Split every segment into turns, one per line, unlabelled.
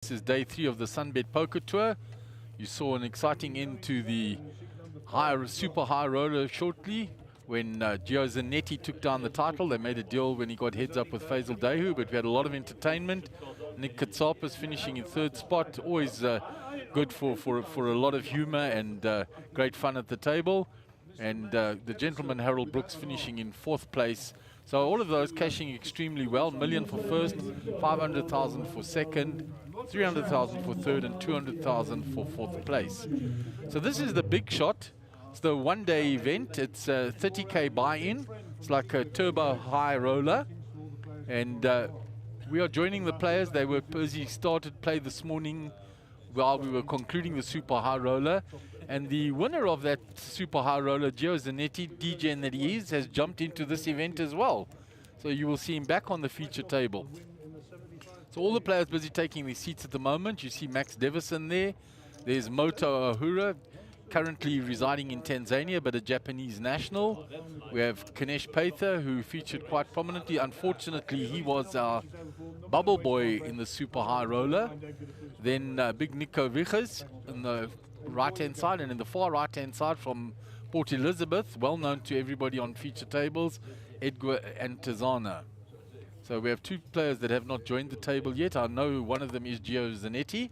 This is day 3 of the Sunbet Poker Tour. You saw an exciting end to the super high roller shortly when Gio Zanetti took down the title. They made a deal when he got heads up with Faisal Dehu, but we had a lot of entertainment. Nick Katsapis finishing in 3rd spot, always good for a lot of humor and great fun at the table. And the gentleman Harold Brooks finishing in 4th place. So all of those cashing extremely well. Million for first, 500,000 for second, 300,000 for third, and 200,000 for 4th place. So this is the big shot. It's the one-day event. It's 30K buy-in. It's like a turbo high roller. And we are joining the players. They were busy, started play this morning while we were concluding the super high roller. And the winner of that super high roller, Gio Zanetti, DJ that he is, has jumped into this event as well. So you will see him back on the feature table. So all the players busy taking their seats at the moment. You see Max Devison there. There's Moto Ahura, currently residing in Tanzania, but a Japanese national. We have Kanesh Paitha, who featured quite prominently. Unfortunately, he was our bubble boy in the super high roller. Then Big Nico Vichas in the right-hand side, and in the far right-hand side from Port Elizabeth, well known to everybody on feature tables, Edgar Antizana. So we have 2 players that have not joined the table yet. I know one of them is Gio Zanetti.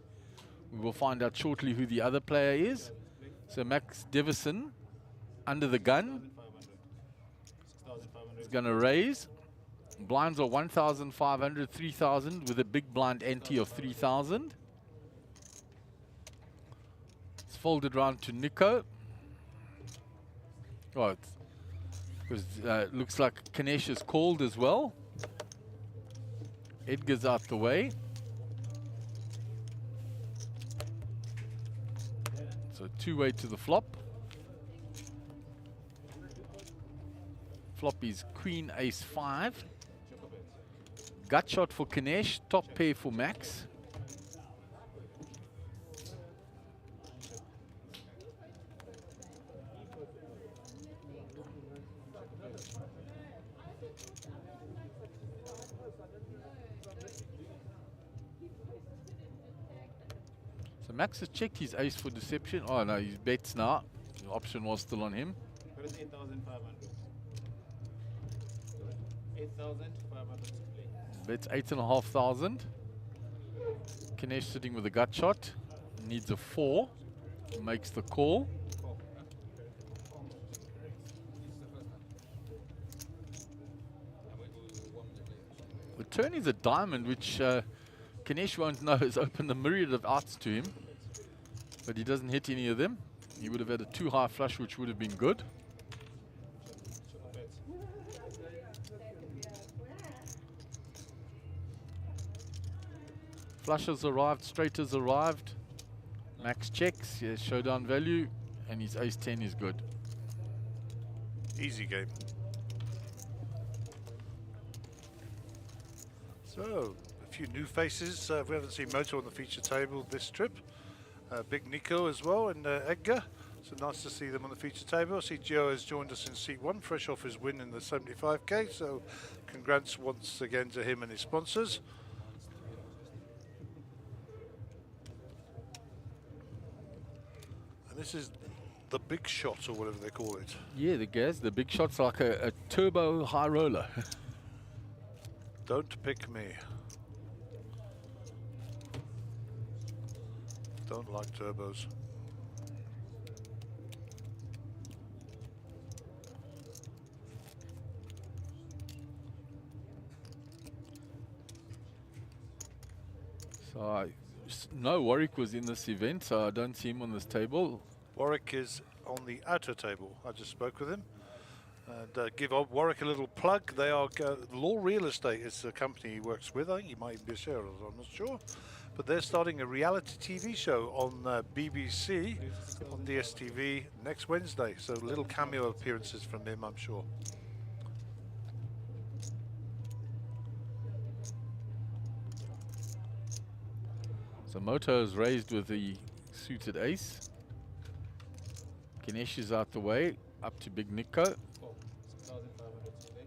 We will find out shortly who the other player is. So Max Devison, under the gun, is going to raise. Blinds are 1,500, 3,000 with a big blind ante of 3,000. It's folded round to Nico. Oh, it looks like Kanesh is called as well. Edgar's out the way. So 2-way to the flop. Flop is Queen Ace 5. Gut shot for Kanesh, top pair for Max. So Max has checked his ace for deception. Oh no, he's bets now. The option was still on him.
8,500. 8,500 to play.
Bets 8,500. Kanesh sitting with a gut shot. Needs a 4. Makes the call. The turn is a diamond, which Kanesh won't know has opened a myriad of outs to him. But he doesn't hit any of them. He would have had a 2 high flush, which would have been good. Flush has arrived, straight has arrived. Max checks, he has showdown value, and his ace 10 is good.
Easy game. So, a few new faces. We haven't seen Moto on the feature table this trip. Big Nico as well, and Edgar. So nice to see them on the feature table. I see Gio has joined us in seat 1, fresh off his win in the 75K. So, congrats once again to him and his sponsors. And this is the big shot, or whatever they call it.
Yeah, the big shot's like a turbo high roller.
Don't pick me. Don't like turbos.
So I know Warwick was in this event, so I don't see him on this table.
Warwick is on the outer table. I just spoke with him. And give Warwick a little plug. They are Law Real Estate is the company he works with. I think he might even be a shareholder, I'm not sure. But they're starting a reality TV show on BBC, on DSTV next Wednesday. So little cameo appearances from him, I'm sure.
So Moto is raised with the suited ace. Kanesh is out the way, up to Big Nico.
6,500 to play.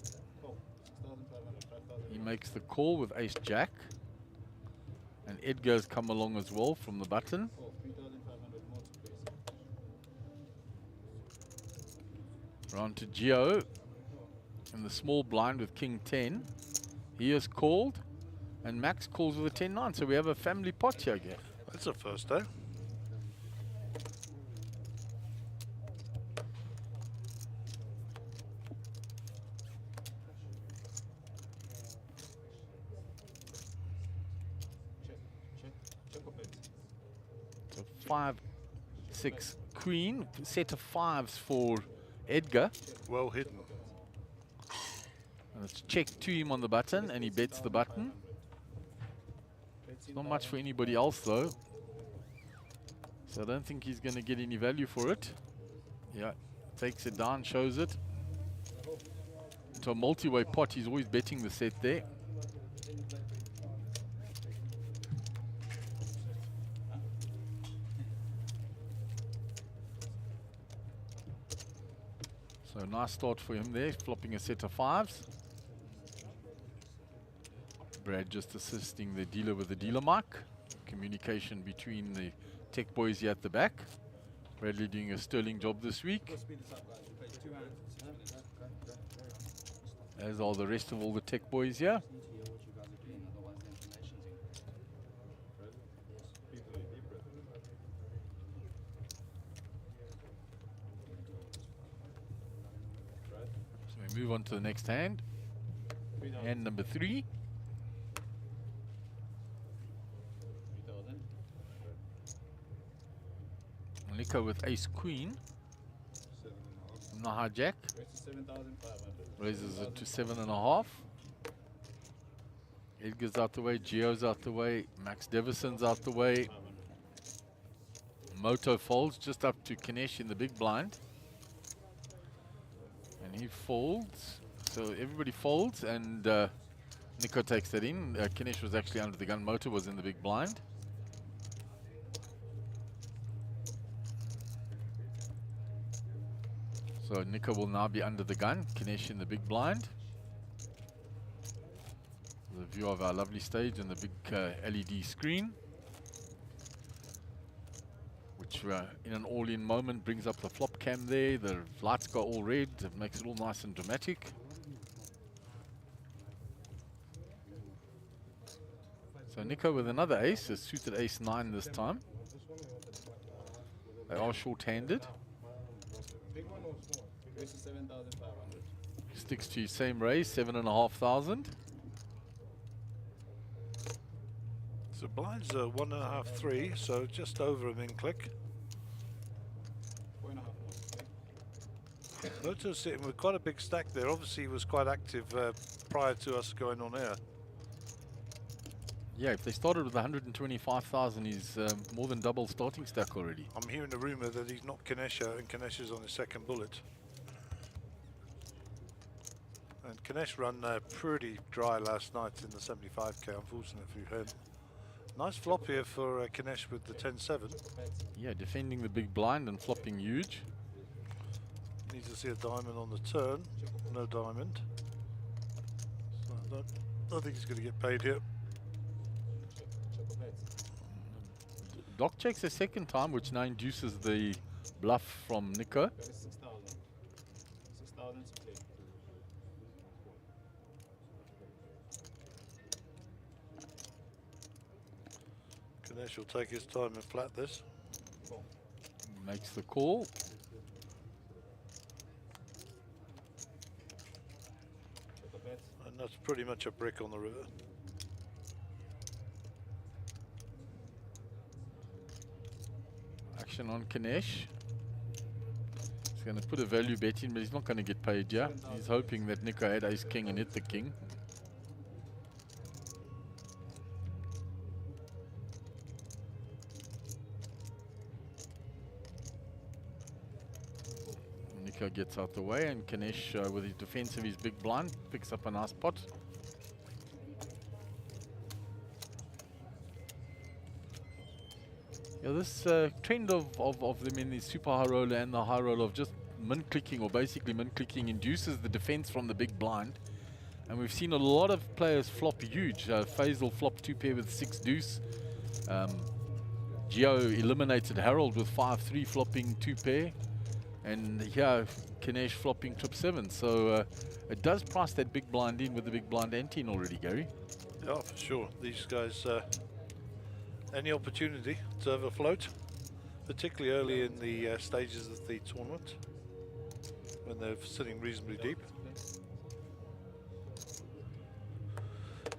6,500, 5,000.
He makes the call with ace jack. And Edgar's come along as well from the button.
Oh, 3,500 more to place.
Round to Gio in the small blind with King 10. He is called, and Max calls with a 10-9. So we have a family pot here again.
That's a first, eh?
Check or bet.
So 5, 6, queen. Set of fives for Edgar.
Well hidden.
And it's checked to him on the button, and he bets the button.
Bet's
Not much for anybody else, though. So I don't think he's going to get any value for it. Yeah, takes it down, shows it. To a multi-way pot, he's always betting the set there. So nice start for him there, flopping a set of fives. Brad just assisting the dealer with the dealer mic. Communication between the tech boys here at the back. Bradley doing a sterling job this week, as are the rest of all the tech boys here. So we move on to the next hand. Hand number 3.
3,000.
Nico with ace queen. No hijack.
Raise to 7,500.
Raises it to 7.5. Edgar's out the way. Gio's out the way. Max Devison's out the way. Moto folds just up to Kinesh in the big blind. And he folds. So everybody folds, and Nico takes that in. Kinesh was actually under the gun. Moto was in the big blind. So Nico will now be under the gun. Kinesh in the big blind. The view of our lovely stage and the big LED screen, which in an all-in moment brings up the flop cam there. The lights go all red. It makes it all nice and dramatic. So Nico with another ace, a suited ace 9 this time. They are short-handed.
Big one or small? Raise to 7,500.
Sticks to his same raise, 7,500.
So blinds are 1.5, 3, so just over a min click.
4.5 more to play.
Moto's sitting with quite a big stack there. Obviously he was quite active prior to us going on air.
Yeah, if they started with 125,000, he's more than double starting stack already.
I'm hearing a rumour that he's not Kinesh out and Kinesh is on his second bullet. And Kinesh run pretty dry last night in the 75k, unfortunate for him. Nice flop here for Kinesh with the 10-7.
Yeah, defending the big blind and flopping huge.
Needs to see a diamond on the turn. No diamond. So I don't think he's going to get paid here.
Check or bet.
Doc checks a second time, which now induces the bluff from Nico.
That is 6,000. 6,000 to play.
Kinesh will take his time and flat this.
Boom.
Makes the call.
Check or bet.
And that's pretty much a brick on the river.
Action on Kinesh. He's going to put a value bet in, but he's not going to get paid, yeah? He's hoping that Nico had ace king and hit the king. Nico gets out the way, and Kinesh, with his defense of his big blind, picks up a nice pot. Yeah, this trend of them in the super high roller and the high roller of just min clicking, or basically min clicking, induces the defense from the big blind. And we've seen a lot of players flop huge. Faisal flopped 2 pair with 6 deuce. Gio eliminated Harold with 5-3 flopping 2 pair. And here, Kinesh flopping trip 7. So it does price that big blind in with the big blind ante in already, Gary.
Yeah, for sure. These guys, any opportunity to have a float, particularly early in the stages of the tournament, when they're sitting reasonably deep.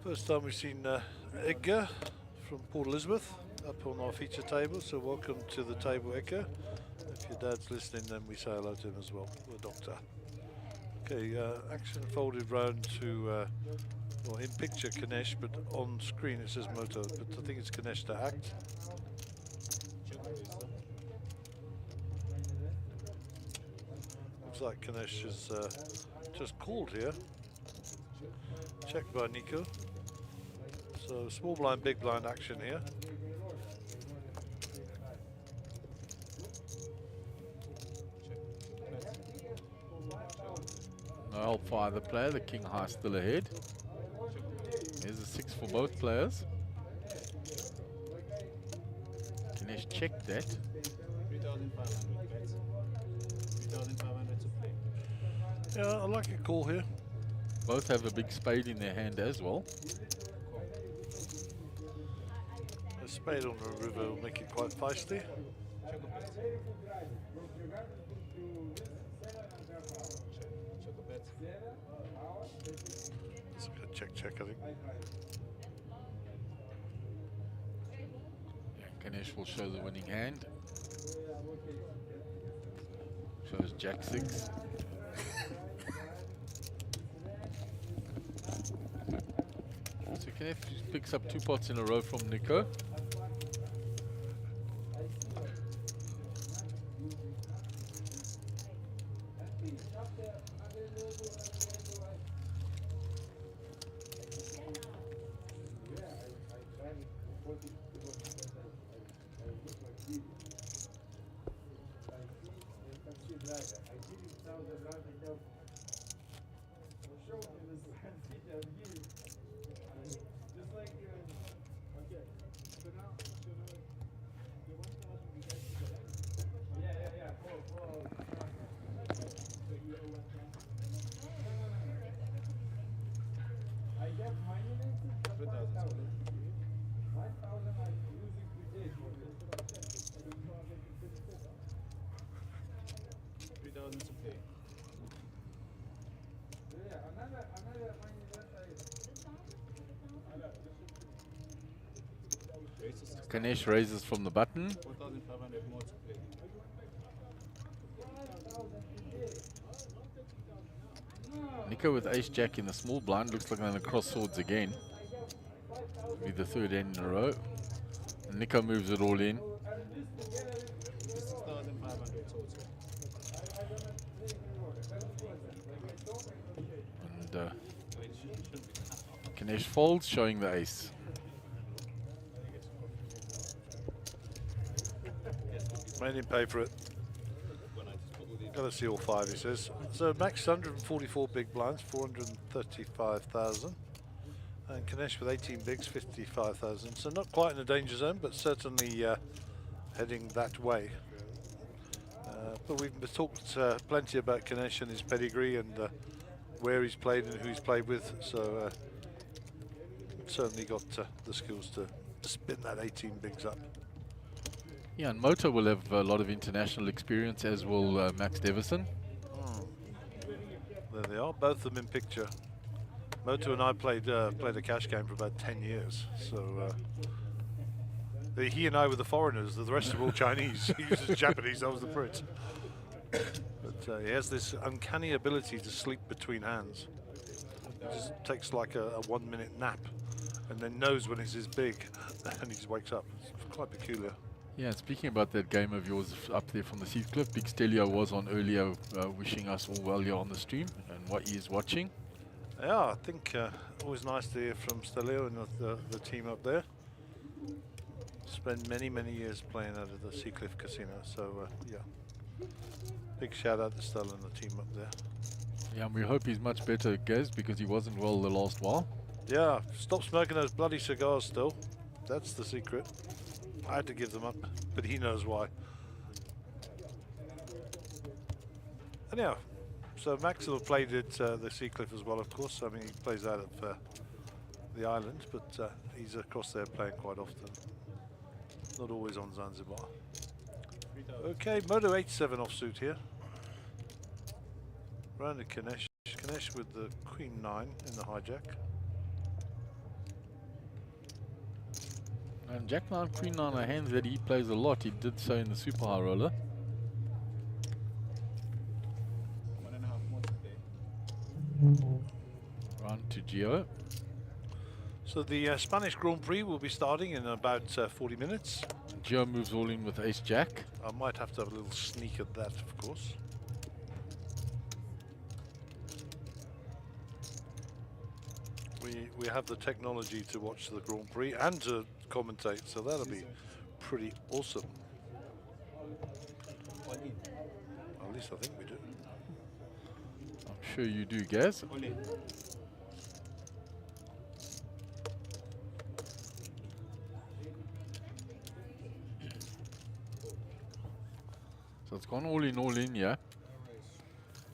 First time we've seen Edgar from Port Elizabeth up on our feature table, so welcome to the table, Edgar. If your dad's listening, then we say hello to him as well, the doctor. Okay, action folded round to, well, in picture Kinesh, but on screen it says Moto, but I think it's Kinesh to act. Looks like Kinesh is just called here. Checked by Nico. So small blind, big blind action here.
No help for either player. The king high still ahead. There's a 6 for both players. Kinesh checked that.
3,500 bets. 3,500 to play.
Yeah, I like a call here.
Both have a big spade in their hand as well.
A spade on the river will make it quite feisty. It's a good check, I think.
Yeah, Kinesh will show the winning hand. Shows Jack 6. So Kinesh picks up 2 pots in a row from Nico. Kinesh raises from the button.
4,500 more to play.
Nico with ace jack in the small blind. Looks like they're going to cross swords again. Be the 3rd end in a row. And Nico moves it all in.
6,500 total.
And Kinesh folds, showing the ace.
Made him pay for it. Gotta see all 5, he says. So max 144 big blinds, 435,000. And Kinesh with 18 bigs, 55,000. So not quite in the danger zone, but certainly heading that way. But we've talked plenty about Kinesh and his pedigree and where he's played and who he's played with. So certainly got the skills to spin that 18 bigs up.
Yeah, and Moto will have a lot of international experience, as will Max Devison.
There they are, both of them in picture. Moto and I played a cash game for about 10 years. So he and I were the foreigners, the rest are all Chinese. He was the Japanese, I was the Brit. But he has this uncanny ability to sleep between hands. He just takes like a 1-minute nap and then knows when it's his big and he just wakes up. It's quite peculiar.
Yeah, and speaking about that game of yours up there from the Heathcliff, Big Stelio was on earlier wishing us all well here on the stream and what he is watching.
Yeah, I think always nice to hear from Stelio and the team up there. Spent many years playing out of the Seacliff Casino, so yeah. Big shout out to Stella and the team up there.
Yeah, and we hope he's much better, Gaz, because he wasn't well the last while.
Yeah, stop smoking those bloody cigars still. That's the secret. I had to give them up, but he knows why. Anyhow, so Max will have played at the Seacliff as well, of course. I mean, he plays out of the island, but he's across there playing quite often. Not always on Zanzibar. Okay, Moto 87 offsuit here. Round to Kanesh. Kanesh with the Queen 9 in the hijack.
And Jack 9, Queen 9 are hands that he plays a lot. He did so in the super high roller.
1.5 more today.
Round to Gio.
So the Spanish Grand Prix will be starting in about 40 minutes.
Gio moves all in with Ace Jack.
I might have to have a little sneak at that, of course. We have the technology to watch the Grand Prix and to commentate, so that'll be pretty awesome. At least I think we do.
I'm sure you do, Gaz. So it's gone all in, yeah.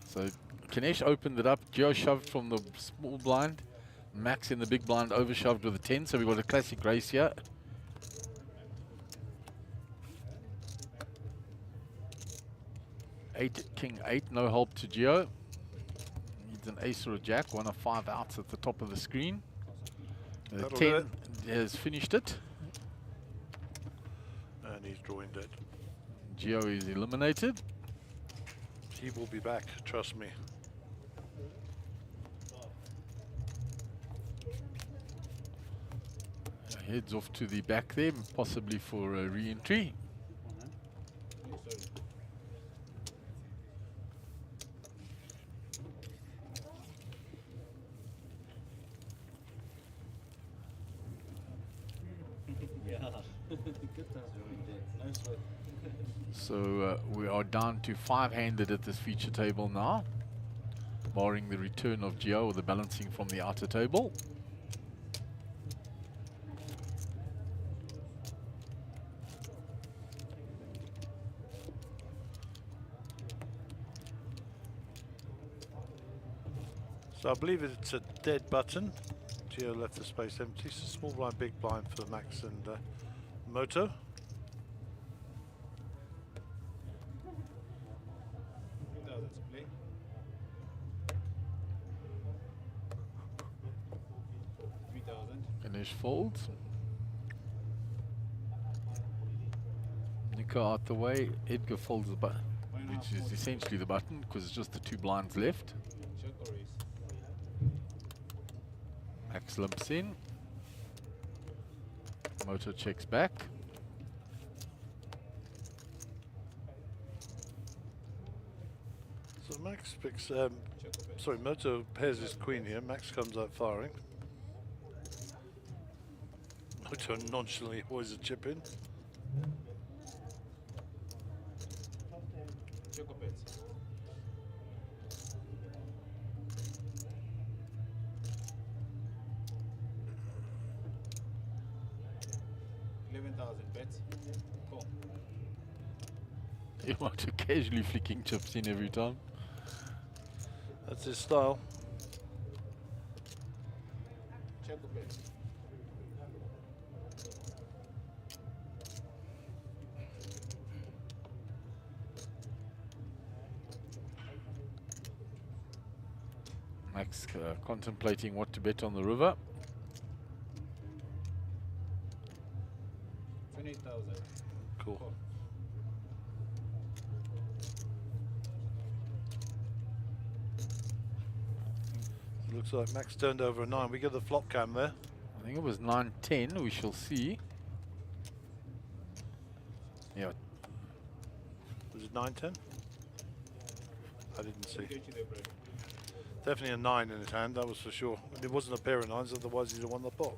So Kanesh opened it up. Gio shoved from the small blind. Max in the big blind overshoved with a 10. So we've got a classic race here. King 8, no help to Gio. Needs an ace or a jack. 1 of 5 outs at the top of the screen. The
That'll do
10 has finished it.
And he's drawing dead.
Gio is eliminated.
He will be back, trust me.
Heads off to the back there, possibly for a re-entry. So we are down to 5-handed at this feature table now, barring the return of Gio or the balancing from the outer table.
So I believe it's a dead button. Gio left the space empty. So small blind, big blind for Max and Moto.
Ganesh folds. Nico out the way. Edgar folds the button, which is essentially the button because it's just the 2 blinds left. Max limps in. Moto checks back.
So Max picks, sorry, Moto pairs his queen here. Max comes out firing. Moto nonchalantly hoys a chip in.
You want to casually flicking chips in every time.
That's his style.
Max contemplating what to bet on the river.
28,000.
Cool. Looks like Max turned over a 9. We get the flop cam there.
I think it was 9-10. We shall see. Yeah.
Was it 9-10? I didn't see. Definitely a 9 in his hand, that was for sure. And it wasn't a pair of 9s, otherwise he'd have won the pot.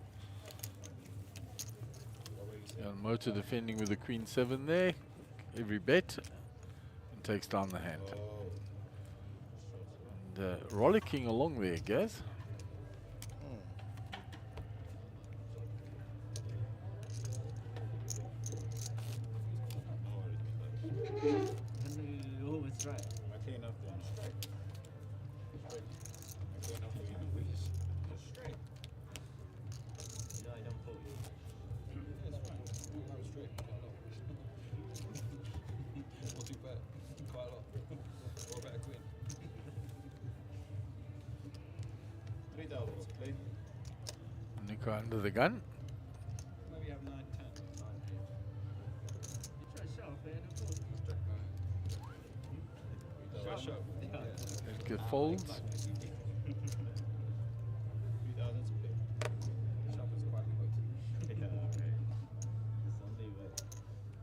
Yeah, Moto defending with the Queen 7 there. Every bet. And takes down the hand. And rollicking along there, Gaz.
Oh, it's right.
I clean up then straight. Straight. I clean up then just straight.
No, I don't pull you.
Yeah, it's fine. I'm straight. Not too bad. Quite a lot. Or better queen. 3,000, please.
Nico under the gun.
Maybe have 9, 10.
You try to shove, man. Don't pull.
Shove.
It get folds.
3,000 to play. Shove is quite good.
Someday, but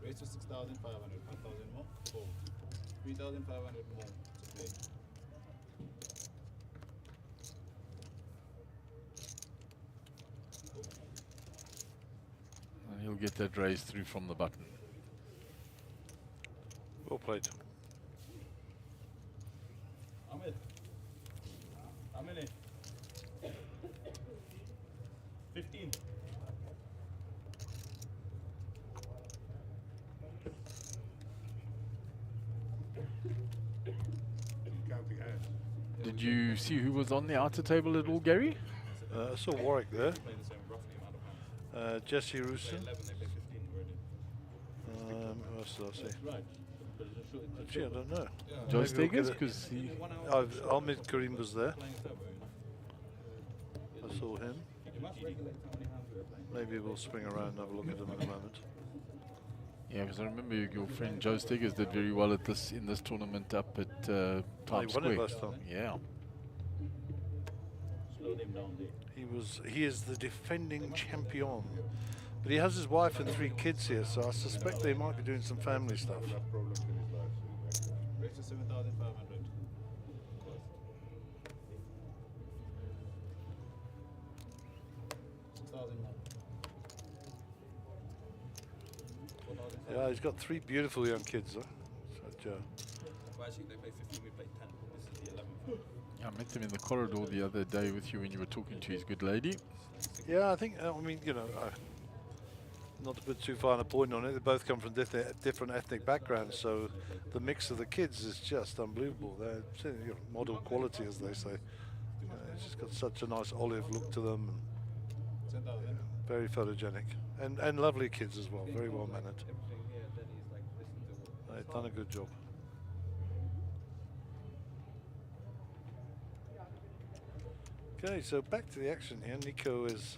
Raise to 6,500. 1,000 more. Fold. 3,500 more to play.
And he'll get that raise through from the button.
Well played.
I'm in. I'm in it. 15.
Did you see who was on the outer table at all, Gary?
I saw Warwick there.
Play the same roughly amount of hands.
Jesse
Play
Rusin.
11, they play 15 already.
Who else did I see?
Right. But it's just short.
Actually, I don't know.
Joe
Maybe we'll get
Stegers?
it.
Because he...
1 hour.
Ahmed Karim was there.
Playing turbo,
I saw him.
You must regulate how many hands we are playing.
Maybe we'll swing around and have a look at them in a moment.
Yeah, because I remember your friend Joe Stegers did very well at this in this tournament up at
He
Times
won
Square.
it last time.
Yeah.
slow them down there.
He is the defending champion. But he has his wife and 3 kids here, so I suspect they might be doing some family stuff.
Raise to 7,500.
Yeah, he's got 3 beautiful young kids, though. So, Joe.
Well, actually, they play 15, we play 10. This is the 11th.
Yeah, I met him in the corridor the other day with you when you were talking to his good lady.
Yeah, I think, I mean, you know, not to put too fine a point on it, they both come from different ethnic backgrounds, so the mix of the kids is just unbelievable. They're model quality, as they say. It's just got such a nice olive look to them, and
10,000.
very photogenic. And lovely kids as well, very well mannered.
Everything here, then he's like, listen to what.
They've done a good job. Okay, so back to the action here. Nico has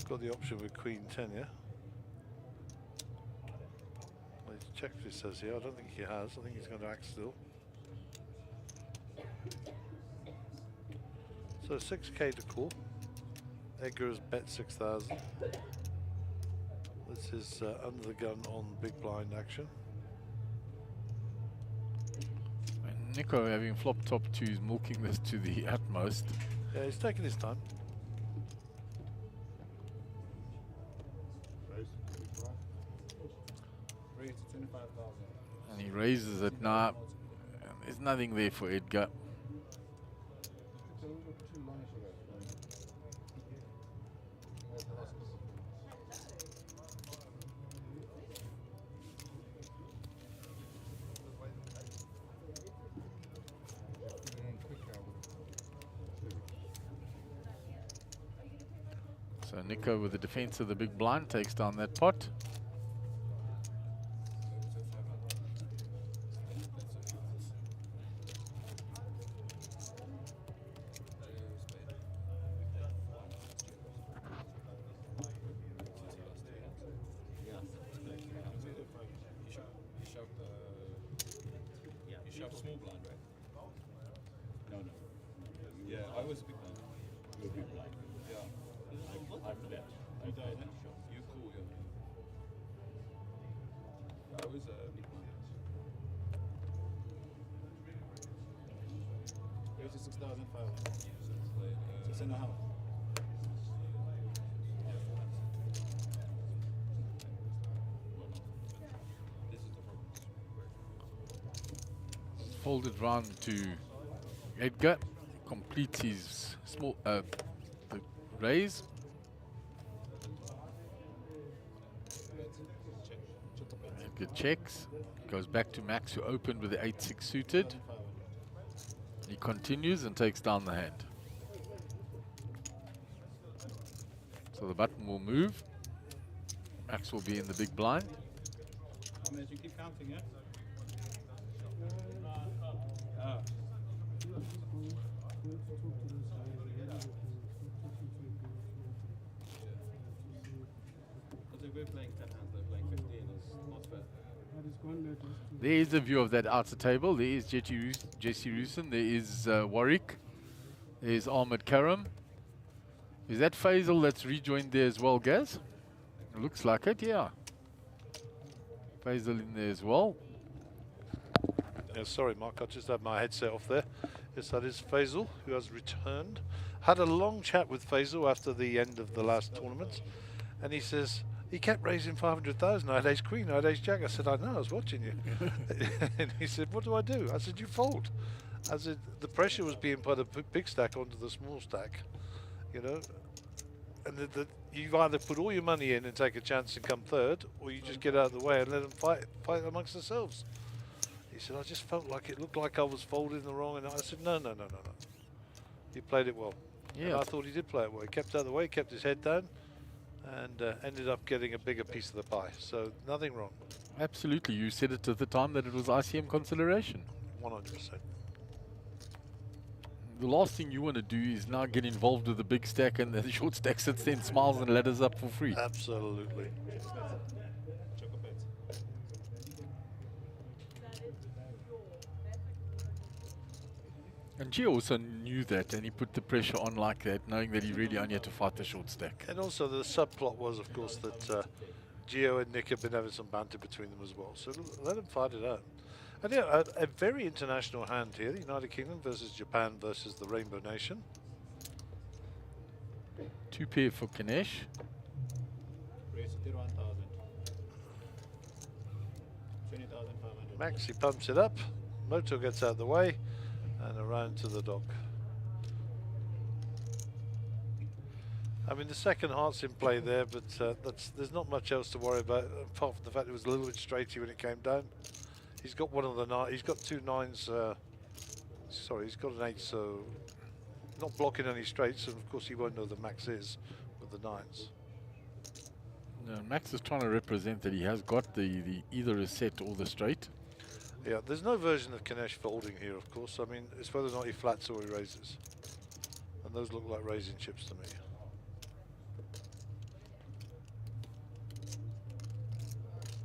got the option with Queen 10, yeah? Well, he's checked what he says here. I don't think he has. I think he's going to act still. So 6k to call. Edgar has bet 6,000. This is under the gun on big blind action.
And Nico, having flop top 2, is milking this to the utmost.
Yeah, he's taking his time.
Raise to 25,000.
And he raises it now. And there's nothing there for Edgar.
It's a little too long,
So Nico, with the defense of the big blind, takes down that pot.
You shoved small blind, right? No. Yeah, I was a big blind.
You're big blind.
Yeah.
I'm bet. I bet.
You cool, yeah. I was a big blind. Raise to 6,500. 6.5.
Folded round to Edgar completes his small the raise. Edgar checks. Goes back to Max, who opened with the 8-6 suited. He continues and takes down the hand. So the button will move. Max will be in the big blind.
You keep counting, yeah? Because if we're playing 10 hands, they're playing 15, is not fair.
There is a view of that outer table. There is Jesse Rusin. There is Warwick. There is Ahmed Karam. Is that Faisal that's rejoined there as well, Gaz? It looks like it, yeah. Faisal in there as well.
Yeah, sorry, Mark, I just had my headset off there. Yes, that is Faisal, who has returned. Had a long chat with Faisal after the end of the last tournament, and he says he kept raising 500,000. I had ace queen, I had ace jack. I said, I know, I was watching you. And he said, what do I do? I said, you fold. I said, the pressure was being put a big stack onto the small stack, you know, and you either put all your money in and take a chance and come third, or you just get out of the way and let them fight amongst themselves. He said, I just felt like it looked like I was folding the wrong, and I said, no. He played it well.
Yeah.
And I thought he did play it well. He kept out of the way, kept his head down, and ended up getting a bigger piece of the pie. So nothing wrong.
Absolutely. You said it at the time that it was ICM consideration.
100%.
The last thing you want to do is now get involved with the big stack, and the short stack sits there and smiles and ladders up for free.
Absolutely.
And Gio also knew that, and he put the pressure on like that, knowing that he really only had to fight the short stack.
And also the subplot was, of course, that Gio and Nick have been having some banter between them as well. So let them fight it out. And yeah, a very international hand here. The United Kingdom versus Japan versus the Rainbow Nation.
2 pair for Ganesh.
Raise it to 1,000. 20,500.
Maxi pumps it up. Moto gets out of the way. And around to the dock. I mean, the second heart's in play there, but there's not much else to worry about, apart from the fact it was a little bit straighty when it came down. He's got one of the nine. He's got 2 9s. Sorry, he's got an 8, so not blocking any straights. And of course, he won't know that Max is with the 9s.
No, Max is trying to represent that he has got the either a set or the straight.
Yeah, there's no version of Ganesh folding here, of course. I mean, it's whether or not he flats or he raises. And those look like raising chips to me.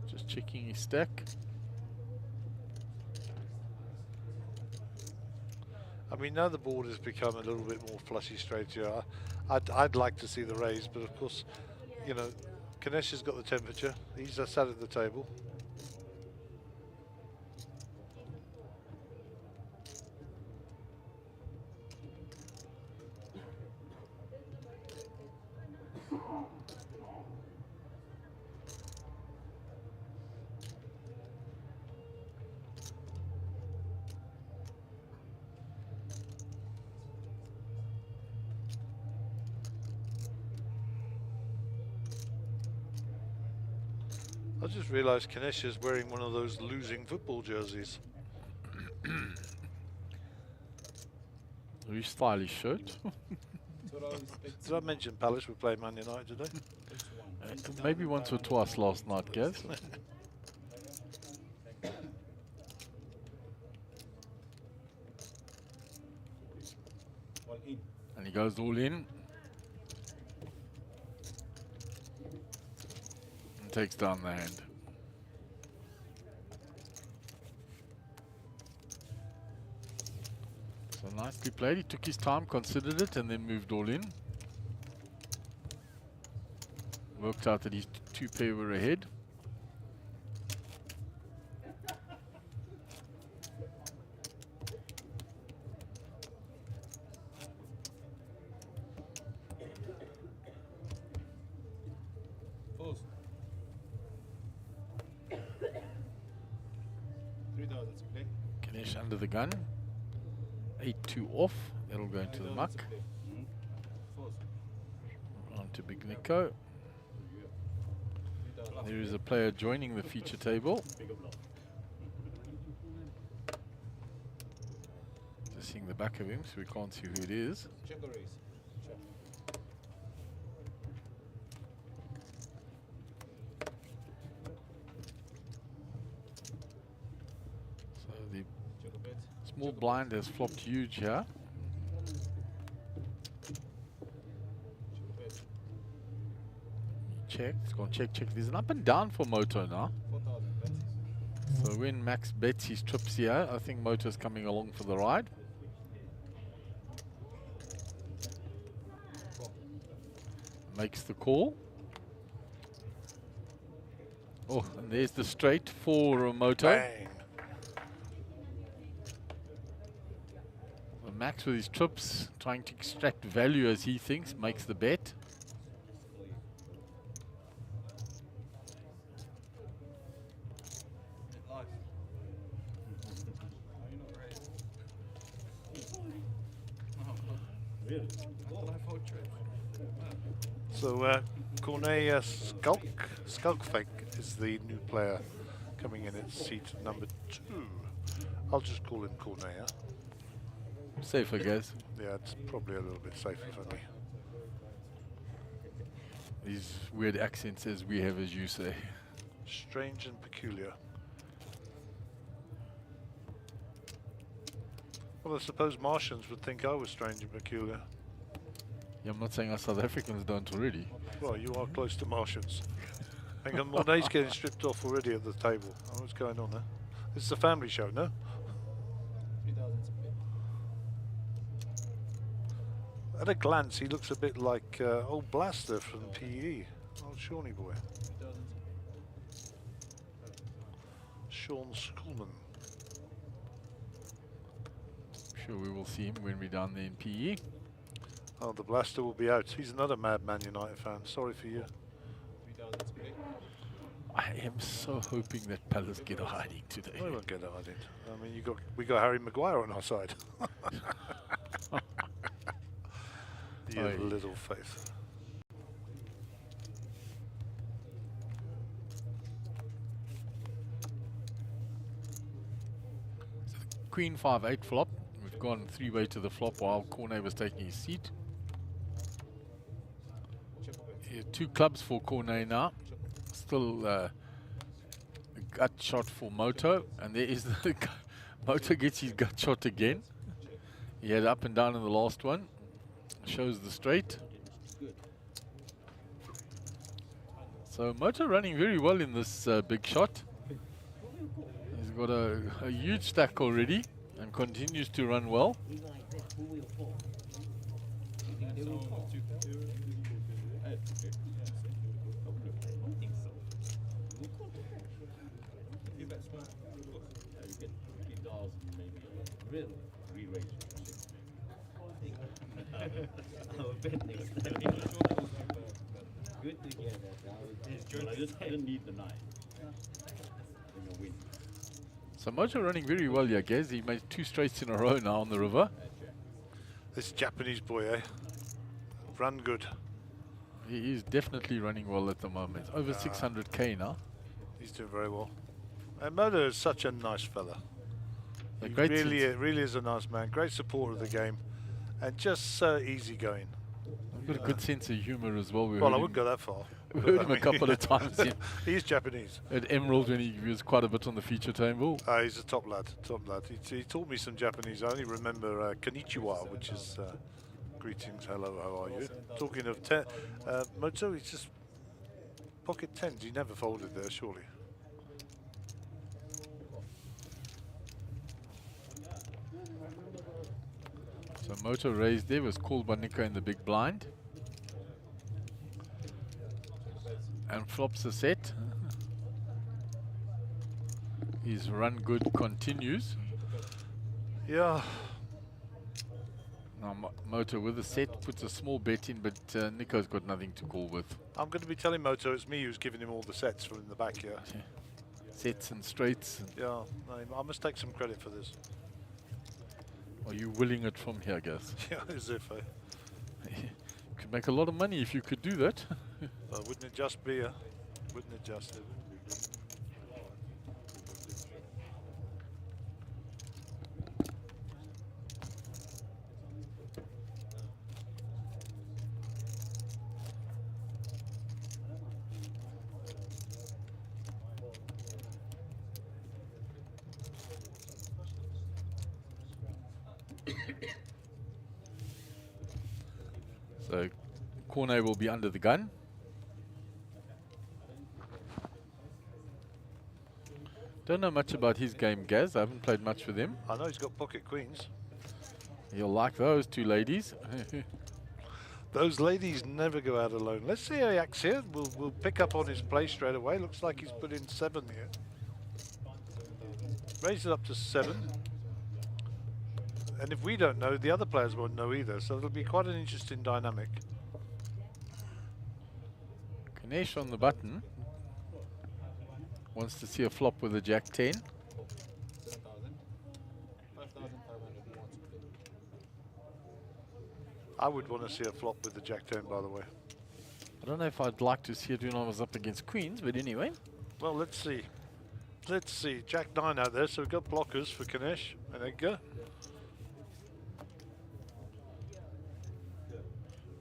Just checking his stack.
I mean, now the board has become a little bit more flushy straight here. I'd like to see the raise, but of course, you know, Ganesh has got the temperature. He's sat at the table. I just realised Ganesh is wearing one of those losing football jerseys.
Very stylish shirt.
Did I mention Palace were playing Man United today?
Maybe once or twice last night, Gaz.
All in.
And he goes all in. And takes down the hand. So nicely played. He took his time, considered it, and then moved all in. Worked out that his 2 pair were ahead.
Pause. 3,000 play.
Ganesh under the gun. 8-2 off. That'll go into the muck. On to Big Nico. There is a player joining the feature table. Just seeing the back of him, so we can't see who it is.
Check or raise. Check.
So the
Check a bit.
small blind has flopped huge here.
Check a bit.
Check, it's gone check, check. There's an up and down for Moto now.
4,000 bets.
So when Max bets his trips here, I think Moto's coming along for the ride. Makes the call. Oh, and there's the straight for Moto.
Bang.
Max with his trips, trying to extract value as he thinks, makes the bet.
Really?
So Cornet Skulkfake is the new player coming in at seat number 2. I'll just call him Cornet. Huh?
Safer, guys.
Yeah, it's probably a little bit safer for me.
These weird accents as we have, as you say.
Strange and peculiar. Well, I suppose Martians would think I was strange and peculiar.
Yeah, I'm not saying us South Africans don't already.
Well, you are close to Martians. Hang on, Mornay's getting stripped off already at the table. Oh, what's going on there? This is a family show, no?
3,000 split.
At a glance, he looks a bit like old Blaster from PE. Old Shawnee boy.
3,000
Sean Schoolman.
Sure, we will see him when we're down there in PE.
Oh, the Blaster will be out. He's another Mad Man United fan. Sorry for you.
3,000 split.
I am so hoping that Palace get a hiding today.
We won't get that, I didn't. I mean, we got Harry Maguire on our side. You have
Aye.
little faith.
Queen 5-8 flop. We've gone 3-way to the flop while Cornet was taking his seat.
Check a bit.
Yeah, 2 clubs for Cornet now. Still a gut shot for Moto, and there is the Moto gets his gut shot again. He had up and down in the last one. Shows the straight. So Moto running very well in this big shot. He's got a huge stack already and continues to run well.
Really? Re-raise. Good to get that. I just didn't need the 9. In a win.
So Moto running very well here, guys. He made 2 straights in a row now on the river.
This Japanese boy, eh? Run good.
He is definitely running well at the moment. Over 600k now.
He's doing very well. And Moto is such a nice fella.
A
He
great
really is a nice man. Great supporter of the game. And just so easygoing.
I've got a good sense of humour as well.
Well, I wouldn't go that far.
We heard him a couple of times
He's Japanese.
at Emerald when he was quite a bit on the feature table.
He's a top lad, top lad. He taught me some Japanese. I only remember konnichiwa, which is greetings, hello, how are you? Talking of Moto, he's just pocket 10s. He never folded there, surely.
So Moto raised there, was called by Nico in the big blind. And flops a set. His run good continues.
Yeah.
Now Moto with a set puts a small bet in, but Nico's got nothing to call with.
I'm going to be telling Moto it's me who's giving him all the sets from in the back here.
Yeah. Sets and straights. And
Yeah, I must take some credit for this.
Are you willing it from here, Gaz?
Yeah, as if, eh?
You could make a lot of money if you could do that.
Wouldn't it just be a... Wouldn't it just...
So Cornet will be under the gun. Don't know much about his game, Gaz. I haven't played much with him.
I know he's got pocket queens.
You'll like those two ladies.
Those ladies never go out alone. Let's see how he acts here. We'll pick up on his play straight away. Looks like he's put in 7 here. Raise it up to 7. And if we don't know, the other players won't know either. So it'll be quite an interesting dynamic.
Ganesh on the button. Wants to see a flop with a Jack 10.
7,000. 5,500 he wants to do.
I would want to see a flop with the Jack 10, by the way.
I don't know if I'd like to see it when I was up against Queens, but anyway.
Well, let's see. Let's see. Jack 9 out there, so we've got blockers for Ganesh and Edgar.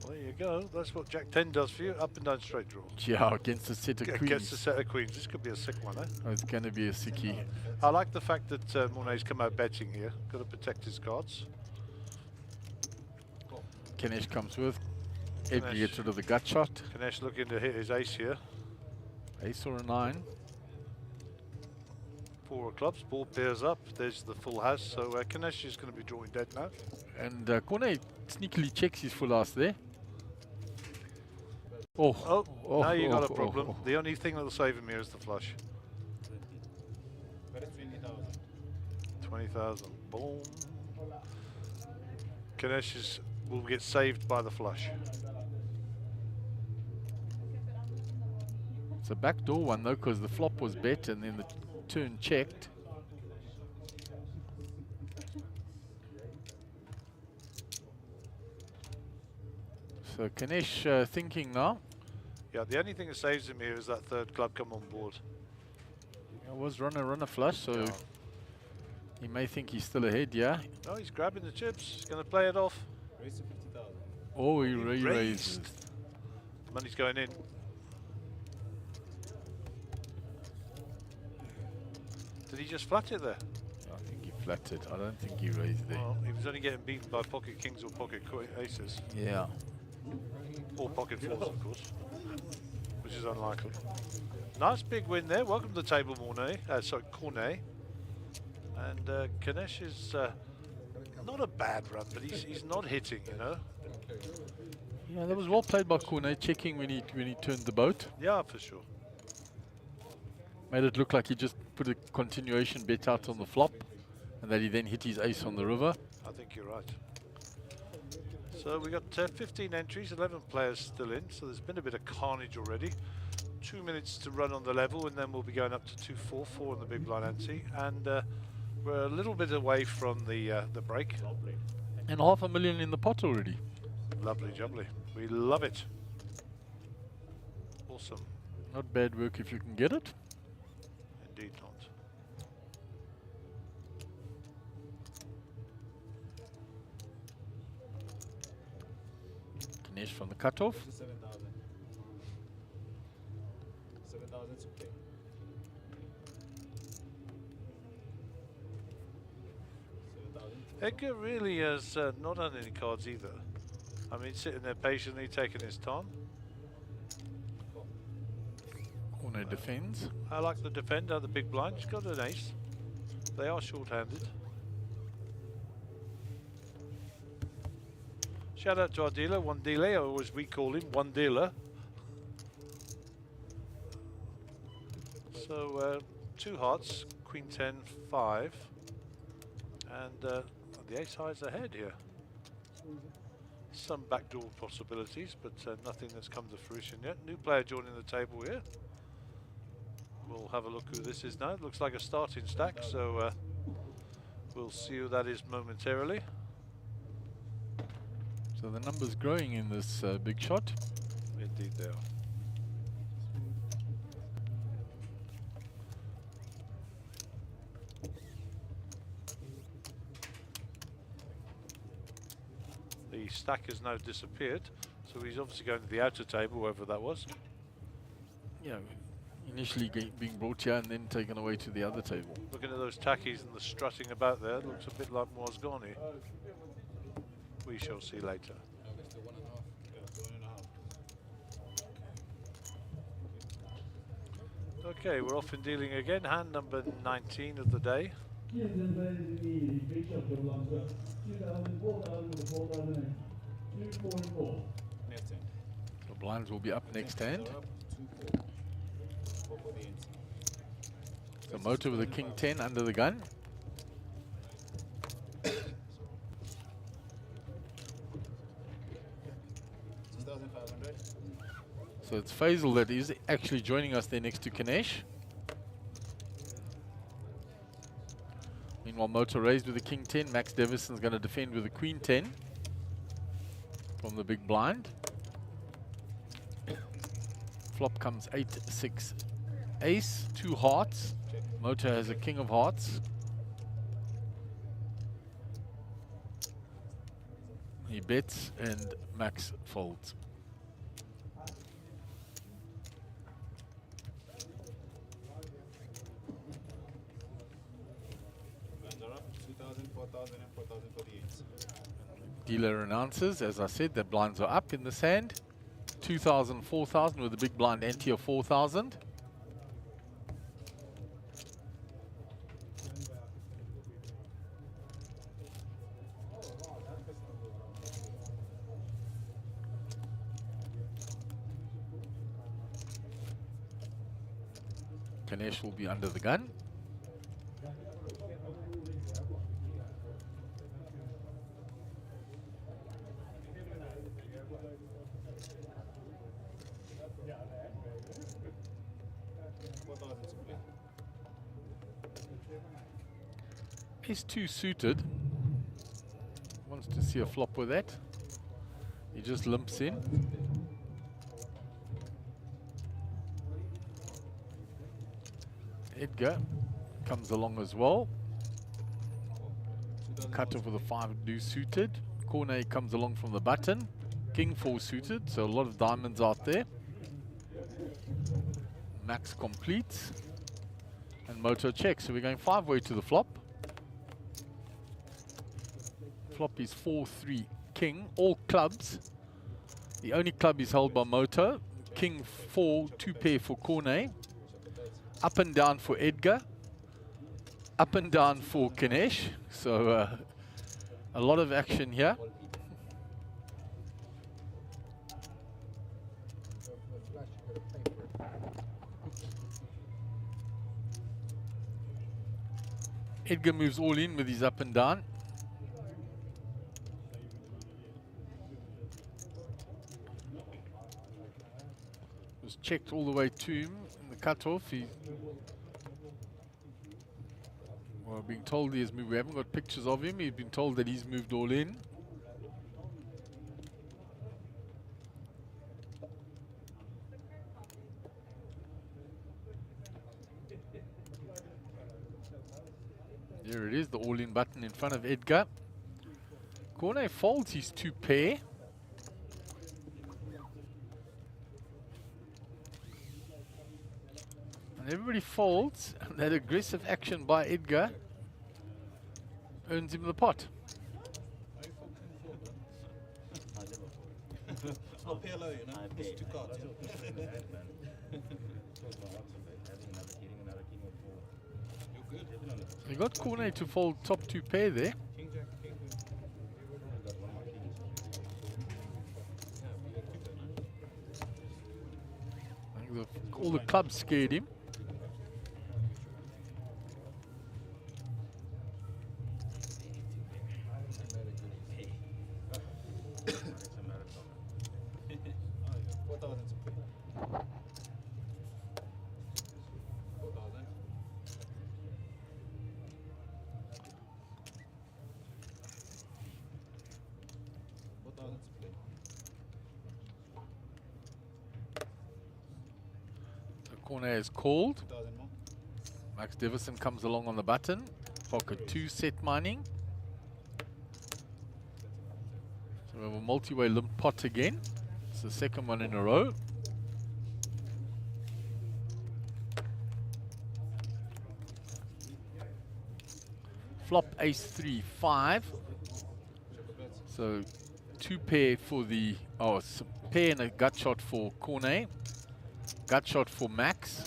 Well, there you go. That's what Jack 10 does for you. Up and down straight draw.
Yeah, against a set of
Against
Queens.
a set of queens. This could be a sick one, eh?
Oh, it's going to be a sickie.
I like the fact that Mornay's come out betting here. Got to protect his cards.
Ganesh comes with. Edgar
Ganesh.
gets rid of the gut shot.
Ganesh looking to hit his ace here.
Ace or a 9.
4 of clubs. Ball pairs up. There's the full house. So Ganesh is going to be drawing dead now.
And Cornet sneakily checks his full house there. Oh,
Now you got a problem. The only thing that'll save him here is the flush.
But it's 20,000.
20,000. Boom. Ganesh will get saved by the flush.
It's a backdoor one though, because the flop was bet and then the turn checked. So Ganesh thinking now.
Yeah, the only thing that saves him here is that third club come on board.
It was runner flush, so
Yeah.
he may think he's still ahead, yeah.
No, he's grabbing the chips. He's going to play it off.
Raise to 50,000.
Oh, he
He
raised.
Money's going in. Did he just flat it there?
I think he flattered. I don't think he raised there.
Well, he was only getting beaten by pocket kings or pocket aces.
Yeah.
Or pocket fours, of course. Which is unlikely. Nice big win there. Welcome to the table, Cornet. And Ganesh is not a bad run, but he's not hitting, you know.
Yeah, that was well played by Cornet, checking when he turned the boat.
Yeah, for sure.
Made it look like he just put a continuation bet out on the flop, and that he then hit his ace on the river.
I think you're right. So we got 15 entries, 11 players still in, so there's been a bit of carnage already. 2 minutes to run on the level, and then we'll be going up to 2-4, 4 in the big blind ante, and we're a little bit away from the break.
Lovely.
And $500,000 in the pot already.
Lovely jubbly. We love it. Awesome.
Not bad work if you can get it.
Indeed not.
Ganesh from the cutoff.
This is 7,000. 7,000 is okay. 7,000.
Edgar really has not done any cards either. I mean, sitting there patiently, taking his time.
Cornet defends.
I like the defender, the big blind. He's got an ace. They are short-handed. Shout out to our dealer, One Dealer, or as we call him, One Dealer. So 2 hearts, Queen 10, 5, and the ace high's ahead here. Some backdoor possibilities, but nothing that's come to fruition yet. New player joining the table here. We'll have a look who this is now. It looks like a starting stack, so We'll see who that is momentarily.
So the numbers growing in this big shot.
Indeed they are. The stack has now disappeared, so he's obviously going to the outer table, wherever that was.
Yeah, initially being brought here and then taken away to the other table.
Looking at those tackies and the strutting about there, looks a bit like Morsgoni. We shall see later.
No, it's still 1.5. Yeah, still 1.5.
Okay, we're off in dealing again. Hand number 19 of the day.
Next hand.
The blinds will be up next hand.
Up, 2-4. 4 for the ends.
The motor with a king 10 under the gun. So it's Faisal that is actually joining us there next to Kanesh. Meanwhile, motor raised with the king 10. Max Devison's going to defend with the queen 10 from the big blind. Flop comes 8-6 ace, 2 hearts. Motor has a king of hearts. He bets and Max folds.
Blinds are up, 2,000, 4,000, and 4,000 for the eights.
Dealer announces, as I said, that blinds are up in this hand. 2,000, 4,000 with a big blind ante of 4,000. Kanesh will be under the gun. He's too suited. Wants to see a flop with that. He just limps in. Edgar comes along as well. Cut off with a 5 deuce suited. Cornet comes along from the button. King 4 suited, so a lot of diamonds out there. Max completes. And Moto checks. So we're going 5-way to the flop. Flop is 4-3 king, all clubs. The only club is held by Moto. King 4, 2 pair for Cornet. Up and down for Edgar. Up and down for Kanesh. So a lot of action here. Edgar moves all in with his up and down. Was checked all the way to him in the cutoff. Well, being told he has moved. We haven't got pictures of him. He's been told that he's moved all in. There it is, the all-in button in front of Edgar. Cornet folds his 2 pair. And everybody folds, and that aggressive action by Edgar earns him the pot.
It's not PLO, you know? It's 2 cards. You're good.
He got Cornet to fold top 2 pair there.
King Jack, King Queen.
I think all the clubs scared him. Cornet is called.
2,000 more.
Max Devison comes along on the button. Pocket 2 set mining. So we have a multi-way limp pot again. It's the second one in a row. Flop ace 3 5. So 2 pair for the it's a pair and a gut shot for Cornet. Gut shot for Max.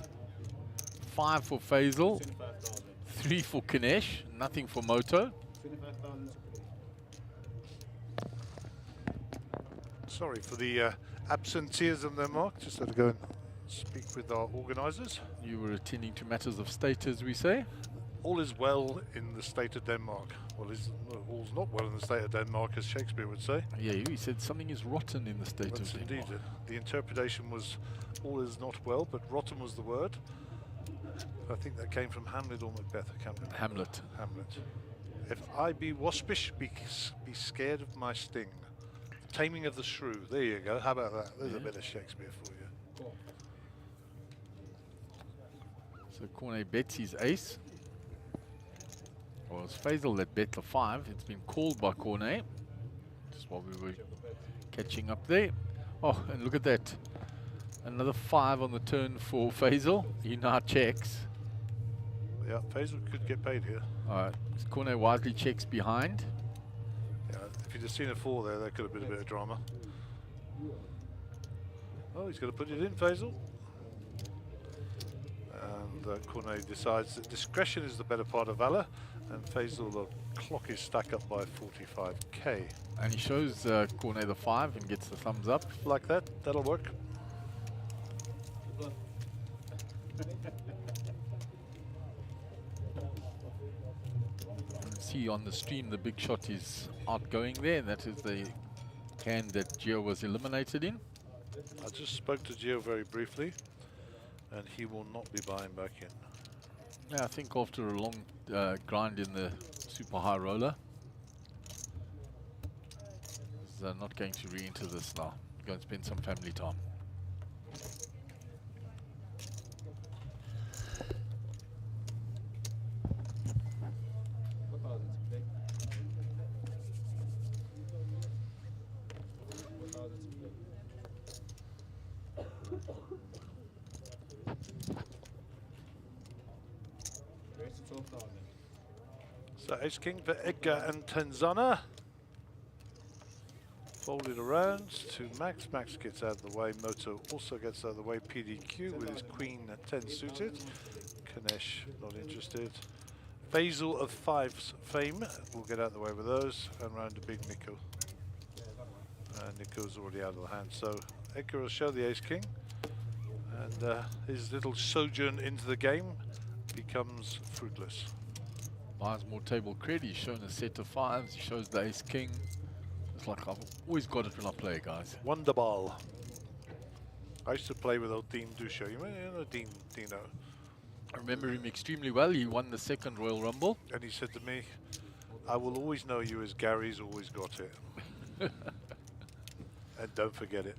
5 for Faisal.
25,000.
3 for Kinesh. Nothing for Moto.
25,000 to play.
Sorry for the absenteeism there, Mark. Just had to go and speak with our organisers.
You were attending to matters of state, as we say.
All is well in the state of Denmark. Well, all's not well in the state of Denmark, as Shakespeare would say.
Yeah, he said something is rotten in the state
That's
of
indeed.
Denmark.
The interpretation was all is not well, but rotten was the word. I think that came from Hamlet or Macbeth. I can't remember.
Hamlet.
Hamlet. If I be waspish, be scared of my sting. Taming of the Shrew. There you go. How about that? There's a bit of Shakespeare for you.
Cool.
So Cornet bets his ace. Well, it's Faisal that bet the 5. It's been called by Cornet. Just while we were catching up there. Oh, and look at that. Another 5 on the turn for Faisal. He now checks.
Yeah, Faisal could get paid here.
Cornet wisely checks behind.
Yeah, if you'd have seen a 4 there, that could have been a bit of drama. Oh, he's going to put it in, Faisal. And Cornet decides that discretion is the better part of valor. And Faisal, the clock is stacked up by 45k.
And he shows Cornet the 5 and gets the thumbs up.
Like that, that'll work.
See on the stream the big shot is outgoing there. That is the hand that Gio was eliminated in.
I just spoke to Gio very briefly, and he will not be buying back in.
Yeah, I think after a long grind in the super high roller, he's not going to re-enter this now. Go and spend some family time.
So Ace King for Edgar and Tanzana. Folded around to Max. Max gets out of the way. Moto also gets out of the way. PDQ with his Queen at 10 suited. Kanesh not interested. Faisal of 5's fame will get out of the way with those. And round to Big Nico. Nico's already out of the hand. So Edgar will show the Ace King. And his little sojourn into the game becomes fruitless.
Buys more table credit. He's shown a set of 5s. He shows the Ace King. It's like I've always got it when I play, guys.
Wonderball. I used to play with old Dean Dusha. You know Dino.
I remember him extremely well. He won the second Royal Rumble.
And he said to me, I will always know you as Gary's always got it. And don't forget it.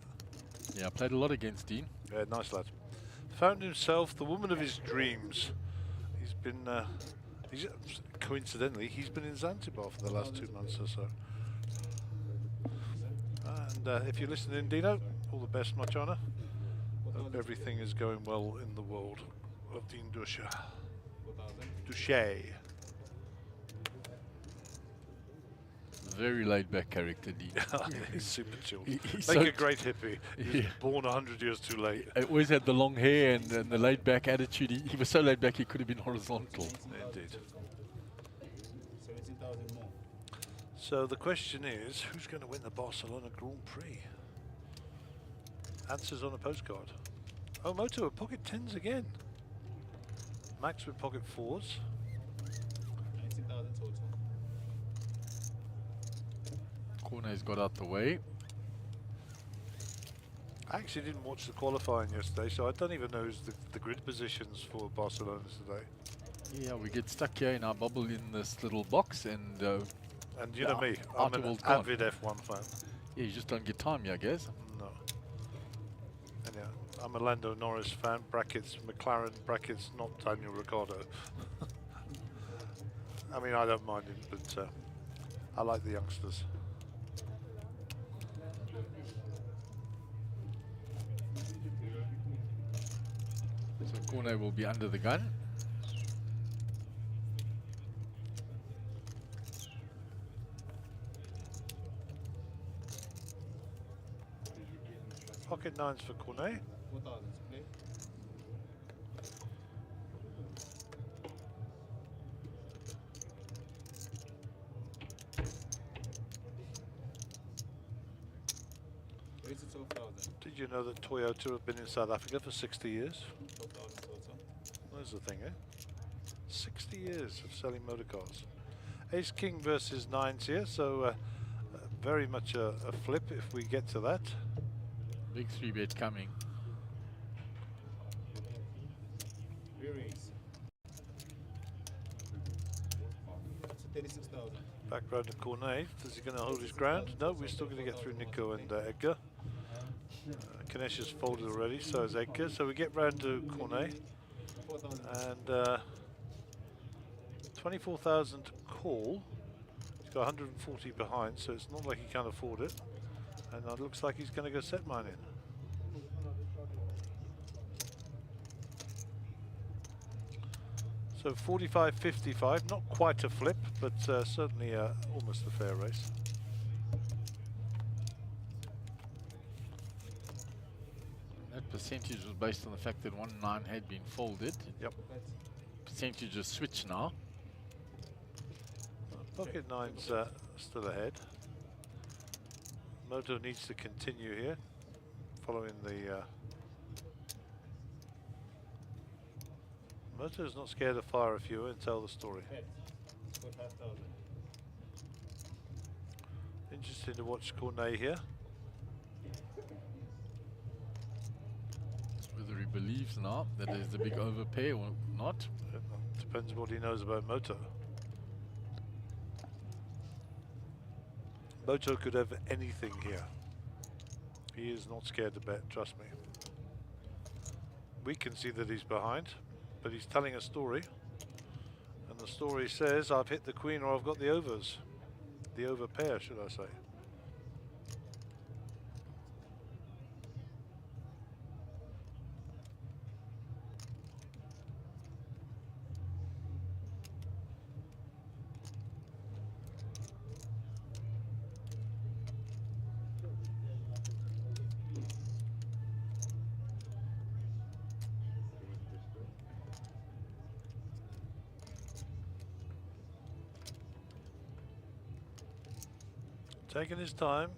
Yeah, I played a lot against Dean.
Yeah, nice lad. Found himself the woman of his dreams. He's been, coincidentally, he's been in Zanzibar for the last 2 months or so. And if you're listening, Dino, all the best, much honour. Hope everything is going well in the world of Dean Dusha. Dusha.
Very laid back character, Dean.
He's super chilled.
He's
Make
so
a great hippie. He was born 100 years too late.
He always had the long hair and the laid back attitude. He was so laid back he could have been horizontal.
Indeed.
17,000 more.
So the question is, who's going to win the Barcelona Grand Prix? Answers on a postcard. Oh, Moto with pocket 10s again. Max with pocket 4s.
19,000 total.
Cornet's got out the way.
I actually didn't watch the qualifying yesterday, so I don't even know who's the grid positions for Barcelona today.
Yeah, we get stuck here in our bubble in this little box, and
you know me, I'm an
Archibald's gone.
avid F1 fan.
yeah, you just don't get time, yeah, I guess.
No. And yeah, I'm a Lando Norris fan, brackets McLaren, brackets not Daniel Ricciardo. I mean, I don't mind him, but I like the youngsters.
So Cornet will be under the gun.
Pocket nines for Cornet.
4,000 play. Raise it 12,000.
Did you know that Toyota have been in South Africa for 60 years?
12,000 total.
There's the thing, eh? 60 years of selling motor cars. Ace King versus nines here, so very much a flip if we get to that.
Big 3-bet coming.
Re-raise. That's a 36,000.
Back round to Cornet. Is he going to hold his ground? No, we're still going to get through Nico and Edgar. Kanesh has folded already, so has Edgar. So we get round to Cornet.
4,000.
And 24,000 call. He's got 140 behind, so it's not like he can't afford it. And it looks like he's going to go set mine in. So 45-55, not quite a flip, but certainly almost a fair race.
That percentage was based on the fact that 1-9 had been folded.
Yep.
Percentage is switched now.
Pocket nine's still ahead. Moto needs to continue here, following the... Moto's not scared to fire a few and tell the story.
Bet. 5,000.
Interesting to watch Cornet here.
Whether he believes now that there's a big overpay or not.
Depends what he knows about Moto. Moto could have anything here. He is not scared to bet, trust me. We can see that he's behind, but he's telling a story. And the story says, I've hit the queen or I've got the overs. The over pair, should I say. Taking his time,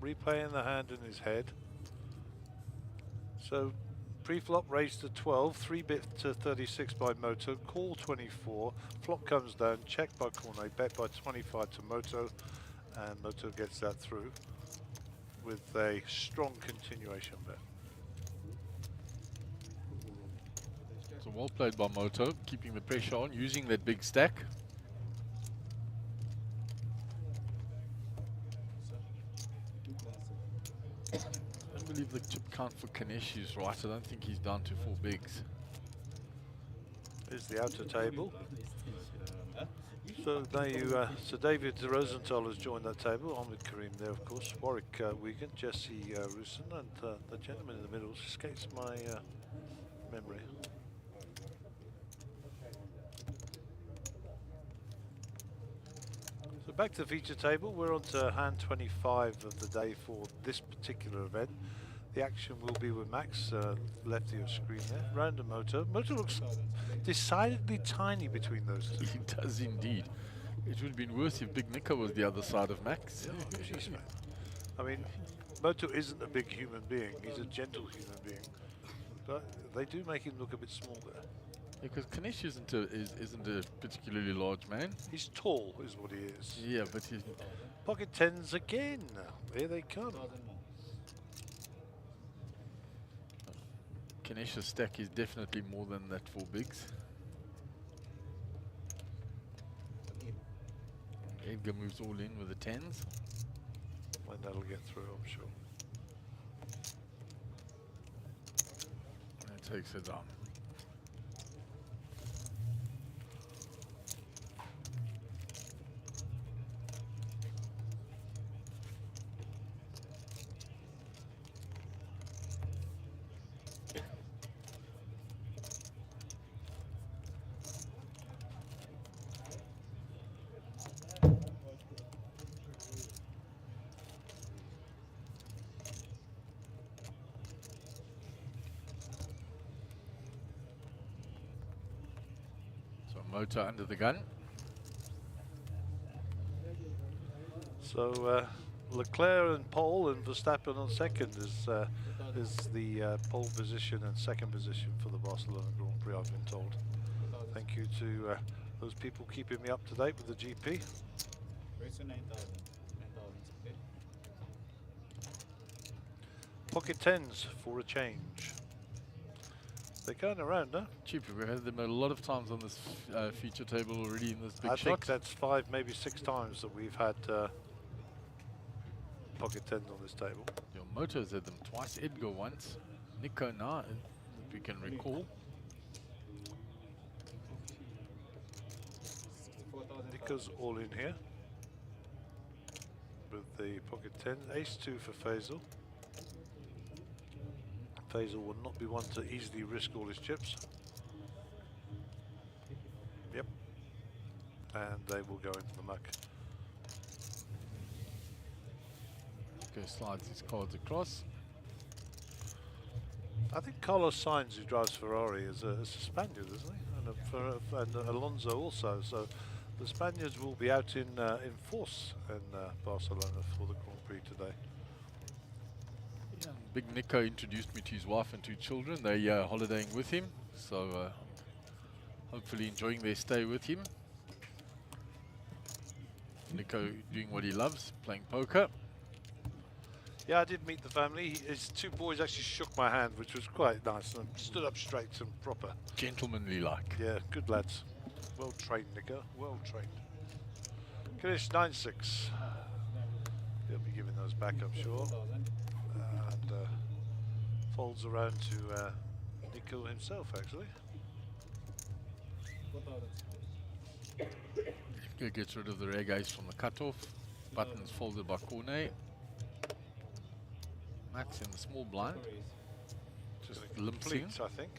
replaying the hand in his head. So pre-flop raised to 12, 3-bit to 36 by Moto, call 24, flop comes down, check by Cornet, bet by 25 to Moto, and Moto gets that through with a strong continuation bet.
So well played by Moto, keeping the pressure on, using that big stack. I believe the chip count for Kanesh is right. I don't think he's down to 4 bigs.
Here's the outer table. So now so David Rosenthal has joined that table. I'm with Kareem there, of course. Warwick Wigan, Jesse Rusin, and the gentleman in the middle escapes my memory. So back to the feature table. We're on to hand 25 of the day for this particular event. The action will be with Max, left of your screen there. Random Moto. Moto looks decidedly tiny between those two.
He does indeed. It would have been worse if Big Nico was the other side of Max.
Jeez, man. I mean, Moto isn't a big human being. He's a gentle human being. But they do make him look a bit small there.
Because Kanesh isn't a particularly large man.
He's tall, is what he is.
Yeah, but he's...
Pocket tens again. Here they come.
Kanesh's stack is definitely more than that 4 bigs. Edgar moves all in with the 10s.
And that'll get through, I'm sure.
Takes it down. Motor under the gun.
So Leclerc and pole and Verstappen on second is the pole position and second position for the Barcelona Grand Prix, I've been told. Thank you to those people keeping me up to date with the GP.
Race 9,000. 9,000, okay?
Pocket 10s for a change. They're going around, huh?
Cheap, we've had them a lot of times on this feature table already in this big
I
shot.
think that's 5, maybe 6 times that we've had pocket 10s on this table.
Your Moto's had them twice, Edgar once, Nico now, if we can recall.
Nico's all in here with the pocket 10. Ace 2 for Faisal. Faisal will not be one to easily risk all his chips. Yep. And they will go into the muck.
Nico slides his cards across.
I think Carlos Sainz, who drives Ferrari, is a Spaniard, isn't he? And Alonso also. So the Spaniards will be out in force in Barcelona for the Grand Prix today.
Yeah, Big Nico introduced me to his wife and 2 children. They're holidaying with him, so hopefully enjoying their stay with him. Nico doing what he loves, playing poker.
Yeah, I did meet the family. His 2 boys actually shook my hand, which was quite nice, and stood up straight and proper.
Gentlemanly like.
Yeah, good lads. Well trained, Nico. Well trained. Finish 9-6. He'll be giving those back, I'm sure. And folds around to Nico himself, actually.
He gets rid of the rag ace from the cutoff. Buttons folded by Cornet. Max in the small blind. Just limps in.
Complete, I think.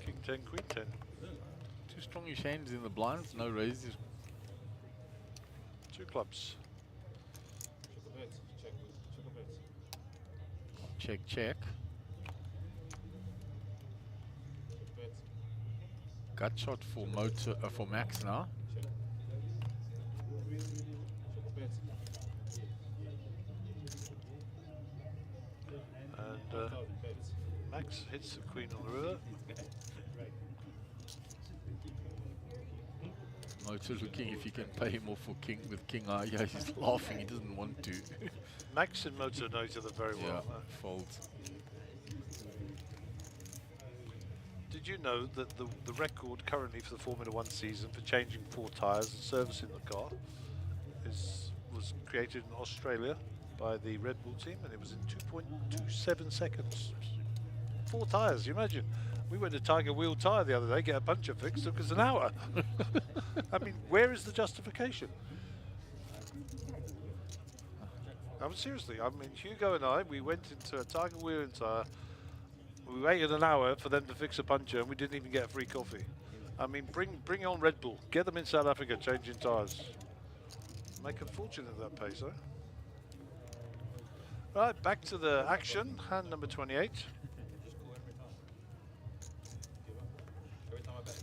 King 10, Queen 10.
2 strongish hands in the blinds, no raises.
2 clubs.
Check, check. Gut shot for Motor for Max now.
And Max hits the queen on the river.
Motor looking if he can pay him off for king with king. Yeah, he's laughing. He doesn't want to.
Max and Motor know each other very well.
Yeah, folds.
Did you know that the record currently for the Formula 1 season for changing 4 tyres and servicing the car was created in Australia by the Red Bull team, and it was in 2.27 seconds. 4 tyres, you imagine. We went to Tiger Wheel Tyre the other day, get a puncture fixed, took us an hour. I mean, where is the justification? I mean, seriously, I mean, Hugo and I, we went into a Tiger Wheel Tyre, we waited an hour for them to fix a puncture, and we didn't even get a free coffee. I mean, bring on Red Bull. Get them in South Africa changing tyres. Make a fortune at that pace, eh? Right, back to the action. Hand number 28.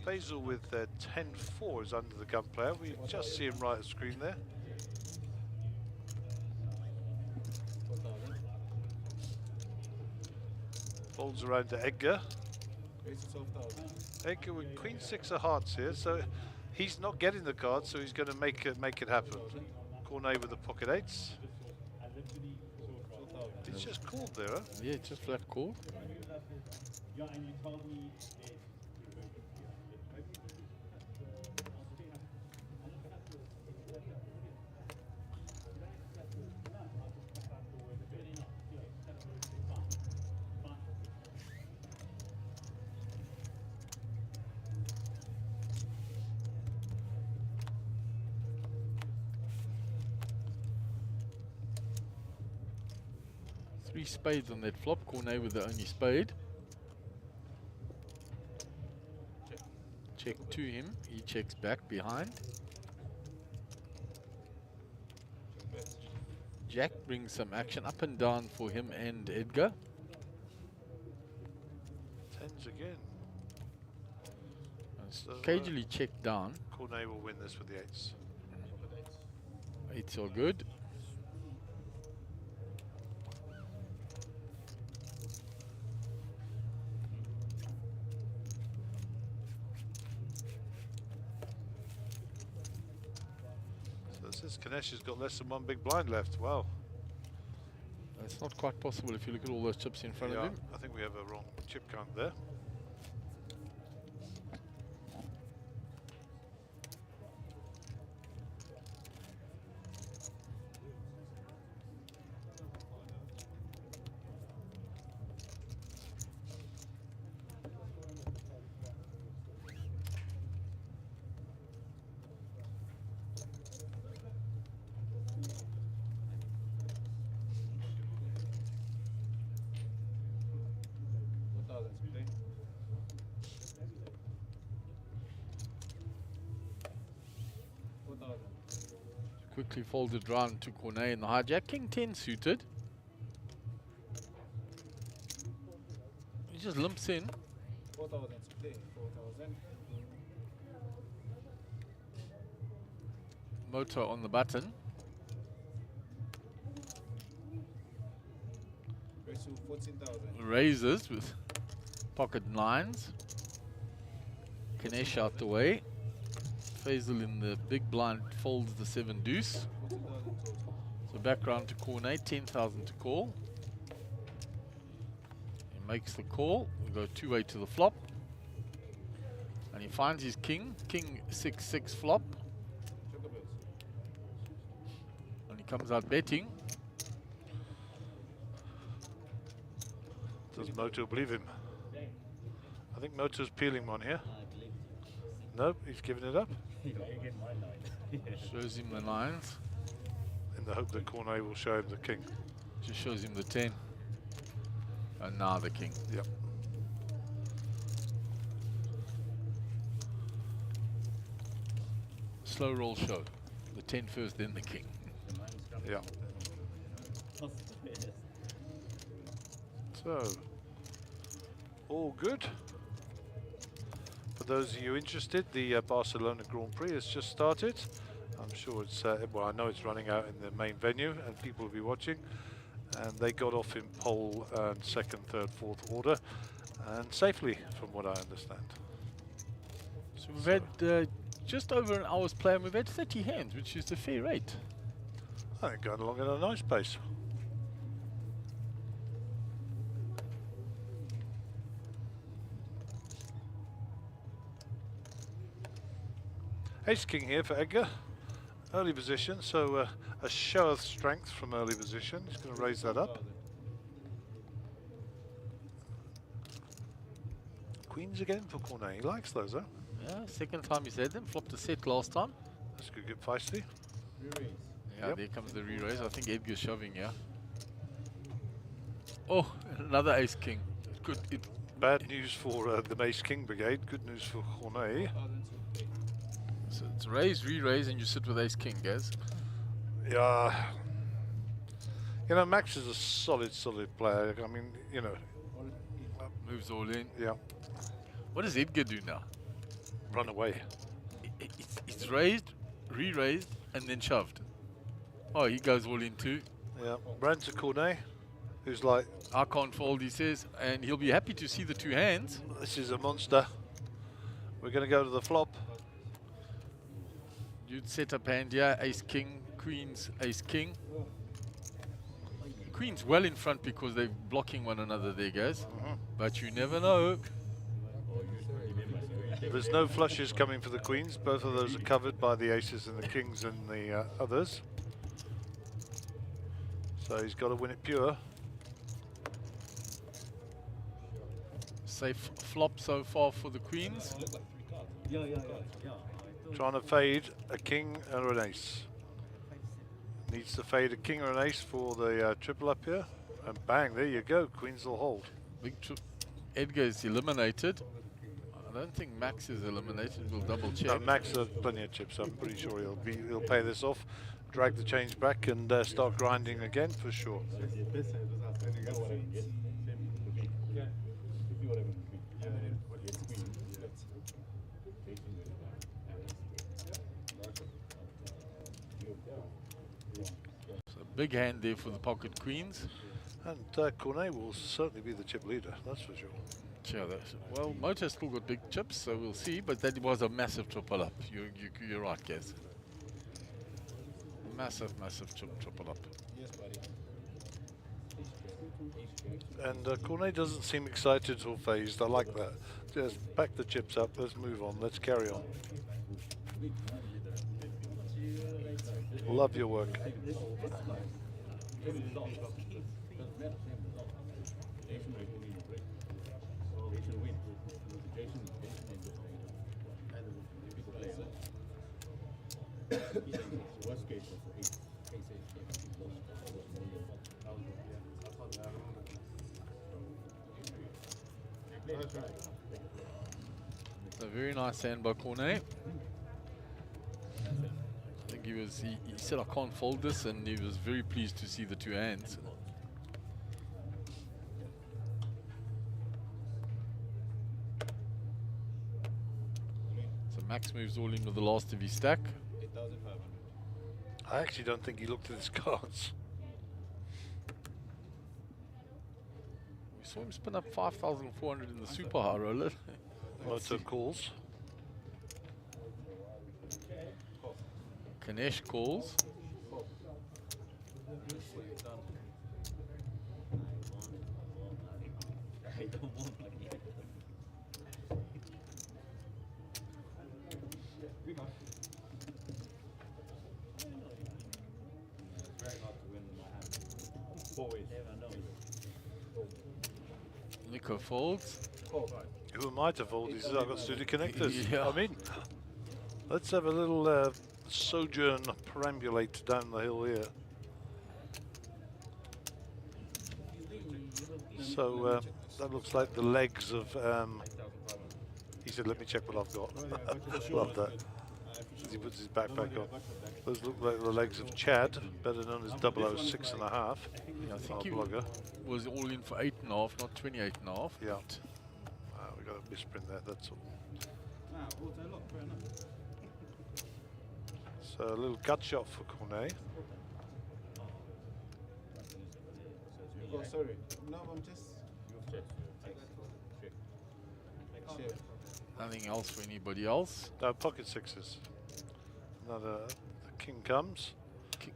Faisal with 10-4 is under the gun player. We just see him right at the screen there. Folds around to Edgar. Edgar with Queen 6 of hearts here, so he's not getting the card, so he's going to make it happen. Cornet with the pocket 8s. It's just called there, huh?
Yeah, just flat call. 3 spades on that flop. Cornet with the only spade. Check to him. He checks back behind. Jack brings some action up and down for him and Edgar.
Tens again. So,
Cagely check down.
Cornet will win this with the eights.
8's all good.
So this is Kanesh has got less than one big blind left. Wow.
It's not quite possible if you look at all those chips in front of him.
I think we have a wrong chip count there.
Quickly folded round to Cornet in the hijack. King 10 suited. He just limps in.
4,000 split. 4,000.
Motor on the button.
Raise to 14,000.
Raises with pocket nines. Kanesh out the way. Faisal in the big blind folds the 7 deuce.
14,000 total.
So back round to Cornet, 10,000 to call. He makes the call. We go 2-way to the flop. And he finds his king. King 6-6 flop.
Chocobills.
And he comes out betting.
Does Moto believe him? I think Moto's peeling one here. Nope, he's giving it up
Shows him the 9s.
in the hope that Cornet will show him the king.
Just shows him the 10. And now the king.
Yep.
Slow roll show. The 10 first, then the king.
Yeah. So, all good. For those of you interested, the Barcelona Grand Prix has just started. I'm sure it's, well, I know it's running out in the main venue and people will be watching. And they got off in pole and second, third, fourth order, and safely, from what I understand.
So we've had just over an hour's play and we've had 30 hands, which is a fair rate.
I think going along at a nice pace. Ace King here for Edgar. Early position, so a show of strength from early position. He's going to raise that up. Queens again for Cornet. He likes those, huh?
Yeah, second time he's had them. Flopped a set last time.
This could get feisty.
Re-raise.
Yeah,
Yep.
there comes the re-raise. I think Edgar's shoving, yeah. Oh, another ace king. Good.
Bad news for the Ace King Brigade. Good news for Cornet.
4,000 to play.
So it's raise, re-raise, and you sit with ace king, guys.
Yeah. You know, Max is a solid player. I mean, you know,
All in.
Moves all in.
yeah.
What does Edgar do now?
Run away.
It's raised, re-raised, and then shoved. Oh, he goes all in too.
Yeah. Ran to Cornet, who's like,
I can't fold, he says, and he'll be happy to see the 2 hands.
this is a monster. We're going to go to the flop.
You'd set up hand, yeah, ace king, queens, ace king. Queen's well in front because they're blocking one another there, guys. But you never know.
There's no flushes coming for the queens. Both of those are covered by the aces and the kings and the others. So he's got to win it pure.
Safe flop so far for the queens.
Look like 3 cards. Yeah.
Trying to fade a king or an ace. Needs to fade a king or an ace for the triple up here. And bang, there you go. Queens will hold.
Big trip. Edgar is eliminated. I don't think Max is eliminated. We'll double check.
No, Max has plenty of chips. I'm pretty sure he'll pay this off, drag the change back, and start grinding again for sure.
So big hand there for the pocket queens.
And Cornet will certainly be the chip leader, that's for sure.
Yeah, well, Moto's still got big chips, so we'll see. But that was a massive triple up. You're right, Gaz. Massive triple up.
Yes, buddy.
And Cornet doesn't seem excited or phased. I like that. Just pack the chips up. Let's move on. Let's carry on. Love your work.
It's a very nice hand by Cornet. I think he said I can't fold this, and he was very pleased to see the two hands. So Max moves all in with the last of his stack.
8,500.
I actually don't think he looked at his cards.
We saw him spin up 5,400 in the super high roller.
Moto calls.
Kanesh calls. Nico folds.
Who am I to fold? He says I've got suited connectors.
Yeah.
I mean, let's have a little sojourn perambulate down the hill here. So that looks like the legs of. He said, "Let me check what I've got." Love that. As he puts his backpack on. Those look like the legs of Chad, better known as 006 and a half.
Yeah, I think
Our
he
blogger.
was all in for 8.5, not 28.5.
Yeah. We got to misprint that. That's all. So a little gut shot for Cornet.
Oh, sorry. No, I'm just. Check.
Nothing else for anybody else.
No, pocket sixes. Another the king comes.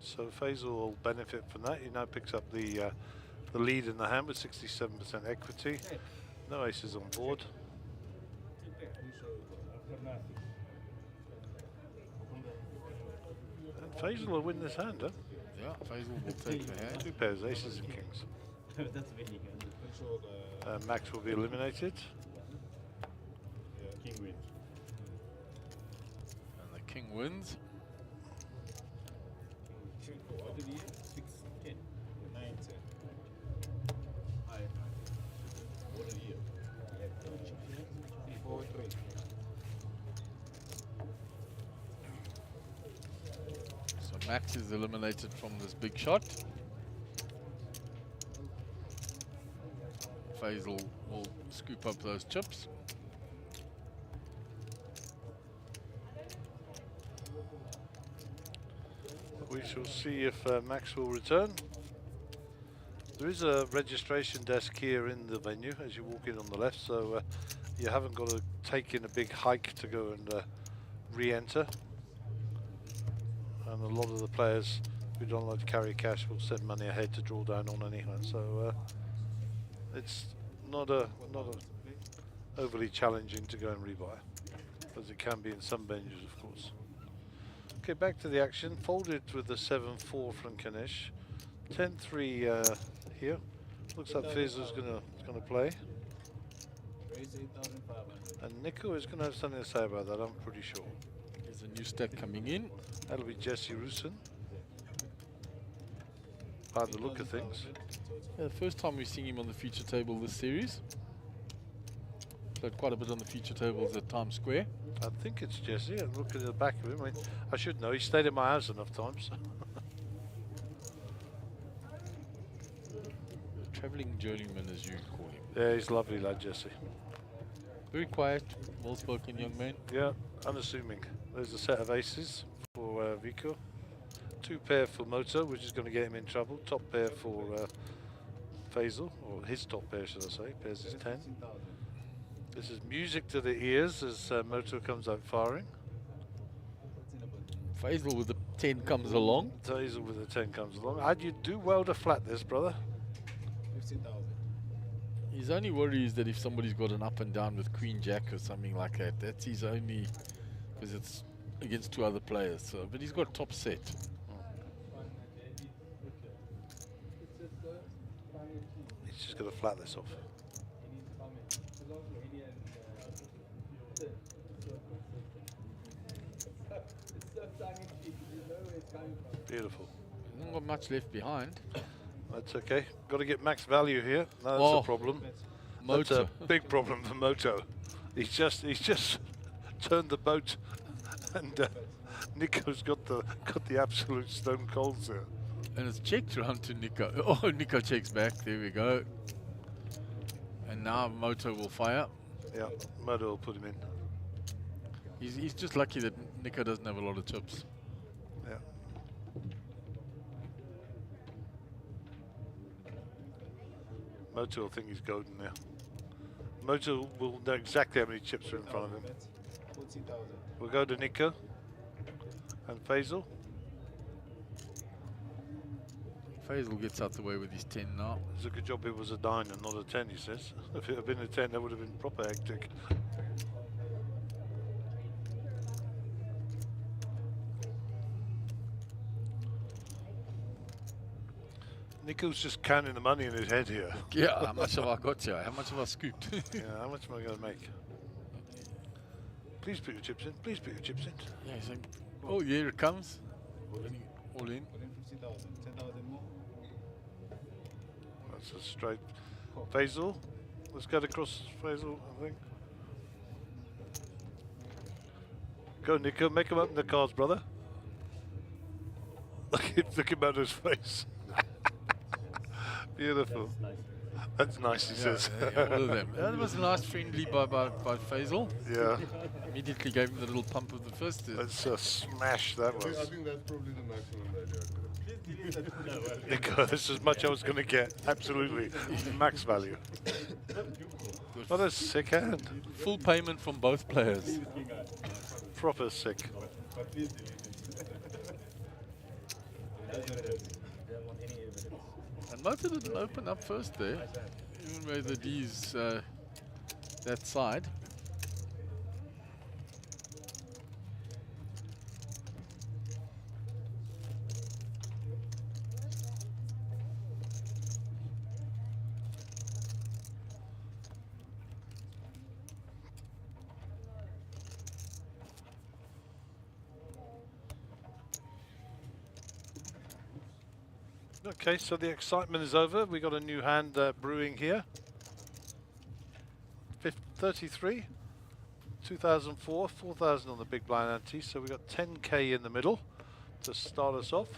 So Faisal will benefit from that. He now picks up the lead in the hand with 67% equity. No aces on board. And Faisal will win this hand, huh?
Yeah, Faisal will take the hand.
Two pairs, aces and kings.
That's winning.
Max will be eliminated.
King wins.
And the king wins.
What did he hit? 6, 10, 9, 10. What did he hit? 4, 3.
So Max is eliminated from this big shot. Faisal will scoop up those chips.
We shall see if Max will return. There is a registration desk here in the venue as you walk in on the left, so you haven't got to take in a big hike to go and re-enter. And a lot of the players who don't like to carry cash will send money ahead to draw down on anyone. So it's not overly challenging to go and rebuy, as it can be in some venues, of course. Okay, back to the action. Folded with the 7-4 from Kanish. 10-3 here. Looks like Fizz is gonna play.
Raise 8,500.
And Nico is gonna have something to say about that, I'm pretty sure.
There's a new stack coming in.
That'll be Jesse Rusin. by the look of things.
Yeah, the first time we've seen him on the feature table this series. Played quite a bit on the feature tables at Times Square.
I think it's Jesse. I'm looking at the back of him. I mean, I should know. He stayed in my house enough times.
Travelling journeyman, as you call him.
Yeah, he's lovely, lad, Jesse.
Very quiet, well-spoken young man.
Yeah, unassuming. There's a set of aces for Vico. 2 pair for Moto, which is going to get him in trouble. Top pair for Faisal, or his top pair, should I say. Pairs is 10. This is music to the ears as Moto comes out firing.
Faisal with the 10 comes along.
Faisal with the 10 comes along. How'd you do well to flat this, brother?
15,000.
His only worry is that if somebody's got an up and down with Queen Jack or something like that, that's his only, because it's against 2 other players. So, but he's got top set.
He's just going to flat this off. Beautiful.
Hasn't got much left behind.
That's okay. Got to get max value here. No, that's
Oh,
a problem.
Moto.
That's a big problem for Moto. He's just turned the boat, and Nico's got the absolute stone colds there.
And it's checked around to Nico. Oh, Nico checks back. There we go. And now Moto will fire.
Yeah, Moto will put him in.
He's just lucky that Nico doesn't have a lot of chips.
Yeah. Moto will think he's golden there. Moto will know exactly how many chips are in front of him.
14,000.
We'll go to Nico and Faisal.
Faisal gets out the way with his 10 now.
It's a good job it was a 9 and not a 10, he says. If it had been a 10, that would have been proper hectic. Nico's just counting the money in his head here.
Yeah, how much have I got here? How much have I scooped?
Yeah, how much am I going to make? Please put your chips in. Please put your chips in.
Yeah, he's like, oh, here it comes. All in.
Put in 15,000. 10,000 more.
That's a straight. Faisal. Let's get across Faisal, I think. Go, Nico. Make him open the cards, brother. Look at Moto's face. Beautiful. That's nice, he says.
Yeah, all of them. That was a nice friendly by Faisal.
Yeah,
Immediately gave him the little pump of the fist.
that's a smash that
I
was.
think that's probably the maximum value.
Nico, that's as much I was going to get. Absolutely. Max value. What a sick hand.
Full payment from both players.
Proper sick.
And Moto didn't open up first there, even with the D's that side.
Okay, so the excitement is over. We got a new hand brewing here. 33, 2004, 4,000 on the big blind ante. So we got 10k in the middle to start us off.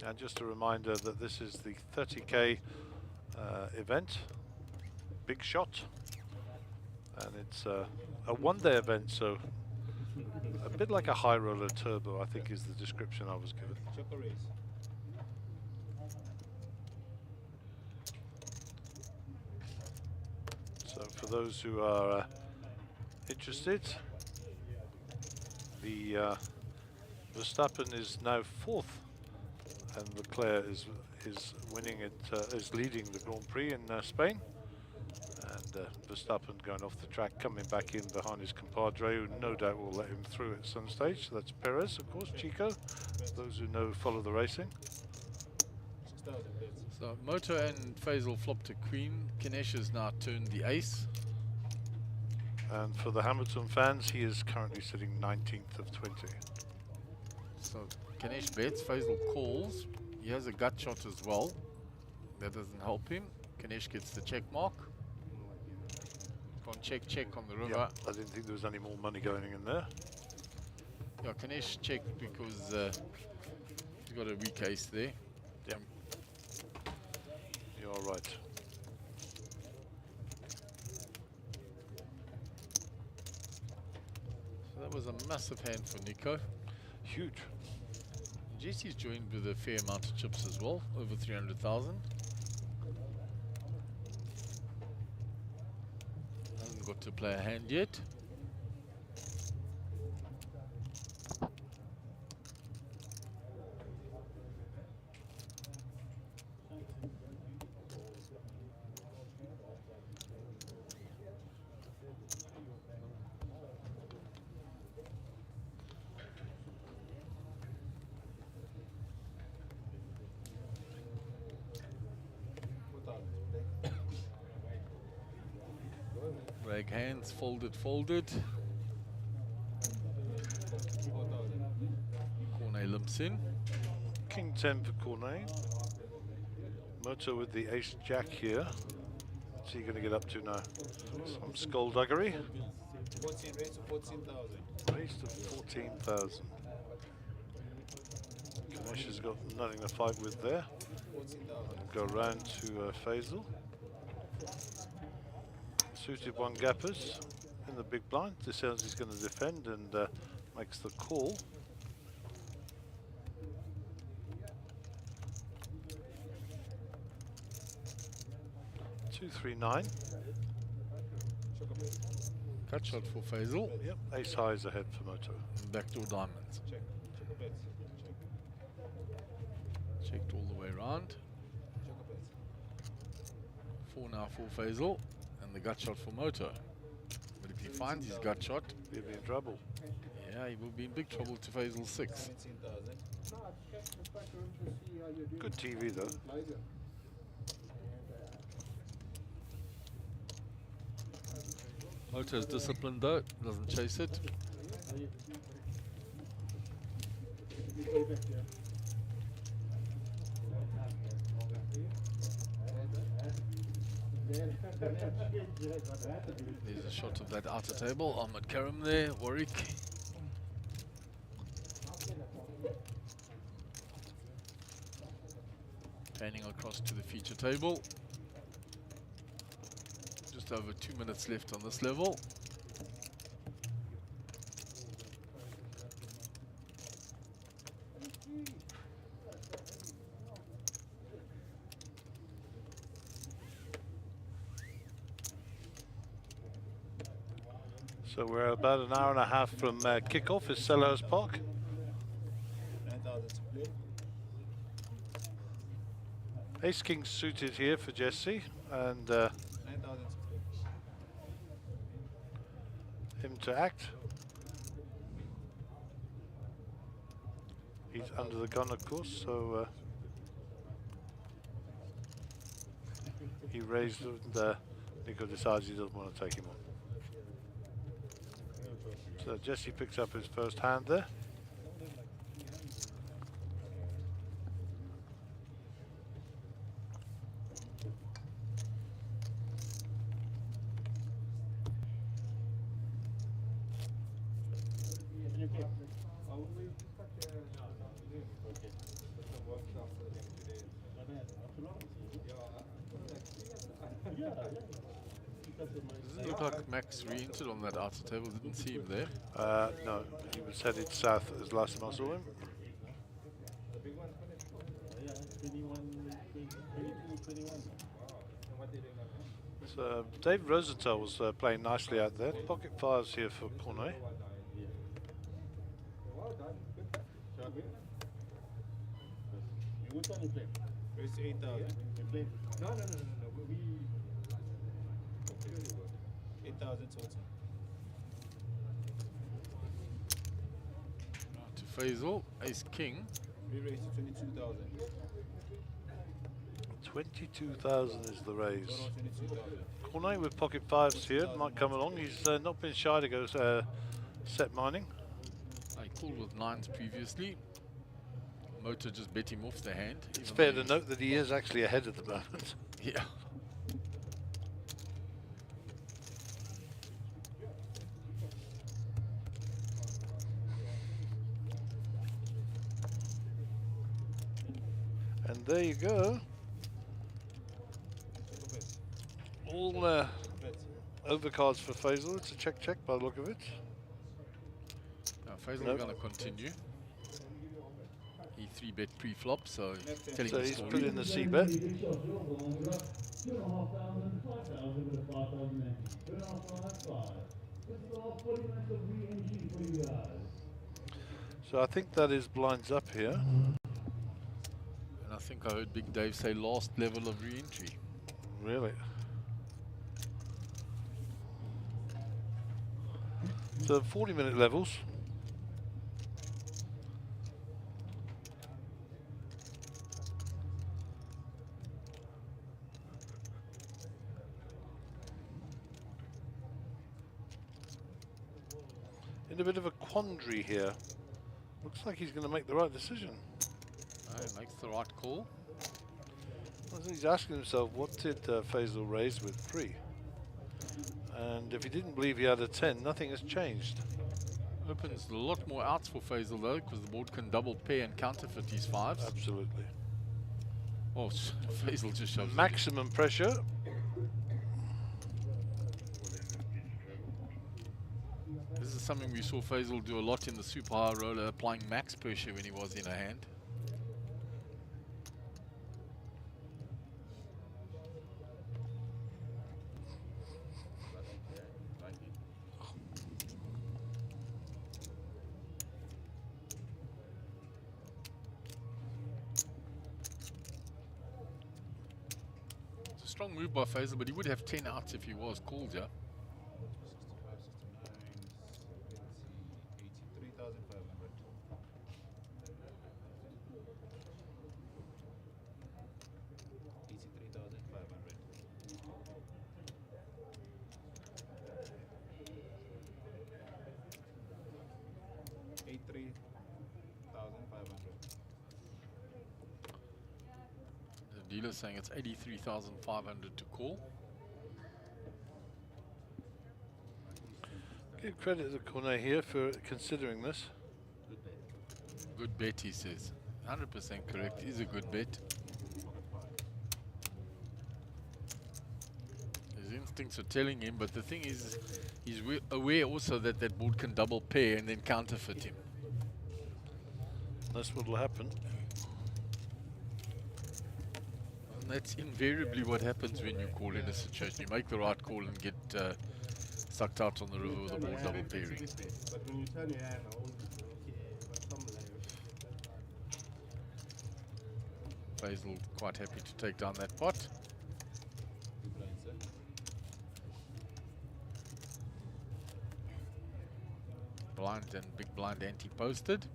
And just a reminder that this is the 30k event, big shot, and it's a one-day event. So a bit like a high roller turbo, I think, is the description I was given.
Choco race.
So for those who are interested, the Verstappen is now 4th, and Leclerc is winning it, is leading the Grand Prix in Spain, and Verstappen going off the track, coming back in behind his compadre, who no doubt will let him through at some stage. So that's Perez, of course, Chico. Those who know follow the racing.
6,000 bets.
So Moto and Faisal flopped to Queen. Ganesh has now turned the ace.
And for the Hamilton fans, he is currently sitting 19th of 20.
So Ganesh bets, Faisal calls. He has a gut shot as well. That doesn't help him. Ganesh gets the check mark. Gone check on the river.
Yeah, I didn't think there was any more money going in there.
Yeah, Ganesh checked because he's got a weak ace there.
Yeah. You are right.
So that was a massive hand for Nico.
Huge.
Jesse's joined with a fair amount of chips as well, over 300,000. Hasn't got to play a hand yet. Rag hands, folded. Cornet limps in.
King 10 for Cornet. Moto with the ace jack here. What's he going to get up to now? Some skullduggery.
14, raised to 14,000.
Raised to 14,000. Ganesh has got nothing to fight with there.
14,000.
Go round to Faisal. Suited one gappers in the big blind. Decides he's going to defend and makes the call. Two, 3, 9.
Cut shot for Faisal.
Yep, ace high is ahead for Moto.
And backdoor diamonds.
Check a bet.
Checked all the way around.
Check a bet.
4 now for Faisal. And the gut shot for Moto. But if he finds his gut shot,
He'll be in trouble.
yeah, he will be in big trouble to Faisal 6.
17,000.
Good TV though.
Moto's disciplined though, doesn't chase it. There's a shot of that outer table. Ahmed Karim there, Warwick. Panning across to the feature table. Just over 2 minutes left on this level.
So we're about an hour and a half from kickoff at Selhurst Park.
9,000 to play.
Ace King suited here for Jesse and
9,000 to play.
him to act. He's under the gun, of course, so he raised and Nico decides he doesn't want to take him on. So Jesse picks up his first hand there.
Doesn't look like Max re-entered on that outer table, didn't see him there.
No, he was headed south as last time I saw him. So Dave Rosenthal was playing nicely out there. Pocket fives here for Cornet.
Raised to 8,000. No. 8,000 total.
To Faisal, Ace King.
We raised to 22,000.
22,000 is the raise.
Total 22,000.
Cornet with pocket fives here might come along. He's not been shy to go set mining.
I called with 9s previously. Motor just bet him off the hand.
It's
even
fair
though
to note that he is actually ahead at the moment.
Yeah.
And there you go. All overcards for Faisal. It's a check by the look of it.
Now Faisal's
Nope.
going to continue. He 3-bet pre-flop, so telling
So
the
he's
story.
put in the C-bet. So I think that is blinds up here.
And I think I heard Big Dave say last level of re-entry.
Really? So 40-minute levels. In a bit of a quandary here. Looks like he's going to make the right decision.
He makes the right call.
I think he's asking himself, what did Faisal raise with Prix? And if he didn't believe he had a 10, nothing has changed.
Opens a lot more outs for Faisal though, because the board can double pair and counterfeit his fives.
Absolutely.
Oh, Faisal just shoves it.
Maximum pressure.
This is something we saw Faisal do a lot in the super high roller, applying max pressure when he was in a hand. It's a strong move by Faisal, but he would have 10 outs if he was called, yeah.
83,500.
The dealer's saying it's 83,500 to call.
Give credit to Cornet here for considering this.
Good bet, he says. 100% correct. Is a good bet. His instincts are telling him, but the thing is, he's aware also that that board can double pair and then counterfeit him.
That's what will happen.
And that's invariably what happens when you call in a situation. You make the right call and get sucked out on the river with a board double pairing.
But when you turn your hand, I won't be okay. But something like
Faisal quite happy to take down that pot.
Two blinds, sir.
Blind and big blind anti-posted.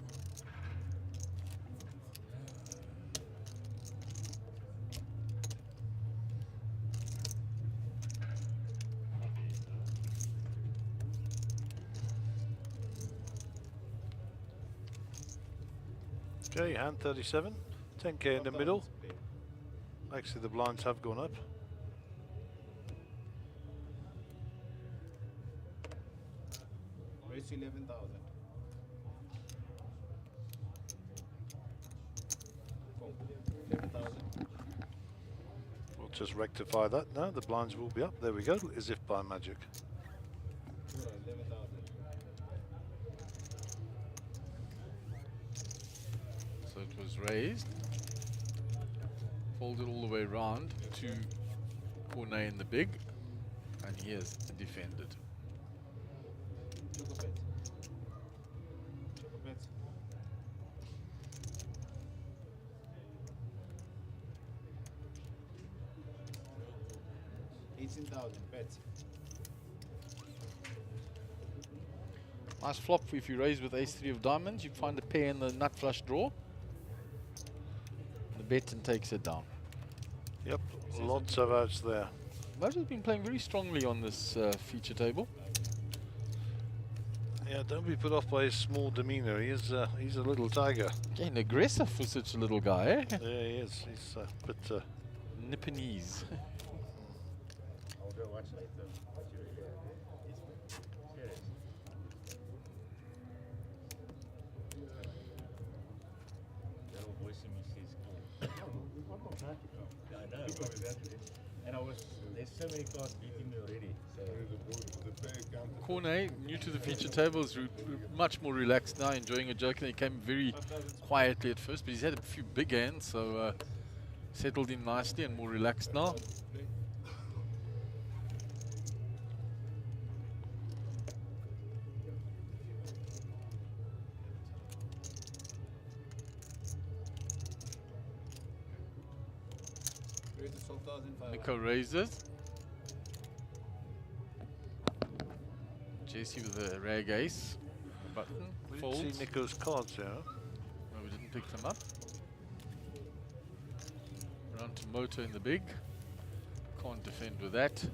Okay, hand 37, 10k in the middle. Actually, the blinds have gone up.
Raise to 11,000. Cool. 11,000.
We'll just rectify that now. The blinds will be up. There we go, as if by magic.
11,000.
So it was raised, folded all the way around to Cornet in the big, and he has defended.
Choco bet. Choco bet. $18,000 bet.
Nice flop if you raise with ace-3 of diamonds. You find a pair in the nut flush draw. The Benton takes it down.
Yep, lots of outs there.
Mojo's been playing very strongly on this feature table.
Yeah, don't be put off by his small demeanour. He's a little tiger.
Again, aggressive for such a little guy, eh?
Yeah, he is. He's
Nipponese.
I'll go watch later. Serious.
That old voice in me says, yeah, I know. And there's so many cards beating me already. So
Cornet, new to the feature table, is much more relaxed now, enjoying a joke. And he came very quietly at first, but he's had a few big hands, so settled in nicely and more relaxed now. Nico raises. Jesse with a rag ace. A button.
we
Folds.
didn't see Nico's cards there. Huh?
No, we didn't pick them up. Round to Moto in the big. Can't defend with that.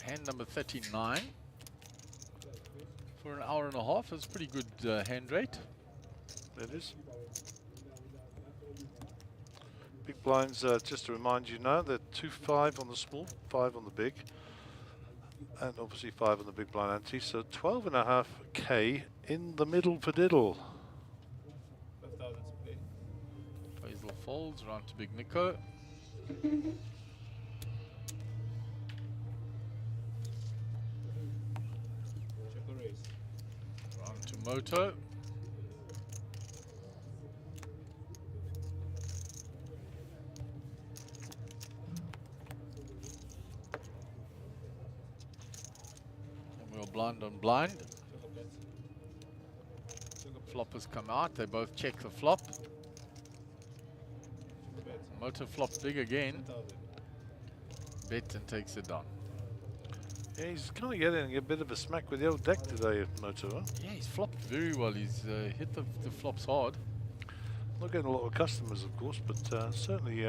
Hand number 39 for an hour and a half. That's pretty good hand rate.
That is. Big blinds, just to remind you now, they're 2-5 on the small, 5 on the big, and obviously 5 on the big blind ante. So 12.5k in the middle for diddle.
5,000 to play.
Basil folds, round to big Nico.
Check or raise.
Round to Moto. And we're blind on blind.
Check or bet. Check or
Floppers come out, they both check the flop.
bet.
Moto flops big again.
10,000.
Bet and takes it down.
Yeah, he's kind of getting a bit of a smack with the old deck today, Moto. Huh?
Yeah, he's flopped very well. He's hit the flops hard.
Not getting a lot of customers, of course, but certainly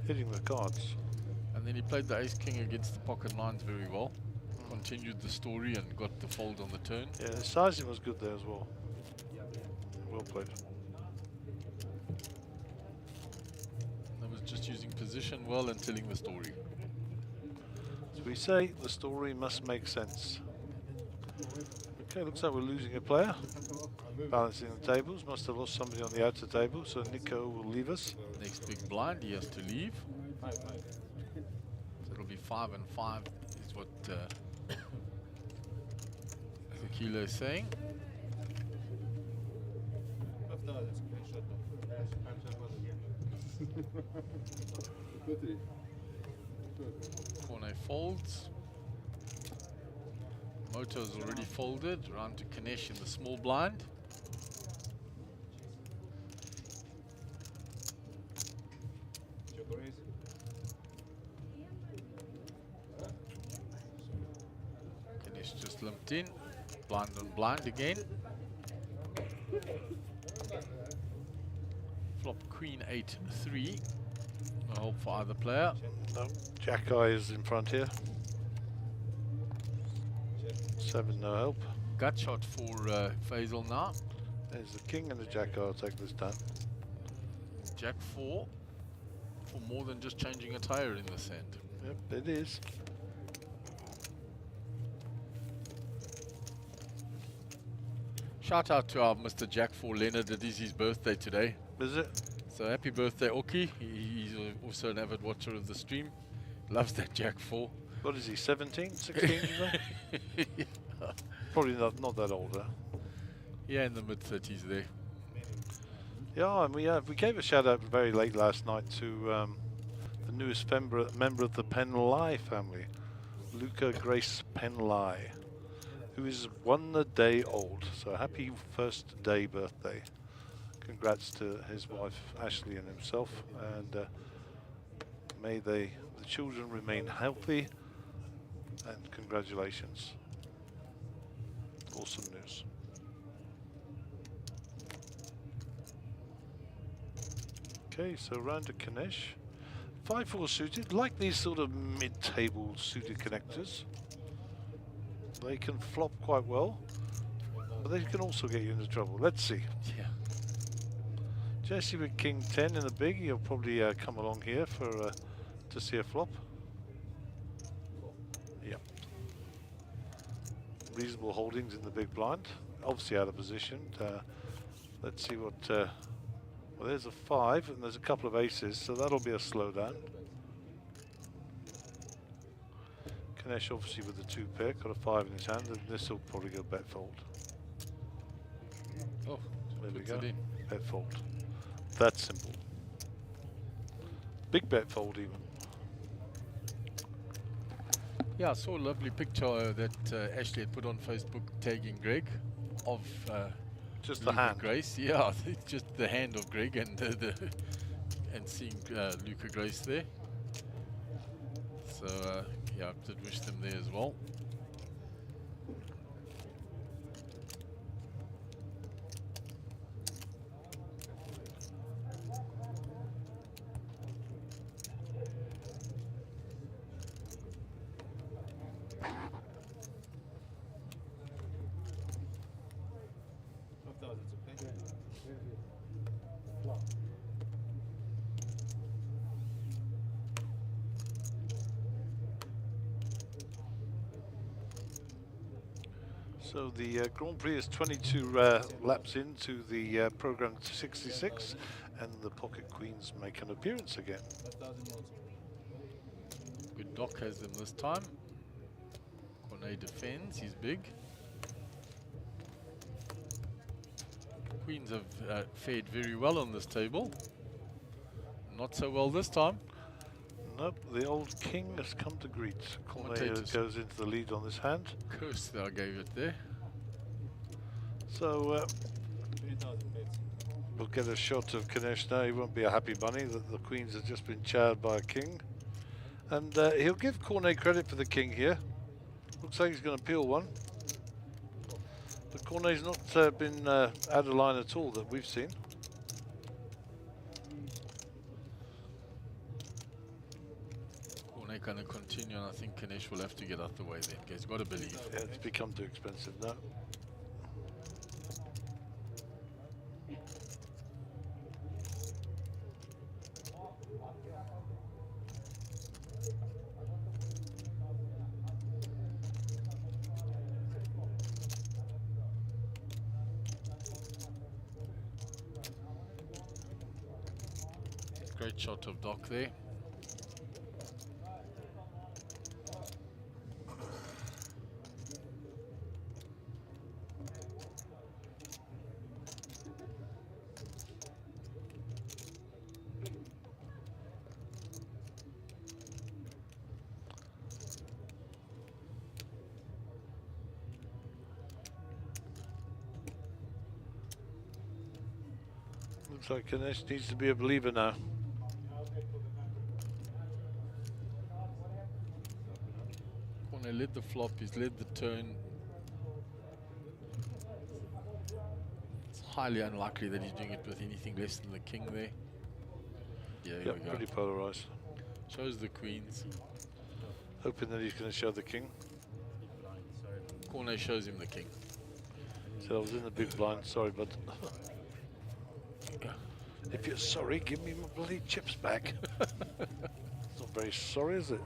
hitting the cards.
And then he played the ace-king against the pocket nines very well. Continued the story and got the fold on the turn.
Yeah, the sizing was good there as well. Well played.
That was just using position well and telling the story.
As we say, the story must make sense. Okay, looks like we're losing a player. Balancing the tables, must have lost somebody on the outer table, so Nico will leave us.
Next big blind, he has to leave.
5, 5.
So it'll be 5 and 5 is what Tequila is saying.
5,000 to play. Shut up.
Cornet folds. Moto's already folded. Round to Kanesh in the small blind.
Check or raise.
Kanesh just limped in. Blind on blind again. Flop Queen 8-3. No hope for either player.
No, Jack Eye is in front here. 7, no help.
Gut shot for Faisal now.
There's the king and the Jack Eye. I'll take this down.
Jack 4 for more than just changing a tire in the sand.
Yep, it is.
Shout out to our Mr. Jack 4 Leonard. It is his birthday today.
Is it?
So happy birthday, Oki. He's also an avid watcher of the stream. Loves that Jack 4.
What is he, 17, 16, you know? Probably not that old, huh?
Yeah, in the mid-30s there.
Yeah, and we gave a shout out very late last night to the newest member of the Penlai family, Luca Grace Penlai, who is 1 day old. So happy first day birthday. Congrats to his wife Ashley and himself, and may the the children remain healthy, and congratulations. Awesome news. Okay, so round to Ganesh. 5-4 suited, like these sort of mid-table suited connectors. They can flop quite well, but they can also get you into trouble. Let's see.
Yeah.
Jesse with King 10 in the big, he'll probably come along here for to see a flop. Yep. Reasonable holdings in the big blind. Obviously out of position. Let's see what... well, there's a 5 and there's a couple of aces, so that'll be a slowdown. Ganesh obviously with the 2 pair, got a 5 in his hand, and this will probably go bet fold.
Oh,
There we
puts
go.
it in.
Bet fold. That's simple. Big bet fold even.
Yeah, I saw a lovely picture that Ashley had put on Facebook tagging Greg of
Just the
Luca
hand.
Grace. Yeah, it's just the hand of Greg and and seeing Luca Grace there. So yeah, I did wish them there as well.
So the Grand Prix is 22 laps into the program 66, and the Pocket Queens make an appearance again.
Good Doc has them this time. Cornet defends, he's big. Queens have fared very well on this table. Not so well this time.
Nope, the old king has come to greet. Cornet
Commentators.
goes into the lead on this hand.
Curse that I gave it there.
So we'll get a shot of Ganesh now. He won't be a happy bunny that the queens have just been chowed by a king. And he'll give Cornet credit for the king here. Looks like he's going to peel one. But Cornet's not been out of line at all that we've seen.
Cornet going to continue, and I think Ganesh will have to get out the way then. He's got to believe.
Yeah, it's become too expensive now.
Great shot of Doc there.
Looks like Ganesh needs to be a believer now.
Cornet led the flop, he's led the turn. It's highly unlikely that he's doing it with anything less than the king there. Yeah, here
Yep,
we go.
pretty polarized.
Shows the queens.
Hoping that he's going to show the king.
Cornet shows him the king.
So I was in the big blind, sorry, but if you're sorry, give me my bloody chips back. It's not very sorry, is it?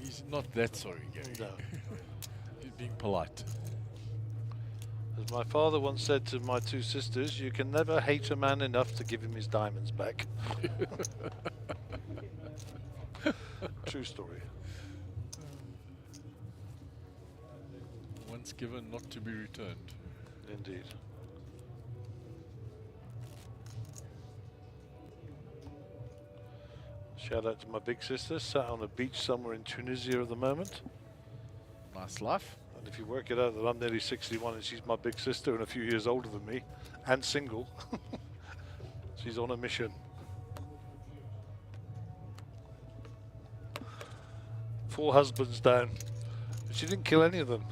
He's not that sorry, Gary.
No.
He's being polite.
As my father once said to my 2 sisters, you can never hate a man enough to give him his diamonds back. True story.
Once given, not to be returned.
Indeed. Shout out to my big sister, sat on a beach somewhere in Tunisia at the moment.
Nice life.
And if you work it out that I'm nearly 61 and she's my big sister and a few years older than me, and single, she's on a mission. 4 husbands down. She didn't kill any of them.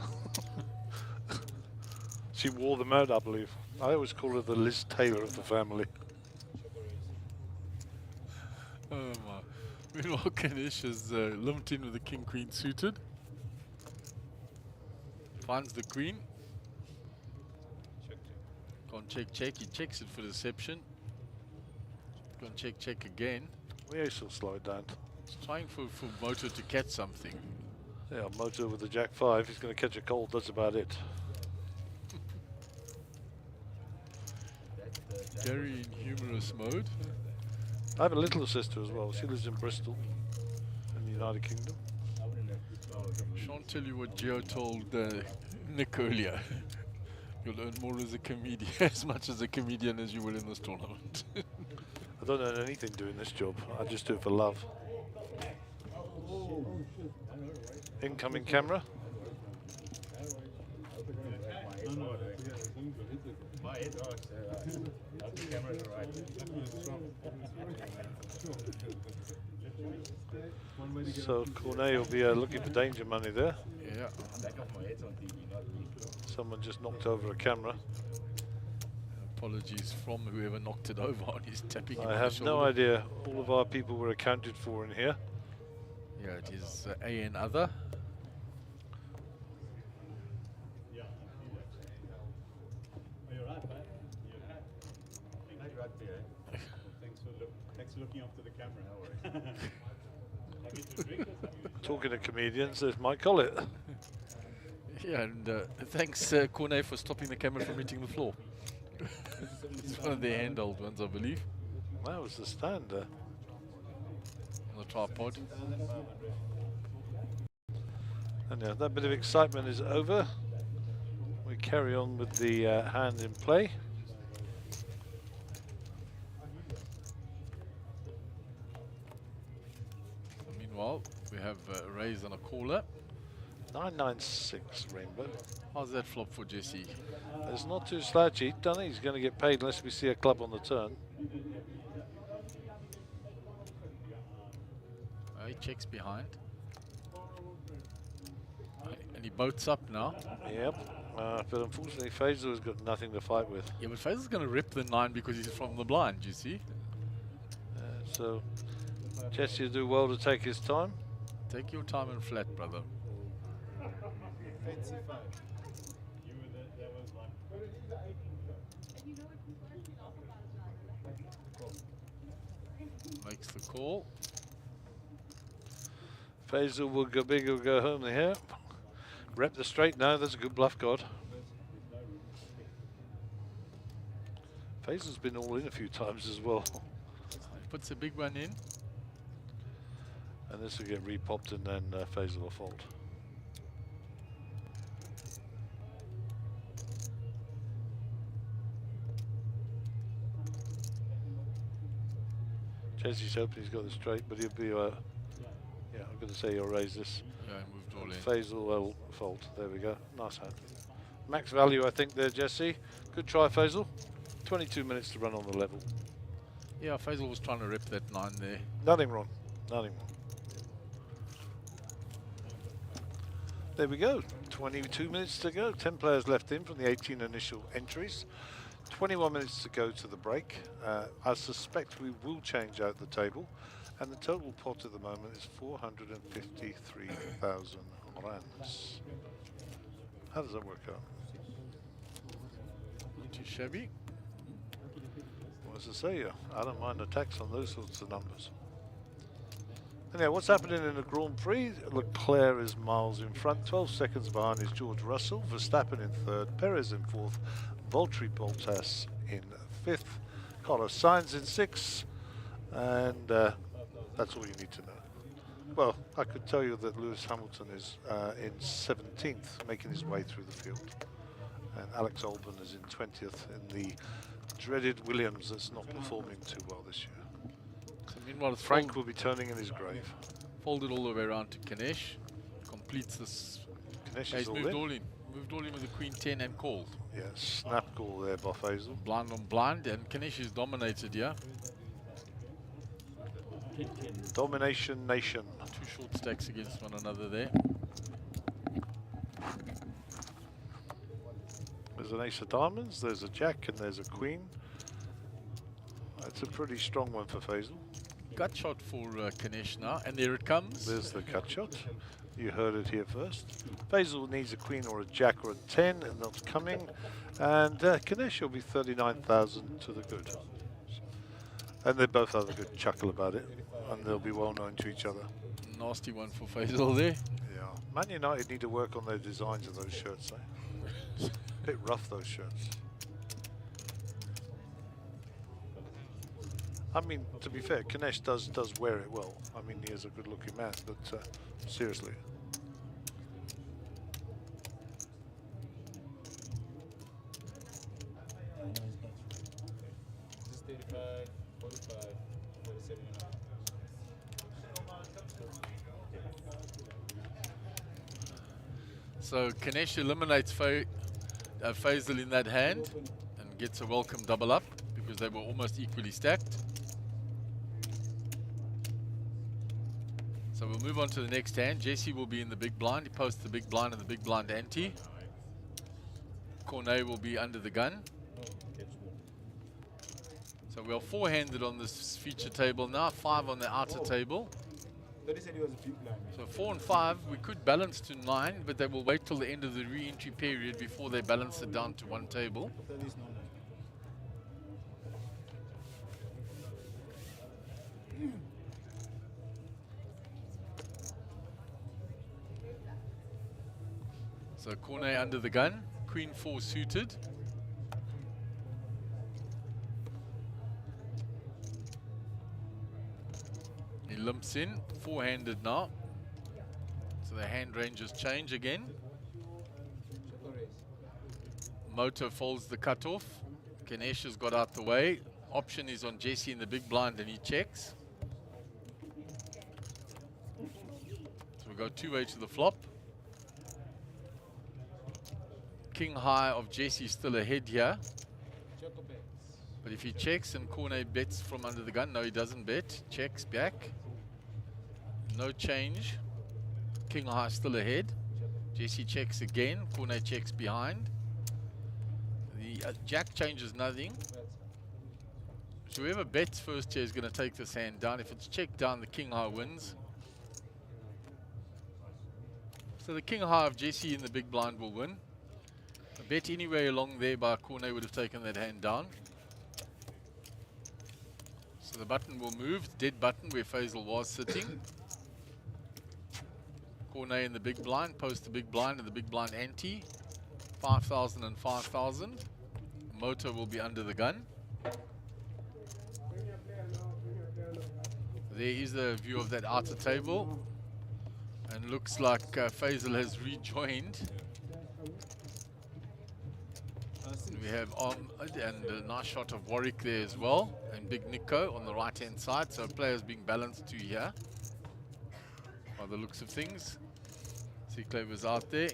She wore them out, I believe. I always call her the Liz Taylor of the family.
Oh my. Meanwhile, Ganesh is limped in with the king-queen suited. Finds the queen. Gone check. He checks it for deception. Gone check again.
Yeah, she'll slow it down.
He's trying for Moto to catch something.
Yeah, Moto with the Jack 5. He's going to catch a cold. That's about it.
Gary in humorous mode.
I have a little sister as well. She lives in Bristol, in the United Kingdom.
Shan't tell you what Gio told Nick earlier. You'll earn more as a comedian, as much as a comedian as you will in this tournament.
I don't earn anything doing this job. I just do it for love. Incoming camera.
My head rocks. The camera's right.
So Cornet will be looking for danger money there.
Yeah.
Back of my head's on TV, not me.
Someone just knocked over a camera.
Apologies from whoever knocked it over on his tapping.
I have no idea. All of our people were accounted for in here.
Yeah, it is A and other.
Thanks for looking after the camera. No worries. Have you to drink or something?
Talking to comedians, there's Mike Collett.
Yeah, and thanks Cornet for stopping the camera from hitting the floor. It's one of their handheld ones, I believe,
That was the stand there.
on the tripod.
And yeah, that bit of excitement is over. We carry on with the hand in play.
Meanwhile, we have a raise and a caller.
996 Rainbow.
How's that flop for Jesse?
It's not too slouchy. Don't think he's going to get paid unless we see a club on the turn.
He checks behind. And he boats up now.
Yep. But unfortunately, Faisal has got nothing to fight with.
Yeah, but Faisal's going to rip the 9 because he's from the blind, you see?
So Jesse will do well to take his time.
Take your time and flat, brother.
Fancy 5. You were there was one.
Makes the call.
Faisal will go big or go home here. Rep the straight now. That's a good bluff, God. Faisal's been all in a few times as well.
He puts a big one in.
And this will get repopped and then Faisal will fold. Jesse's hoping he's got the straight, but he'll be, yeah, I'm going to say he'll raise this.
Yeah, he moved all in.
Faisal will fold. There we go. Nice hand. Max value, I think, there, Jesse. Good try, Faisal. 22 minutes to run on the level.
Yeah, Faisal was trying to rip that 9 there.
Nothing wrong. Nothing wrong. There we go. 22 minutes to go. 10 players left in from the 18 initial entries. 21 minutes to go to the break. I suspect we will change out the table. And the total pot at the moment is 453,000 rands. How does that work out?
Not too shabby.
What does it say here? I don't mind a tax on those sorts of numbers. Anyhow, what's happening in the Grand Prix? Leclerc is miles in front. 12 seconds behind is George Russell. Verstappen in third. Perez in fourth. Valtteri Bottas in fifth. Carlos Sainz in sixth. And that's all you need to know. Well, I could tell you that Lewis Hamilton is in 17th, making his way through the field. And Alex Albon is in 20th in the dreaded Williams that's not performing too well this year.
So meanwhile, it's
Frank will be turning in his grave.
folded all the way around to Ganesh. Completes this.
Ganesh
Yeah,
is
he's
all
moved
in.
all in. Moved all in with the Queen 10 and called.
Yeah, snap call there by Faisal.
Blind on blind, and Ganesh is dominated here.
Domination Nation.
Two short stacks against one another there.
There's an ace of diamonds, there's a jack, and there's a queen. That's a pretty strong one for Faisal.
Gut shot for Ganesh now, and there it comes.
There's the cut shot. You heard it here first. Faisal needs a queen or a jack or a 10, and that's coming. And Ganesh will be 39,000 to the good. And they both have a good chuckle about it, and they'll be well known to each other.
Nasty one for Faisal there.
Yeah. Man United need to work on their designs of those shirts, eh? A bit rough, those shirts. I mean, to be fair, Ganesh does wear it well. I mean, he is a good-looking man, but seriously.
This is 35, 45, 47.
So Ganesh eliminates Faisal in that hand and gets a welcome double up because they were almost equally stacked. So we'll move on to the next hand. Jesse will be in the big blind. He posts the big blind and the big blind ante. Cornet will be under the gun. So we are four-handed on this feature table now, 5 on the outer table.
He said he was a big blind.
So 4 and 5, we could balance to 9, but they will wait till the end of the re-entry period before they balance it down to one table.
That is not nice.
So Cornet under the gun, Queen 4 suited. He limps in, four-handed now. So the hand ranges change again. Moto folds the cutoff. Ganesh has got out the way. Option is on Jesse in the big blind and he checks. So we go two-way to the flop. King high of Jesse still ahead here. But if he checks and Cornet bets from under the gun, no, he doesn't bet. Checks back. No change. King high still ahead. Jesse checks again. Cornet checks behind. The jack changes nothing. So whoever bets first here is going to take this hand down. If it's checked down, the king high wins. So the king high of Jesse in the big blind will win. A bet anywhere along there by Cornet would have taken that hand down. So the button will move, dead button where Faisal was sitting. Cornet in the big blind, post the big blind and the big blind ante. 5,000 and 5,000. Moto will be under the gun. There is the view of that outer table. And looks like Faisal has rejoined. We have and a nice shot of Warwick there as well, and Big Nico on the right hand side, so players being balanced to here by the looks of things. See Clover's out there.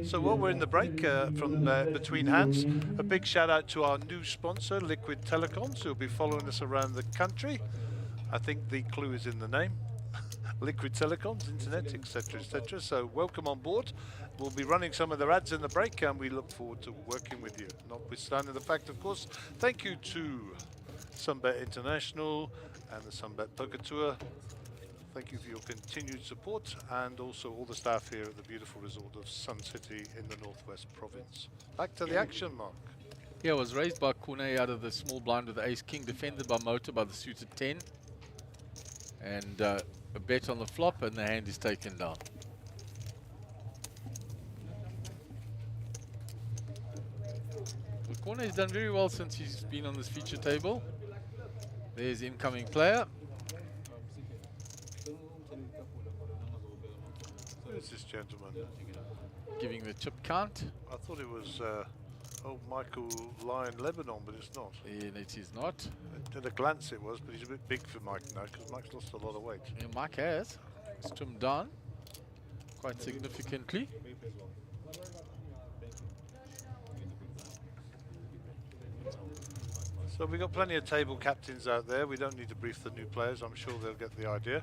So while we're in the break from between hands, a big shout out to our new sponsor, Liquid Telecoms, who'll be following us around the country. I think the clue is in the name. Liquid Telecoms, internet, etc., etc. So welcome on board. We'll be running some of their ads in the break, and we look forward to working with you. Notwithstanding the fact, of course, thank you to Sunbet International and the Sunbet Poker Tour. Thank you for your continued support, and also all the staff here at the beautiful resort of Sun City in the Northwest Province. Back to the action, Mark.
Yeah, it was raised by Cornet out of the small blind with the ace-king, defended by Moto by the suited 10. And a bet on the flop, and the hand is taken down. Well, Cornet's done very well since he's been on this feature table. There's incoming player.
Who's this gentleman?
Giving the chip count.
I thought it was old Michael Lyon Lebanon, but it's not.
And it is not.
At a glance it was, but he's a bit big for Mike now, because Mike's lost a lot of weight.
Yeah, Mike has. It's trimmed down. quite significantly.
So we've got plenty of table captains out there. We don't need to brief the new players. I'm sure they'll get the idea.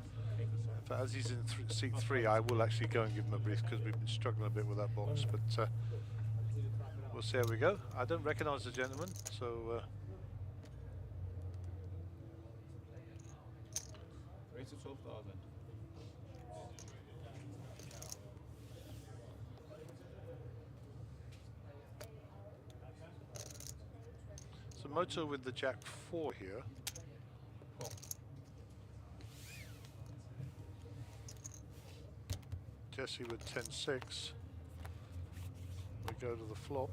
But as he's in seat 3, I will actually go and give him a brief because we've been struggling a bit with that box. But we'll see how we go. I don't recognise the gentleman, so...
Rates of 12,000.
So Moto with the Jack 4 here. Jesse with 10-6. We go to the flop.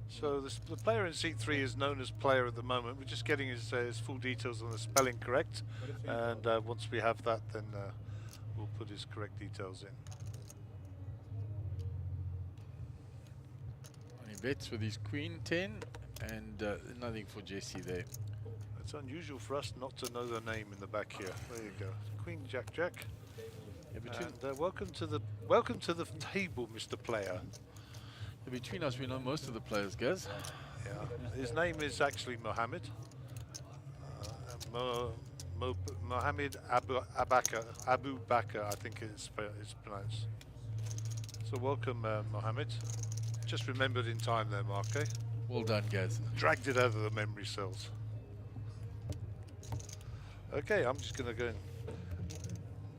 So the player in seat 3 is known as player at the moment. We're just getting his full details on the spelling correct. And once we have that, then we'll put his correct details in.
He bets with his queen 10 and nothing for Jesse there.
It's unusual for us not to know the name in the back here. There you go. Queen Jack Jack.
Yeah,
And welcome to the table, Mr. Player.
between us, we know most of the players, Gaz.
Yeah. His name is actually Mohammed. Mohammed Abu Bakr, I think it's pronounced. So welcome, Mohammed. Just remembered in time there, Mark. Eh?
Well done, Gaz.
Dragged it out of the memory cells. Okay, I'm just going to go and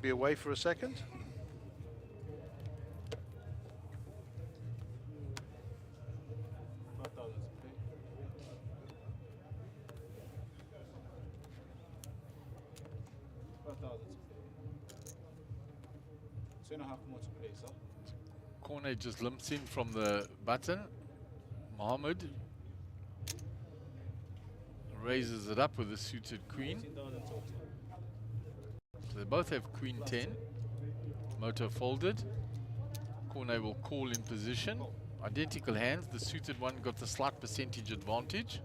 be away for a second.
Cornet just limps in from the button. Mohammed raises it up with a suited queen. So they both have queen 10. Moto folded. Cornet will call in position. Identical hands. The suited one got the slight percentage advantage.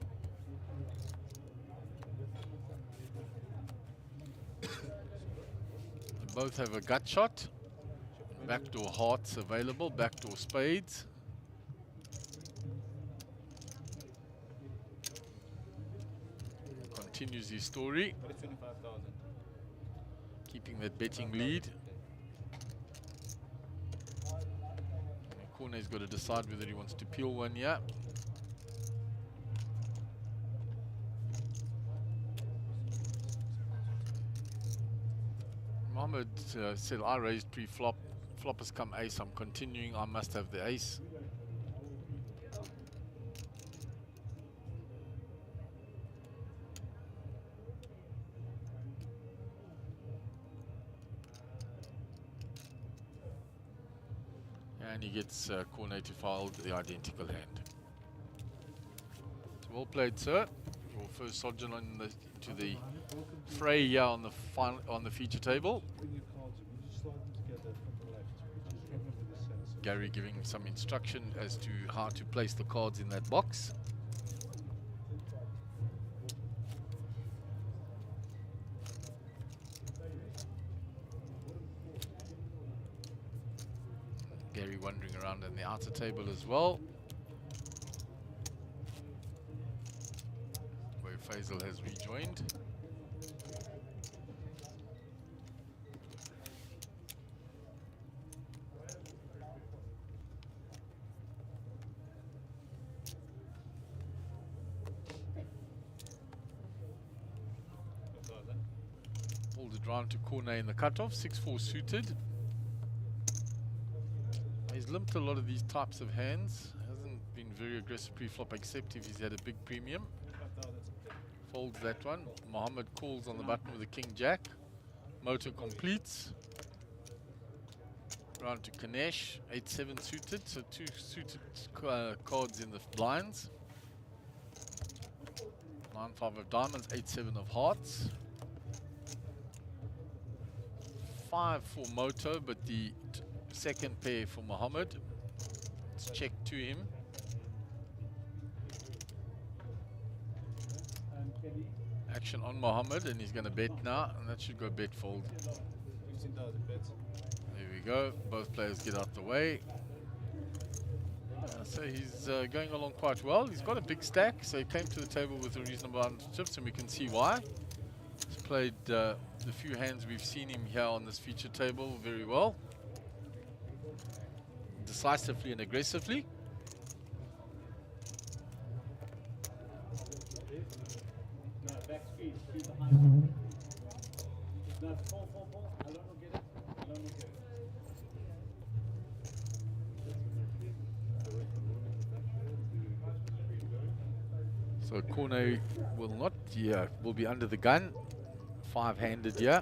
They both have a gut shot. Backdoor hearts available, backdoor spades. Continues his story. Keeping that betting lead. Cornet's got to decide whether he wants to peel one here. Mohammed said, I raised pre-flop. Flop has come ace. I'm continuing. I must have the ace. And he gets Cornet to file the identical hand. So well played, sir. Your first sojourn into the fray here on the feature table. Gary giving some instruction as to how to place the cards in that box. Gary wandering around on the outer table as well, where Faisal has rejoined. Round to Cornet in the cutoff, 6-4 suited. He's limped a lot of these types of hands. Hasn't been very aggressive pre-flop except if he's had a big premium. Folds that one. Mohammed calls on the button with a king jack. Moto completes. Round to Kanesh, 8-7 suited, so two suited cards in the blinds. 9-5 of diamonds, 8-7 of hearts. 5 for Moto, but the second pair for Mohammed. It's checked to him. Action on Mohammed, and he's going to bet now, and that should go bet fold.
15,000 bets.
There we go. Both players get out the way. So he's going along quite well. He's got a big stack, so he came to the table with a reasonable amount of chips, and we can see why. He's played the few hands we've seen him here on this feature table very well. Decisively and aggressively.
No, back speed. Speed behind. No, fall. I don't get it.
So Corne will be under the gun. Five-handed here.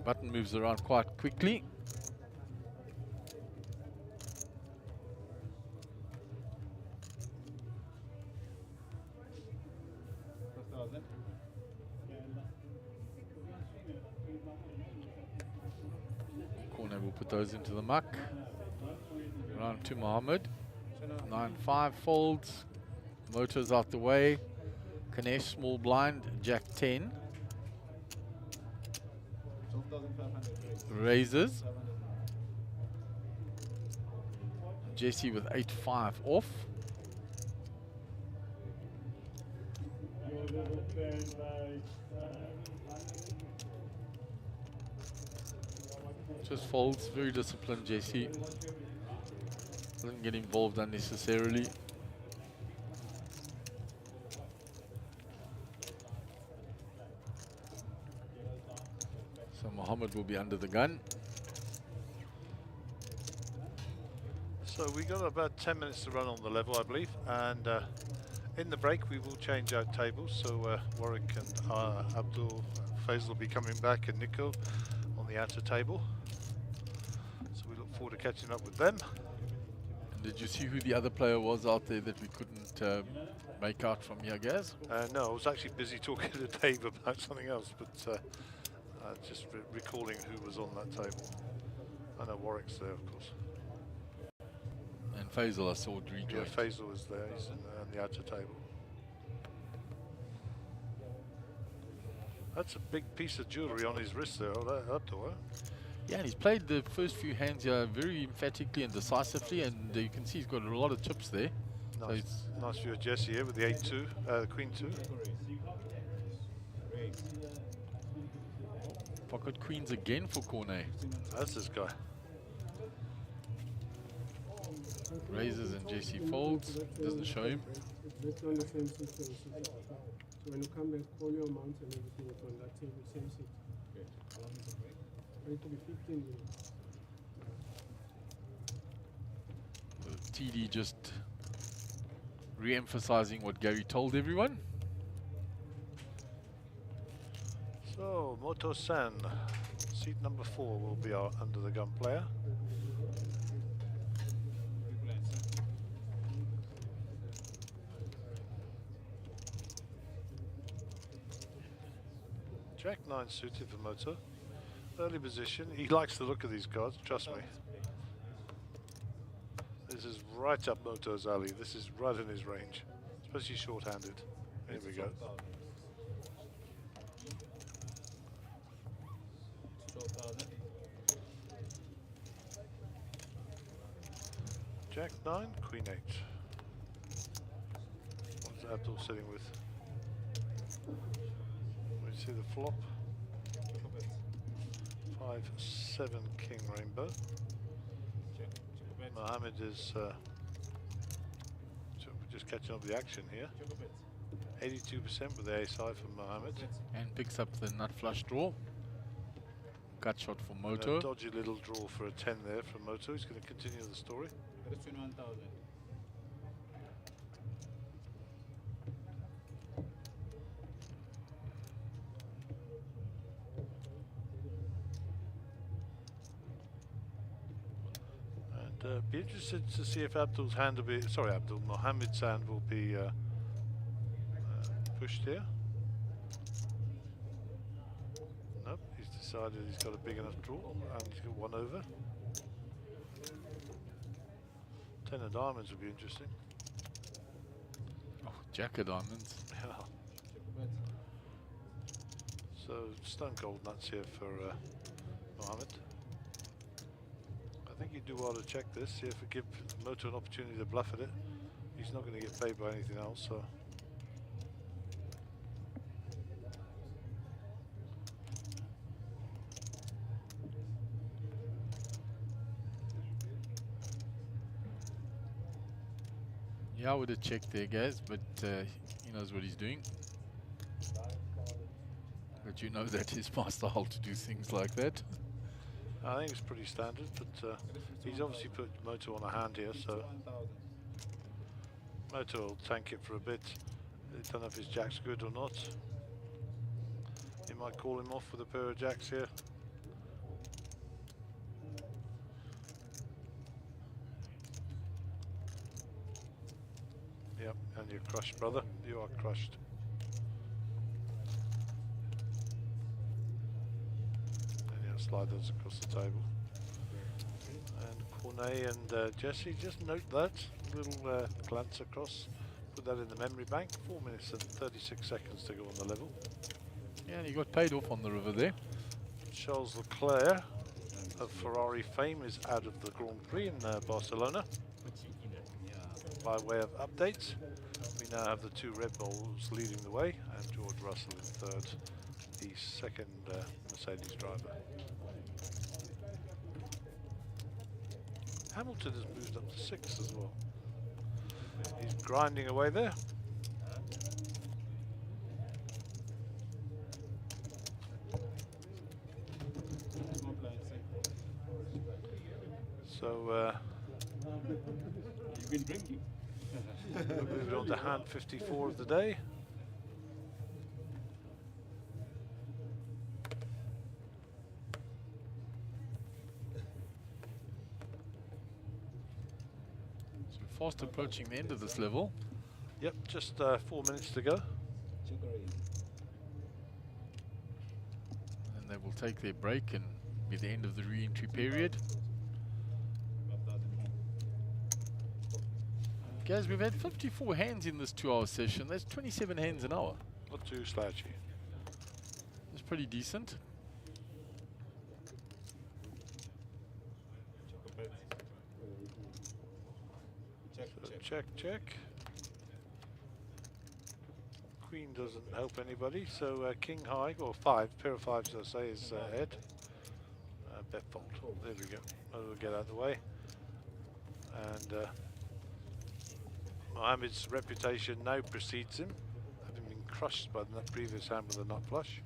Button moves around quite quickly. Corne will put those into the muck. Round to Mohammed. 9-5 folds. Motors out the way. Kanesh small blind. Jack 10. Raises. Jesse with 8-5 off. Just folds, very disciplined Jesse. Doesn't get involved unnecessarily. So Mohammed will be under the gun.
So we got about 10 minutes to run on the level, I believe, and in the break we will change our tables. So Warwick and Abdul, Faisal will be coming back, and Nico on the outer table. So we look forward to catching up with them.
Did you see who the other player was out there that we couldn't make out from here, Gaz?
No, I was actually busy talking to Dave about something else, but just recalling who was on that table. I know Warwick's there, of course.
And Faisal I saw rejoined.
Yeah, Faisal was there. He's on the outer table. That's a big piece of jewellery on his wrist there, Abdul.
Yeah, and he's played the first few hands here very emphatically and decisively, and you can see he's got a lot of chips there.
Nice,
so
nice view of Jesse here with the 8-2, the Queen 2.
Pocket queens again for Corne.
That's this guy.
Raises and Jesse folds. Doesn't show him.
That's on the same system. So when you come back, all your amounts and everything is on that table, same seat. It could be 15 minutes.
TD just re-emphasizing what Gary told everyone.
So, Moto-san, seat number 4 will be our under the gun player. Jack 9 suited for Moto. Early position. He likes the look of these cards, trust me. This is right up Moto's alley. This is right in his range, especially short-handed. Here we go. Jack 9, Queen 8. What's Abdul sitting with? We see the flop. 5-7 King Rainbow. Mohammed is just catching up the action here. 82% with the ace high from Mohammed.
And picks up the nut flush draw. Gut shot for
And
Moto.
a dodgy little draw for a 10 there from Moto. He's going to continue the story. And be interested to see if Abdul's hand will be, sorry Abdul, Mohammed's hand will be pushed here. Nope, he's decided he's got a big enough draw and he's got one over. 10 of diamonds would be interesting.
Oh, Jack of diamonds.
Yeah. So stone cold nuts here for Mohammed. think you do well to check this, see if it gives Moto an opportunity to bluff at it. He's not going to get paid by anything else, so.
Yeah, I would have checked there, guys, but he knows what he's doing. But you know that is my style to do things like that.
I think it's pretty standard, but he's obviously put Moto on a hand here, so Moto will tank it for a bit. I don't know if his jack's good or not. He might call him off with a pair of jacks here. Yep, and you're crushed, brother. You are crushed. Slide those across the table. And Cornet and Jesse, just note that little glance across, put that in the memory bank. 4 minutes and 36 seconds to go on the level.
Yeah, and he got paid off on the river there.
Charles Leclerc of Ferrari fame is out of the Grand Prix in Barcelona. By way of updates, we now have the 2 Red Bulls leading the way and George Russell in third, the second Mercedes driver. Hamilton has moved up to 6 as well. He's grinding away there. So
You've been drinking.
we're moving on to hand 54 of the day.
Fast approaching the end of this level.
Yep, just 4 minutes to go.
And they will take their break and be the end of the re-entry period. Guys, we've had 54 hands in this 2-hour session. That's 27 hands an hour.
Not too slouchy.
That's pretty decent.
Check, check. Queen doesn't help anybody, so King High, or 5, pair of 5s I say, is ahead. Bet fault. There we go. We'll get out of the way. And Mohammed's reputation now precedes him, having been crushed by the previous hand with a nut flush.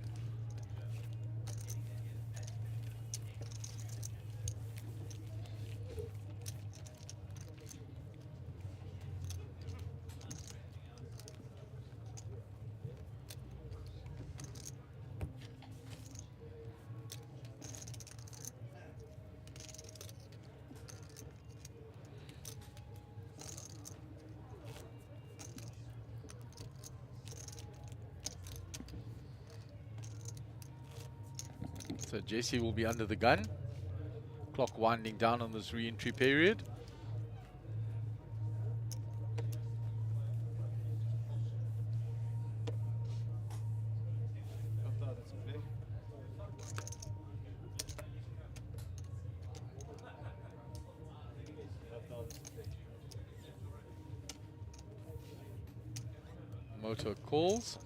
So Jesse will be under the gun. Clock winding down on this re-entry period. Moto calls.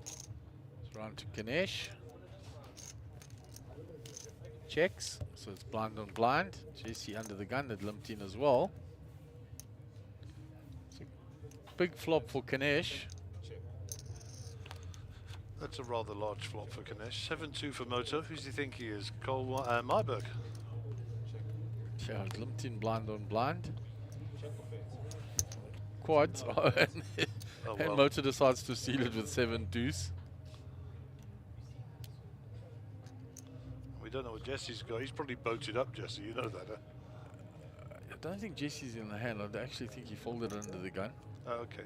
It's round to Ganesh. Checks, so it's blind on blind. Jesse under the gun had limped in as well. So big flop for Ganesh.
That's a rather large flop for Ganesh. 7-2 for Moto. Who does he think he is? Cole Myberg.
Yeah, limped in blind on blind. Quads. And Moto decides to seal it with 7 deuce.
We don't know what Jesse's got. He's probably boated up, Jesse. You know that, huh?
I don't think Jesse's in the hand. I actually think he folded under the gun.
Oh, okay.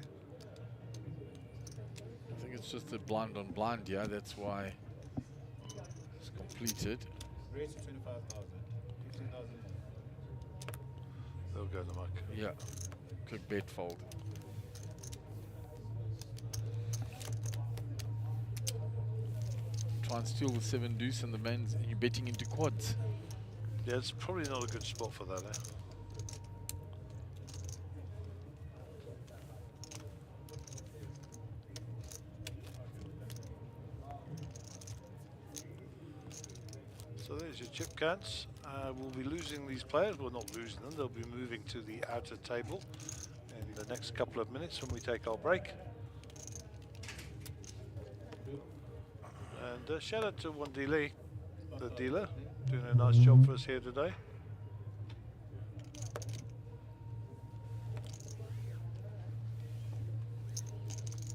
I think it's just a blind on blind, yeah. That's why it's completed.
Raise to 25,000. 15,000.
They'll go in the muck.
Yeah. Click bet fold. Try and steal the 7 deuce and the man's and you're betting into quads.
Yeah, it's probably not a good spot for that. Eh? So there's your chip cans. We'll be losing these players. We're not losing them. They'll be moving to the outer table in the next couple of minutes when we take our break. And shout out to Wendy Lee, the dealer, doing a nice job for us here today.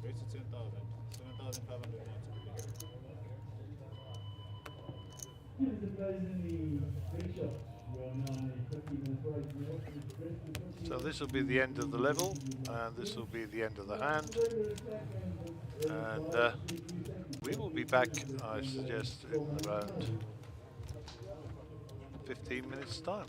Rates at 10,000. 7,590.
So this will be the end of the level, and this will be the end of the hand. And we will be back, I suggest, in around 15 minutes' time.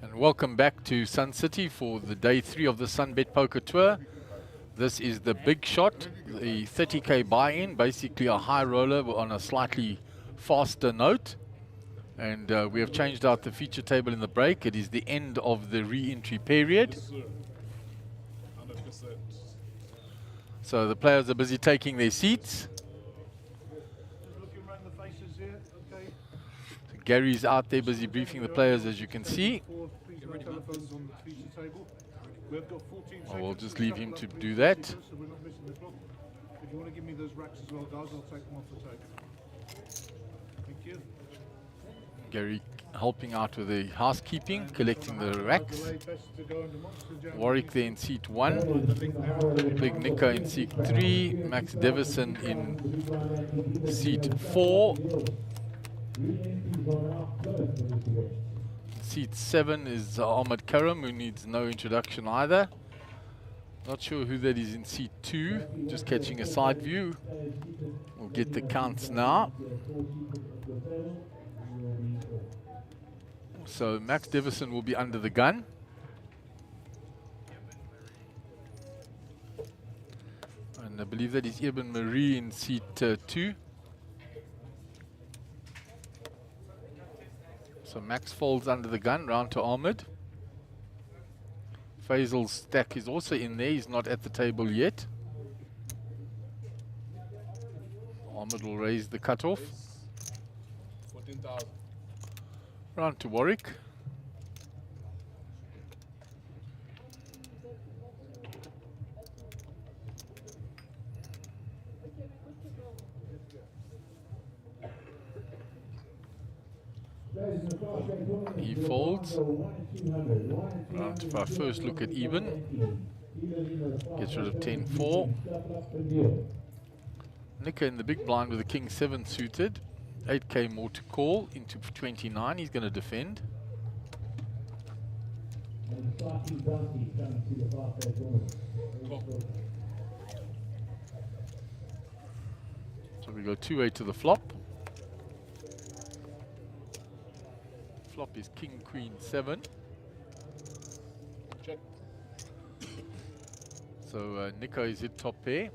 And welcome back to Sun City for the day 3 of the Sunbet Poker Tour. This is the big shot, the 30k buy-in, basically a high roller on a slightly faster note. And we have changed out the feature table in the break. It is the end of the re-entry period.
Yes, sir. 100%.
So the players are busy taking their seats.
Looking around the faces here, okay.
So Gary's out there busy briefing the players, as you can see.
Please, no telephones on the feature table. We've got 14
I will
seconds
just
to
leave
shuffle
him
up
to
the
do that.
procedures, so we're not missing the clock. If you want to give me those racks as well, guys, I'll take them off the table. Thank you.
Gary helping out with the housekeeping, collecting the racks.
Delay best to go into Monster Jam.
Warwick there in seat 1. Big Nico in seat 3. Max Devison in seat 4. Seat 7 is Ahmed Karam, who needs no introduction either. Not sure who that is in seat 2. Just catching a side view. We'll get the counts now. So Max Devison will be under the gun. And I believe that is Ibn Marie in seat 2. So Max folds under the gun, round to Ahmed. Faisal's stack is also in there, he's not at the table yet. Ahmed will raise the cutoff.
14,000.
Round to Warwick. He folds. Round for our first look at Eben. Gets rid of 10-4. Nicker in the big blind with the King 7 suited. 8k more to call into 29. He's going to defend. So we go 2-8 to the flop. Flop is King Queen 7.
Check.
So Nico is hit top pair.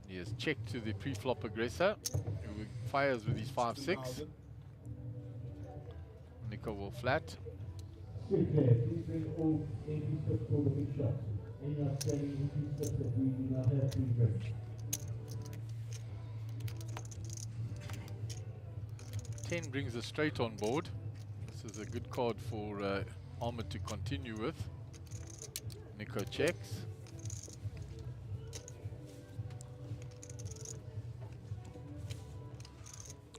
He has checked to the pre-flop aggressor, who fires with his 5-6.
16,000.
Nico will flat.
Quick player, please bring all 80 steps for the big shot. Any outstanding 80 steps that we do not have, please bring.
10 brings us straight on board. This is a good card for Ahmed to continue with. Nico checks.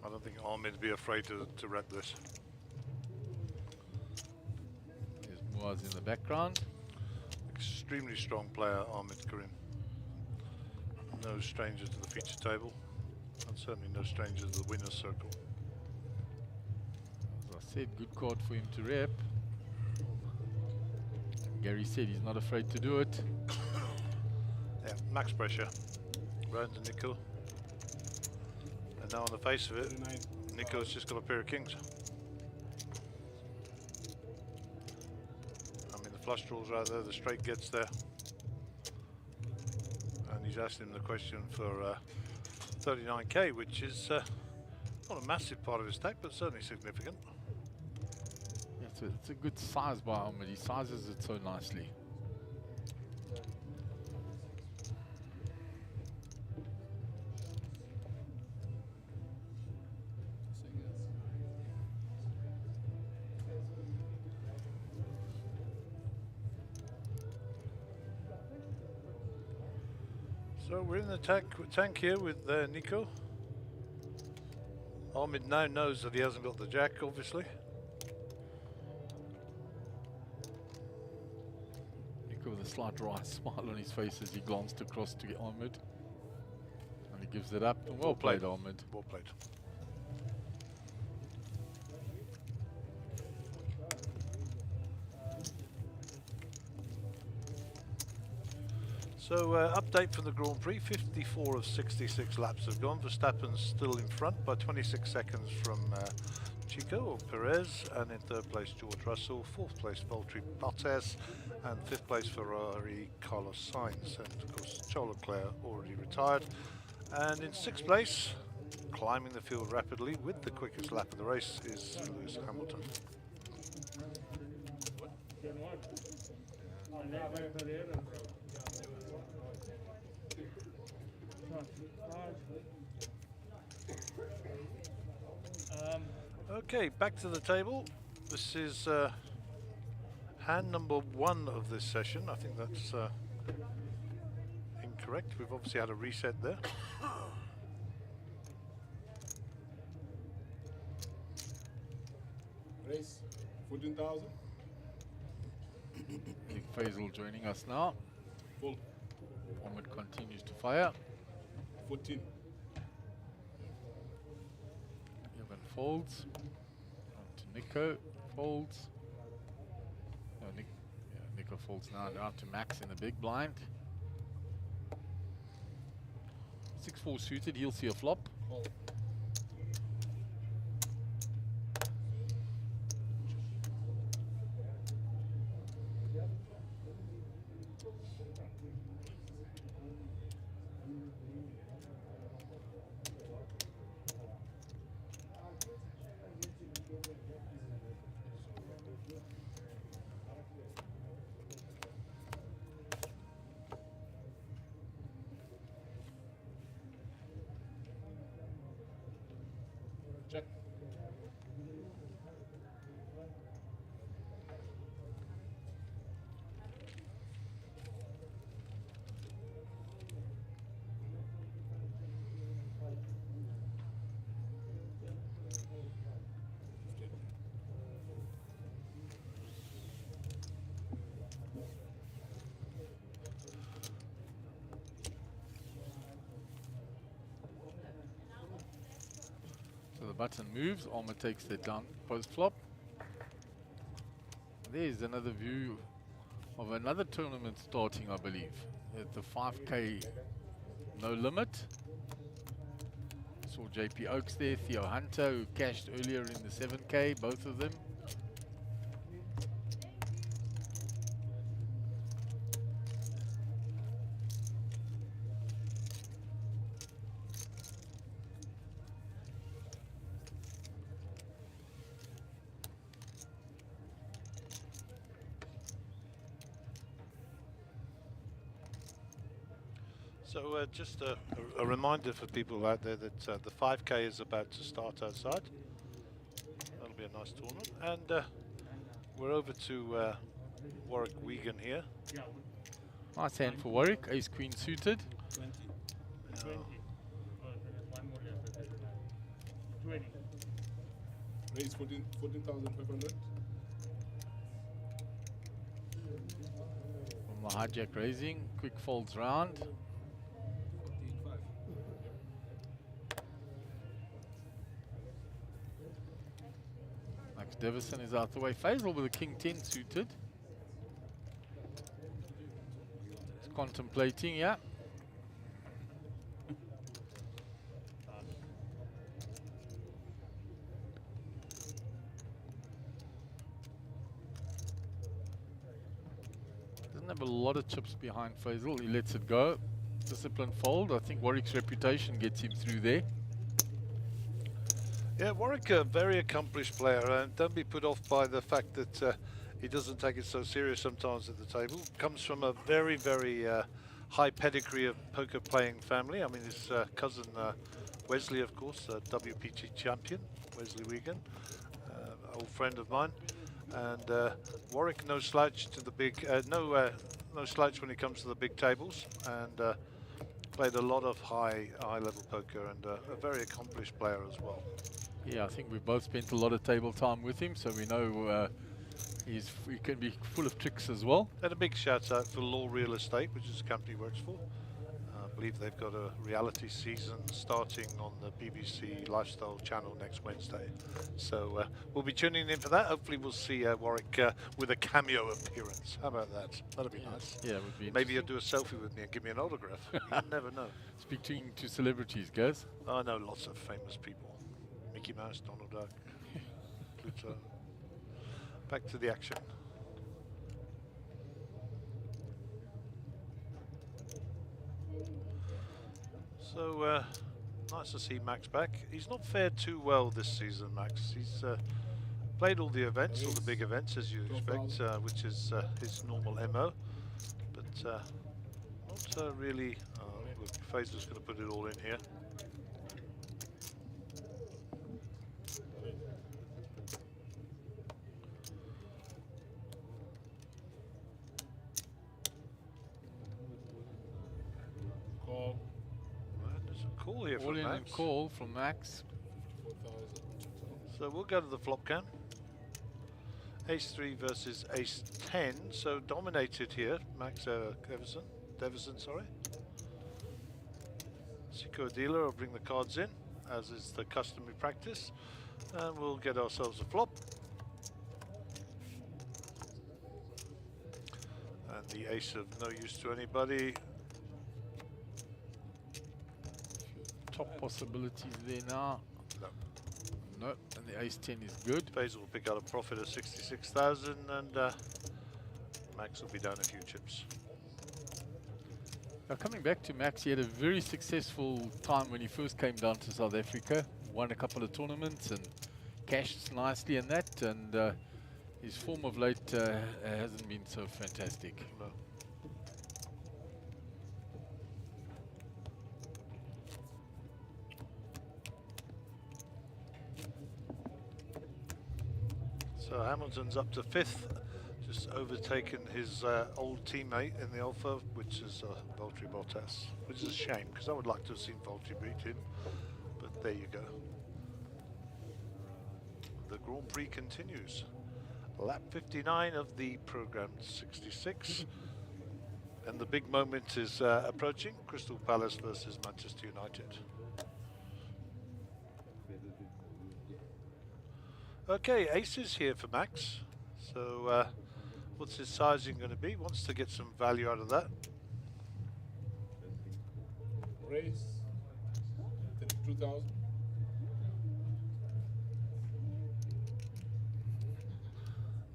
I don't think Ahmed would be afraid to wrap this.
There's Muaz in the background.
Extremely strong player, Ahmed Karim. No stranger to the feature table, and certainly no stranger to the winner's circle.
As I said, good card for him to rep. Gary said he's not afraid to do it.
Yeah, max pressure. Round to Nico. And now on the face of it,
39.
Nico's just got a pair of kings. I mean, the flush draws are out there, the straight gets there. And he's asking him the question for 39k, which is not a massive part of his stack, but certainly significant.
Yeah, it's a good size by Ahmed. He sizes it so nicely.
So we're in the tank here with Nico. Ahmed now knows that he hasn't got the jack, obviously.
Nico with a slight dry smile on his face as he glanced across to Ahmed. And he gives it up. Well played, Ahmed.
Well played. So update from the Grand Prix, 54 of 66 laps have gone. Verstappen's still in front by 26 seconds from Chico or Perez, and in third place George Russell, fourth place Valtteri Bottas, and fifth place Ferrari Carlos Sainz, and of course Charles Leclerc already retired. And in sixth place, climbing the field rapidly with the quickest lap of the race, is Lewis Hamilton. Okay, back to the table. This is hand number 1 of this session. I think that's incorrect. We've obviously had a reset there.
Race 14,000.
I think Faisal joining us now.
Full.
Ahmed continues to fire.
14.
Evan folds. On to Nico. Folds. No, Nico folds now. Down to Max in the big blind. 6-4 suited. He'll see a flop.
Call. Check.
So the button moves. Alma takes the down post flop. There's another view of another tournament starting, I believe. At the 5K no limit. Saw JP Oaks there, Theo Hunter, who cashed earlier in the 7K, both of them.
So just a reminder for people out there that the 5K is about to start outside. That'll be a nice tournament. And we're over to Warwick Wigan here.
Nice hand for Warwick, ace queen suited.
20.
20.
Race 14,500.
From the hijack raising, quick folds round.
14,500.
Max Davison is out the way. Faisal with a king 10 suited. He's contemplating, yeah. Doesn't have a lot of chips behind Faisal. He lets it go. Disciplined fold. I think Warwick's reputation gets him through there.
Yeah, Warwick, a very accomplished player, and don't be put off by the fact that he doesn't take it so serious sometimes at the table. Comes from a very, very high pedigree of poker playing family. I mean, his cousin Wesley, of course, WPT champion, Wesley Wigan, old friend of mine. And Warwick, no slouch to the big, no slouch when it comes to the big tables, and played a lot of high level poker, and a very accomplished player as well.
Yeah, I think we've both spent a lot of table time with him, so we know he can be full of tricks as well.
And a big shout out for Law Real Estate, which is the company he works for. believe they've got a reality season starting on the BBC Lifestyle channel next Wednesday. So we'll be tuning in for that. Hopefully we'll see Warwick with a cameo appearance. How about that? That'd be nice.
Yeah, it would be
Maybe you'll
interesting.
do a selfie with me and give me an autograph. You never know.
Speaking to celebrities, guys.
I know lots of famous people. Mickey Mouse, Donald Duck, Pluto. Back to the action. So, nice to see Max back. He's not fared too well this season, Max. He's played all the events, all the big events, as you'd expect, which is his normal MO. But not really... look, Fazel's going to put it all in here.
Call.
There's a call here
All
from
in
Max.
and call from Max.
4,000.
So we'll go to the flop cam. Ace 3 versus Ace 10. So dominated here, Max Deverson, sorry. Secure dealer will bring the cards in, as is the customary practice. And we'll get ourselves a flop. And the ace of no use to anybody.
Top possibilities there now.
No.
No, and the ace 10 is good.
Faisal will pick out a profit of 66,000 and Max will be down a few chips.
Now coming back to Max, he had a very successful time when he first came down to South Africa. Won a couple of tournaments and cashed nicely in that. And his form of late hasn't been so fantastic.
No. So Hamilton's up to 5th, just overtaken his old teammate in the Alpha, which is Valtteri Bottas, which is a shame because I would like to have seen Valtteri beat him, but there you go. The Grand Prix continues. Lap 59 of the programmed 66, and the big moment is approaching, Crystal Palace versus Manchester United. Okay, aces here for Max. So what's his sizing going to be? Wants to get some value out of that.
Raise. 2,000.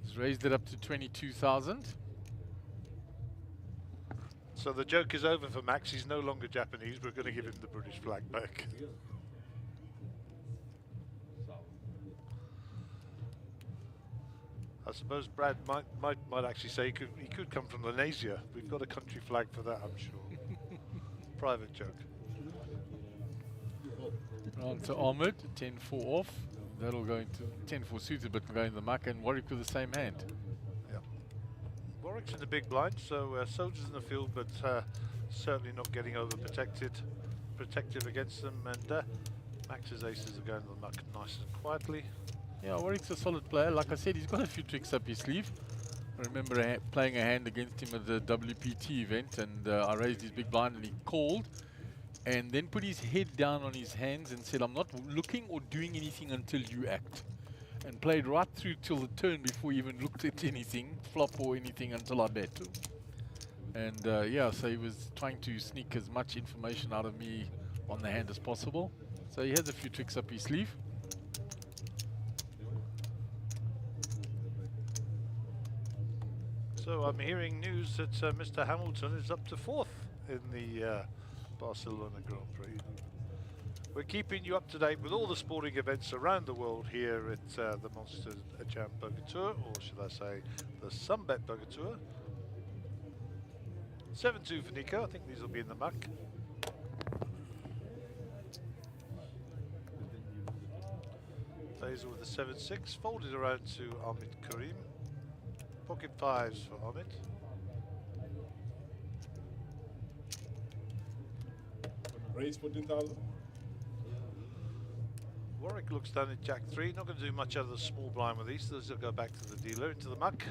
He's raised it up to 22,000.
So the joke is over for Max. He's no longer Japanese. We're going to give him the British flag back. I suppose Brad might actually say he could come from Malaysia. We've got a country flag for that, I'm sure. Private joke.
On to Ahmed, 10-4 off. That'll go into 10-4 suited, but go in the muck, and Warwick with the same hand.
Yeah. Warwick's in the big blind, so soldiers in the field, but certainly not getting overprotected, protective against them. And Max's aces are going to the muck nice and quietly.
Yeah, Warwick's a solid player. Like I said, he's got a few tricks up his sleeve. I remember playing a hand against him at the WPT event, and I raised his big blind and he called and then put his head down on his hands and said, I'm not looking or doing anything until you act. And played right through till the turn before he even looked at anything, flop or anything, until I bet. And yeah, so he was trying to sneak as much information out of me on the hand as possible. So he has a few tricks up his sleeve.
So I'm hearing news that Mr. Hamilton is up to 4th in the Barcelona Grand Prix. We're keeping you up to date with all the sporting events around the world here at the Monster Jam Poker Tour, or should I say the Sunbet Poker Tour. 7-2 for Nico. I think these will be in the muck. Faisal with the 7-6, folded around to Ahmed Karim. Pocket 5s for Ahmed.
Raise 14,000.
Warwick looks down at Jack 3. Not going to do much out of the small blind with these. Those will go back to the dealer into the muck.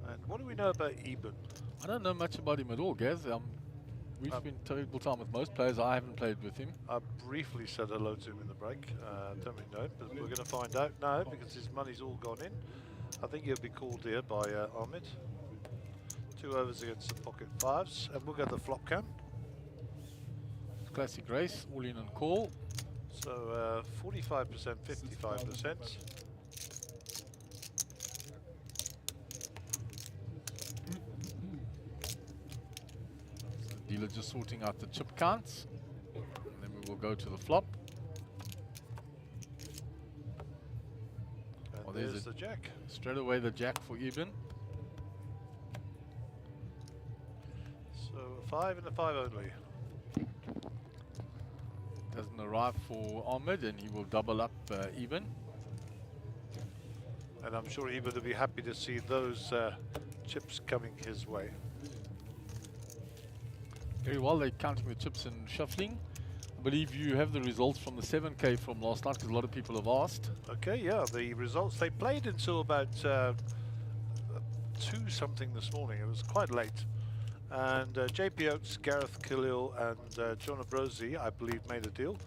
And What do we know about Eben?
I don't know much about him at all, Gaz. We've spent terrible time with most players. I haven't played with him.
I briefly said hello to him in the break. Don't really know him, but we're going to find out now because his money's all gone in. I think he'll be called here by Ahmed. 2 overs against the pocket fives, and we'll go to the flop cam.
Classic race, all in and call.
So 45%, 55%.
Dealer just sorting out the chip counts. And then we will go to the flop.
And
Oh,
there's the jack.
Straight away the jack for Eben.
So 5 and a 5 only.
Doesn't arrive for Ahmed, and he will double up Eben.
And I'm sure Eben will be happy to see those chips coming his way.
Very well, they're counting the chips and shuffling. I believe you have the results from the 7K from last night, because a lot of people have asked.
Okay, yeah, the results. They played until about 2 something this morning. It was quite late. And JP Oates, Gareth Khalil, and John Abrosi, I believe, made a deal.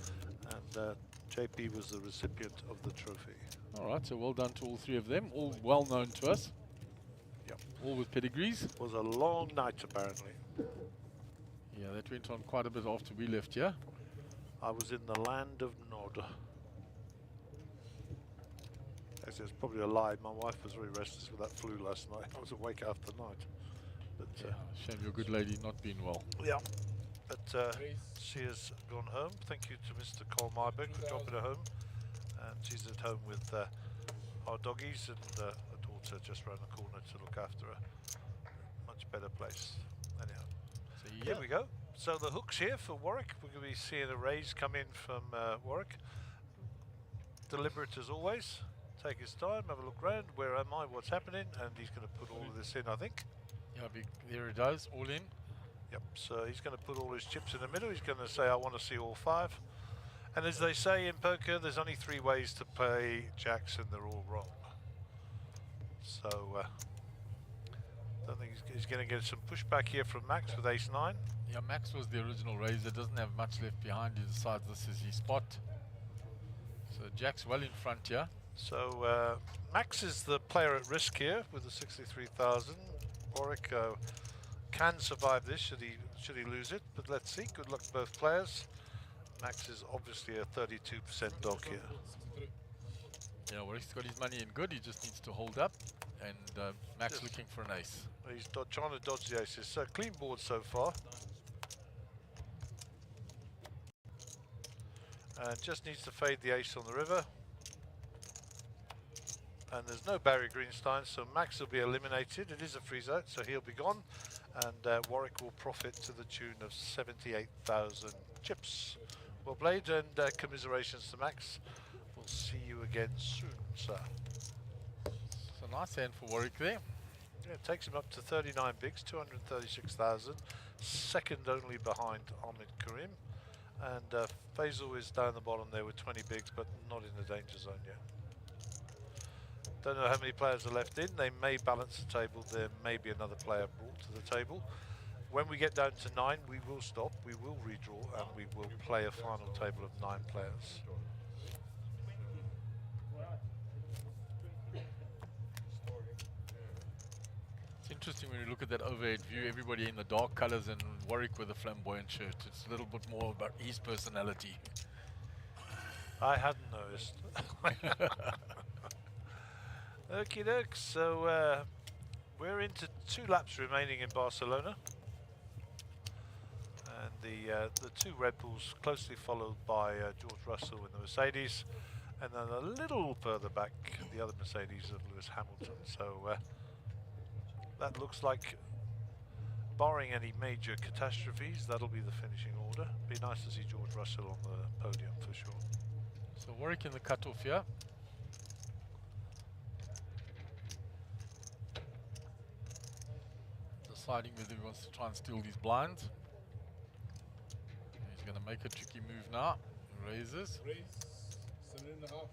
And JP was the recipient of the trophy.
All right, so well done to all 3 of them, all well known to us.
Yep.
All with pedigrees.
It was a long night, apparently.
Yeah, that went on quite a bit after we left here.
I was in the land of Nod. Actually, it's probably a lie. My wife was very restless with that flu last night. I was awake half the night. But
Shame your good lady not being well.
yeah, but she has gone home. Thank you to Mr. Cole Myberg for dropping her home. And she's at home with our doggies and a daughter just around the corner to look after her. Much better place. Anyhow,
So
here we go. So the hook's here for Warwick. We're going to be seeing a raise come in from Warwick. Deliberate as always. Take his time, have a look round. Where am I? What's happening? And he's going to put all of this in, I think.
Yeah, there it does, all in.
Yep, so he's going to put all his chips in the middle. He's going to say, I want to see all 5. And as they say in poker, there's only 3 ways to play jacks, and they're all wrong. So, don't think he's going to get some pushback here from Max with ace-9.
Yeah, Max was the original raiser, doesn't have much left behind. He decides this is his spot. So Jack's well in front here.
So Max is the player at risk here with the 63,000. Warwick can survive this should he lose it, but let's see. Good luck to both players. Max is obviously a 32% dog here.
Yeah, Warwick's got his money in good. He just needs to hold up, and Max looking for an ace.
He's trying to dodge the aces. So clean board so far. And just needs to fade the ace on the river. And there's no Barry Greenstein, so Max will be eliminated. It is a freeze out, so he'll be gone. And Warwick will profit to the tune of 78,000 chips. Well played, and commiserations to Max. We'll see you again soon, sir.
So nice hand for Warwick there.
Yeah, it takes him up to 39 bigs, 236,000. Second only behind Ahmed Karim. And Faisal is down the bottom there with 20 bigs, but not in the danger zone yet. Don't know how many players are left in. They may balance the table. There may be another player brought to the table. When we get down to 9, we will stop, we will redraw, and we will play a final table of 9 players.
It's interesting when you look at that overhead view, everybody in the dark colors and Warwick with a flamboyant shirt. It's a little bit more about his personality.
I hadn't noticed. Okie doke, so we're into 2 laps remaining in Barcelona. And the 2 Red Bulls closely followed by George Russell in the Mercedes. And then a little further back, the other Mercedes of Lewis Hamilton. So that looks like, barring any major catastrophes, that'll be the finishing order. Be nice to see George Russell on the podium for sure.
So Warwick in the cutoff here. Deciding whether he wants to try and steal these blinds. He's going to make a tricky move now. Raises.
Raise 7.5.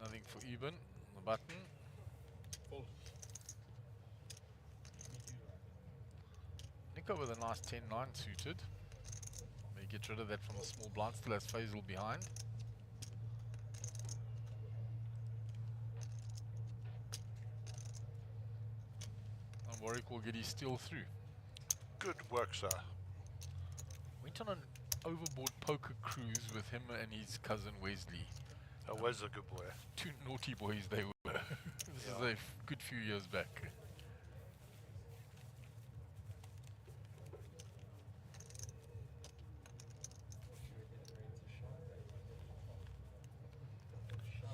Nothing for even on the button.
Full.
Nico with a nice 10-9 suited. May get rid of that from the small blind. Still has Faisal behind. And Warwick will get his steal through.
Good work, sir.
Went on an overboard poker cruise with him and his cousin Wesley.
That was a good boy.
Two naughty boys they were. This is a good few years back.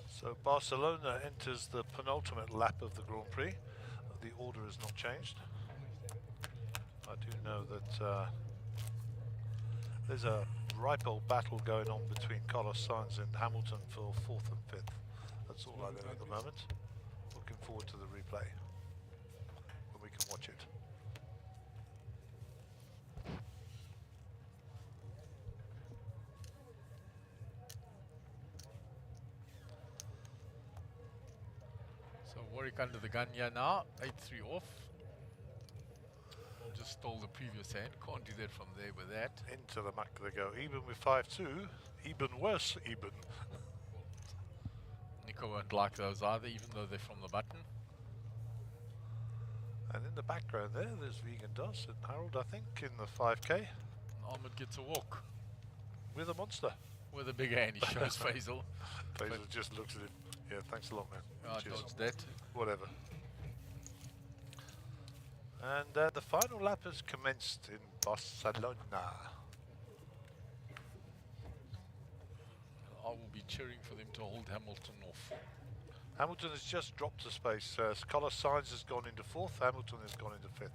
So Barcelona enters the penultimate lap of the Grand Prix. The order has not changed. I do know that there's a ripe old battle going on between Carlos Sainz and Hamilton for 4th and 5th. That's all I know at the moment. Looking forward to the replay when we can watch it.
So Warwick under the gun here now. 8-3 off. Just stole the previous hand. Can't do that from there with that.
Into the muck they go. Even with 5-2, even worse, even.
Nico won't like those either, even though they're from the button.
And in the background there's Vegan Doss and Harold, I think, in the 5K.
And Ahmed gets a walk
With a monster.
with a big hand. He shows Faisal.
Faisal just looks at him. Yeah, thanks a lot, man.
I
Cheers.
dodged that.
Whatever. And the final lap has commenced in Barcelona.
I will be cheering for them to hold Hamilton off.
Hamilton has just dropped a space. Carlos Sainz has gone into 4th, Hamilton has gone into 5th.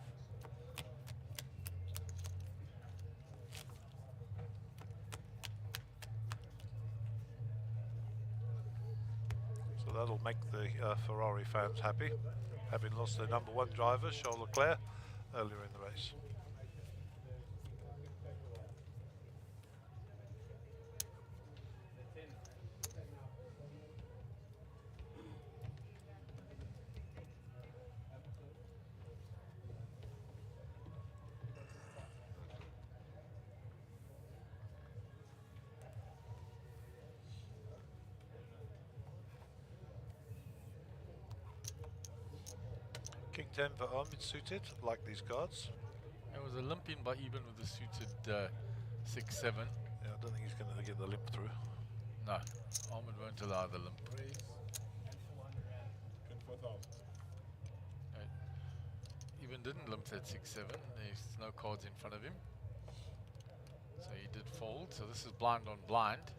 So that'll make the Ferrari fans happy, having lost their number 1 driver, Charles Leclerc, earlier in the race. King 10 for Ahmed suited, like these cards.
There was a limp in by Eben with the suited 6-7.
Yeah, I don't think he's going to get the limp through.
No, Ahmed won't allow the limp.
Prix. 24,000.
Eben didn't limp that 6-7. There's no cards in front of him. So he did fold. So this is blind on blind.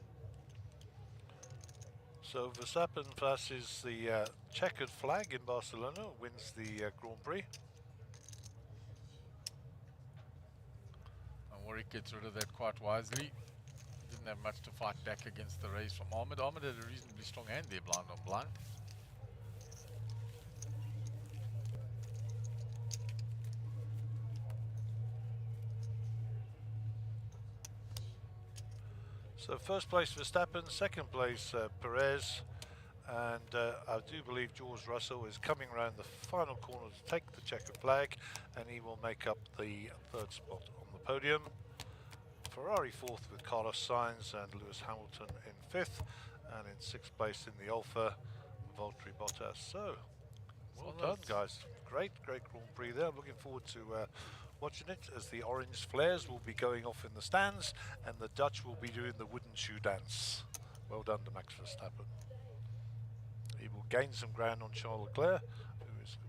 So Verstappen versus the checkered flag in Barcelona, wins the Grand Prix.
And Warwick gets rid of that quite wisely. Didn't have much to fight back against the race from Ahmed. Ahmed had a reasonably strong hand there, blind on blind.
So first place Verstappen, second place Perez, and I do believe George Russell is coming around the final corner to take the checkered flag, and he will make up the 3rd spot on the podium. Ferrari 4th with Carlos Sainz and Lewis Hamilton in 5th, and in 6th place in the Alfa, Valtteri Bottas. So, well done guys, great Grand Prix there. I'm looking forward to watching it as the orange flares will be going off in the stands and the Dutch will be doing the wooden shoe dance. Well done to Max Verstappen. He will gain some ground on Charles Leclerc, who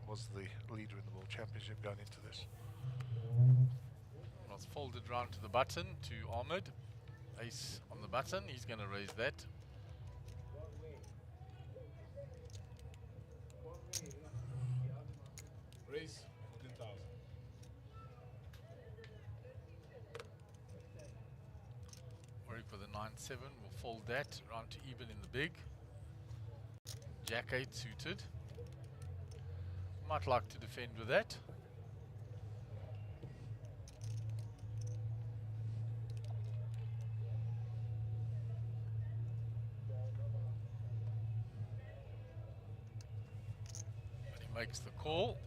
was the leader in the World Championship going into this.
Was folded round to the button to Ahmed. Ace on the button, he's going to raise that.
Prix. 14,000.
Warwick with a 9-7 will fold that round to even in the big. Jack 8 suited. Might like to defend with that. makes the call.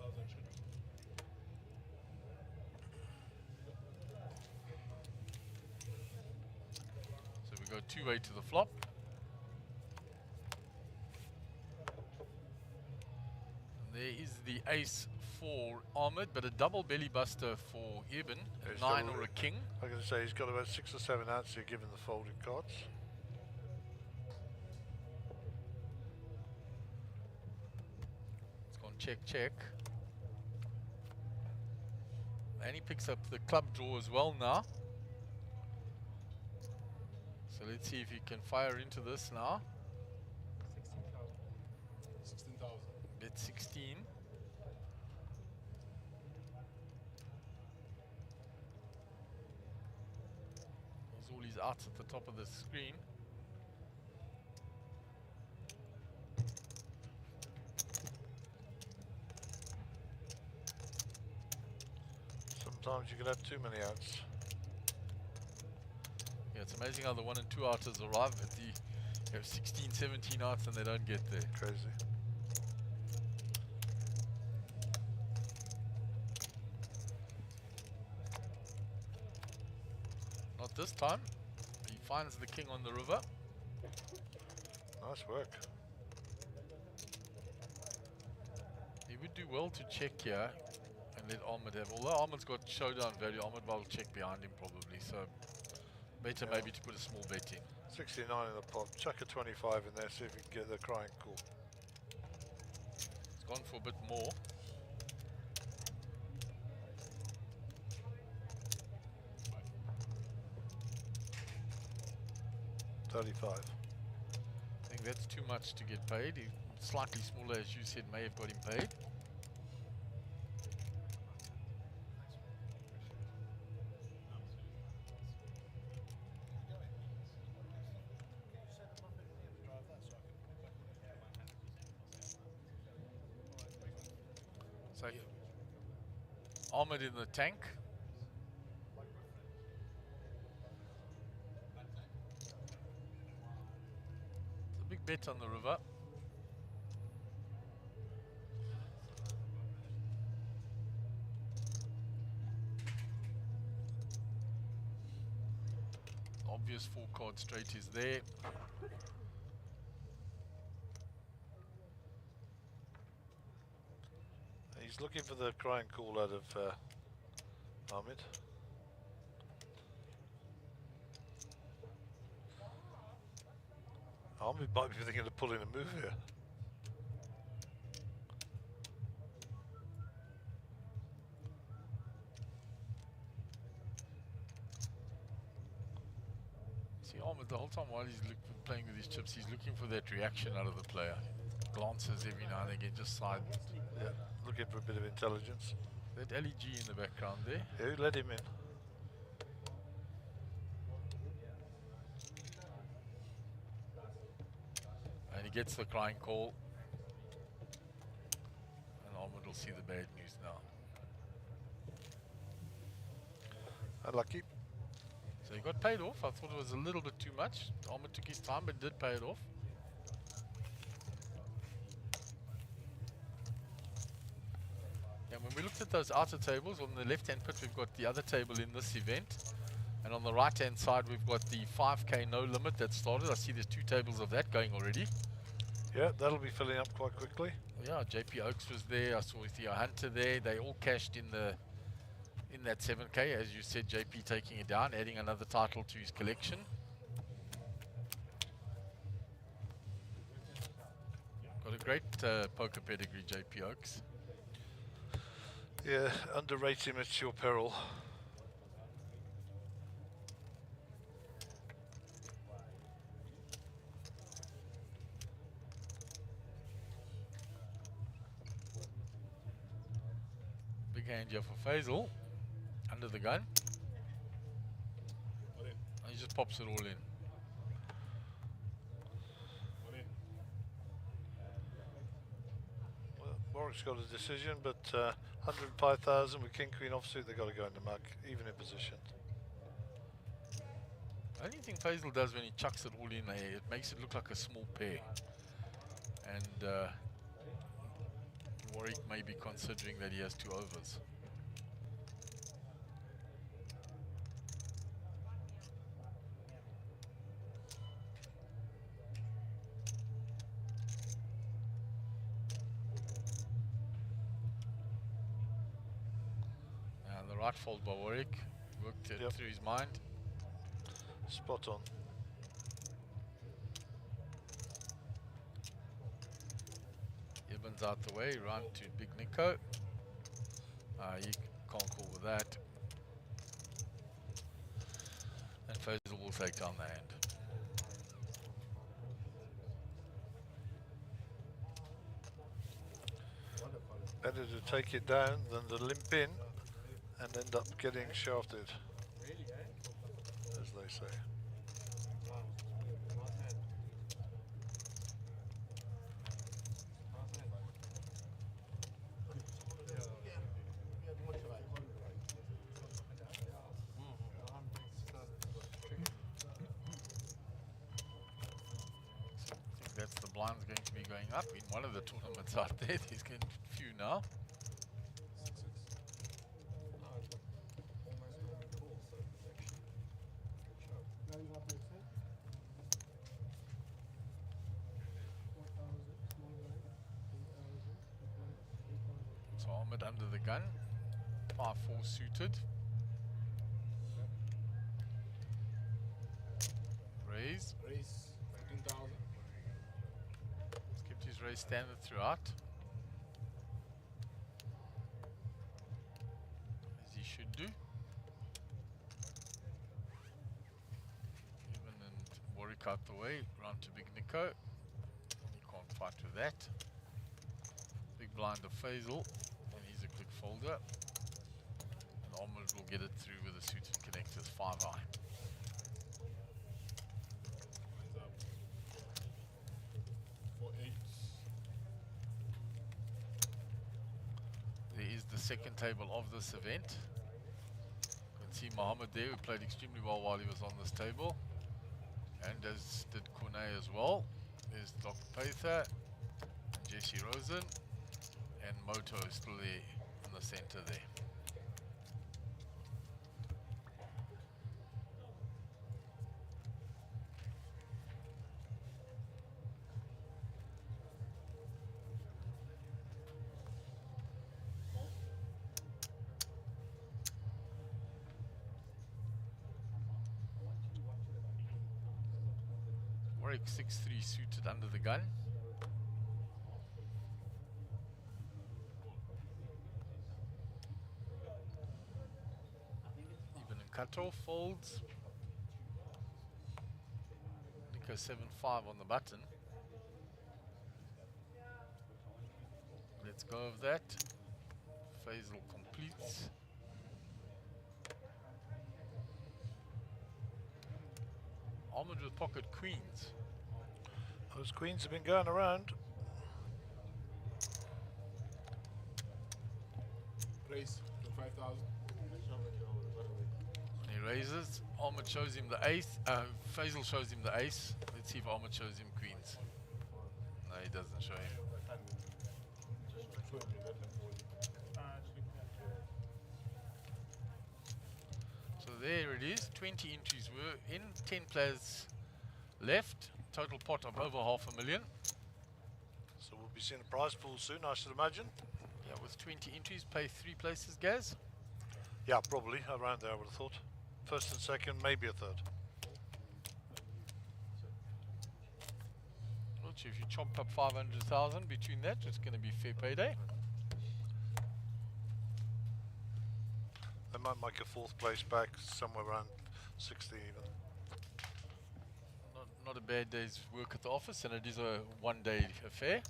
So we go two-way to the flop. And there is the ace for Ahmed, but a double belly buster for Eben, a
He's
9
got
or a king.
I'm going to say he's got about 6 or 7 outs here given the folded cards.
It's gone check, check. And he picks up the club draw as well now. So let's see if he can fire into this now.
16,000.
Bet 16. There's all his outs at the top of the screen.
Sometimes you can have too many outs.
Yeah, it's amazing how the 1 and 2 outers arrive at the, you have 16, 17 outs and they don't get there.
Crazy.
Not this time. He finds the king on the river.
Nice work.
He would do well to check here and let Ahmed have. Although Ahmed's got showdown value, Ahmed will check behind him probably. So better maybe to put a small bet in.
69 in the pot. Chuck a 25 in there, see if you can get the crying call.
It's gone for a bit more.
$35.
I think that's too much to get paid. He, slightly smaller, as you said, may have got him paid. So, Ahmed in the tank. It's a big bet on the river. Obvious 4-card straight is there.
He's looking for the crying call out of Ahmed. Ahmed might be thinking of pulling a move here.
See, Ahmed, the whole time while he's playing with his chips, he's looking for that reaction out of the player. Glances every now and again, just side.
Yeah, looking for a bit of intelligence.
That LEG in the background there.
Who let him in?
And he gets the crying call. And Ahmed will see the bad news now.
Unlucky.
So he got paid off. I thought it was a little bit too much. Ahmed took his time, but did pay it off. And when we looked at those outer tables, on the left-hand pit, we've got the other table in this event. And on the right-hand side, we've got the 5K no limit that started. I see there's 2 tables of that going already.
Yeah, that'll be filling up quite quickly.
Yeah, JP Oakes was there. I saw Theo Hunter there. They all cashed in that 7K. As you said, JP taking it down, adding another title to his collection. Got a great poker pedigree, JP Oakes.
Yeah, underrate him at your peril.
Big hand here for Faisal. Under the gun.
What in?
And he just pops it all in.
What in?
Well, Warwick's got a decision, but 105,000 with King Queen offsuit, they've got to go in the muck, even in position.
The only thing Faisal does when he chucks it all in there, it makes it look like a small pair. And Warwick may be considering that he has 2 overs. And the right fold by Warwick worked it through his mind.
Spot on.
Ibben's out the way, run to Big Nico. You can't call with that. And Faisal will take down the hand.
Better to take it down than to limp in and end up getting shafted, as they say.
That's the blind's going to be going up in one of the tournaments out there. There's getting a few now. So Ahmed under the gun, 5-4 suited. Raise.
15,000.
Kept his raise standard throughout, as he should do. Even and Warwick out the way, round to Big Nico. He can't fight with that. Big blind of Faisal, and he's a quick folder. And Ahmed will get it through with the suited connectors, 5 high. There is the second table of this event. You can see Mohammed there, who played extremely well while he was on this table, and as did Kone as well. There's Dr. Pather, Jesse Rosen, and Moto is still there in the center there. Warwick 6-3 suited under the gun. Even in cutoff folds. Nico 7-5 on the button. Let's go of that. Faisal completes. Ahmed with pocket queens.
Those queens have been going around.
Raise, 5,000.
He raises. Ahmed shows him the ace. Faisal shows him the ace. Let's see if Ahmed shows him queens. No, he doesn't show him. So there it is. 20 entries were in. 10 players left. Total pot of over $500,000.
So we'll be seeing a prize pool soon, I should imagine.
Yeah, with 20 entries, pay 3 places, Gaz.
Yeah, probably around there, I would have thought. First and second, maybe a third.
Well, if you chop up 500,000 between that, it's going to be fair payday.
They might make a 4th place back somewhere around 60 even.
Not a bad day's work at the office, and it is a one-day affair.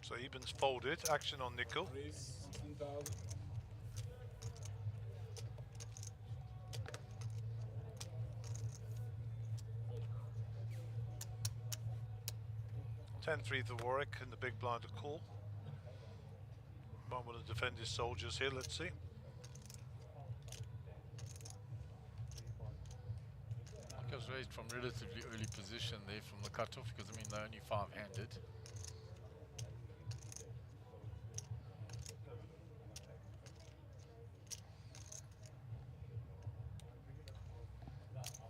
So Eben's folded, action on nickel.
Raise, 16,000.
Ten 3 to Warwick and the big blind to call. Might want to defend his soldiers here, let's see.
Marco's raised from relatively early position there from the cutoff because I mean they're only 5-handed.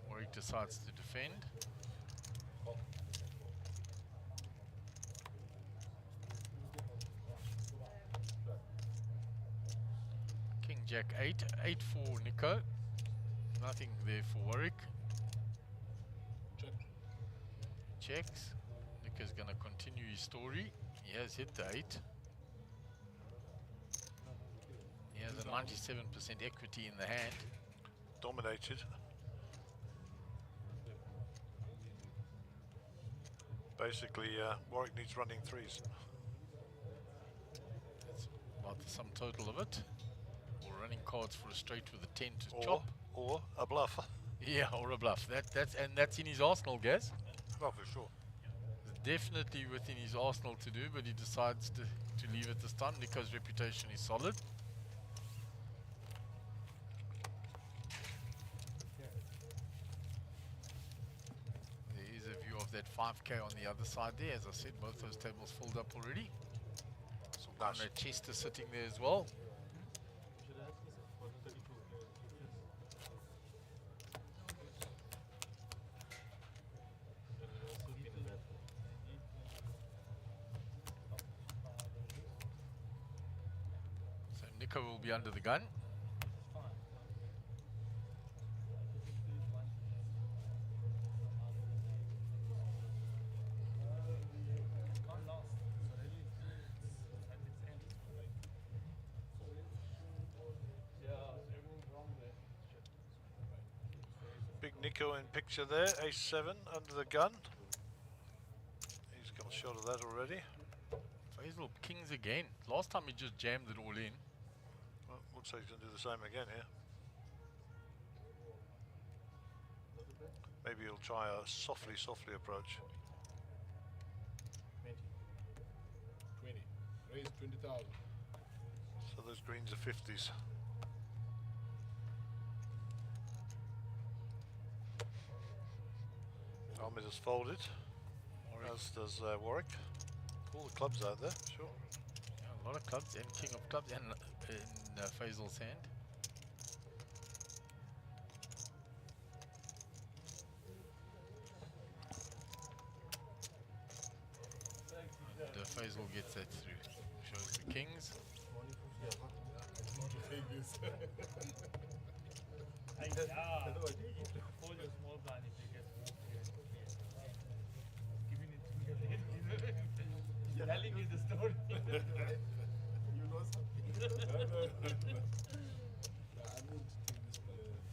Warwick decides to defend. King Jack 8, 8 for Nico. Nothing there for Warwick.
Check.
Checks. Nico's going to continue his story. He has hit the 8. He has a 97% equity in the hand.
Dominated. Basically, Warwick needs running 3s.
That's about the sum total of it. Or running cards for a straight with a 10 to
Or,
chop.
or a bluff.
Yeah, or a bluff. That's in his arsenal, Gaz.
Oh, for sure.
It's definitely within his arsenal to do, but he decides to leave it this time. Nico's reputation is solid. There is a view of that 5k on the other side there. As I said, both those tables filled up already. So
Nice.
kind of Chester sitting there as well. So Nico will be under the gun.
Big Nico in picture there, ace-7 under the gun. He's got a shot of that already.
Faisal kings again. Last time he just jammed it all in.
Well, looks like he's going to do the same again here. Maybe he'll try a softly approach.
20. Raise 20,000.
So those greens are 50s. Ahmed has folded, as does Warwick. All the clubs out there, sure.
Yeah, a lot of clubs and king of clubs and in Faisal's hand. And Faisal gets that through. Shows the kings.
Hold your small blind if you get giving it to me again. Telling you the story.
You know something? No. I need to do this.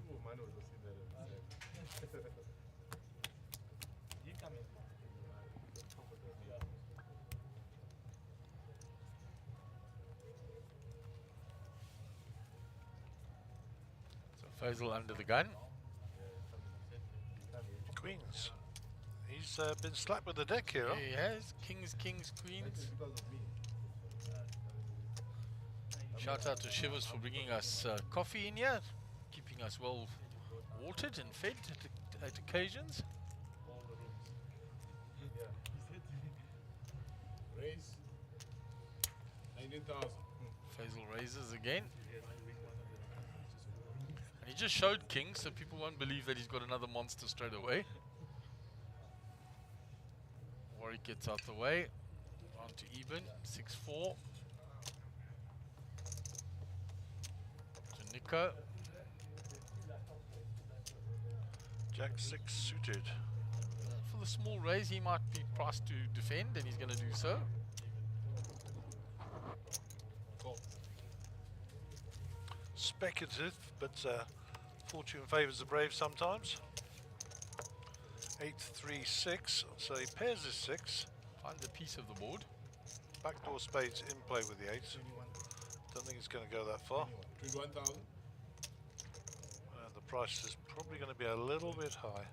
Oh, man, was see that.
You come in.
So Faisal under the gun.
Queens. He's been slapped with the deck here. Huh?
He has kings, queens.
Because of me.
Shout out to Shivers for bringing us coffee in here, keeping us well watered and fed at occasions.
Raise 19,000.
Faisal raises again. And he just showed kings, so people won't believe that he's got another monster straight away. Warwick gets out the way. On to even, 6-4. To Nico.
Jack 6 suited.
For the small raise, he might be priced to defend, and he's going to do so.
Call.
Speculative, but fortune favours the brave sometimes. 8-3-6, so he pairs his 6.
Finds a piece of the board.
Backdoor spades in play with the 8. Don't think it's going to go that far.
21,000.
The price is probably going to be a little bit high.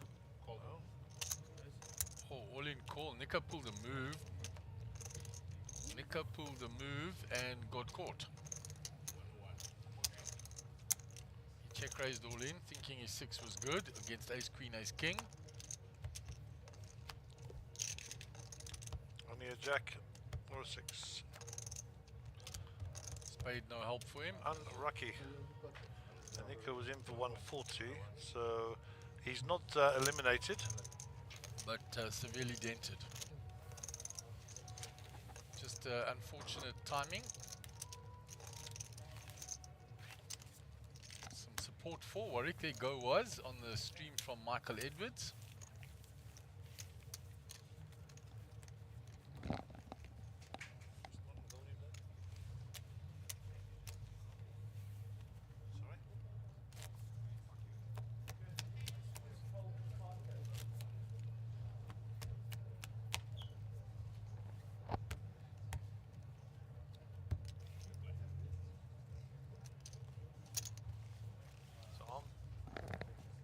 Oh, all in call. Nika pulled a move. Nika pulled a move and got caught. He check raised all in, thinking his 6 was good against ace queen, ace king.
Only a jack or a 6.
Spade no help for him.
Unlucky. Nico was in for 140, so he's not eliminated.
But severely dented. Just unfortunate timing. Some support for Warwick. There go was on the stream from Michael Edwards.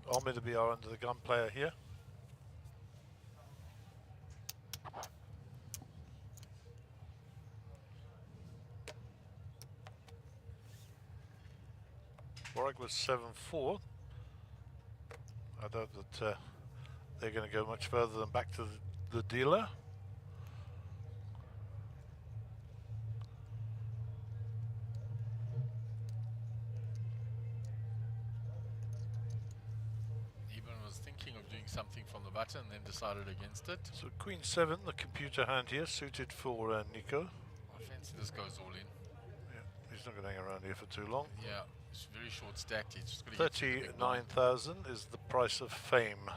Ahmed will be our under the gun player here. Warwick was 7-4. I doubt that they're going to go much further than back to the dealer.
Something from the button, then decided against it.
So Queen 7, the computer hand here, suited for Nico.
I fancy this goes all in.
Yeah, he's not going to hang around here for too long.
Yeah, it's very short stacked. He's just going to
39,000 is the price of fame.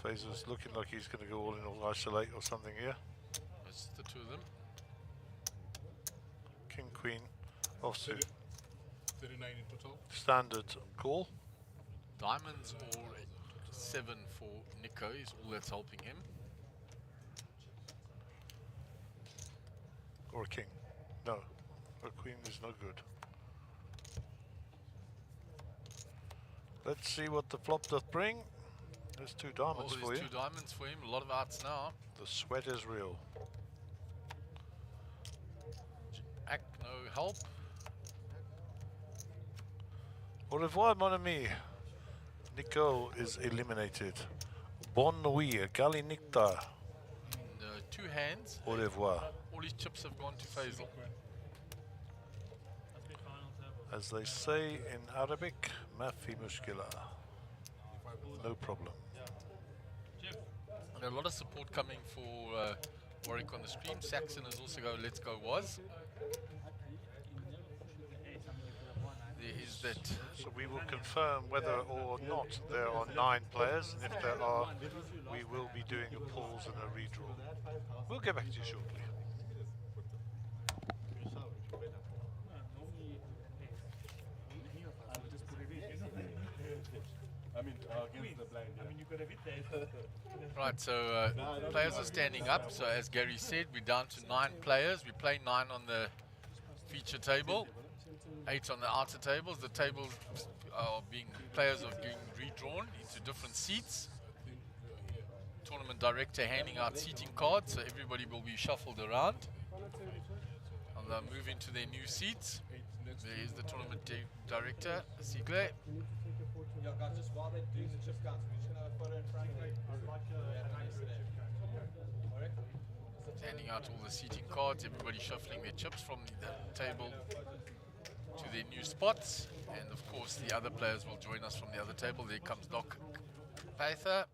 Fazel's looking like he's going to go all in or isolate or something here.
It's the two of them.
King, Queen, offsuit.
39 in total.
Standard call.
Diamonds or 7 for Nico is all that's helping him.
Or a king. No. A queen is no good. Let's see what the flop doth bring. There's 2 diamonds for you.
There's 2 diamonds for him. A lot of outs now.
The sweat is real.
Jack, no help.
Au revoir, mon ami. Nico is eliminated. Bonne nuit, Gali Nikta.
In 2 hands.
Au revoir.
All his chips have gone to Faisal.
As they say in Arabic, Mafi Mushkila. No problem.
And a lot of support coming for Warwick on the stream. Saxon has also got Let's Go Was. There is that.
So we will confirm whether or not there are 9 players, and if there are, we will be doing a pause and a redraw. We'll get back to you shortly.
I mean, against the blind. Yeah. I mean, you could have hit that.
Right, so players are standing up. So as Gary said, we're down to 9 players. We play 9 on the feature table, 8 on the outer tables. The tables are players are being redrawn into different seats. Tournament director handing out seating cards, so everybody will be shuffled around. And they'll move into their new seats. There is the tournament director, Sigle.
Yeah, guys, just while they're doing the chip counts, we're just going to have a photo in front of
Handing out all the seating cards, everybody shuffling their chips from the table to their new spots. And of course, the other players will join us from the other table. There comes Doc Pather.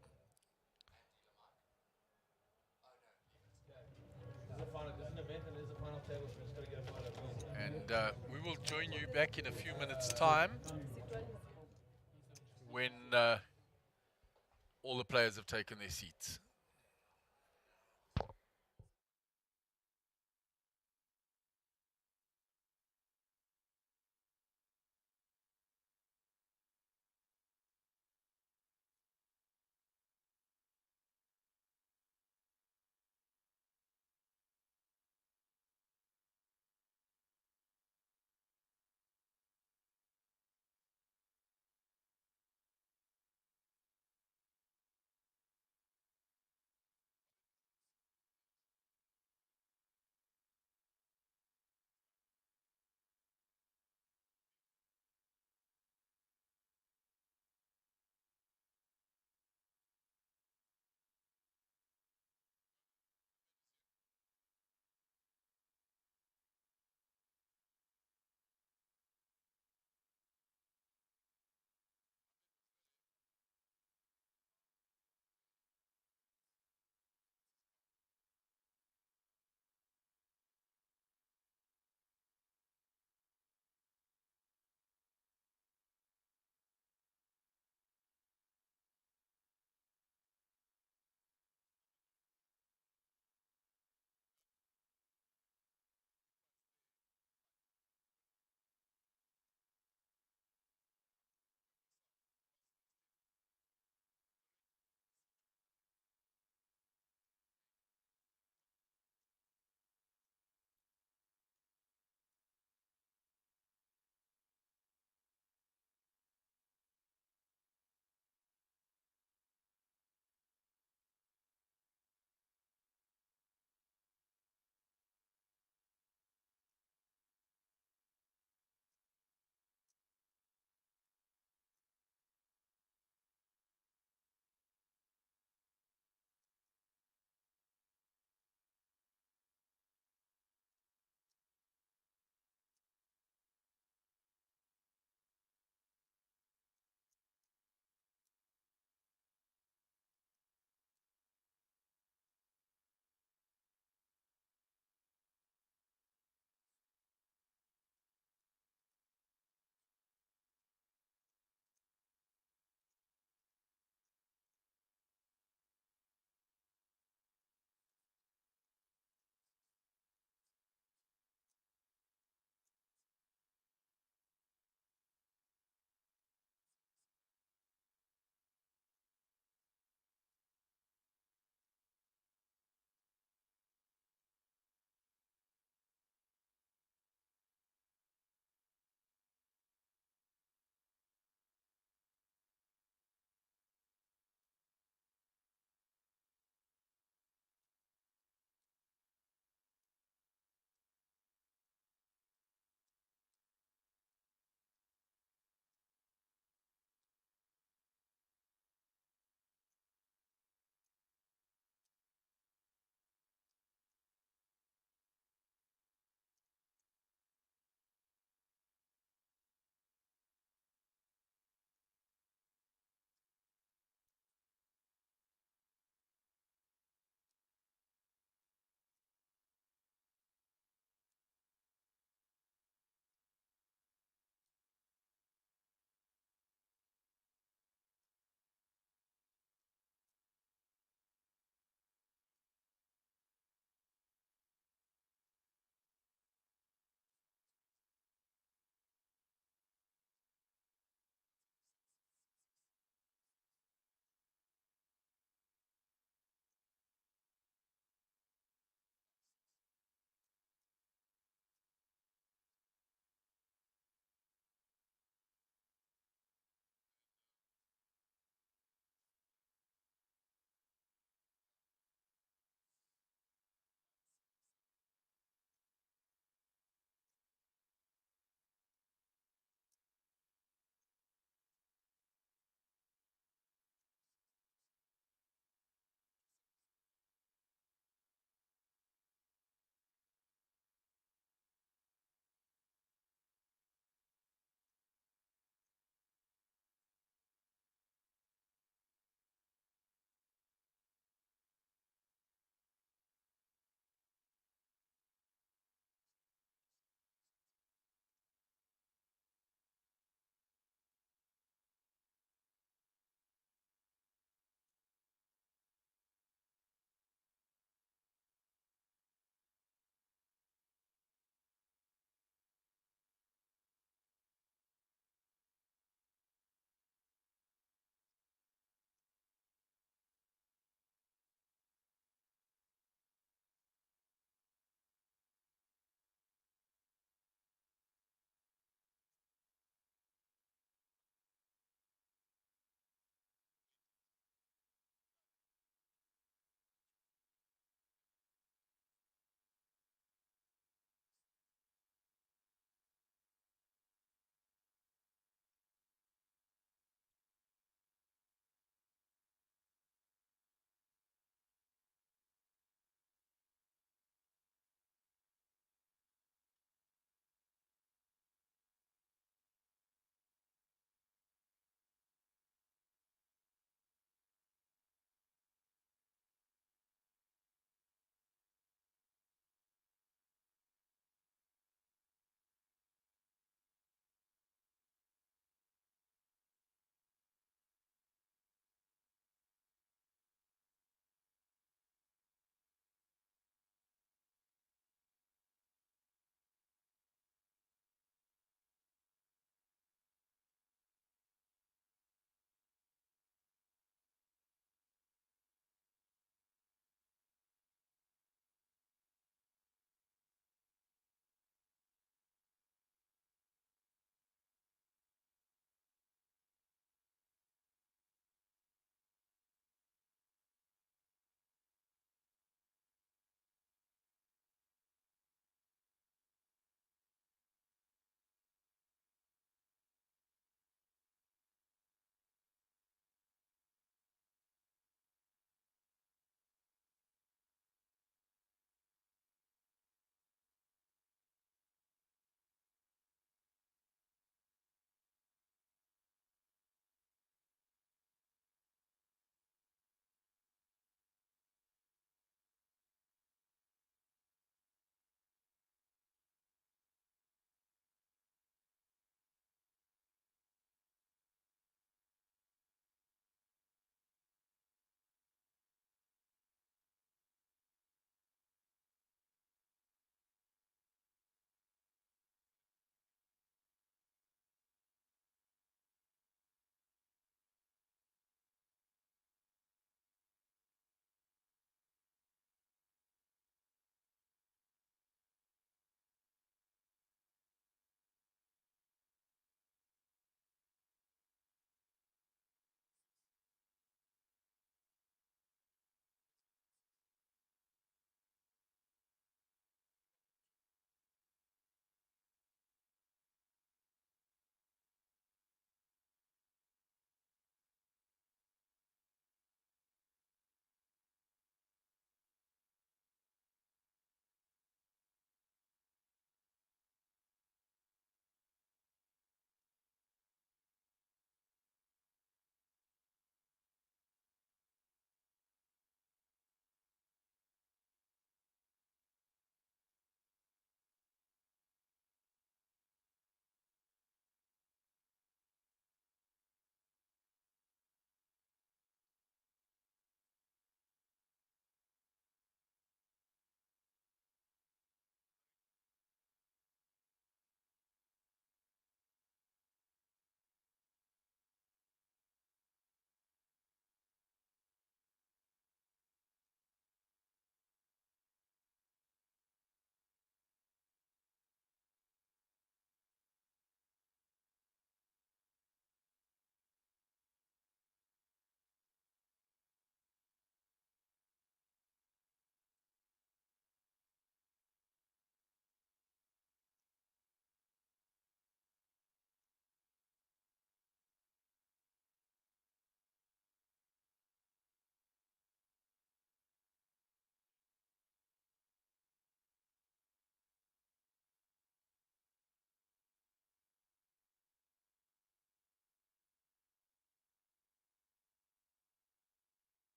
And we will join you back in a few minutes' time when all the players have taken their seats.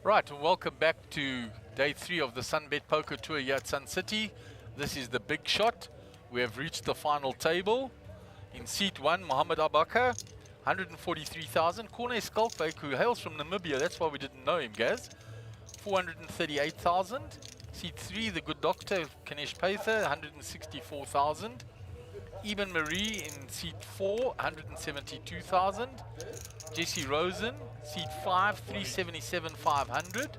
Right, and welcome back to day 3 of the Sunbet Poker Tour here at Sun City. This is the big shot. We have reached the final table. In seat 1, Mohammed Abaka, 143,000. Corne Skulkbake, who hails from Namibia, that's why we didn't know him, Gaz, 438,000. Seat 3, the good doctor, Kanesh Pather, 164,000. Eben Marie in seat 4, 172,000. Jesse Rosen, seat 5, 377,500.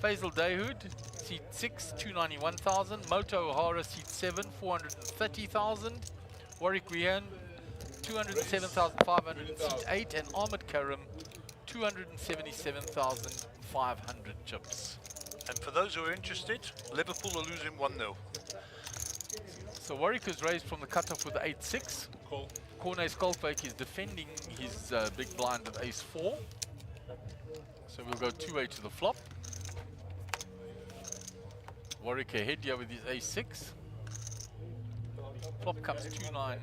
Faisal Dahoud, seat 6, 291,000. Moto O'Hara, seat 7, 430,000. Warwick Rian, 207,500 in seat 8. And Ahmed Karim, 277,500 chips.
And for those who are interested, Liverpool are losing 1-0.
So Warwick is raised from the cutoff with 8-6.
Cool.
Corne Skulkbake is defending his big blind with ace-4. So we'll go 2-8 to the flop. Warwick ahead here with his ace-6. Flop comes 2-9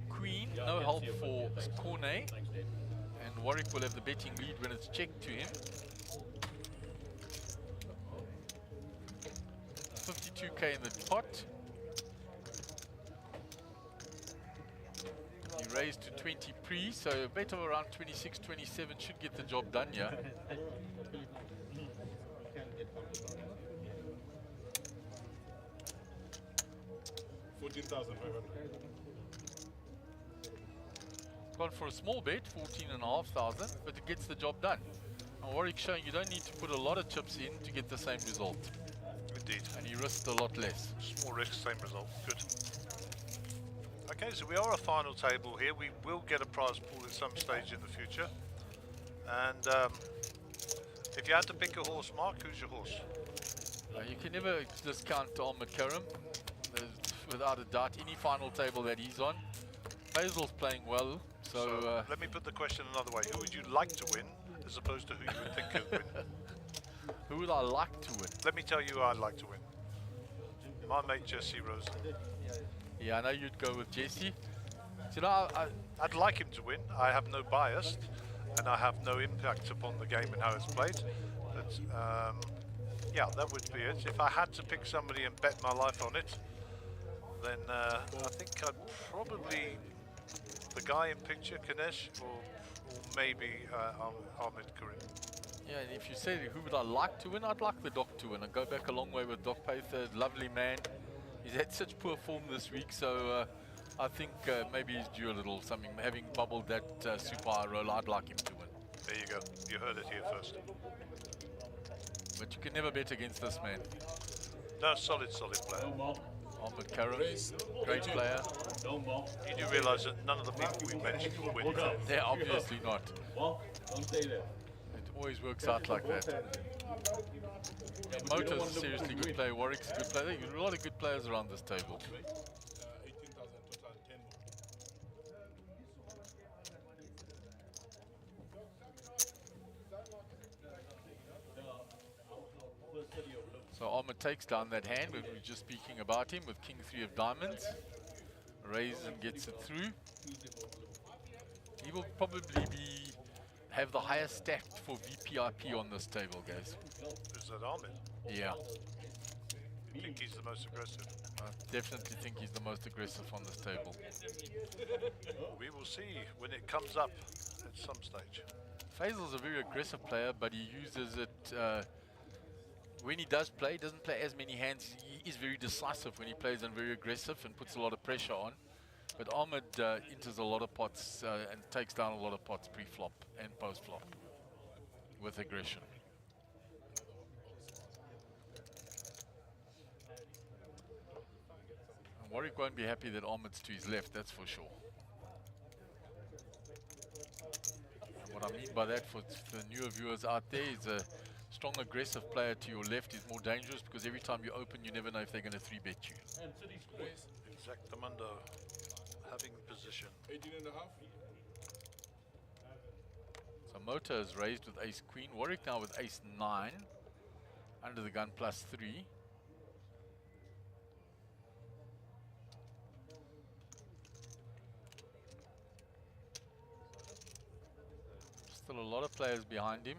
queen. No help for Corne. And Warwick will have the betting lead when it's checked to him. 52k in the pot. He raised to 20 Prix, so a bet of around 26, 27 should get the job done here.
$14,500.
Gone for a small bet, 14,500, but it gets the job done. And Warwick showing you don't need to put a lot of chips in to get the same result.
Indeed.
And he risked a lot less.
Small risk, same result. Good. Okay, so we are a final table here. We will get a prize pool at some stage in the future. And if you had to pick a horse, Mark, who's your horse?
You can never discount Ahmed Karim. Without a doubt, any final table that he's on. Faisal's playing well, so
let me put the question another way. Who would you like to win, as opposed to who you would think could win?
who would I like to win?
Let me tell you who I'd like to win. My mate Jesse Rosen.
Yeah, I know you'd go with Jesse. You know,
I'd like him to win. I have no bias, and I have no impact upon the game and how it's played. But yeah, that would be it. If I had to pick somebody and bet my life on it, then I think I'd probably the guy in picture, Kanesh, or maybe Ahmed Karim.
yeah, and if you say who would I like to win, I'd like the Doc to win. I go back a long way with Doc Pather, lovely man. He's had such poor form this week, so I think maybe he's due a little something. Having bubbled that super high roll, I'd like him to win.
There you go. You heard it here first.
But you can never bet against this man.
No, solid player.
No more.
Ahmed Karim,
Raise.
great player.
No more.
You do realise that none of the people we mentioned will win.
They're obviously not.
Walk. Don't stay there.
It always works out like that. Moto's a seriously good player. Warwick's a good player. There are a lot of good players around this table.
18,000 total, 10 more.
So Ahmed takes down that hand. We were just speaking about him with King 3 of diamonds. Raises and gets it through. He will probably have the highest stack for VPIP on this table, guys.
Is that Ahmed?
Yeah,
You think he's the most aggressive?
I definitely think he's the most aggressive on this table.
We will see when it comes up at some stage.
Faisal's a very aggressive player, but he uses it when he does play. He doesn't play as many hands. He is very decisive when he plays and very aggressive and puts a lot of pressure on. But Ahmed enters a lot of pots and takes down a lot of pots pre-flop and post-flop with aggression. And Warwick won't be happy that Ahmed's to his left, that's for sure. And what I mean by that for the newer viewers out there is a strong aggressive player to your left is more dangerous because every time you open you never know if they're going to 3-bet you.
Raise.
Exactamundo. Having position.
18 and a half.
So Moto is raised with ace queen. Warwick now with ace 9. Under the gun plus 3. Still a lot of players behind him.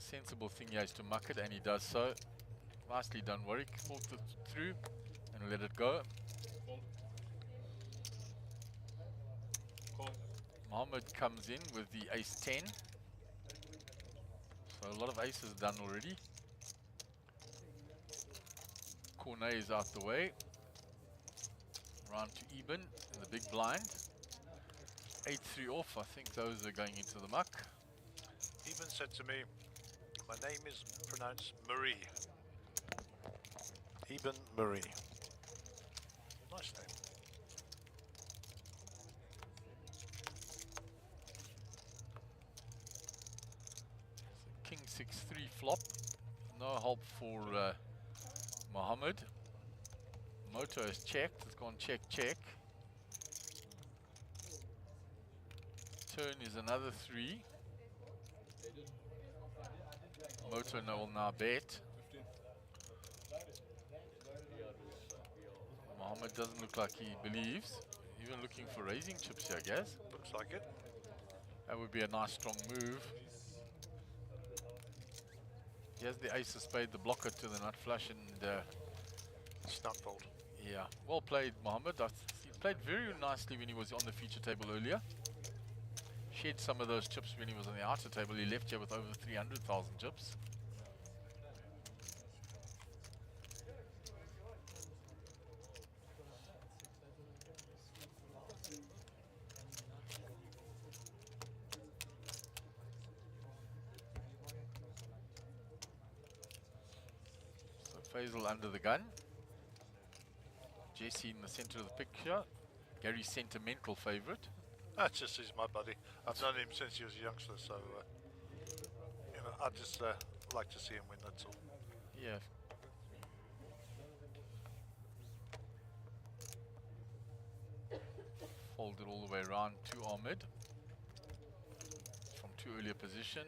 sensible thing here is to muck it, and he does so. Nicely done, Warwick. Thought it through and let it go.
Fold. Call.
Mohammed comes in with the ace-10. So a lot of aces done already. Cornet is out the way. Round to Eben in the big blind. 8-3 off. I think those are going into the muck.
Eben said to me, my name is pronounced Marie. Eben Marie. Nice name.
King 6-3 flop. No help for Mohammed. Moto has checked. It's gone check, check. Turn is another 3. Moto will now bet.
15.
Mohammed doesn't look like he believes. Even looking for raising chips here, I guess.
Looks like it.
That would be a nice strong move. He has the ace of spade, the blocker to the nut flush, and
Snap fold.
yeah, well played, Mohammed. He played very nicely when he was on the feature table earlier. Shed some of those chips when he was on the outer table. He left here with over 300,000 chips. So Faisal under the gun. Jesse in the center of the picture. Gary's sentimental favorite.
That's just he's my buddy. I've known him since he was a youngster, so you know, I just like to see him win. That's all.
Yeah. Folded all the way around to Ahmed. From too earlier position.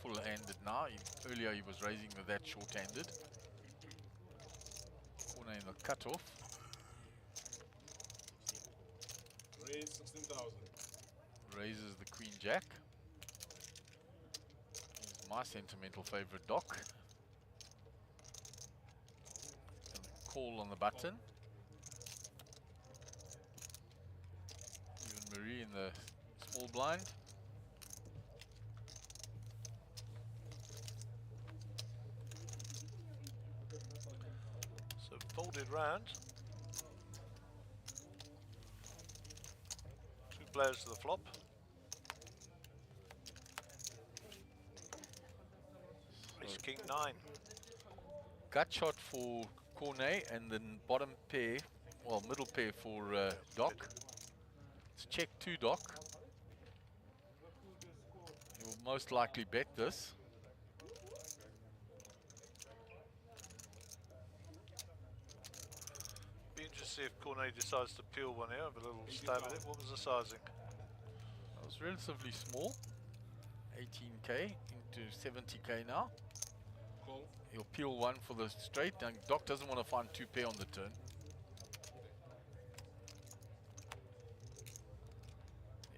Full-handed now. Earlier he was raising with that short-handed. Corner in the cutoff.
Raise 16,000.
Raises the Queen Jack. Here's my sentimental favorite, Doc. And call on the button. Even Marie in the small blind.
So folded round. Two players to the flop. Ace King 9.
Gut shot for Cornet and then bottom pair, well middle pair for Doc. It's check 2 Doc. He'll most likely bet this.
Be interested to see if Cornet decides to peel one here. Have a little stab at it. What was the sizing?
That was relatively small. 18k into 70k now.
Call.
He'll peel one for the straight, and Doc doesn't want to find 2 pair on the turn.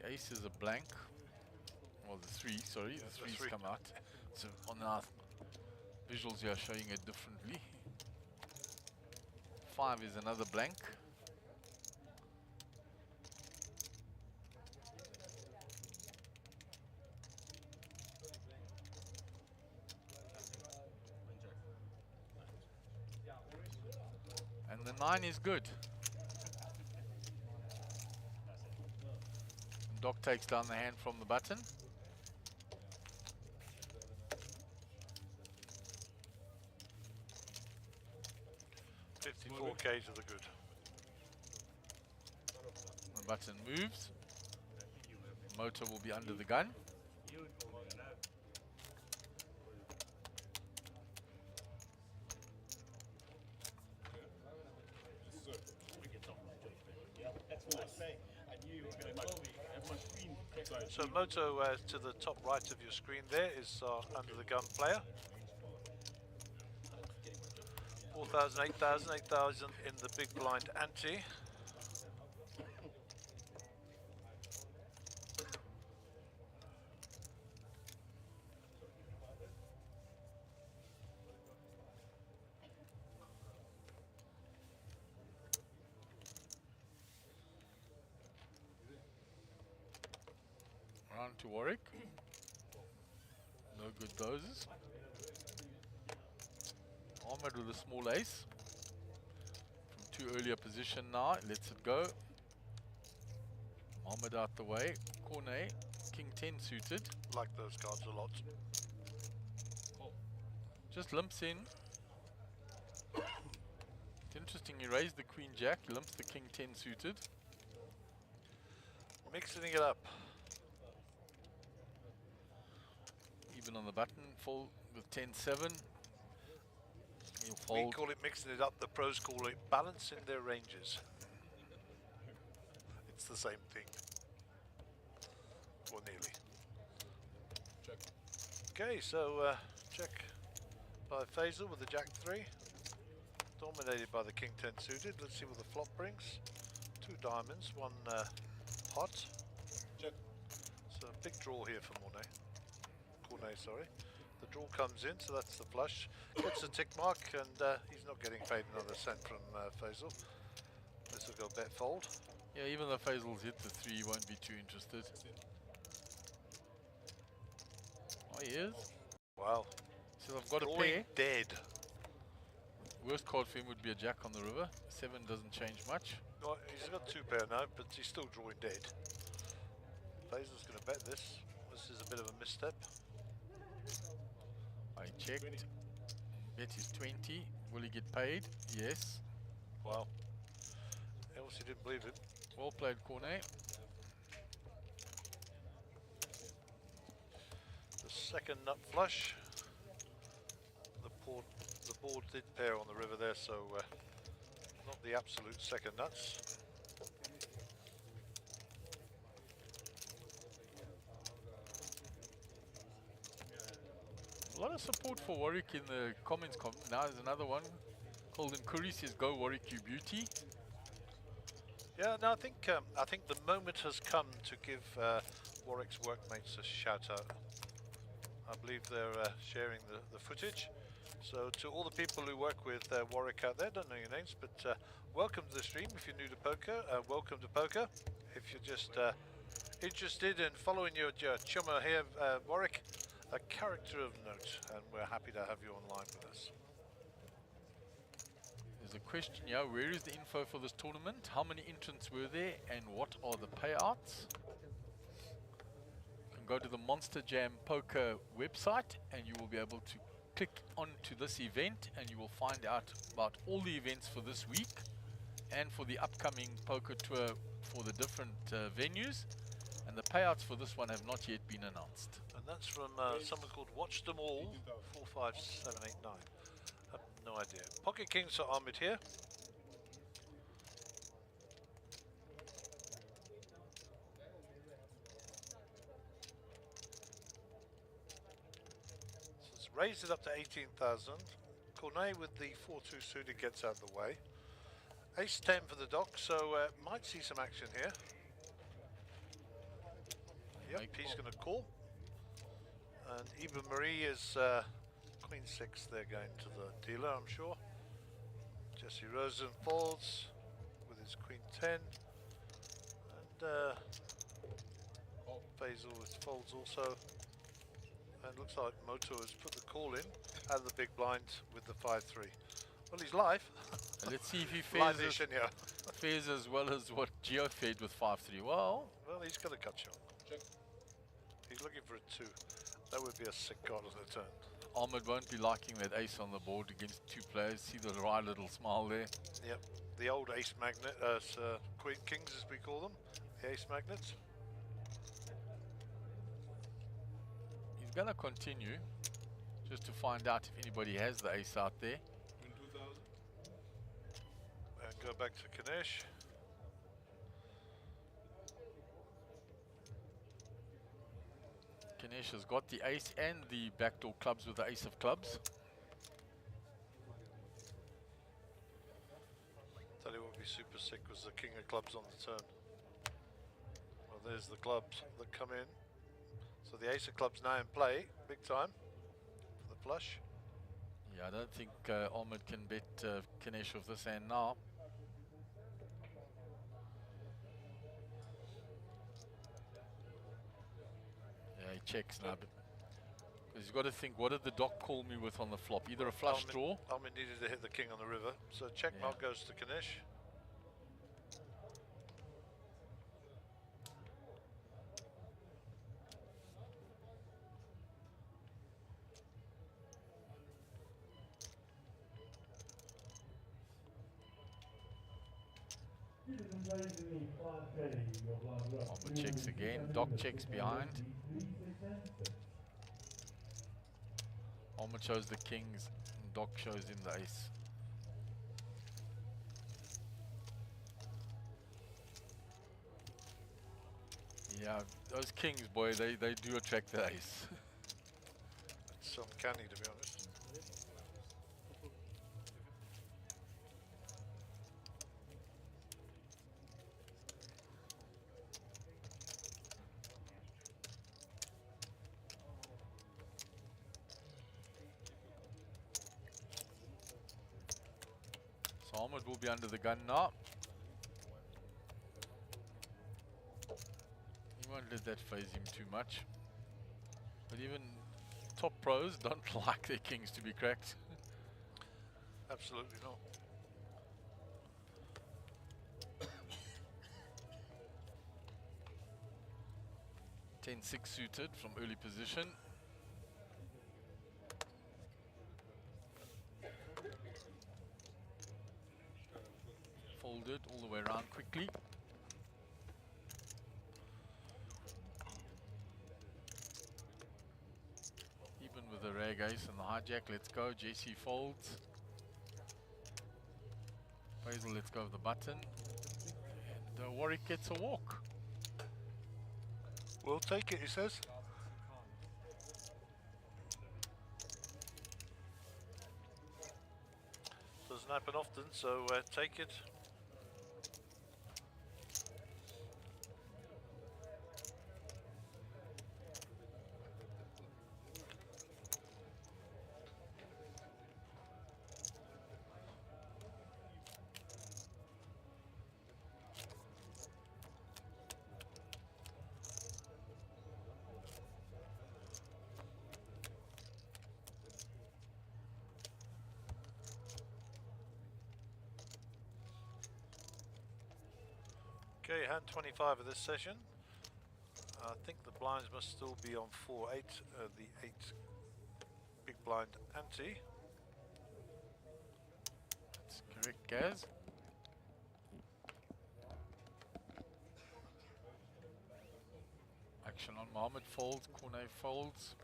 The ace is a blank. Well, the 3, sorry, the 3's
three.
come out. So on our visuals here showing it differently. 5 is another blank. And the 9 is good. Doc takes down the hand from the button.
$54k to the good.
The button moves. Motor will be under the gun.
So Moto to the top right of your screen there is under the gun player. 4,000, 8,000, 8,000 in the big blind ante.
down to Warwick. No good those. Ahmed with a small ace. From too early a position now, lets it go. Ahmed out the way. Cornet, King 10 suited.
Like those cards a lot.
Just limps in. It's interesting, he raised the Queen Jack, limps the King 10 suited.
Mixing it up.
Even on the button, fold with 10-7. He'll
We
fold.
call it mixing it up, the pros call it balancing their ranges. It's the same thing. Or nearly.
Check.
Okay, so check by Faisal with the Jack 3. Dominated by the King 10 suited. Let's see what the flop brings. 2 diamonds, 1 hot.
Check.
So a big draw here for Cornet, sorry. The draw comes in, so that's the flush. Gets a tick mark, and he's not getting paid another cent from Faisal. This will go bet fold.
Yeah, even though Faisal's hit the 3, he won't be too interested. Oh, he is.
Wow.
Says I've got a
Drawing
pair.
dead.
Worst card for him would be a Jack on the river. 7 doesn't change much.
Well, he's got 2 pair now, but he's still drawing dead. Faisal's going to bet this. This is a bit of a misstep.
I checked. Bet is 20. Will he get paid? Yes.
Wow. Else he didn't believe it.
Well played, Cornet.
The second nut flush. The board did pair on the river there, so not the absolute second nuts.
A lot of support for Warwick in the comments. Now there's another one. Holden Curry says, "Go Warwick, you beauty."
Yeah, no, I think the moment has come to give Warwick's workmates a shout out. I believe they're sharing the footage. So to all the people who work with Warwick out there, don't know your names, but welcome to the stream if you're new to poker. Welcome to poker. If you're just interested in following your chummer here, Warwick, a character of note, and we're happy to have you online with us.
There's a question here. Where is the info for this tournament? How many entrants were there, and what are the payouts? You can go to the Monster Jam Poker website, and you will be able to click onto this event, and you will find out about all the events for this week and for the upcoming poker tour for the different venues. And the payouts for this one have not yet been announced.
And that's from someone called Watch Them All 45789. I have no idea. Pocket Kings for Ahmed here. So let's raise it up to 18,000. Cornet with the 4-2 suited gets out of the way. Ace 10 for the dock, so might see some action here. Yep, he's going to call. And Iba Marie is Queen 6, they're going to the dealer, I'm sure. Jesse Rosen folds with his Queen 10. And Faisal folds also. And looks like Moto has put the call in out of the big blind with the 5-3. Well, he's live.
And let's see if he fares as well as what Gio fared with 5-3. Well,
he's got a gut shot.
Check.
He's looking for a 2. That would be a sick card on the turn.
Ahmed won't be liking that ace on the board against 2 players. See the wry little smile there.
Yep, the old ace magnet, Queen Kings as we call them, the ace magnets.
He's going to continue just to find out if anybody has the ace out there.
Win 2,000.
And go back to Ganesh.
Ganesh has got the ace and the backdoor clubs with the ace of clubs.
Tell you what would be super sick was the king of clubs on the turn. Well, there's the clubs that come in. So the ace of clubs now in play, big time, for the flush.
Yeah, I don't think Ahmed can bet Ganesh with this hand now. checks now. Because you've got to think, what did the doc call me with on the flop? Either a flush draw.
Almin needed to hit the king on the river, so check mark goes to Kanish.
Alma checks again. Doc checks behind. Alma shows the kings, and Doc shows him the ace. Yeah, those kings, boy, they do attract the ace.
It's uncanny, to be honest.
So Ahmed will be under the gun now. He won't let that phase him too much. But even top pros don't like their kings to be cracked.
Absolutely not.
(10-6) suited from early position. Folded all the way around quickly. Even with the rag ace and the hijack, let's go. JC folds. Basil, let's go with the button. And Warwick gets a walk.
We'll take it, he says. Doesn't happen often, so take it. Okay, hand 25 of this session. I think the blinds must still be on 4-8, the 8 big blind ante.
That's correct, Gaz. Action on Mohammed folds, Cornet folds.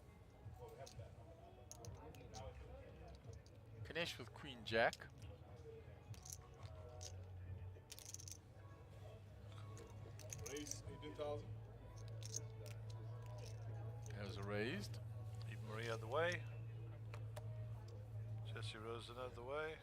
Kanesh with Queen Jack.
Raise 18,000.
There's a raised.
Leave Marie out of the way. Jesse Rosen out of the way.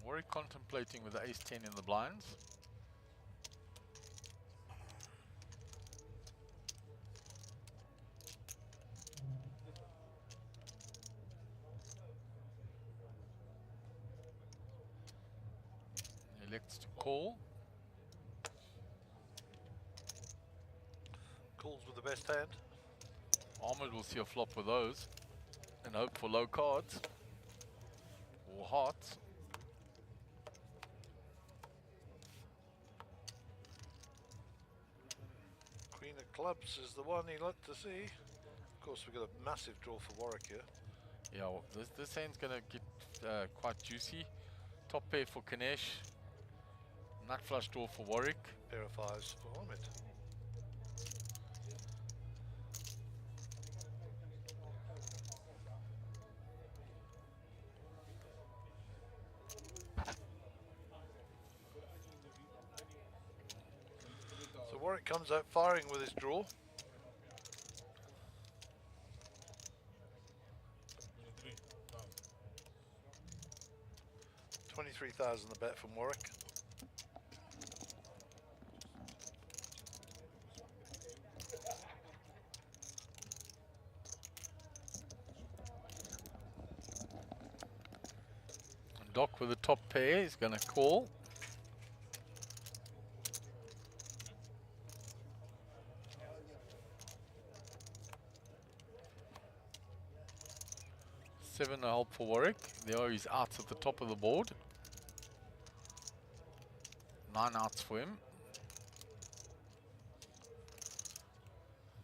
Warwick contemplating with the ace-10 in the blinds. Elects to call.
Calls with the best hand.
Ahmed will see a flop with those and hope for low cards or hearts.
Queen of clubs is the one he liked to see. Of course, we've got a massive draw for Warwick here.
Yeah, well, this hand's going to get quite juicy. Top pair for Kanesh. Nut flush draw for Warwick.
Pair of fives for Ahmed. So Warwick comes out firing with his draw. 23,000. 3,000 the bet from Warwick.
Doc with the top pair is going to call. Seven a help for Warwick. There are his outs at the top of the board. 9 outs for him.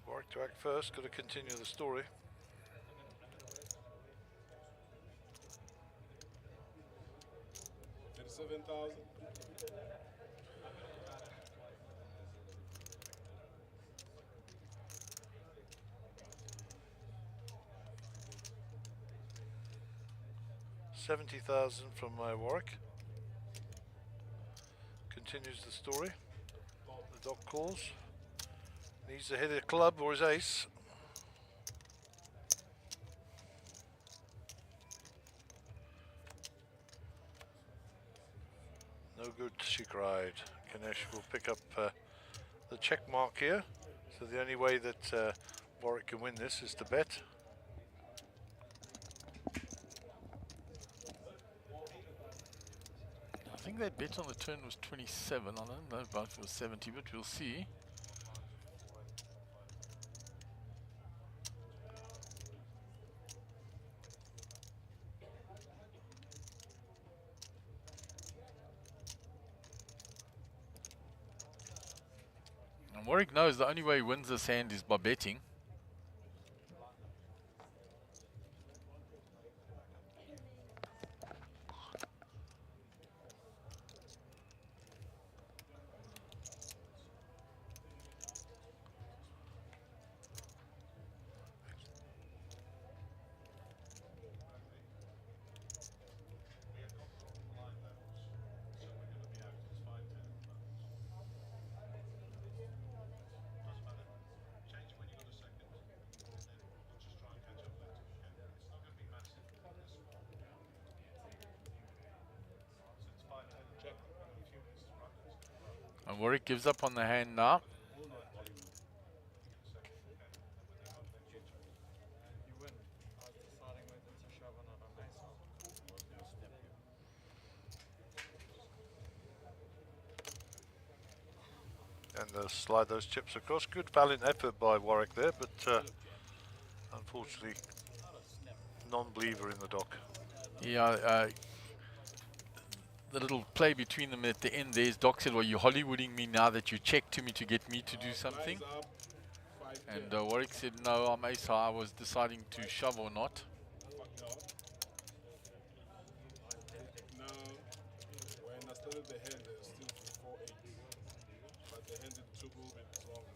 Warwick to act first, got to continue the story.
$37,000.
$70,000 from Warwick. Continues the story. The Doc calls. Needs to hit a club or his ace. No good, she cried. Ganesh will pick up the check mark here. So the only way that Warwick can win this is to bet.
I think that bet on the turn was 27. I don't know about if it was 70, but we'll see. And Warwick knows the only way he wins this hand is by betting. And Warwick gives up on the hand now.
And they'll slide those chips across. Good valiant effort by Warwick there, but unfortunately non-believer in the Doc.
Yeah, the little play between them at the end there's Doc said, well, you're Hollywooding me now that you checked to me to get me to do something. And Warwick said, no, I'm ace high. I was deciding to shove or not.
No, when I started the hand, it was still 4-8. But the hand took a little bit longer.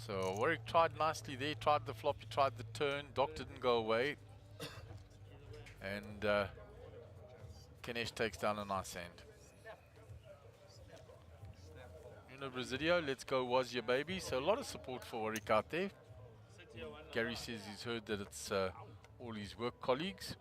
So Warwick tried nicely there, tried the flop, he tried the turn. Doc didn't go away. And Ganesh takes down a nice hand. Uno Brasilia, let's go was your baby. So a lot of support for Warwick out there. Gary says he's heard that it's all his work colleagues.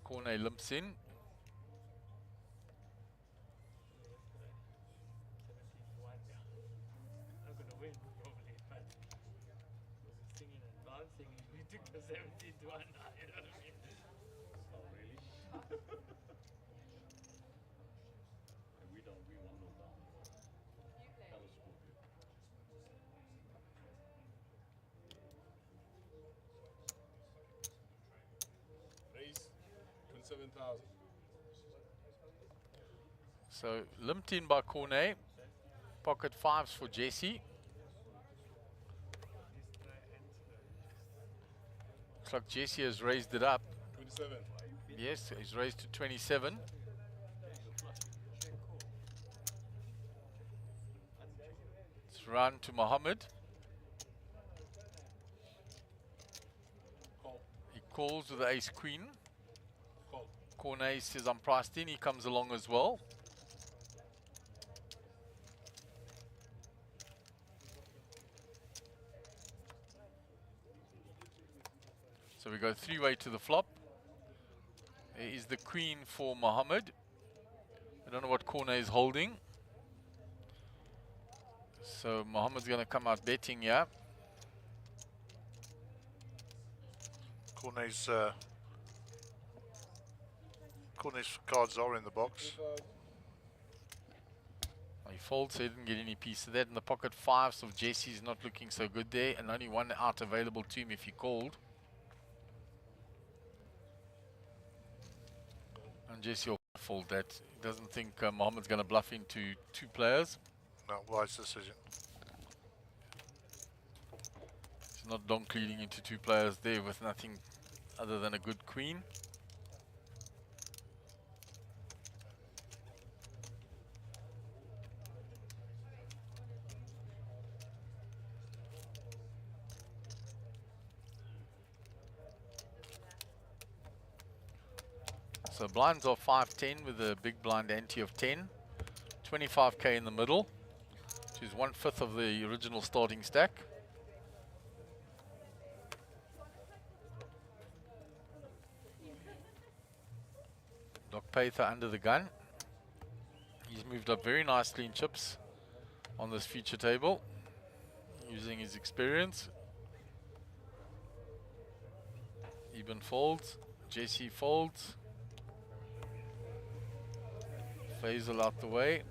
Cornet limps in.
I'm gonna win probably, but was singing and dancing. We took the 17 to 1. You know what I mean?
Oh, really? And we won no down. That was Scorpio. Raise 27,000.
So limped in by Cornet. Pocket fives for Jesse. Looks like Jesse has raised it up.
27.
Yes, he's raised to 27. round to Mohammed.
Call.
He calls with the ace queen.
Call.
Cornet says I'm priced in. He comes along as well. So we go three-way to the flop. There is the queen for Mohammed. I don't know what Cornet is holding. So Mohammed's going to come out betting, yeah.
Cornet's cards are in the box.
He folds, so he didn't get any piece of that. In the pocket fives of Jesse's not looking so good there, and only one out available to him if he called. And Jesse will fold that. He doesn't think Mohammed's going to bluff into two players.
No, wise decision.
He's not donk leading into two players there with nothing other than a good queen. So blinds are 5-10 with a big blind ante of 10. 25k in the middle, which is 1/5 of the original starting stack. Doc Pather under the gun. He's moved up very nicely in chips on this feature table, using his experience. Eben folds, Jesse folds. Faisal out the way.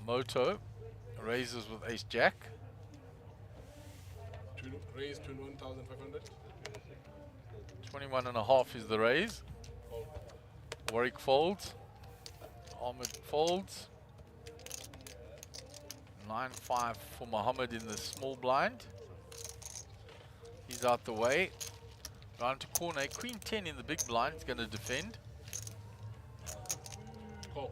Moto raises with ace jack.
Raise 21,500.
21.5 is the raise. Warwick folds. Ahmed folds. 9-5 for Mohammed in the small blind. He's out the way. Round to corner. Queen 10 in the big blind. He's going to defend.
Call.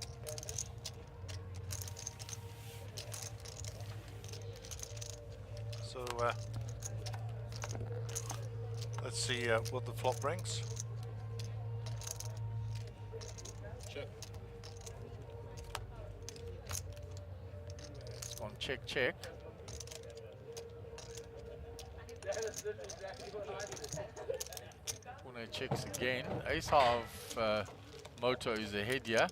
So let's see what the flop brings.
Check.
It's gone check, check. Corner checks again. Ace half Moto is ahead here.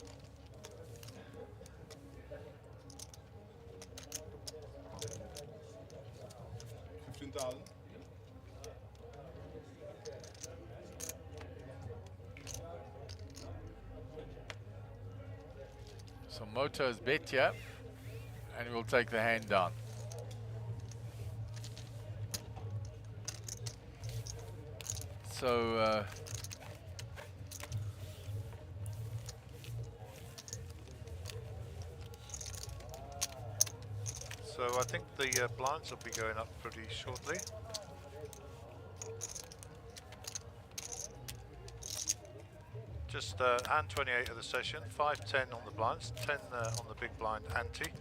So Moto's bet here, and he will take the hand down. So
I think the blinds will be going up pretty shortly. Just hand 28 of the session, 5-10 on the blinds, 10 on the big blind ante.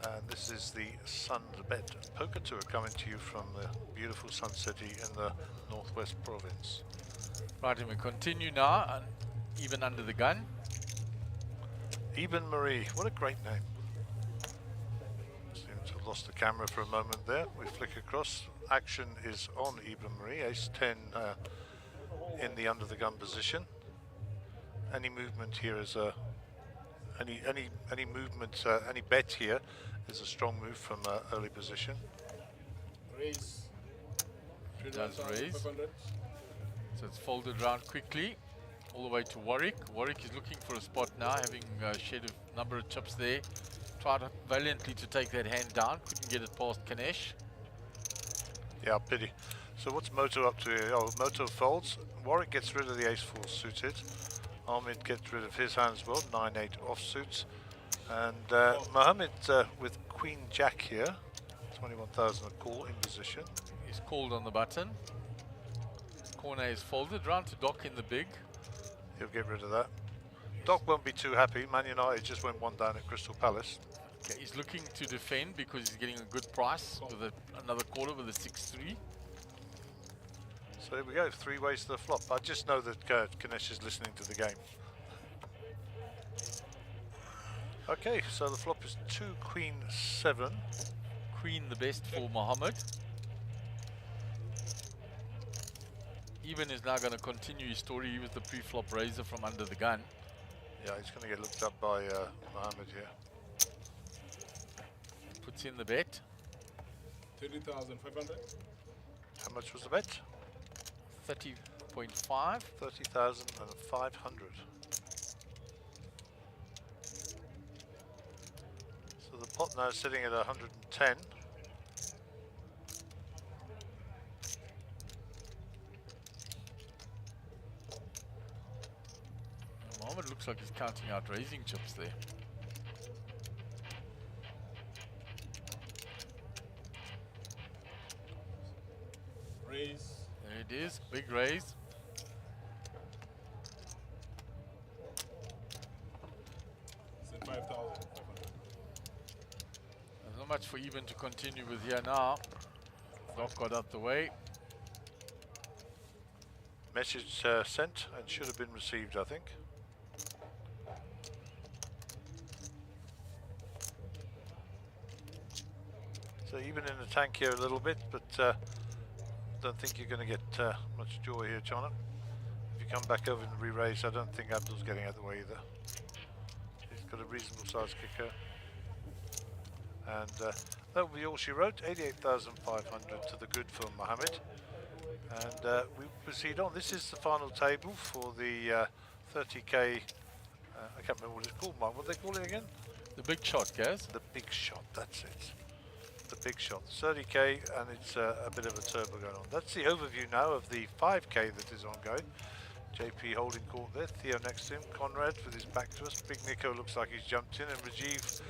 And this is the Sunbet Poker Tour coming to you from the beautiful Sun City in the Northwest Province.
right, and we continue now, and even under the gun.
Eben Marie, what a great name. Seems to have lost the camera for a moment there. We flick across. Action is on Eben Marie, ace 10 in the under the gun position. Any movement here is any movement, any bet here is a strong move from early position.
Raise.
Does raise.
21,500.
So it's folded round quickly, all the way to Warwick. Warwick is looking for a spot now, having shed a number of chips there. Tried valiantly to take that hand down, couldn't get it past Kanesh.
Yeah, pity. So what's Moto up to here? Oh, Moto folds. Warwick gets rid of the ace-4 suited. Ahmed gets rid of his hand as well, 9-8 offsuits. And Mohammed with Queen Jack here, 21,000 a call in position.
He's called on the button. Corner is folded, round to Doc in the big.
He'll get rid of that. Doc won't be too happy. Man United just went one down at Crystal Palace.
Okay, he's looking to defend because he's getting a good price with another quarter with a 6-3.
So here we go, 3 ways to the flop. I just know that Ganesh is listening to the game. Okay, so the flop is 2 Queen 7.
Queen the best for Mohammed. Eben is now going to continue his story. He was the pre-flop raiser from under the gun.
Yeah, he's going to get looked up by Mohammed here.
Puts in the bet.
30,500.
How much was the bet?
30.5.
30,500. So the pot now is sitting at 110.
Mohammed looks like he's counting out raising chips there.
Raise.
There it is, big raise.
It's at 5,500.
There's not much for Eben to continue with here now. Doc got out the way.
Message sent and should have been received, I think. So even in the tank here a little bit, but don't think you're going to get much joy here, Jonathan. If you come back over and re-raise, I don't think Abdul's getting out of the way either. He's got a reasonable size kicker. And that will be all she wrote, 88,500 to the good for Mohammed. And we proceed on. This is the final table for the 30k, I can't remember what it's called, Mike. What do they call it again?
The big shot, Gaz.
The big shot, that's it. The big shot, 30k, and it's a bit of a turbo going on. That's the overview now of the 5k that is ongoing. JP holding court there, Theo next to him, Conrad with his back to us. Big Nico looks like he's jumped in, and Rajiv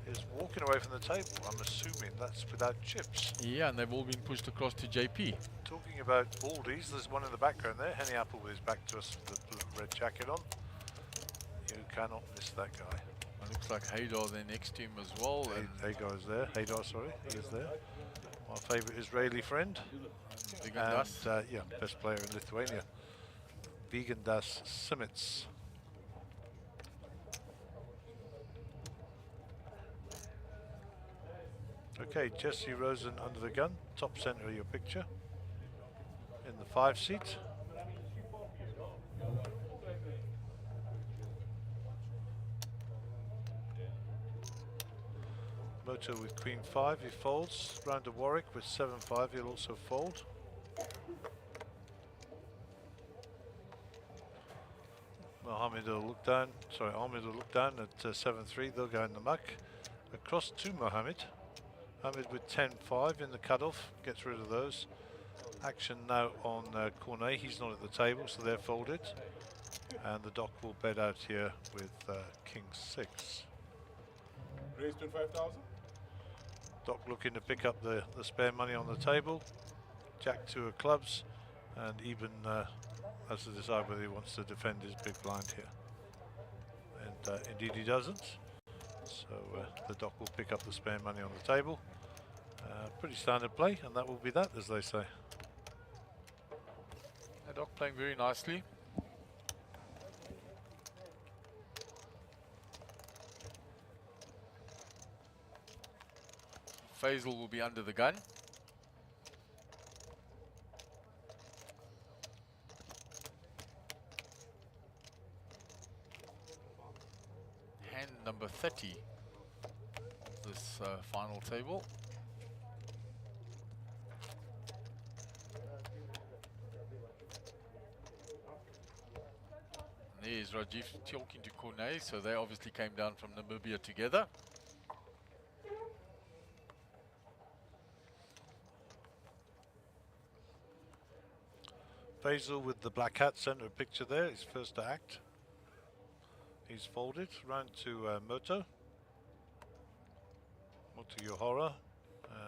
is walking away from the table. I'm assuming that's without chips.
Yeah, and they've all been pushed across to JP.
Talking about baldies, there's one in the background there, Henny Apple with his back to us with the blue, red jacket on. You cannot miss that guy.
It looks like Haydar there next to him as well.
Haydar is there. Haydar, sorry, he is there. My favourite Israeli friend.
Vigandas.
And yeah, best player in Lithuania. Vigandas Simits. Okay, Jesse Rosen under the gun, top centre of your picture. In the 5 seat. Moto with Queen 5, he folds. Round to Warwick with 7-5, he'll also fold. Mohammed will look down, sorry, Ahmed will look down at 7-3, they'll go in the muck. Across to Mohammed. Mohammed with 10-5 in the cutoff, gets rid of those. Action now on Cornet, he's not at the table, so they're folded. And the doc will bet out here with King 6.
Raise 25,000.
Doc looking to pick up the spare money on the table. Jack 2 of clubs, and even has to decide whether he wants to defend his big blind here. And indeed he doesn't. So the Doc will pick up the spare money on the table. Pretty standard play, and that will be that, as they say.
The Doc playing very nicely. Faisal will be under the gun. Hand number 30 of this final table. And there's Rajiv talking to Cornet, so they obviously came down from Namibia together.
Faisal with the black hat, centre picture there, his first to act. He's folded, round to Moto. Moto Yohara,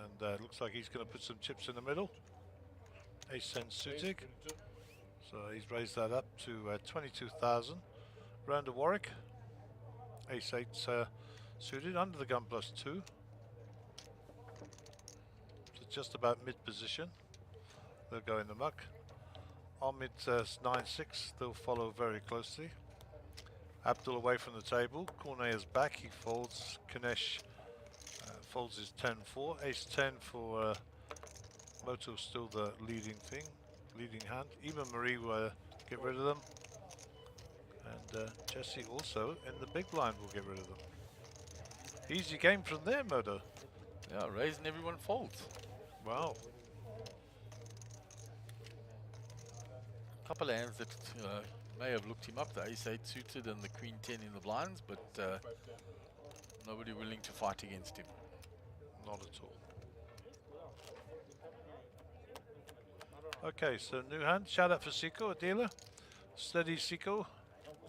and looks like he's going to put some chips in the middle. Ace-10 Sutig, so he's raised that up to 22,000. Round to Warwick, Ace-8 Suited under the gun +2. So just about mid position. They'll go in the muck. Ahmed 9-6. They'll follow very closely. Abdul away from the table. Cornet is back. He folds. Kanesh folds his 10-4. Ace-10 for Moto, still the leading hand. Even Marie will get rid of them. And Jesse also in the big blind will get rid of them. Easy game from there, Moto.
Yeah, raising everyone folds.
Wow.
Couple of hands that may have looked him up, the ace-8 suited and the queen-10 in the blinds, but nobody willing to fight against him.
Not at all. Okay, so new hand. Shout out for Siko, a dealer. Steady Siko.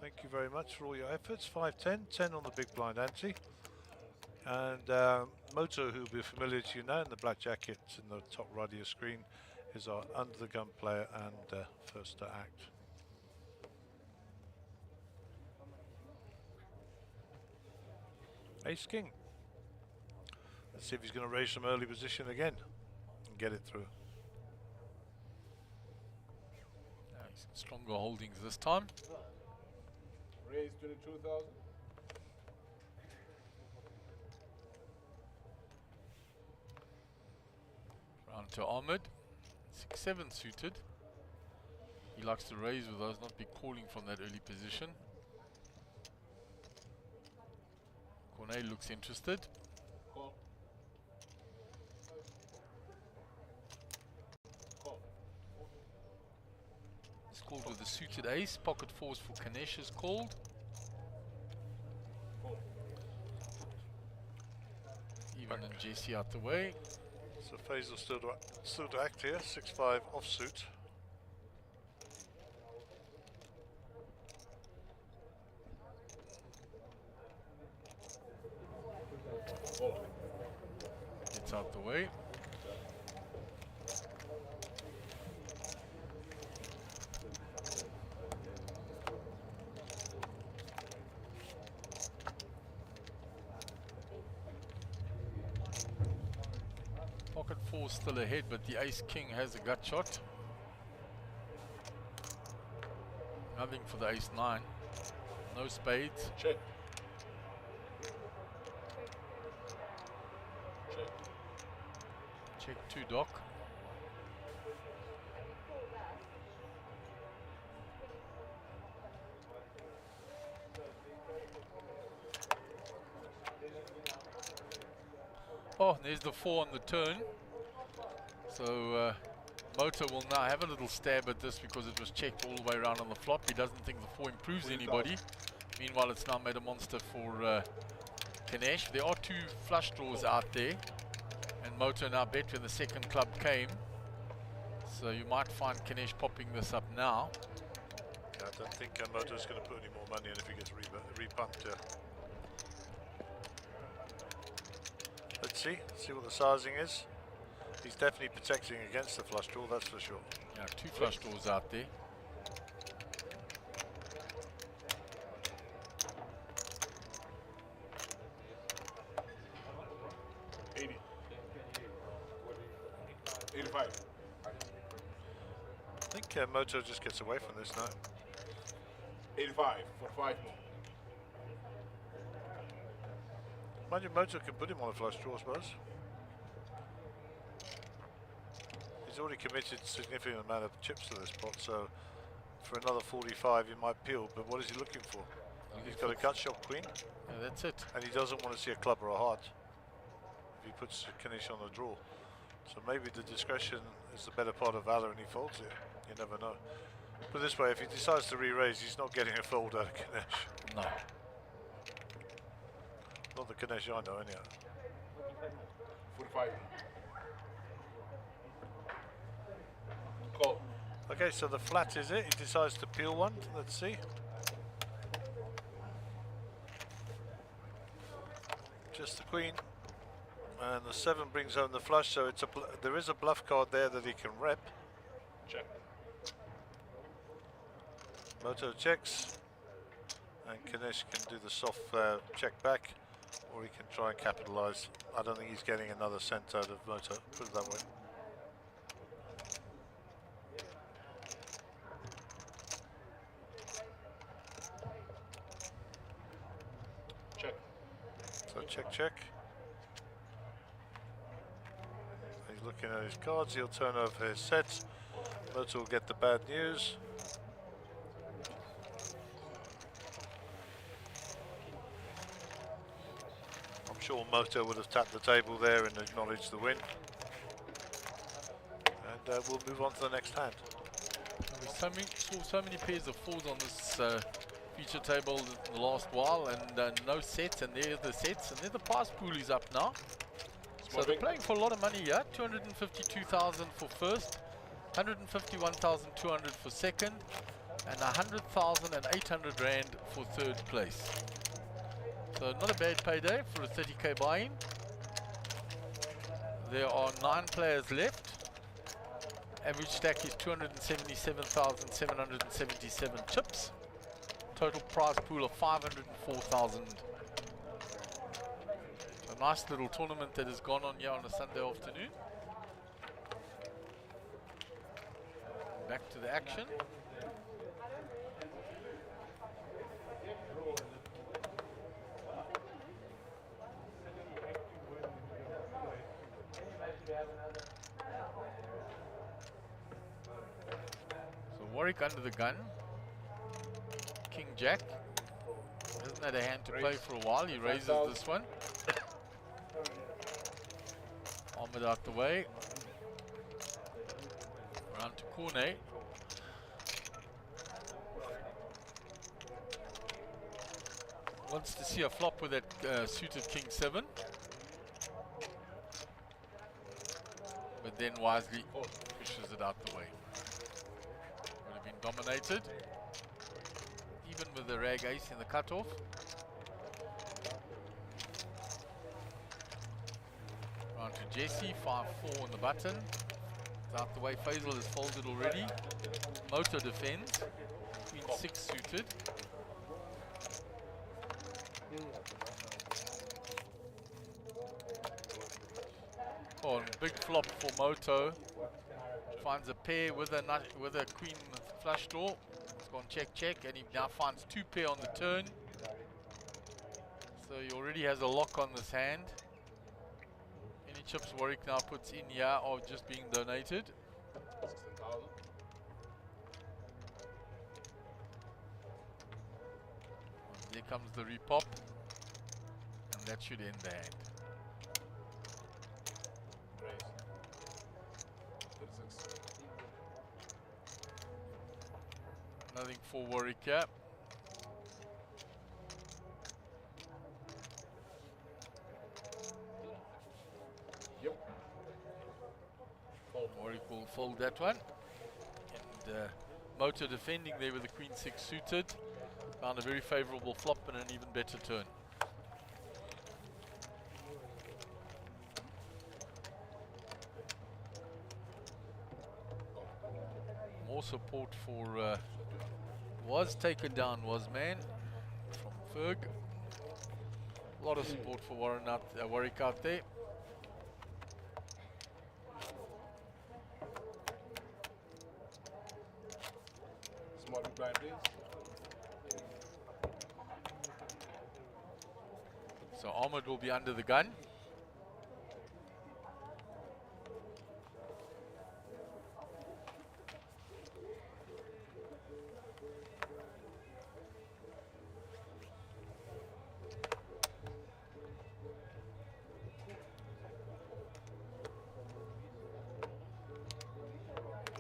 Thank you very much for all your efforts. 5-10, 10 on the big blind ante. And Moto, who will be familiar to you now in the black jacket in the top right of your screen, is our under the gun player and first to act. Ace King. Let's see if he's going to raise some early position again and get it through.
Stronger holdings this time.
Raise 22,000.
Round to Ahmed. 6-7 suited. He likes to raise with those, not be calling from that early position. Cornet looks interested.
Call. Call.
It's called with the suited ace. Pocket fours for Kanesh is called.
Call.
Even and Jesse out the way.
So Faisal still to act here. 6-5 offsuit.
Gets out the way. Pocket four still ahead, but the ace king has a gut shot. Nothing for the ace 9. No spades.
Check. Check.
Check 2 dock. Oh, there's the 4 on the turn. So Moto will now have a little stab at this because it was checked all the way around on the flop. He doesn't think the 4 improves anybody. Meanwhile, it's now made a monster for Kanesh. There are 2 flush draws out there. And Moto now bet when the second club came. So you might find Kanesh popping this up now.
Yeah, I don't think Moto's going to put any more money in if he gets repumped. Let's see what the sizing is. He's definitely protecting against the flush draw, that's for sure.
Yeah, 2 flush draws out there.
$80. 85.
I think Moto just gets away from this now.
85 for 5 more.
Imagine Moto can put him on a flush draw, I suppose. He's already committed a significant amount of chips to this pot, so for another 45 he might peel, but what is he looking for? He's got a gut shot queen.
Yeah, that's it.
And he doesn't want to see a club or a heart if he puts Kanesh on the draw. So maybe the discretion is the better part of valor and he folds it. You never know. Put it this way, if he decides to re-raise, he's not getting a fold out of Kanesh.
No.
Not the Kanesh I know anyhow.
45. Call.
Okay, so the flat is it. He decides to peel one. Let's see. Just the queen. And the 7 brings home the flush, so it's there is a bluff card there that he can rep.
Check.
Moto checks. And Kanesh can do the soft check back. or he can try and capitalise. I don't think he's getting another cent out of Moto, put it that way.
Check.
So check. He's looking at his cards, he'll turn over his sets. Moto will get the bad news. I'm sure Moto would have tapped the table there and acknowledged the win. And we'll move on to the next hand.
We saw so many pairs of fours on this feature table in the last while, and no sets, and there are the sets, and there the prize pool is up now. So they're playing for a lot of money here. 252,000 for first, 151,200 for second, and 100,800 rand for third place. So not a bad payday for a 30k buy-in. There are 9 players left. Average stack is 277,777 chips. Total prize pool of 504,000. So a nice little tournament that has gone on here on a Sunday afternoon. Back to the action. So Warwick under the gun. King Jack. Hasn't had a hand to play for a while. He raises this one. Ahmed out the way. Round to Cornet. Wants to see a flop with that suited King 7. But then wisely pushes it out the way. Would have been dominated. Even with the rag ace in the cutoff. Round to Jesse, 5-4 on the button. It's out the way. Faisal has folded already. Moto defends. Queen 6 suited. Oh, big flop for Moto. Finds a pair with a queen flush draw. It's gone check, and he now finds 2 pair on the turn. So he already has a lock on this hand. Any chips Warwick now puts in here are just being donated.
16,000.
There comes the repop, and that should end the hand.
Raise. 36.
Nothing for Warwick here.
Yep.
Warwick will fold that one. And Moto defending there with the Queen 6 suited. Found a very favourable flop and an even better turn. More support for was taken down, was man from Ferg. A lot of support for Warwick out there.
Small big blind, please.
So Ahmed will be under the gun.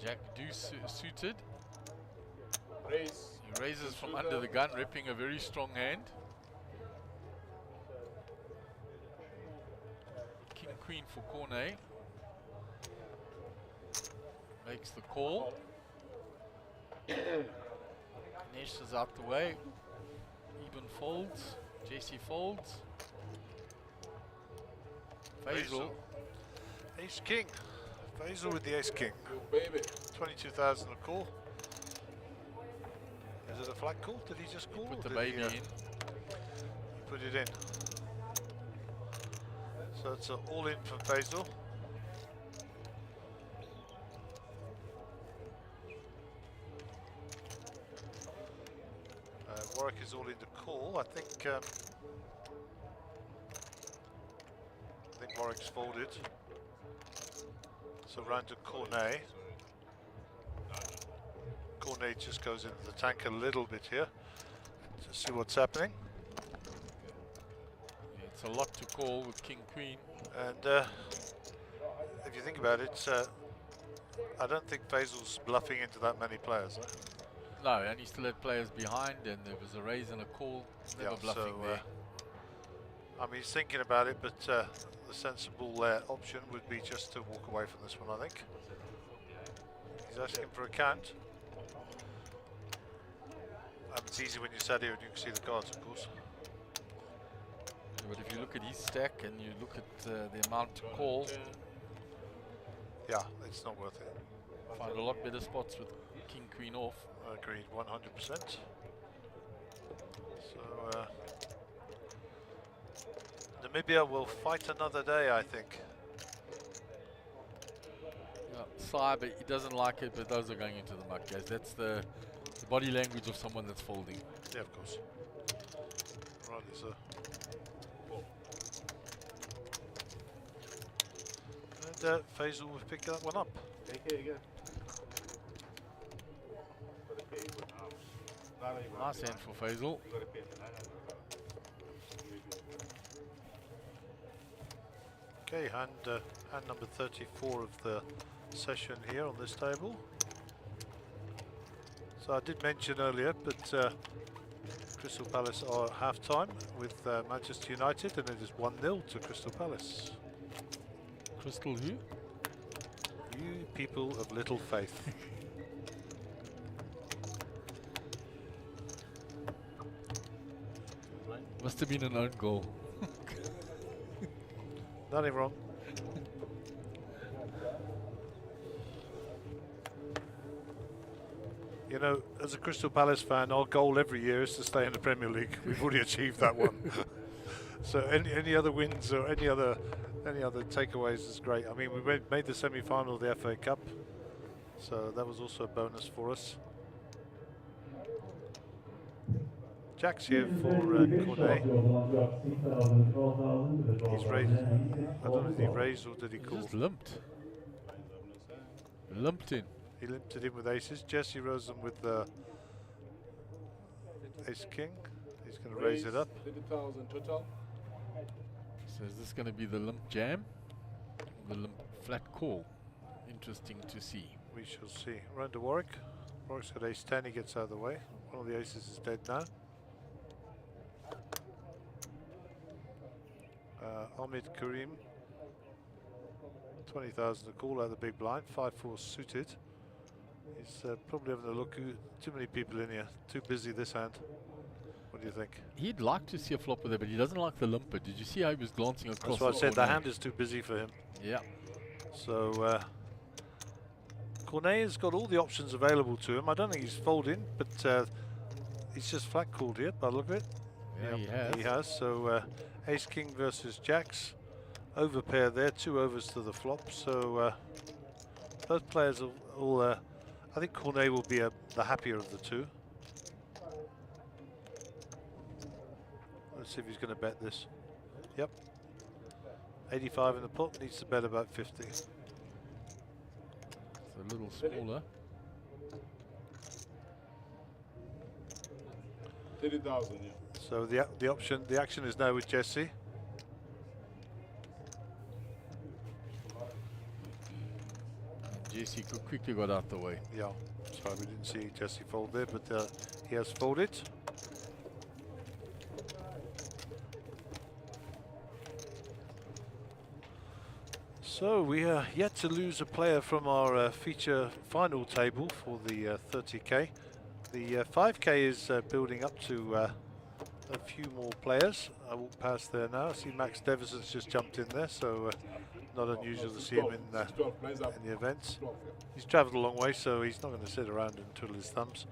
Jack deuce suited.
Raise.
He raises from under the gun, ripping a very strong hand. King Queen for Cornet. Makes the call. Nesh is out the way. Even folds. Jesse folds. Faisal.
Ace King. Faisal with the Ace King.
Yo, baby.
22,000 a call. Is it a flat call? Did he just call?
Put
or
the
did
baby
he
in.
he put it in. So it's all in for Faisal. Warwick is all in the call. I think Warwick's folded. So round to Cornet. Cornet just goes into the tank a little bit here to see what's happening.
Yeah, it's a lot to call with King Queen.
And if you think about it, I don't think Faisal's bluffing into that many players. Huh?
No, and he still had players behind, and there was a raise and a call. Never bluffing there.
I mean, he's thinking about it, but the sensible option would be just to walk away from this one, I think. He's asking for a count. It's easy when you sat here and you can see the cards, of course.
Yeah, but if you look at his stack and you look at the amount to call,
yeah, it's not worth it.
find a lot better spots with King Queen off.
Agreed, 100%. So Namibia will fight another day, I think.
Yeah, Sai, but he doesn't like it, but those are going into the muck, guys. That's the body language of someone that's folding.
Yeah, of course. Right, sir. And Faisal will pick that one up.
Nice hand for Faisal.
Okay, hand number 34 of the session here on this table. So I did mention earlier, but Crystal Palace are at half-time with Manchester United, and it is 1-0 to Crystal Palace.
Crystal who?
You people of little faith.
Must have been an own goal.
Nothing wrong. You know, as a Crystal Palace fan, our goal every year is to stay in the Premier League. We've already achieved that one. So any other wins or any other takeaways is great. I mean, we made the semi-final of the FA Cup, so that was also a bonus for us. Jack's here for Cornet. He's raised. I don't know if he raised or did he call?
He just limped. Limped in.
He limped it in with aces. Jesse rose them with ace king. He's going to raise it up.
30,000 total.
So is this going to be the limp jam? The limp flat call? Interesting to see.
We shall see. Round to Warwick. Warwick's got ace 10. He gets out of the way. One of the aces is dead now. Ahmed Karim. 20,000 to call out of the big blind. 5-4 suited. He's probably having a look. Too many people in here. Too busy this hand. What do you think?
He'd like to see a flop with it, but he doesn't like the limper. Did you see how he was glancing across?
That's what I said. The
corner?
hand is too busy for him.
Yeah.
So Cornet has got all the options available to him. I don't think he's folding, but he's just flat called here by the look of it.
Yeah,
Yep,
he has.
So ace king versus jacks. Overpair there, 2 overs to the flop. So both players are all. I think Cornet will be the happier of the two. Let's see if he's going to bet this. Yep. 85 in the pot, needs to bet about 50.
It's a little smaller.
30,000, yeah.
So the action is now with Jesse.
Jesse quickly got out the way.
Yeah, sorry we didn't see Jesse fold there, but he has folded. So we are yet to lose a player from our feature final table for the 30k. The 5k is building up to a few more players. I walk past there now. I see Max Devison's just jumped in there, so not unusual to see him in the events. He's travelled a long way, so he's not going to sit around and twiddle his thumbs.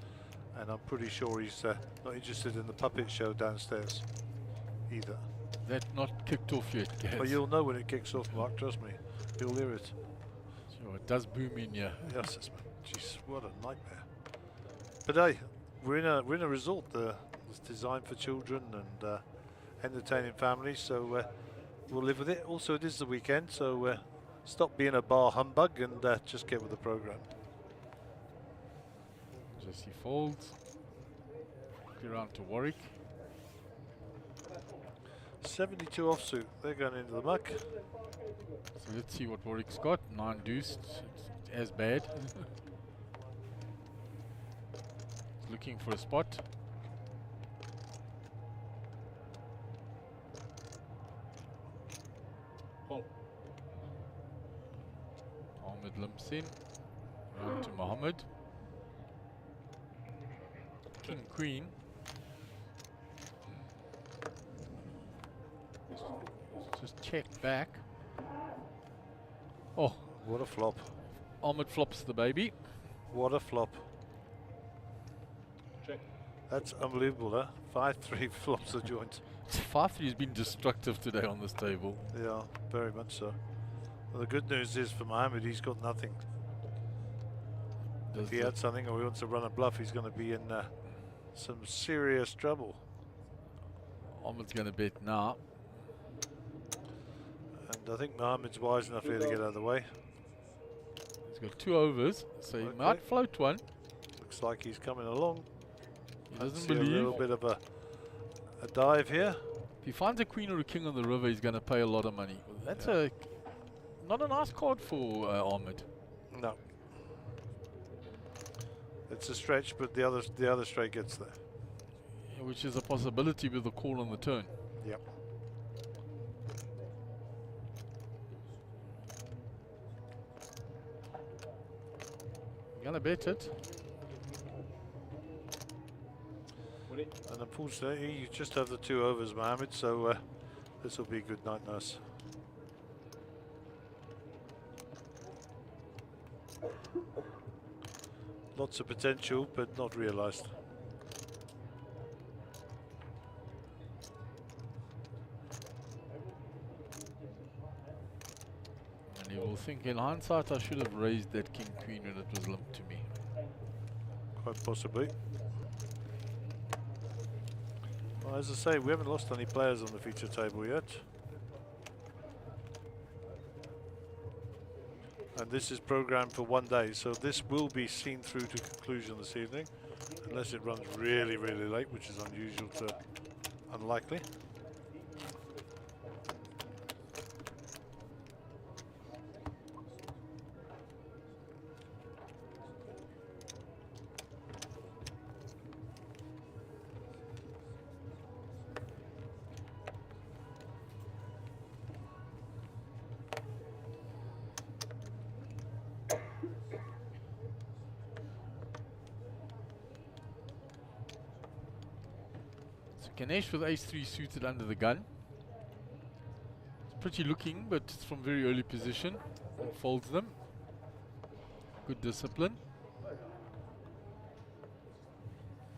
And I'm pretty sure he's not interested in the puppet show downstairs either.
That not kicked off yet, Gaz.
But you'll know when it kicks off, Mark, trust me. You'll hear it.
Sure, it does boom in here.
Yes, it's, jeez, what a nightmare. But hey, we're in a resort that's designed for children and entertaining families, so we'll live with it. Also, it is the weekend, so stop being a bar humbug and just get with the program.
Jesse folds. Quickly around to Warwick.
72 offsuit. They're going into the muck.
So let's see what Warwick's got. 9 deuced. It's as bad. He's looking for a spot.
Call.
Ahmed limps in. Round to Mohammed. King, Queen. Just check back. Oh,
What a flop.
Ahmed flops the baby.
What a flop.
Check.
That's unbelievable, huh? 5-3 flops the joint.
5-3 has been destructive today on this table.
Yeah, very much so. Well, the good news is for Mohammed, he's got nothing. If he had something or he wants to run a bluff, he's going to be in some serious trouble.
Ahmed's going to bet now.
And I think Mohammed's wise enough here to get out of the way.
He's got 2 overs, so he
Okay.
might float one.
Looks like he's coming along.
He
I
doesn't
see a
believe.
little bit of a dive here.
If he finds a queen or a king on the river, he's going to pay a lot of money. That's not a nice card for Ahmed.
No. It's a stretch, but the other straight gets there.
Which is a possibility with the call on the turn.
Yep.
Gonna bet it.
And unfortunately, you just have the 2 overs, Mohammed, so this will be a good night nurse. Lots of potential, but not realized.
And he will think, in hindsight, I should have raised that king queen when it was limped to me.
Quite possibly. Well, as I say, we haven't lost any players on the feature table yet. And this is programmed for 1 day, so this will be seen through to conclusion this evening, unless it runs really, really late, which is unusual to unlikely.
Ganesh with ace-3 suited under the gun. It's pretty looking, but it's from very early position. Folds them. Good discipline.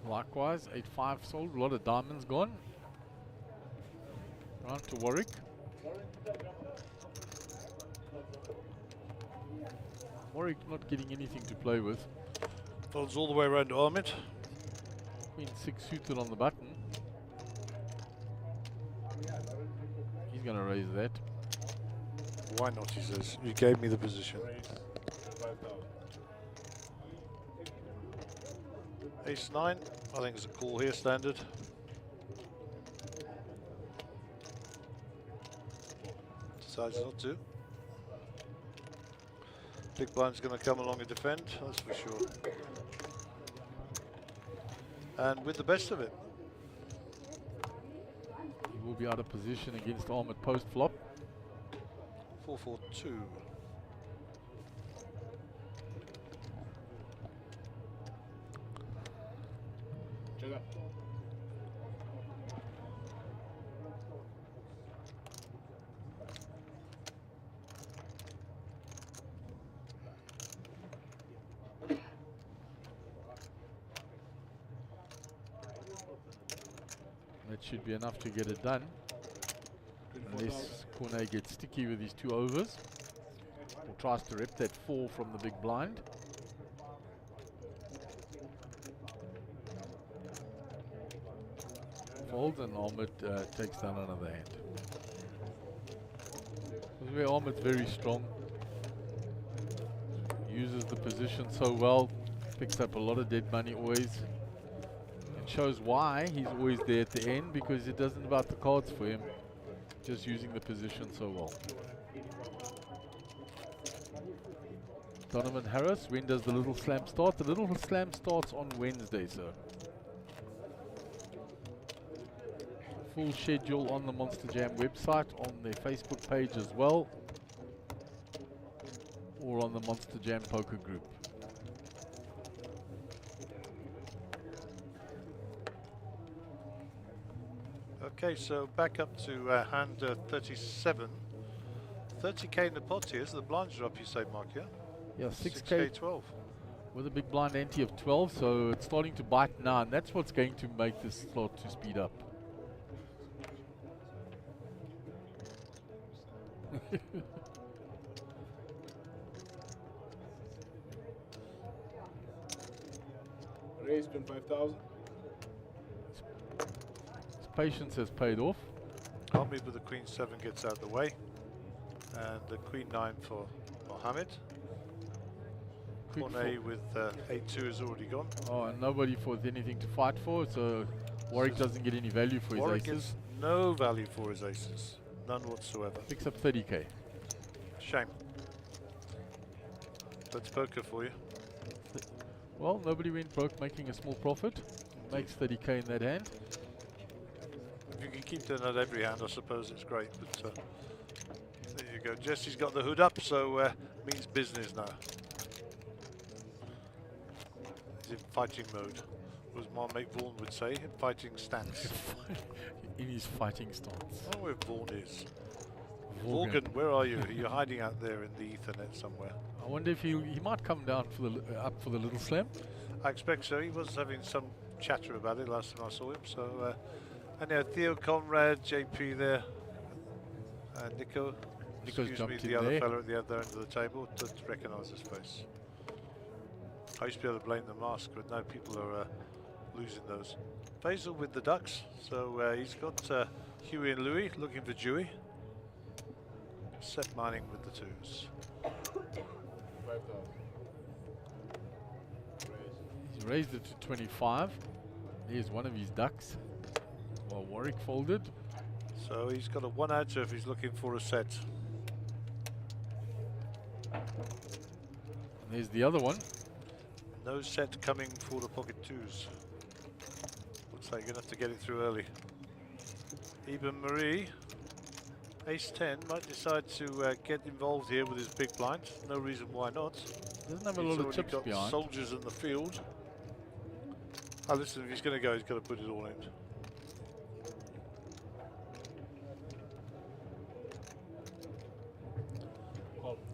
Likewise, 8-5 sold. A lot of diamonds gone. Round to Warwick. Warwick not getting anything to play with.
Folds all the way around to Ahmed.
Queen 6 suited on the button. He's going to raise that.
Why not, he says. You gave me the position. Ace-9, I think it's a call here, standard. Decides not to. Big blind's going to come along and defend, that's for sure. And with the best of it.
He will be out of position against Ahmed post-flop.
4-4-2.
Check that.
That should be enough to get it done. unless Cornet gets sticky with his 2 overs or tries to rep that 4 from the big blind. Folds and Ahmed takes down another hand. This is where Ahmed's very strong. Uses the position so well, picks up a lot of dead money always, and shows why he's always there at the end, because it doesn't about the cards for him, just using the position so well. Donovan Harris, when does the Little Slam start? The Little Slam starts on Wednesday, sir. Full schedule on the Monster Jam website, on their Facebook page as well, or on the Monster Jam Poker group.
Okay, so back up to hand 37. 30k in the pot here, so the blinds are up, you say, Mark, yeah?
Yeah, 6K
12.
with a big blind ante of 12, so it's starting to bite now, and that's what's going to make this slot to speed up.
Ray's been 5,000.
His patience has paid off.
Ahmed with the Queen 7 gets out of the way. And the Queen 9 for Mohammed. Cornet with 8-2 is already gone.
Oh, and nobody for anything to fight for, so Warwick doesn't get any value for
Warwick
his aces.
gets no value for his aces. None whatsoever.
Picks up 30k.
Shame. That's poker for you.
Well, nobody went broke making a small profit. Makes 30k in that hand.
If you can keep doing that every hand, I suppose it's great. But there you go. Jesse's got the hood up, so means business now. He's in fighting mode, as my mate Vaughan would say, in fighting stance.
In his fighting stance.
I don't know where Vaughan is.
Vaughan.
Vaughan, where are you? You're hiding out there in the Ethernet somewhere.
I wonder if he might come down for the up for the Little Slam.
I expect so. He was having some chatter about it last time I saw him. So, anyhow, Theo Conrad, JP there, Nico.
Nico's
Excuse me,
jumped
the
in
other
there.
fellow at the other end of the table. Don't recognise his face. I used to be able to blame the mask, but now people are losing those. Faisal with the ducks. So he's got Huey and Louis looking for Dewey. Set mining with the 2s.
5,000.
He's raised it to 25. There's one of his ducks. Well, Warwick folded.
So he's got a 1 outer if he's looking for a set.
And there's the other one.
No set coming for the pocket 2s. Looks like you're going to have to get it through early. Eben Marie, ace 10, might decide to get involved here with his big blind. No reason why not.
Doesn't have a
He's
lot of
already
chips
got
behind.
soldiers in the field. Oh, listen, if he's going to go, he's got to put it all in.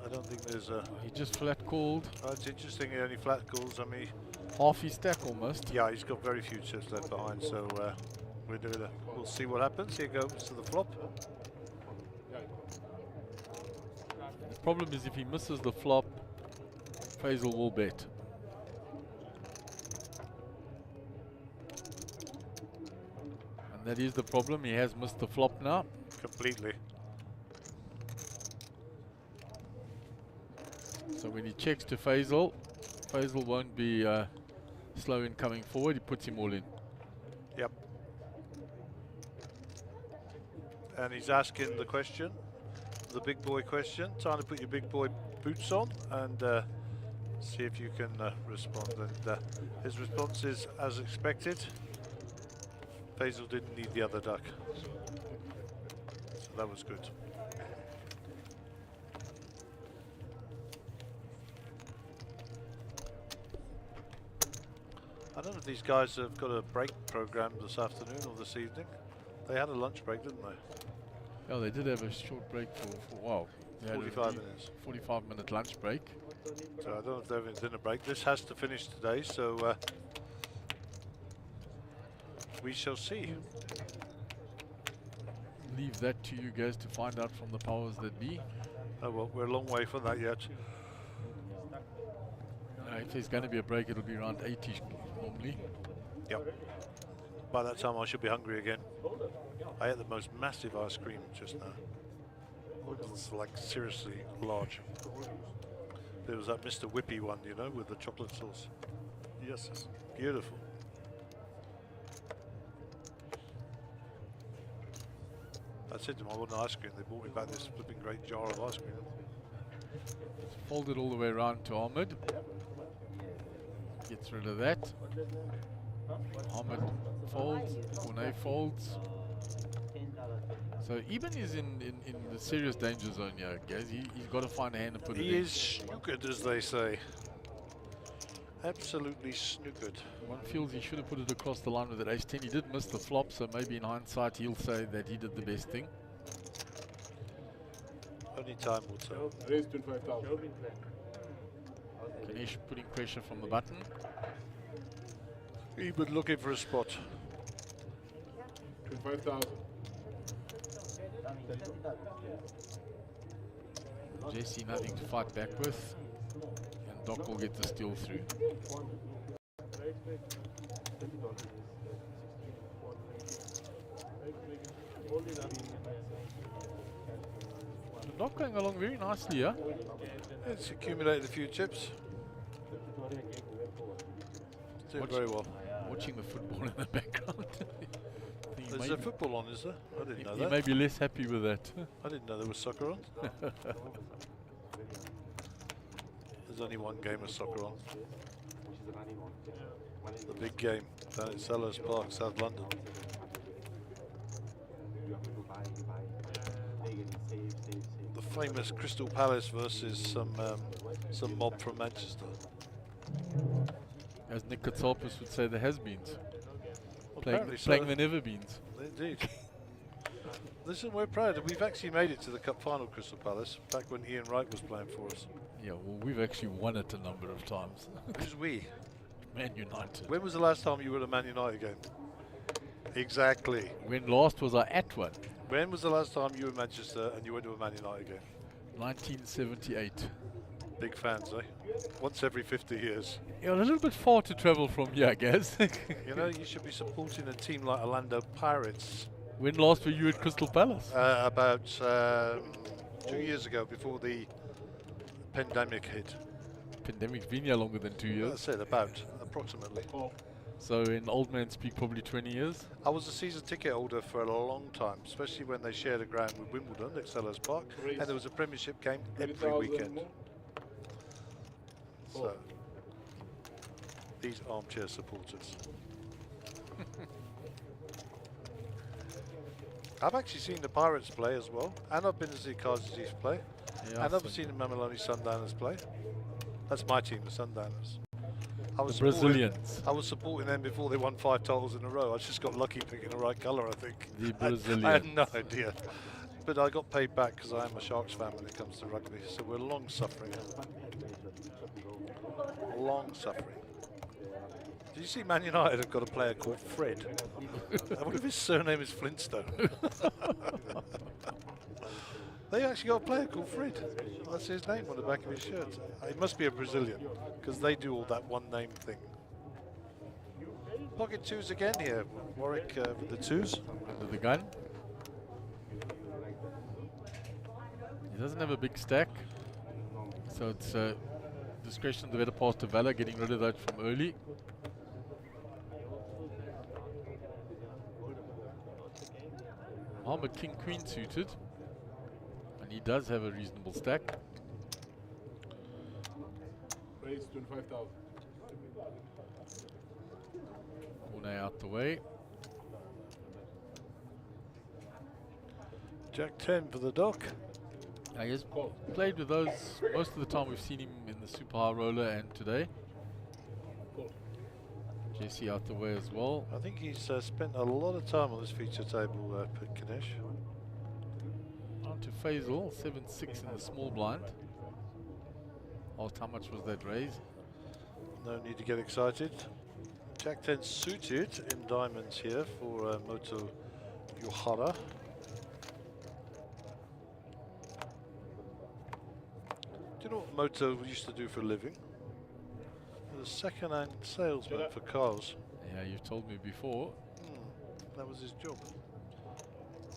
I don't think there's a...
He just flat called.
Oh, it's interesting, he only flat calls. I mean,
Half his stack almost.
yeah, he's got very few chips left behind, so we'll see what happens. Here goes to the flop.
The problem is if he misses the flop, Faisal will bet. And that is the problem. He has missed the flop now.
Completely.
So when he checks to Faisal, Faisal won't be slow in coming forward. He puts him all in.
Yep. And he's asking the question, the big boy question. Time to put your big boy boots on and see if you can respond. And his response is as expected. Faisal didn't need the other duck. So that was good. I don't know if these guys have got a break program this afternoon or this evening. They had a lunch break, didn't they?
Oh, they did have a short break for wow. They had a
45 minutes.
45-minute lunch break.
So I don't know if they're having a dinner break. This has to finish today, so we shall see.
leave that to you guys to find out from the powers that be.
Oh well, we're a long way from that yet.
If there's going to be a break, it'll be around 80 normally.
Yep. By that time, I should be hungry again. I ate the most massive ice cream just now. It's like seriously large. There was that Mr. Whippy one, you know, with the chocolate sauce. Yes, it's beautiful. I said to them I want ice cream. They brought me back this flipping great jar of ice cream.
Fold it all the way around to Ahmed. Gets rid of that. Ahmed folds, Bournet folds. So Eben is in the serious danger zone here, guys. He's got to find a hand and put it in.
He is snookered, as they say. Absolutely snookered.
One feels he should have put it across the line with that ace-10. He did miss the flop, so maybe in hindsight he'll say that he did the best thing.
Only time will tell.
Raise 25,000.
Ganesh putting pressure from the button.
Eben looking for a spot.
25,000.
Jesse nothing to fight back with. And Doc will get the steal through. Doc going along very nicely, yeah?
It's accumulated a few chips. Doing very well.
Watching the football in the background.
There's a football on, is there? I didn't know
You
that.
may be less happy with that.
I didn't know there was soccer on. There's only one game of soccer on. The big game down at Sellers Park, South London. The famous Crystal Palace versus some mob from Manchester.
As Nick Katsalpis would say, the has-beens.
Apparently so.
Playing the never-beens.
Indeed. Listen, we're proud. We've actually made it to the Cup final, Crystal Palace, back when Ian Wright was playing for us.
Yeah, well, we've actually won it a number of times.
Who's we?
Man United.
When was the last time you were at a Man United game? Exactly.
When last was I at one?
When was the last time you were in Manchester and you went to a Man United game?
1978.
Big fans, eh? Once every 50 years.
Yeah, a little bit far to travel from here, I guess.
You know, you should be supporting a team like Orlando Pirates.
When last were you at Crystal Palace?
About 2 years ago, before the pandemic hit.
Pandemic's been here longer than 2
I
years.
said about, approximately.
So in old man speak, probably 20 years.
I was a season ticket holder for a long time, especially when they shared a ground with Wimbledon at Sellers Park, and there was a Premiership game every weekend. So, these armchair supporters. I've actually seen the Pirates play as well, and I've been to see Kaiser Chiefs play,
Yeah,
and I've seen the Mameloni Sundowners play. That's my team, the Sundowners. I was
The
supporting-
Brazilians.
I was supporting them before they won 5 titles in a row. I just got lucky picking the right colour, I think.
The
I
Brazilians.
had no idea. But I got paid back because I am a Sharks fan when it comes to rugby, so we're long suffering. Long suffering. Did you see Man United have got a player called Fred? I wonder if his surname is Flintstone. They actually got a player called Fred. That's his name on the back of his shirt. It must be a Brazilian, because they do all that one name thing. Pocket twos again here. Warwick with the twos.
Under the gun. He doesn't have a big stack. So it's discretion of the better pass to Valor, getting rid of that from early. Ahmed King Queen suited. And he does have a reasonable stack.
Raise 25,000.
Bournet out the way.
Jack 10 for the Doc.
He has played with those most of the time. We've seen him in the super high roller and today. Jesse out the way as well.
I think he's spent a lot of time on this feature table, Ganesh.
On to Faisal, 7-6 in the small blind. Asked how much was that raise?
No need to get excited. Jack 10 suited in diamonds here for Moto Yohara. wonder what Moto used to do for a living. He was a second-hand salesman for cars.
Yeah, you've told me before.
That was his job.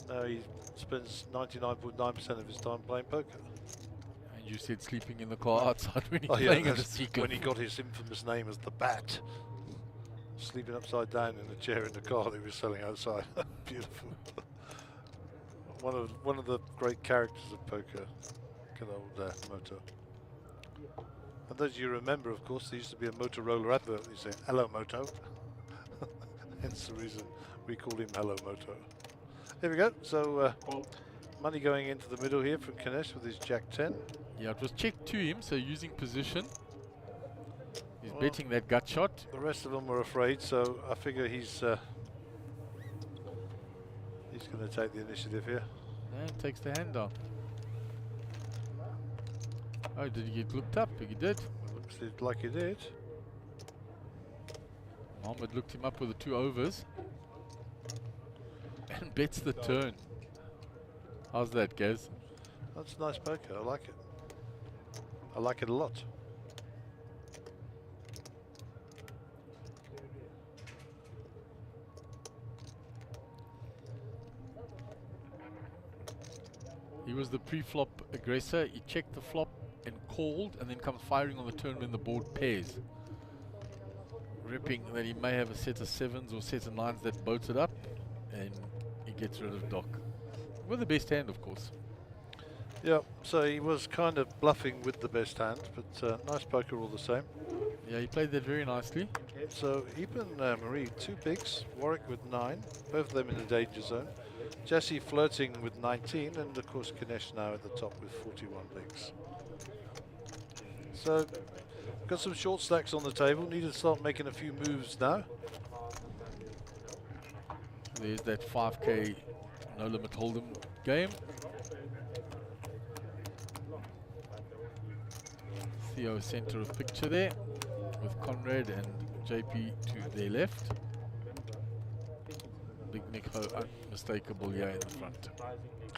Now he spends 99.9% of his time playing poker.
And you said sleeping in the car outside when he's
Oh yeah,
playing at the
that's
Seacliff.
when he got his infamous name as the Bat. Sleeping upside down in a chair in the car that he was selling outside. Beautiful. One of the great characters of poker. Good old Moto. And those you remember, of course, there used to be a Motorola advert. You say, "Hello, Moto." Hence the reason we called him Hello Moto. Here we go. So money going into the middle here from Kinesh with his Jack 10.
Yeah, it was checked to him, so using position. He's betting that gut shot.
The rest of them were afraid, so I figure he's going to take the initiative here.
And takes the hand down. Oh, did he get looked up? He did.
Looks like he did.
Mohammed looked him up with the 2 overs. And bets the turn. How's that, Gaz?
That's nice poker. I like it. I like it a lot.
He was the pre-flop aggressor. He checked the flop and called, and then comes firing on the turn when the board pairs. Ripping that he may have a set of 7s or set of 9s that boats it up, and he gets rid of Doc. With the best hand, of course.
Yeah, so he was kind of bluffing with the best hand, but nice poker all the same.
Yeah, he played that very nicely.
So Eben Marie, 2 bigs, Warwick with 9, both of them in the danger zone. Jesse flirting with 19, and of course Kinesh now at the top with 41 bigs. So, got some short stacks on the table, need to start making a few moves now.
There's that 5k no limit hold'em game. Theo center of picture there, with Conrad and JP to their left. Big Nick Ho, unmistakable here in the front.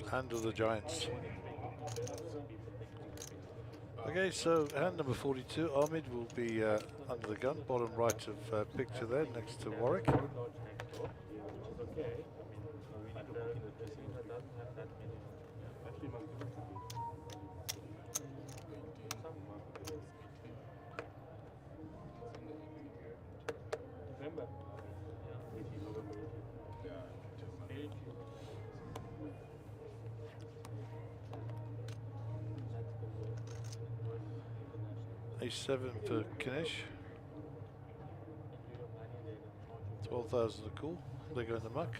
Hand of the Giants. Okay, so hand number 42, Ahmed will be under the gun, bottom right of picture there, next to Warwick. A7 for Kinesh. 12,000 a call. They go in the muck.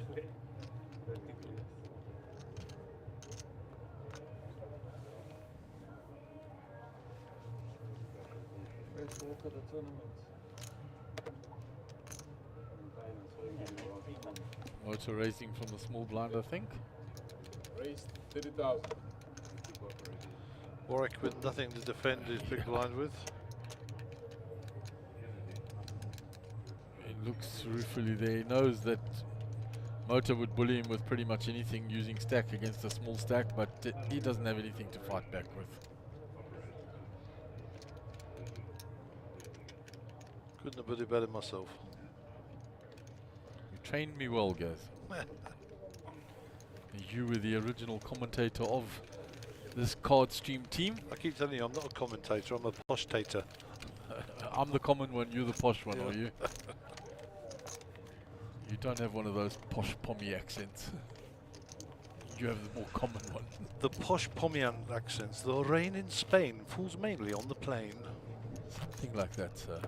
Motor racing from the small blind, I think.
Raised 30,000.
Warwick with nothing to defend his big blind with.
He looks ruefully there. He knows that Motor would bully him with pretty much anything using stack against a small stack, but he doesn't have anything to fight back with.
Couldn't have put it better myself.
You trained me well, Gaz. You were the original commentator of this card stream team.
I keep telling you, I'm not a commentator, I'm a posh-tator.
I'm the common one, you're the posh one, are you? You don't have one of those posh pommy accents. You have the more common one.
The posh Pomian accents. The rain in Spain falls mainly on the plain.
Something like that, sir.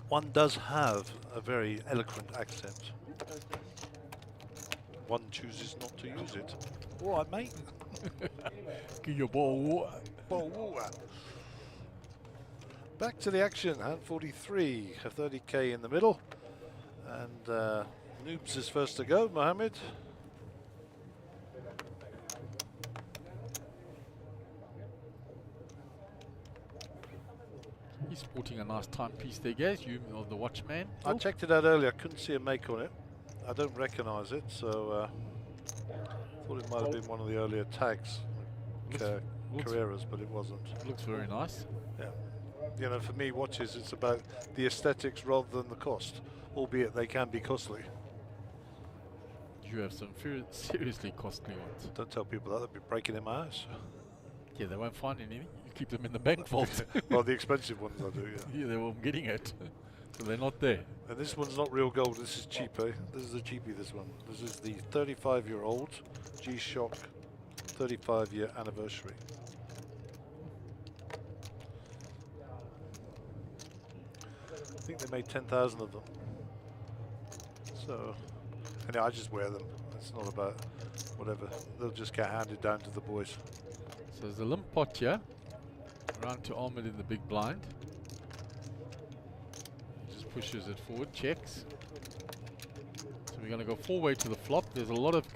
One does have a very eloquent accent. One chooses not to use it. All right, mate.
Give your ball water.
Ball water. Back to the action. Hand 43, a 30k in the middle. And Noobs is first to go. Mohammed.
He's sporting a nice timepiece there, Gaz. You are the watchman.
I checked it out earlier. I couldn't see a make on it. I don't recognize it, so thought it might have been one of the earlier tags. Carreras, but it wasn't.
Looks very nice.
Yeah. You know, for me, watches, it's about the aesthetics rather than the cost, albeit they can be costly.
You have some seriously costly ones.
Don't tell people that, they'll be breaking in my house.
Yeah, they won't find anything. You keep them in the bank vault.
Well, the expensive ones I do, yeah.
Yeah, they're all getting it. So they're not there.
And this one's not real gold, this is cheap, eh? This is a cheapie, this one. This is the 35-year-old G-Shock 35-year anniversary. I think they made 10,000 of them. So, anyway, I just wear them. It's not about whatever. They'll just get handed down to the boys.
So there's a limp pot here. Around to Ahmed in the big blind. He just pushes it forward, checks. So we're going to go 4-way to the flop. There's a lot of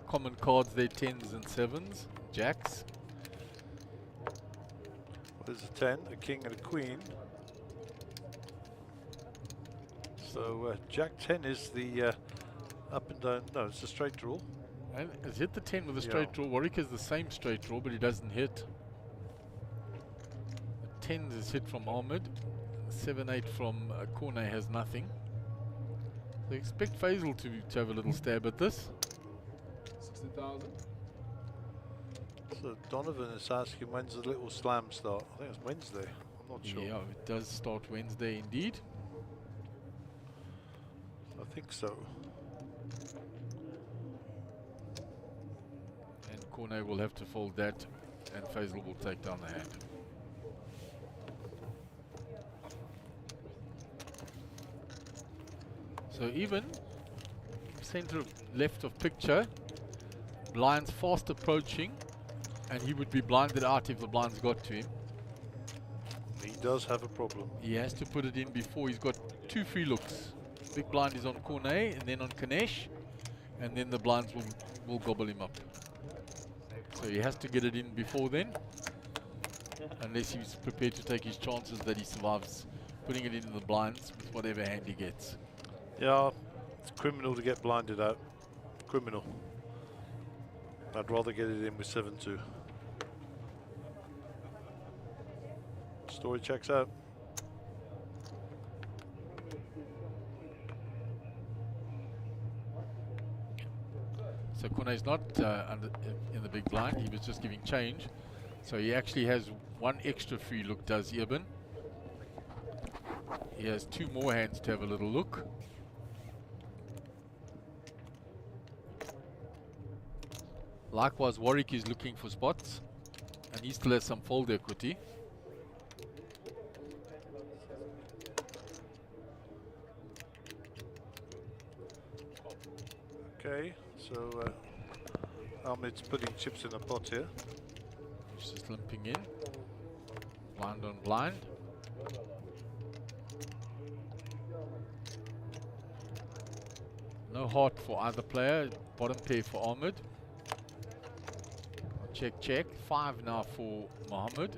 common cards there, 10s and 7s, jacks.
Well, there's a 10, a king and a queen. So Jack 10 is the up and down, no, it's a straight draw.
And it's hit the 10 with a straight draw. Warwick is the same straight draw, but he doesn't hit. The 10 is hit from Ahmed. 7-8 from Cornet has nothing. So expect Faisal to have a little stab at this.
60,000.
So Donovan is asking when's the little slam start? I think it's Wednesday, I'm not sure.
Yeah, it does start Wednesday indeed.
I think so.
And Cornet will have to fold that, and Faisal will take down the hand. So even center of left of picture, blinds fast approaching, and he would be blinded out if the blinds got to him.
He does have a problem.
He has to put it in before. He's got 2 free looks. Big blind is on Cornet and then on Kanesh, and then the blinds will gobble him up. So he has to get it in before then, unless he's prepared to take his chances that he survives putting it in the blinds with whatever hand he gets.
Yeah, it's criminal to get blinded out. Criminal. I'd rather get it in with 7-2. Story checks out.
So Cornet's not in the big blind. He was just giving change. So he actually has 1 extra free look, does Eben. He has 2 more hands to have a little look. Likewise, Warwick is looking for spots, and he still has some fold equity.
Okay, so Ahmed's putting chips in a pot here.
He's just limping in. Blind on blind. No heart for either player. Bottom pair for Ahmed. Check, check. 5 now for Mohammed.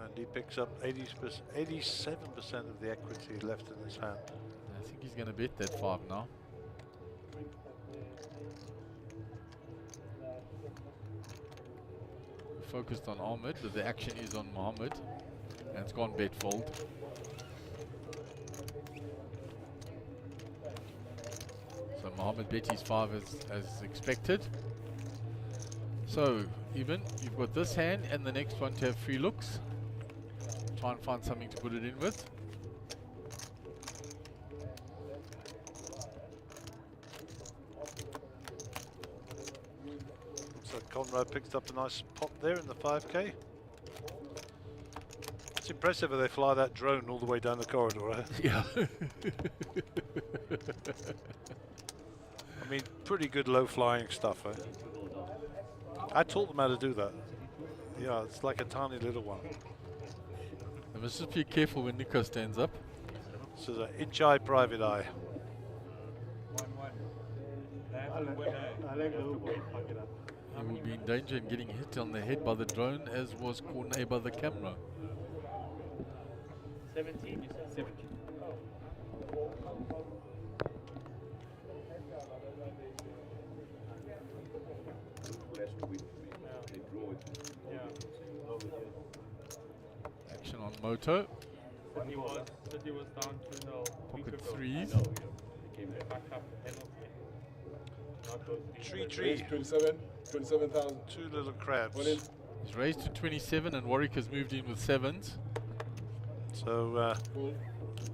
And he picks up 87% of the equity left in his hand.
I think he's going to bet that 5 now. Focused on Ahmed, but the action is on Mohammed, and it's gone bet fold. So Mohammed bet his 5 as expected. So even you've got this hand and the next one to have free looks. Try and find something to put it in with.
So Conrad picked up a nice pot there in the 5K. It's impressive how they fly that drone all the way down the corridor, eh?
Yeah.
I mean, pretty good low flying stuff, eh? I taught them how to do that. Yeah, it's like a tiny little one.
You must just be careful when Nico stands up.
This is an inch eye, private eye.
He will be in danger in getting hit on the head by the drone, as was Cornet by the camera.
17, you said? 17.
Last week, they drew
on Moto.
City was down 2-0.
Pocket threes.
They came back up penalty. Not those things.
Raise 27, 27,000.
Two little crabs.
All in.
He's raised to 27 and Warwick has moved in with sevens.
So
Full.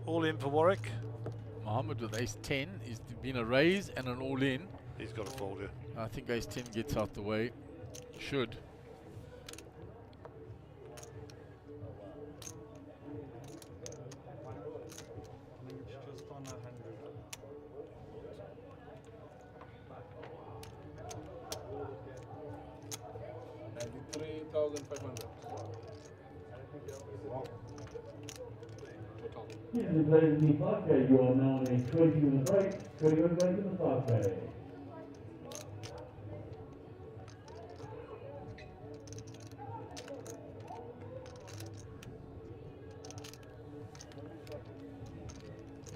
all in for Warwick.
Mohammed with ace 10. He's been a raise and an all in.
He's got a fold here.
I think ace 10 gets out the way. Should.
It's just on 100.
93,500. Total.
This is the players in the 5K. You are now in a 20-minute break. 20-minute break in the 5K.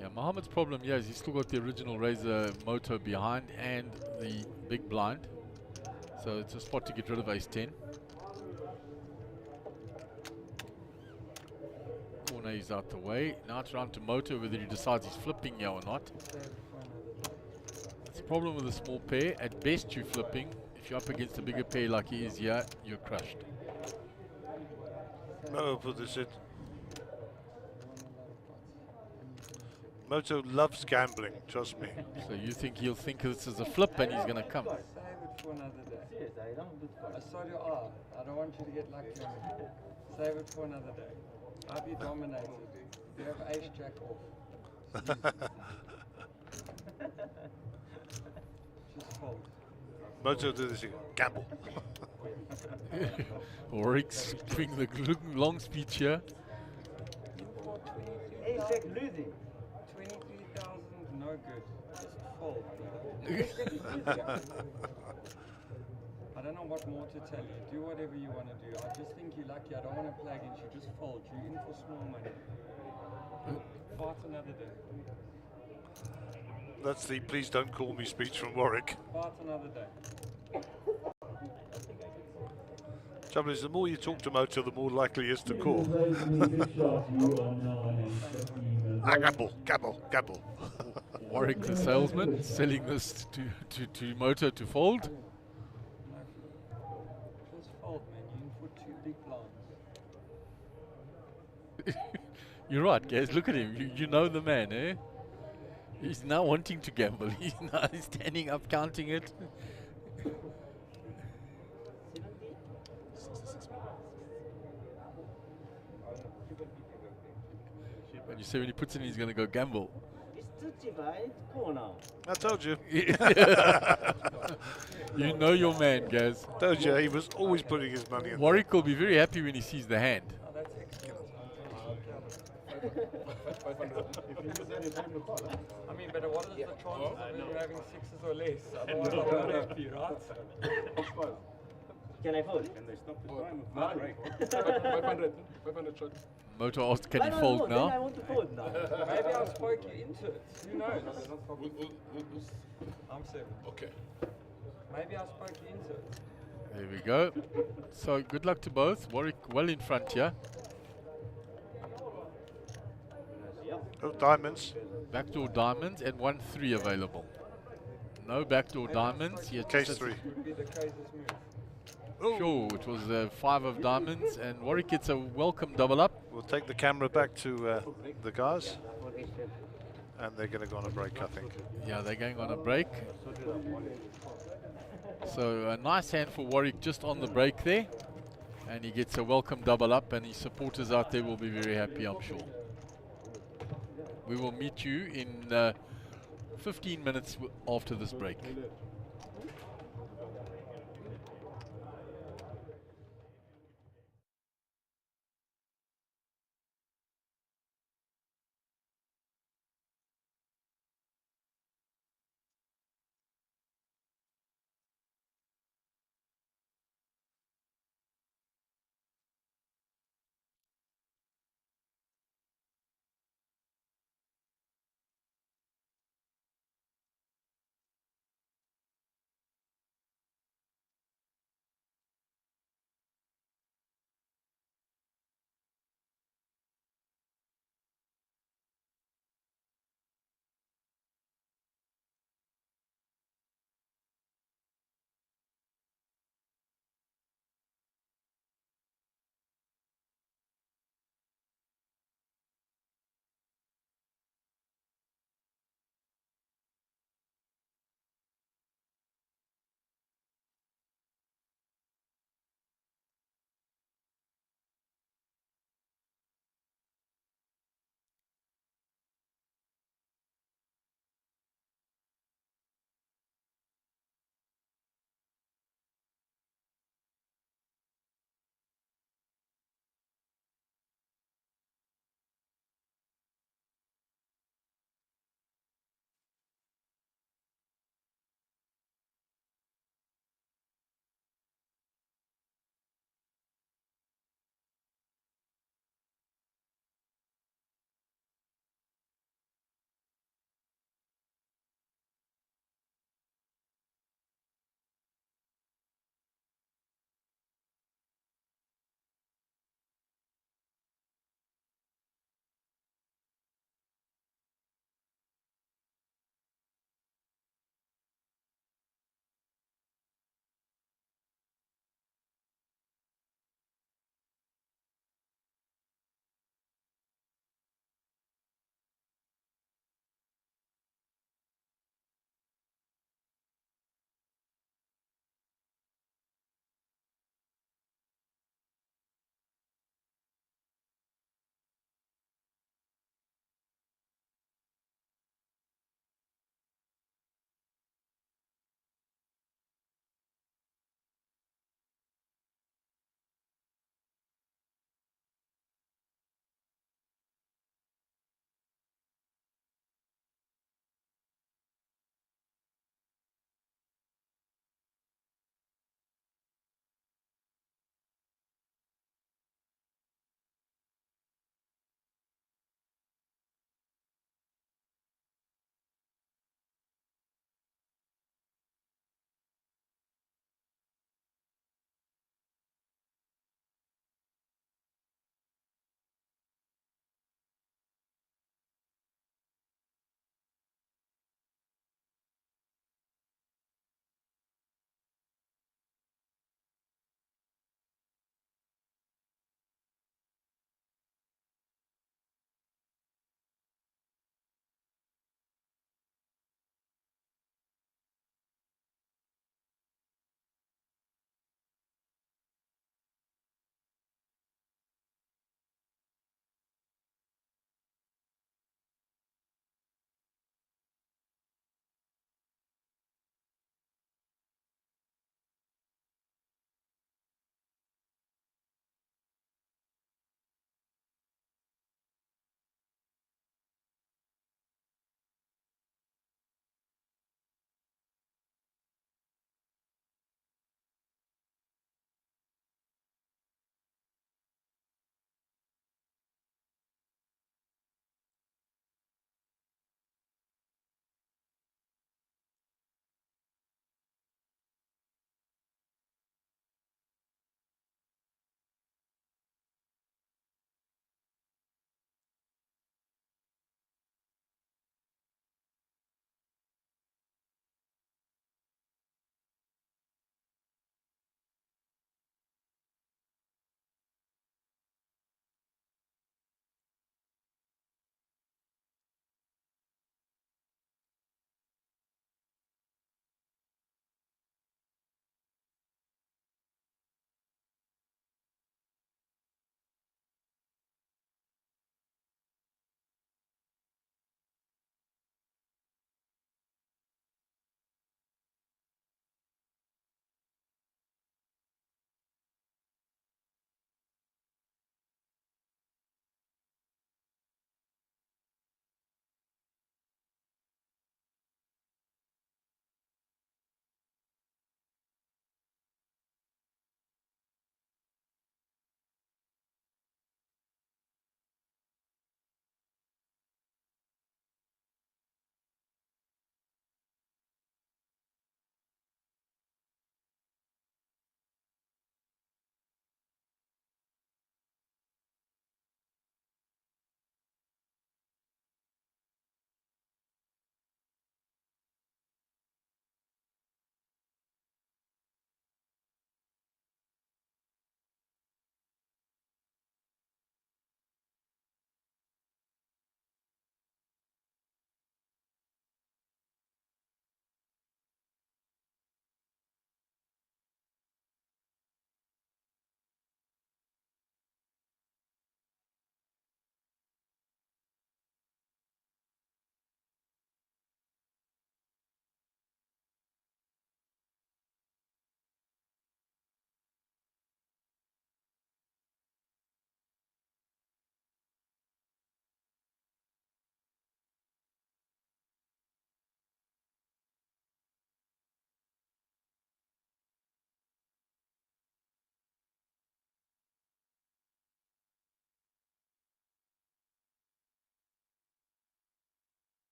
Yeah, Mohammed's problem here is he's still got the original Razor Moto behind and the big blind. So it's a spot to get rid of ace 10. Corner is out the way. Now it's around to Moto whether he decides he's flipping here or not. It's a problem with a small pair. At best you're flipping. If you're up against a bigger pair like he is here, you're crushed.
Oh, put this in. Moto loves gambling, trust me.
So you think he'll think this is a flip and he's going to come.
Save it for another day. I saw you are. I don't want you to get lucky on me. Save it for another day. I'll be dominated. You have ace jack off. Just fold.
Moto do this again. Gamble.
Warwick's doing the long speech here.
Ace jack losing. 23,000, no good. Just fold. I don't know what more to tell you. Do whatever you want to do. I just think you're lucky. I don't want to play against you. Just fold. You're in for small money. Fight another day.
That's the please don't call me speech from Warwick.
Fight another day.
Trouble is, the more you talk to Moto, the more likely he is to
This
call.
is the players in the big shots. You are now in a 20-minute break.
Gamble, gamble, gamble.
Warwick the salesman selling this to Moto to fold.
Just fold, man. You're in for two big blinds.
You're right, guys. Look at him. You know the man, eh? He's now wanting to gamble. He's now standing up, counting it. And you say when he puts in, he's going to go gamble.
I told you.
You know your man, guys.
Told you, he was always putting his money in.
Warwick will be very happy when he sees the hand.
Oh, that's excellent.
500.
I mean, but what is the chances of you having sixes or less? Otherwise, I'm not happy, right?
Can I fold?
Can they stop the time? 500. 500 shot.
Moto asked, can he fold
Then I
now?
want to fold now.
Maybe I spoke you into it. Who knows?
Who's-
I'm 7.
Okay.
Maybe I spoke you into it.
There we go. So good luck to both. Warwick well in front here.
Oh, diamonds.
Backdoor diamonds and 1-3 available. No backdoor diamonds. Yet
Case
just-
3.
Would be the case's move.
Sure, it was 5 of diamonds and Warwick gets a welcome double up.
We'll take the camera back to the guys. And they're going to go on a break, I think.
Yeah, they're going on a break. So a nice hand for Warwick just on the break there. And he gets a welcome double up and his supporters out there will be very happy, I'm sure. We will meet you in 15 minutes after this break.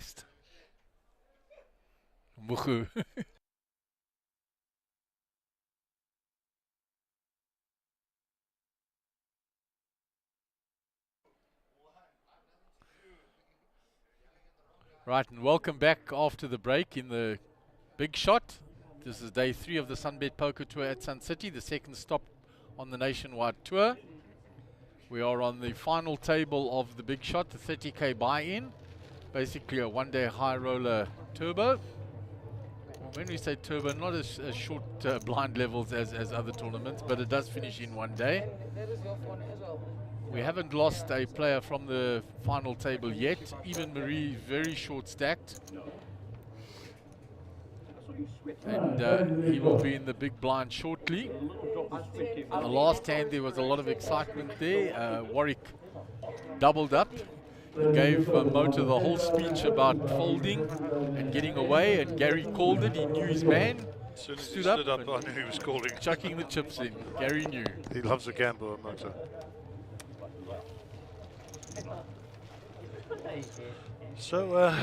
best. Mukhu. Right, and welcome back after the break in the big shot. This is day 3 of the Sunbet Poker Tour at Sun City, the second stop on the nationwide tour. We are on the final table of the big shot, the 30k buy-in. Basically a one-day high roller turbo. When we say turbo, not as short blind levels as other tournaments, but it does finish in one day. We haven't lost a player from the final table yet. Even Marie very short stacked. And he will be in the big blind shortly. On the last hand there was a lot of excitement there. Warwick doubled up. He gave Motor the whole speech about folding and getting away, and Gary called it. He knew his man.
As soon as he stood up, I knew he was calling.
Chucking the chips in. Gary knew.
He loves a gamble, Motor. So,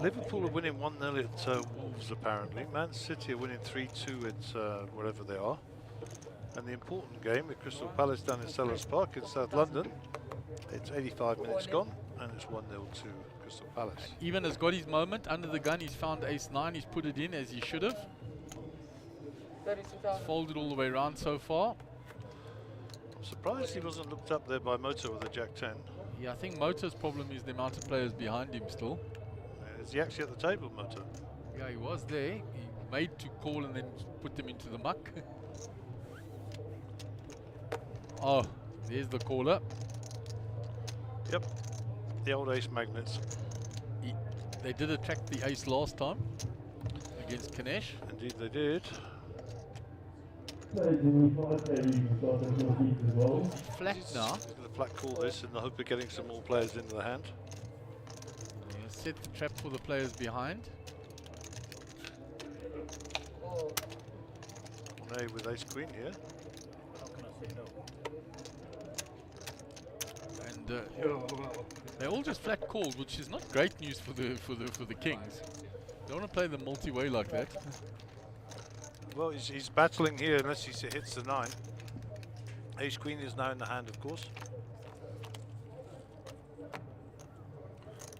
Liverpool are winning 1-0 at Wolves, apparently. Man City are winning 3-2 at wherever they are. And the important game at Crystal Palace down in Sellers Park in South London, it's 85 minutes gone, and it's 1-0 to Crystal Palace.
Even has got his moment. Under the gun, he's found ace-9. He's put it in as he should have. He's folded all the way around so far.
I'm surprised he wasn't looked up there by Motor with a Jack-10.
Yeah, I think Motor's problem is the amount of players behind him still.
Is he actually at the table, Motor?
Yeah, he was there. He made to call and then put them into the muck. Oh, there's the caller.
Yep, the old ace magnets.
They did attract the ace last time against Kanesh.
Indeed they did.
Flat now.
He's going to flat call this in the hope of getting some more players into the hand.
Set the trap for the players behind.
Monet with ace queen here.
And they all just flat called, which is not great news for the kings. Don't want to play them multi-way like that.
Well, he's battling here unless he hits the 9. Ace queen is now in the hand, of course.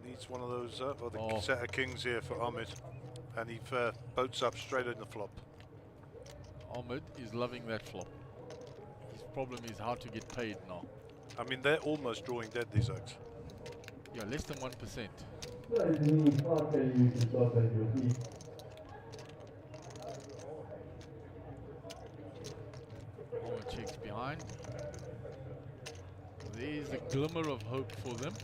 Needs one of those, the set of kings here for Ahmed. And he boats up straight in the flop.
Ahmed is loving that flop. His problem is how to get paid now.
I mean, they're almost drawing dead, these oaks.
Yeah, less than 1%. Ahmed checks behind. There's a glimmer of hope for them.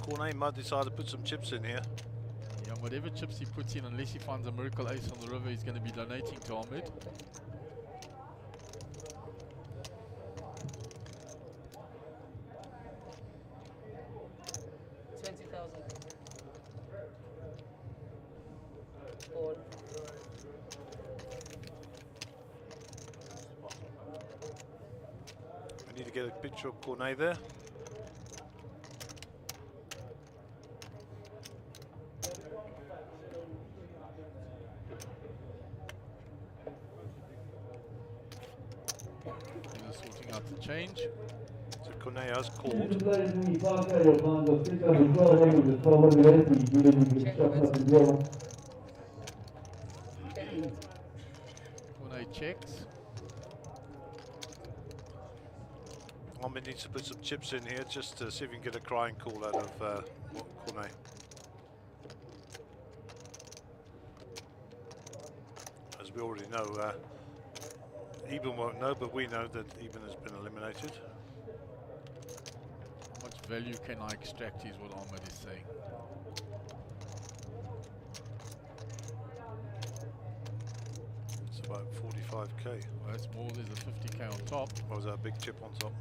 Cornet might decide to put some chips in here.
Yeah, whatever chips he puts in, unless he finds a miracle ace on the river, he's going to be donating to Ahmed.
I need to get a picture of Cornet there.
Sorting out the change.
So Cornet has called.
Cornet checks.
Ahmed needs to put some chips in here just to see if we can get a crying call out of Cornet. As we already know, Eben won't know, but we know that Eben has been eliminated.
How much value can I extract is what Ahmed is saying.
It's about 45k.
Well, that's more, there's a 50k on top.
Or was that a big chip on top?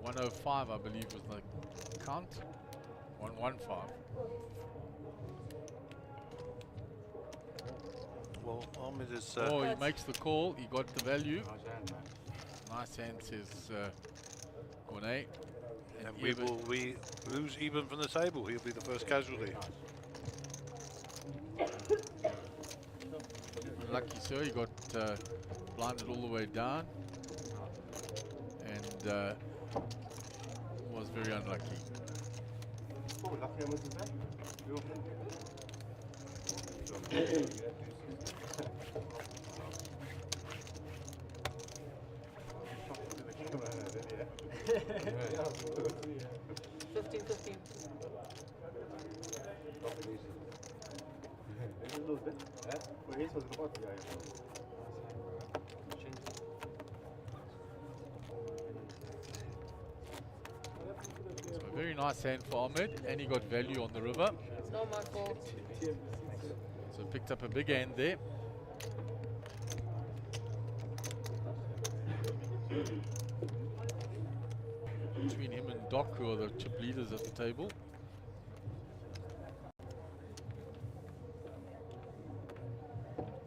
105, I believe, was the count. 115.
Well, Ahmed is...
oh, he makes the call. He got the value. Nice hand, says Cornet.
And we lose even from the table. He'll be the first casualty.
Unlucky, sir. He got blinded all the way down. And was very unlucky. So a very nice hand for Ahmed, and he got value on the river.
It's not my fault.
So picked up a big hand there. Between him and Doc, who are the chip leaders at the table.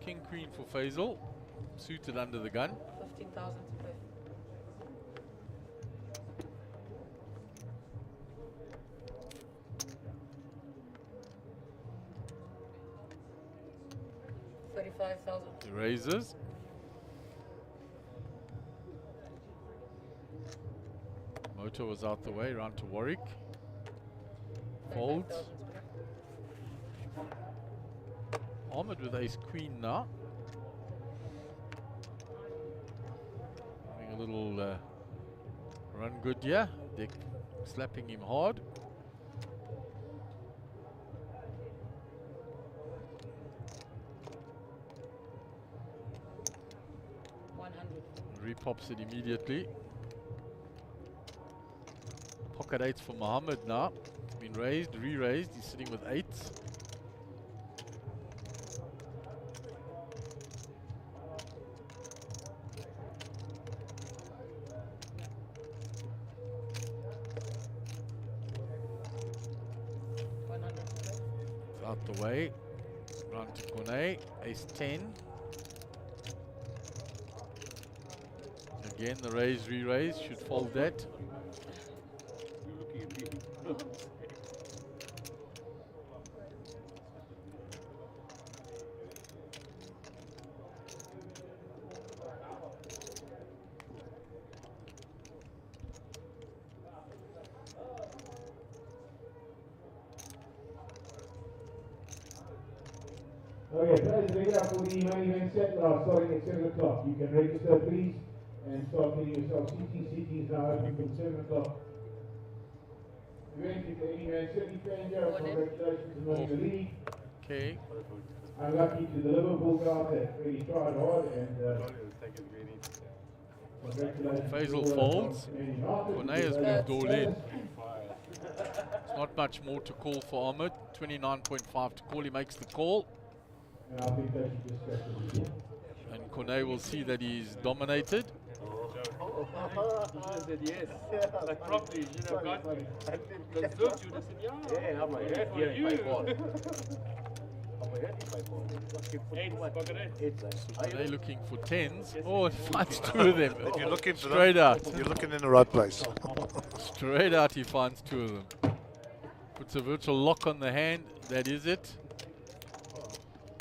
King Queen for Faisal, suited under the gun.
15,000 to play. $35,000.
He raises. Moto was out the way, round to Warwick. Folds.
35,000 to play.
Ahmed with ace queen now. Having a little run good here. Dick slapping him hard. Repops it immediately. Pocket eights for Mohammed now. Been raised, re-raised. He's sitting with eights. Out the way. Round to Cornet. Ace 10. Again, the raise, re-raise should fold that.
Okay, players, ready up for the main event set starting at 7 o'clock. You can register, please, and start getting yourself CTs now open from 7 o'clock. Event is the main City Stranger. Congratulations on winning the league.
Okay.
Unlucky to the Liverpool guys that really tried hard and congratulations.
Faisal folds. Cornet has moved all in. It's not much more to call for Ahmed. 29.5 to call. He makes the call.
And I think they should just go to the
And Cornet will see that he's dominated.
I said yes. Like properly, you should have got me. Because look, you would have said, yeah. I'm like, yeah,
Eight,
pocket eight.
Cornet looking for tens. Oh, it finds two of them.
If you're looking for
Straight
them,
out.
you're looking in the right place.
Straight out he finds two of them. Puts a virtual lock on the hand. That is it.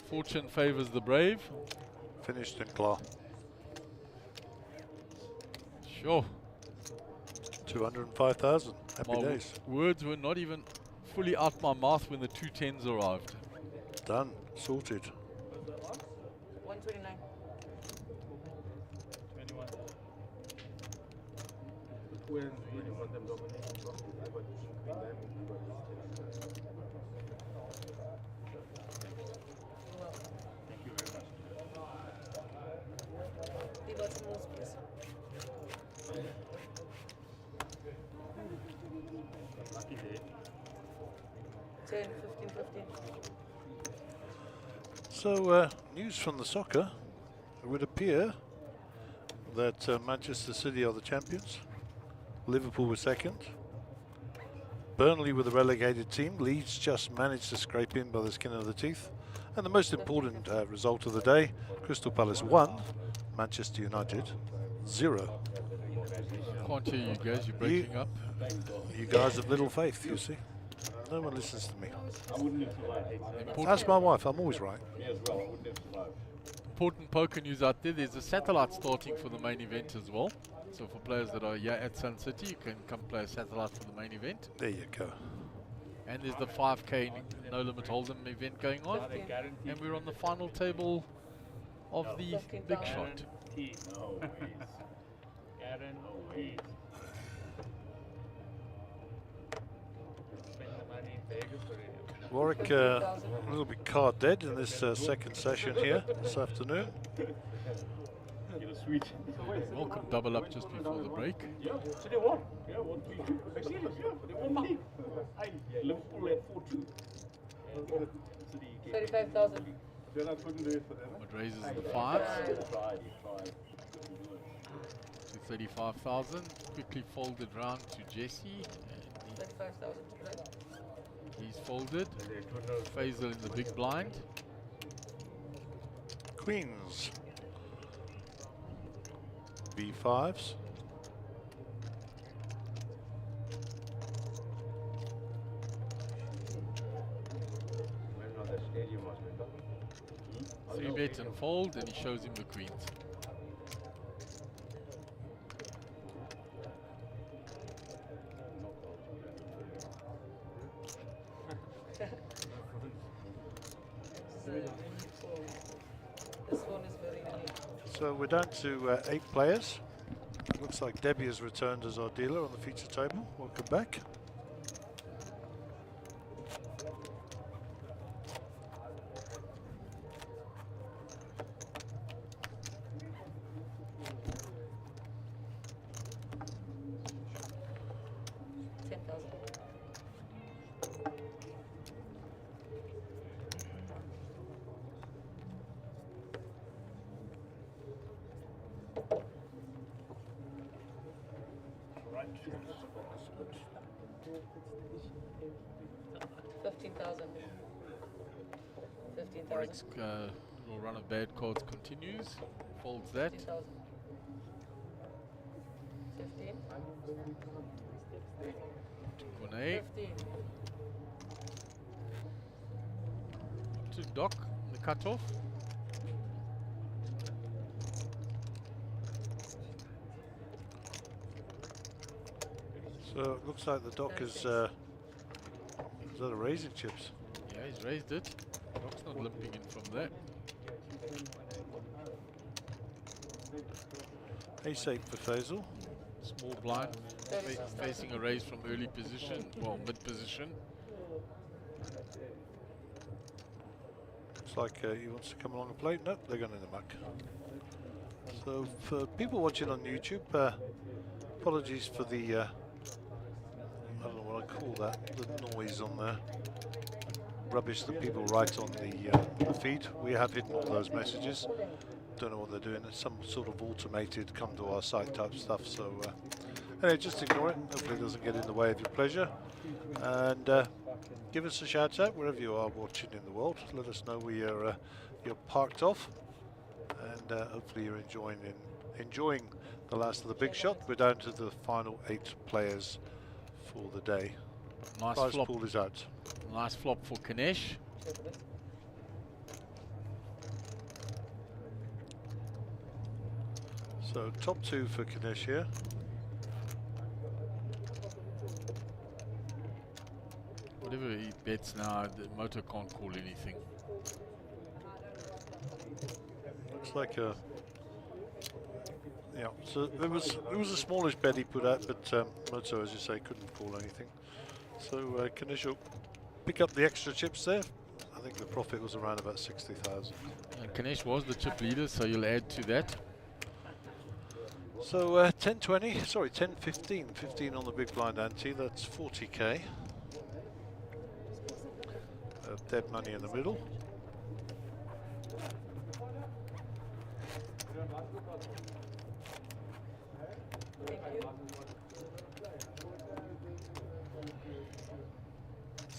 Fortune favors the brave.
Finished in claw.
Sure.
205,000. Happy
My
days.
words were not even fully out my mouth when the two tens arrived.
Done. Sorted.
129.
21.
When you want them dominating, I got king, queen, diamond, I got
Thank you very much.
We got some more space.
Lucky day.
10, 15, 15.
So, news from the soccer. It would appear that Manchester City are the champions. Liverpool were second. Burnley were the relegated team. Leeds just managed to scrape in by the skin of the teeth. And the most important result of the day, Crystal Palace 1, Manchester United 0.
Can't hear you guys, you're breaking up.
You guys have little faith, you see. No one listens to me.
Important,
That's my wife, I'm always right.
important poker news out there. There's a satellite starting for the main event as well. So for players that are here at Sun City, you can come play a satellite for the main event.
There you go.
And there's the 5K No Limit Hold'em event going on. And we're on the final table of the big shot.
Guaranteed. Spend the money in Vegas already.
Warwick a little bit card dead in this second session here this afternoon.
Welcome double up just before the break.
Yeah, so they won. Yeah, 1-3-2. I see this, yeah, they won big. Liverpool at 4-2.
35,000.
Then I couldn't do it for them.
What raises the fives to 35,000. Quickly folded round to Jesse. And
35,000.
he's folded. Faisal in the big blind.
Queens. B5s.
Three bet and fold, and he shows him the queens.
This one is very unique.
So we're down to 8 players. Looks like Debbie has returned as our dealer on the feature table. Welcome back.
Warwick's little run of bad cards continues. Folds that.
15,000. 15.
Kone
15.
to Doc, the cutoff.
So it looks like the Doc is that a raising chips?
Yeah, he's raised it. Doc's not limping in from that.
Ace-8 for Faisal.
Small blind, facing a raise from early position, well, mid position.
Looks like he wants to come along and play. Nope, they're going in the muck. So for people watching on YouTube, apologies for the, I don't know what I call that, the noise on there. Rubbish that people write on the feed. We have hidden all those messages. Don't know what they're doing. It's some sort of automated come to our site type stuff. So anyway, just ignore it. Hopefully it doesn't get in the way of your pleasure. And give us a shout out wherever you are watching in the world. Let us know where you're parked off, and hopefully you're enjoying the last of the big shot. We're down to the final 8 players for the day.
Nice
Prize
flop.
pool is out.
Nice flop for Kanesh.
So top 2 for Kanesh here.
Whatever he bets now, the motor can't call anything.
Looks like a yeah. So it was a smallish bet he put out, but Moto, as you say, couldn't call anything. So Kanesh will pick up the extra chips there. I think the profit was around about 60,000.
And Kanesh was the chip leader, so you'll add to that.
So 10-20, sorry, 10-15, 15 on the big blind ante. That's 40k. Dead money in the middle.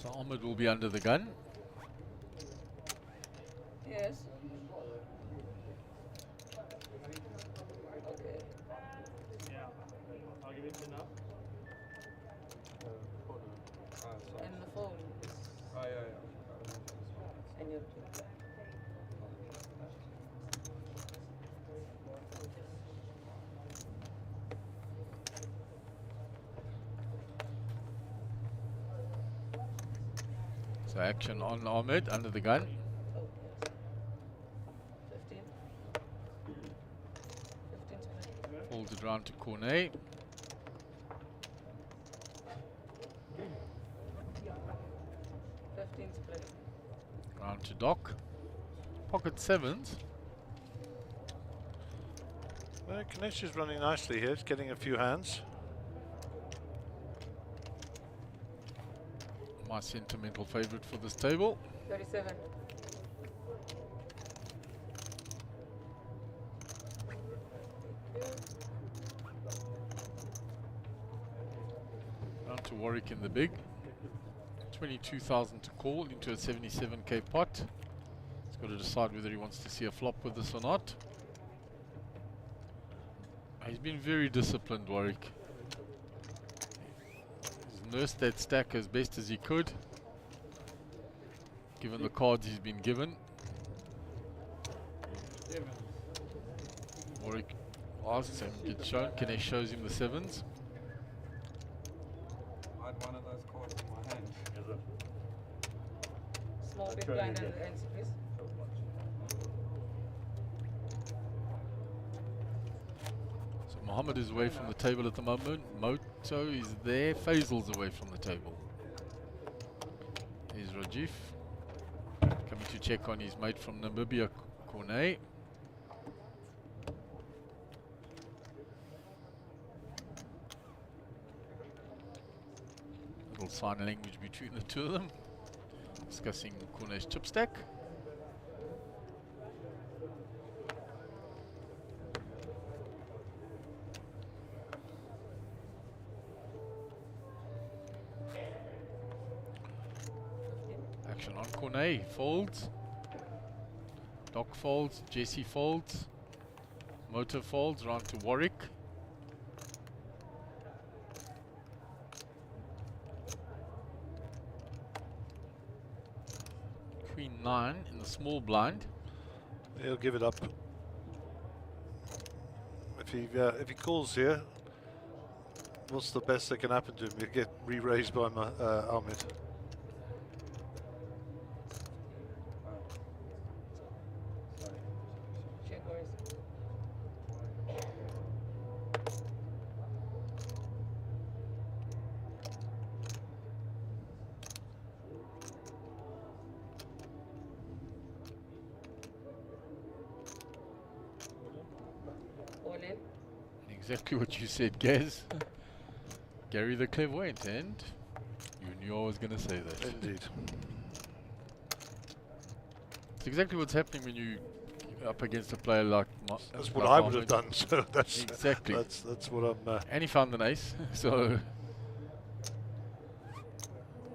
So Ahmed will be under the gun.
Yes. Okay.
Yeah.
And the phone is
Oh, yeah.
and your
So action on Ahmed under the gun.
oh yes. 15. 15 split.
Holds it round to Cornet.
15 split.
Round to Doc. Pocket sevens.
Well, Ganesh is running nicely here. It's getting a few hands.
My sentimental favorite for this table.
37.
Round to Warwick in the big. 22,000 to call into a 77k pot. He's got to decide whether he wants to see a flop with this or not. He's been very disciplined, Warwick. He's nursed that stack as best as he could, given the cards he's been given. Warwick asks him, gets shown. Ganesh shows him the sevens.
I had one of those cards in my hand.
Small big blind and answer, please.
So Mohammed is away from the table at the moment. Moto is there. Faisal's away from the table. Here's Rajiv coming to check on his mate from Namibia, Cornet. Little sign language between the two of them, discussing Cornet's chip stack. Action on Cornet, folds. Doc folds, Jesse folds. Motor folds, round to Warwick. Queen 9 in the small blind.
He'll give it up. If he calls here, what's the best that can happen to him? He'll get re-raised by Ahmed.
Check or is all in.
Exactly what you said, Gaz. Gary the clairvoyant, and you knew I was going to say that.
Indeed.
It's exactly what's happening when you up against a player like
That's what
like
I would have
Ahmed.
done. So that's
Exactly.
That's what I'm.
And he found an ace, so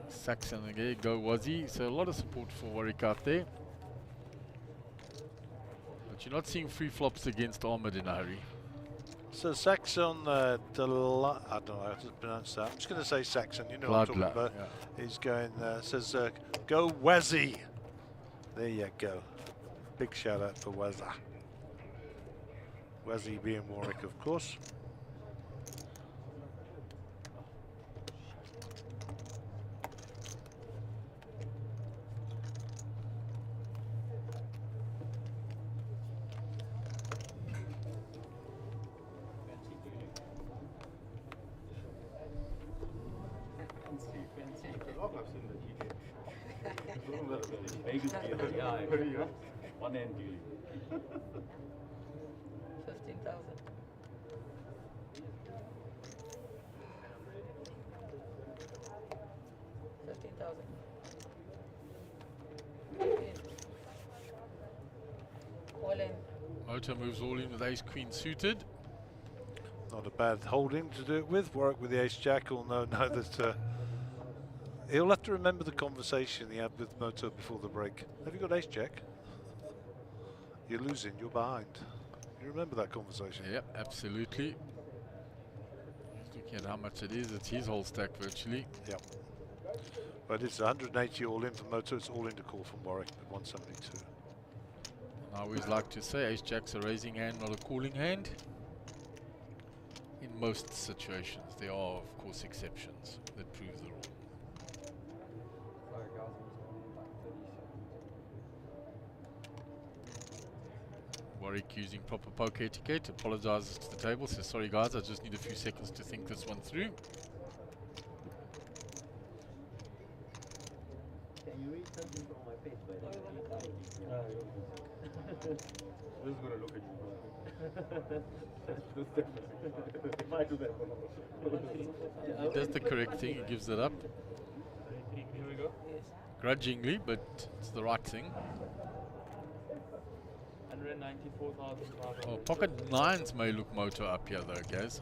Saxon again, go Wazzy. So a lot of support for Warwick out there. But you're not seeing free flops against Ahmed in a hurry.
So Saxon, I don't know how to pronounce that. I'm just going to say Saxon. You know what I'm talking
Bloodla,
about.
yeah.
He's going. Says go Wazzy. There you go. Big shout out for Wazza. Wazzy being Warwick, of course.
Vegas dealer, yeah. One end dealing.
15,000. All in.
Motor moves all in with ace queen suited.
Not a bad holding to do it with. Warwick with the ace jack will know that he'll have to remember the conversation he had with Moto before the break. Have you got ace jack? You're losing, you're behind. You remember that conversation?
Yep, absolutely. Just looking at how much it is, it's his whole stack virtually.
Yep. But it's 180 all in for Moto. It's all in to call from Warwick at 172.
I always like to say ace jack's a raising hand, not a calling hand. In most situations, there are of course exceptions that prove the rule.
Sorry guys, I'm just going like 30 seconds.
Warwick using proper poker etiquette, apologizes to the table, says sorry guys, I just need a few seconds to think this one through.
Can you read something from my face, by the way? Who's going to look at you? If I do that,
He does the correct thing, he gives it up.
Here we go.
Grudgingly, but it's the right thing.
194,500.
Oh, pocket nines may look Moto up here though, guys.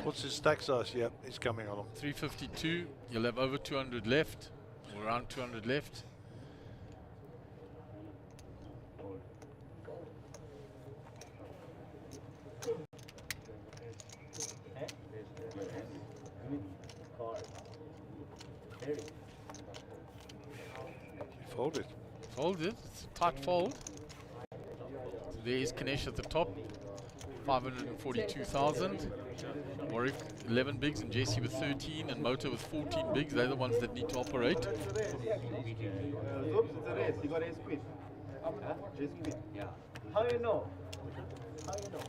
What's his stack size? Yep, he's coming along.
352, you'll have over 200 left, or around 200 left.
He folded.
Folded, it's a tight fold. So there is Kanesh at the top, 542,000. Warwick 11 bigs and Jesse with 13 and Moto with 14 bigs. They're the ones that need to operate.
It's a race. You got ace queen. Ace queen. Yeah. How you know? How you know?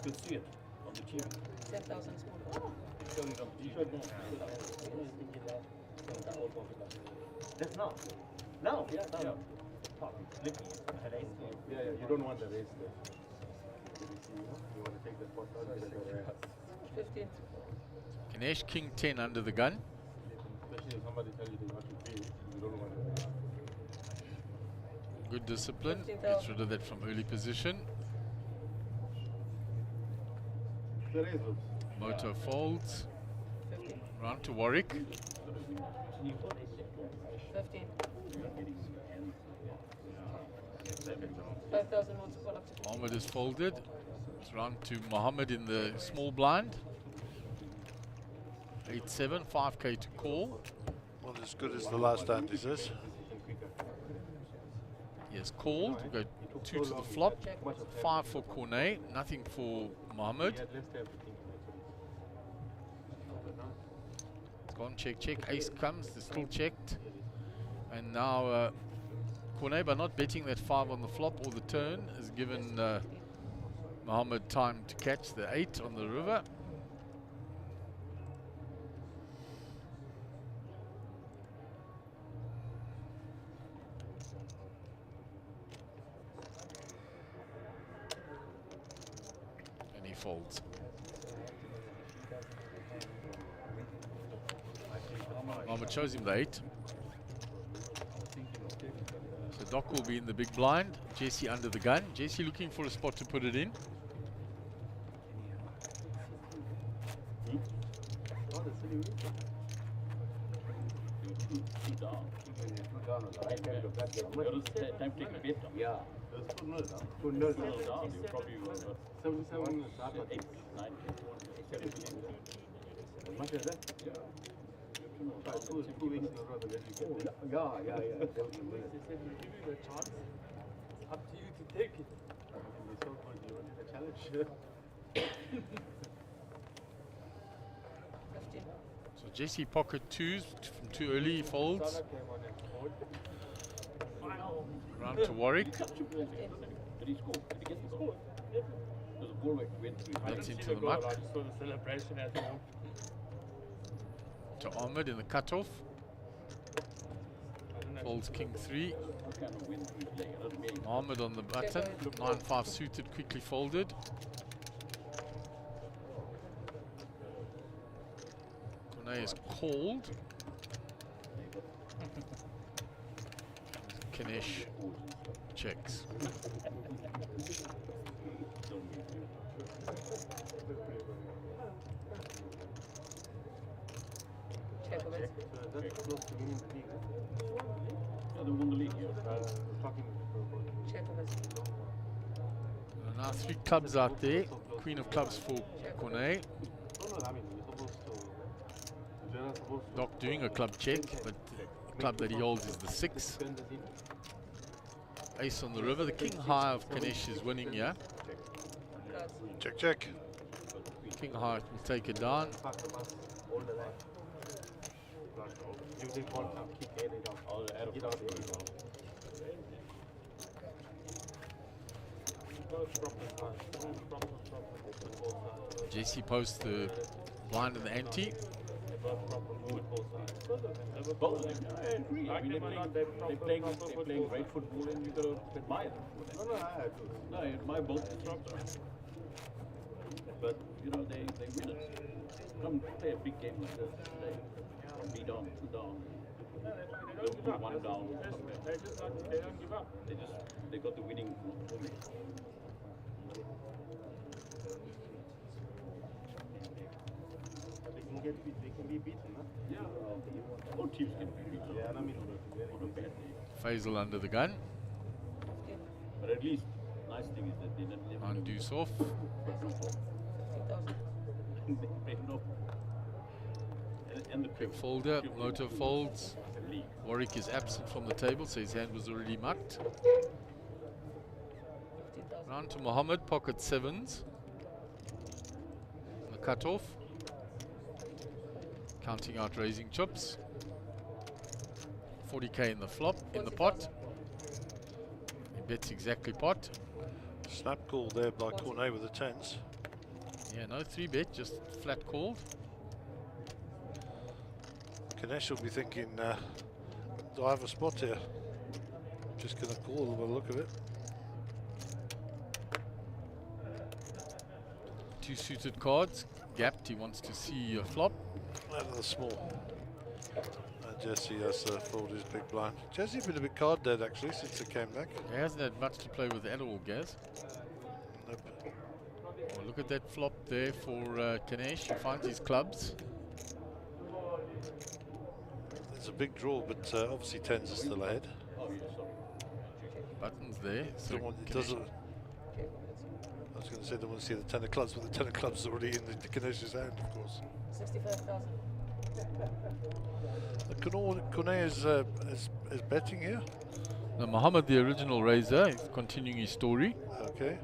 You can see it on the TV.
10,000 small.
You should know. That's now. Now? Yeah, now. Flipping it. Yeah, you don't want the race there. You want to take the spot out.
15.
Kanesh king 10 under the gun.
Especially if somebody tells you they want to pay, you don't want to.
Good discipline, gets rid of that from early position.
The race looks.
Moto folds.
15.
Round to Warwick.
15. 5,000 more to call up to 15.
Mohammed is folded. It's round to Mohammed in the small blind. 8-7, 5k to call.
Not as good as the last hand, is this?
He has called. Go 2 to the flop. 5 for Cornet. Nothing for Mohammed. It's gone check, check. Ace comes. They're still checked. And now Cornet, by not betting that 5 on the flop or the turn, has given Mohammed time to catch the 8 on the river. And he folds. Mohammed shows him the 8. So Doc will be in the big blind. Jesse under the gun. Jesse looking for a spot to put it in.
Yeah. There's 2 nils down. 2 nils down. You probably will. 77 is 8, 9, 17. Much as that? Yeah. 2 weeks in a row that you can. Yeah.
They said we give you a chance. It's up to you to take it.
It's so good. You wanted a challenge.
15.
So Jesse pocket 2s from too early. He folds. Round to Warwick.
Did he score? Did he get the score? There's a ball went through.
That's into the muck.
I just saw the celebration at home.
To Ahmed in the cutoff. Folds king 3. Ahmed on the button. 9-5 suited, quickly folded. Cornet is called. Kanesh checks.
Check of it.
That's close to winning the league. Yeah, they won the league. Talking
Check of it.
Now 3 clubs out there. Queen of clubs for Cornet.
no, I mean, you're supposed to.
Doc doing a club check, but the club that he holds is the 6. Ace on the river. The king high of Ganesh is winning here.
Check, check.
King high will take it down. Jesse posts the blind and the ante.
Both of them. I agree. I mean, they're playing great football, and you got to admire them. No, I admire both the but you know they win it. Come play a big game like this. They be down, 2 down. Don't give up. 1 down. They don't give up. They got the winning moment. They can be beaten, huh? Yeah, all teams can be beaten. Yeah, I mean, on a bad day.
Faisal under the gun.
But at least, nice thing is that they didn't live
Undoes off.
And the
Big folder. Motor folds. Warwick is absent from the table, so his hand was already mucked. Round to Mohammed, pocket 7s. The cutoff. Counting out raising chips. 40k in the flop, in the pot. He bets exactly pot.
Snap call there by Cornet with the 10s.
Yeah, no 3-bet, just flat called.
Ganesh will be thinking, do I have a spot here? Just going to call by the look of it.
2 suited cards, gapped, he wants to see a flop.
Out of the small. And Jesse has folded his big blind. Jesse been a bit card dead actually since he came back.
He hasn't had much to play with at all, Gaz.
Nope.
Well, look at that flop there for Ganesh. He finds his clubs.
It's a big draw, but obviously 10s are still ahead.
Buttons there. So
It doesn't. I was going to say, don't want to see the 10 of clubs, but the 10 of clubs is already in the Ganesh's hand, of course.
65,000.
Cornet is betting here.
Now Mohammed, the original raiser, is continuing his story.
Okay.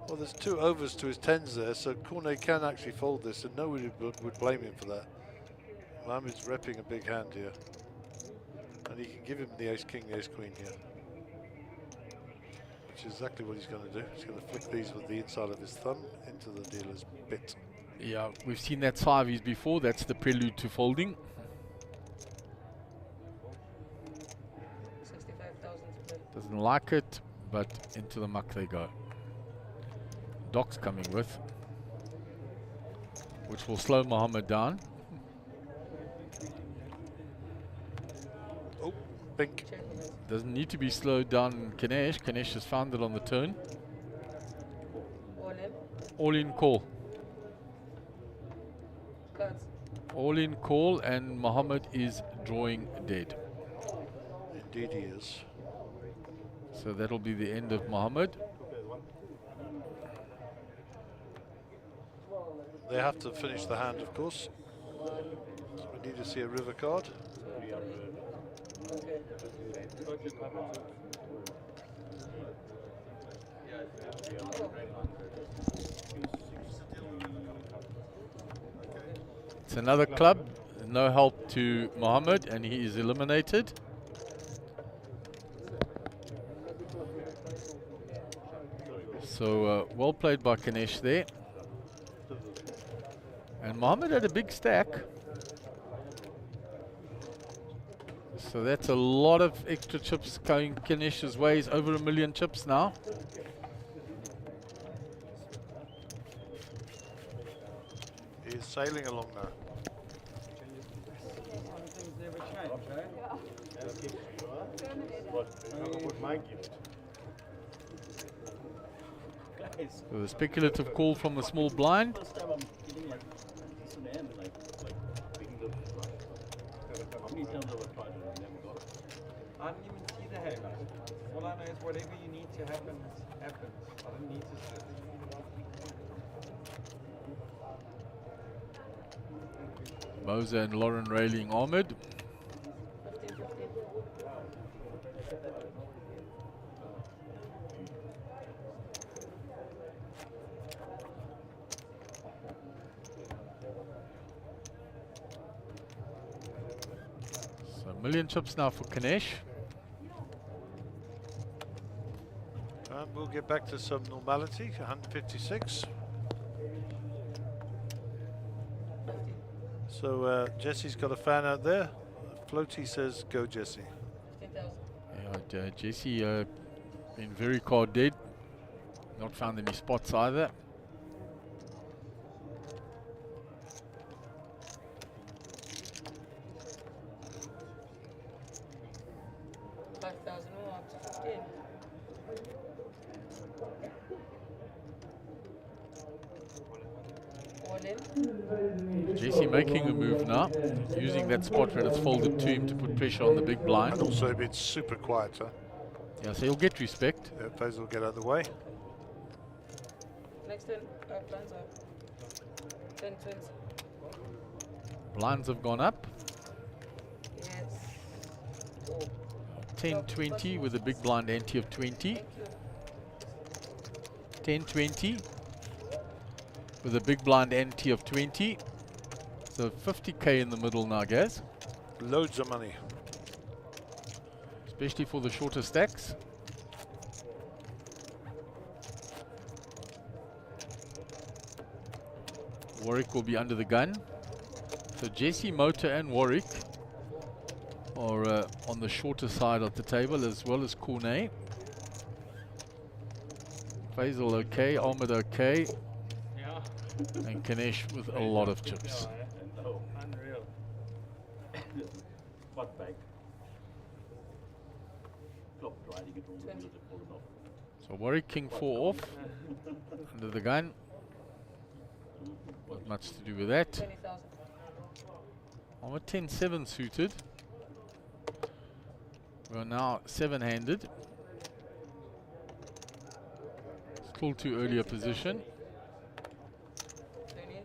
Well, there's 2 overs to his 10s there, so Cornet can actually fold this, and nobody would blame him for that. Mohammed's repping a big hand here, and he can give him the ace-king, the ace-queen here, which is exactly what he's going to do. He's going to flick these with the inside of his thumb into the dealer's bit.
Yeah, we've seen that 5s before. That's the prelude to folding.
65,000.
Doesn't like it, but into the muck they go. Doc's coming with, which will slow Mohammed down.
Oh, pink.
Doesn't need to be slowed down. Ganesh has found it on the turn.
All in.
All in call.
Cards.
All in call, and Mohammed is drawing dead.
Indeed he is.
So that'll be the end of Mohammed.
They have to finish the hand, of course. So we need to see a river card.
It's another club, no help to Mohammed, and he is eliminated. So well played by Ganesh there. And Mohammed had a big stack. So that's a lot of extra chips going Ganesh's way. He's over 1 million chips now.
He is sailing along now.
Things never change, eh?
What my gift? Guys,
So the speculative call from the small blind.
first time I'm getting like this in the end, like being the how many times have I tried it and never got it?
I didn't even see the hand. All I know is whatever you need to happen happens. I don't need to see it.
Moser and Lauren railing armored.
15, 15.
So million chips now for Kanesh.
And we'll get back to some normality. 156. So Jesse's got a fan out there. Floaty says, "Go Jesse."
15,000.
Yeah, Jesse been very card dead. Not found any spots either.
5,000 more up to 15. All in.
Jesse making a move now, using that spot when it's folded to him to put pressure on the big blind.
And also a bit super quiet, huh?
Yeah, so he'll get respect.
Yeah, Faisal will get out of the way.
Next 10. Blinds up. 10, 20.
Blinds have gone up.
Yes. Oh.
10-20 with a big blind ante of 20.
Thank you.
10-20 with a big blind ante of 20. So 50k in the middle now, guys.
Loads of money.
Especially for the shorter stacks. Warwick will be under the gun. So Jesse, Motor and Warwick are on the shorter side of the table, as well as Cornet. Faisal okay, Ahmed okay,
Yeah.
and Kanesh with a lot of chips.
No,
Unreal.
spot back. Flop riding it all the wheels have fallen off.
So Warwick King 4 off, under the gun. Not much to do with that.
20,000.
I'm a 10-7 suited. We're now 7-handed. Still too early a position.
20.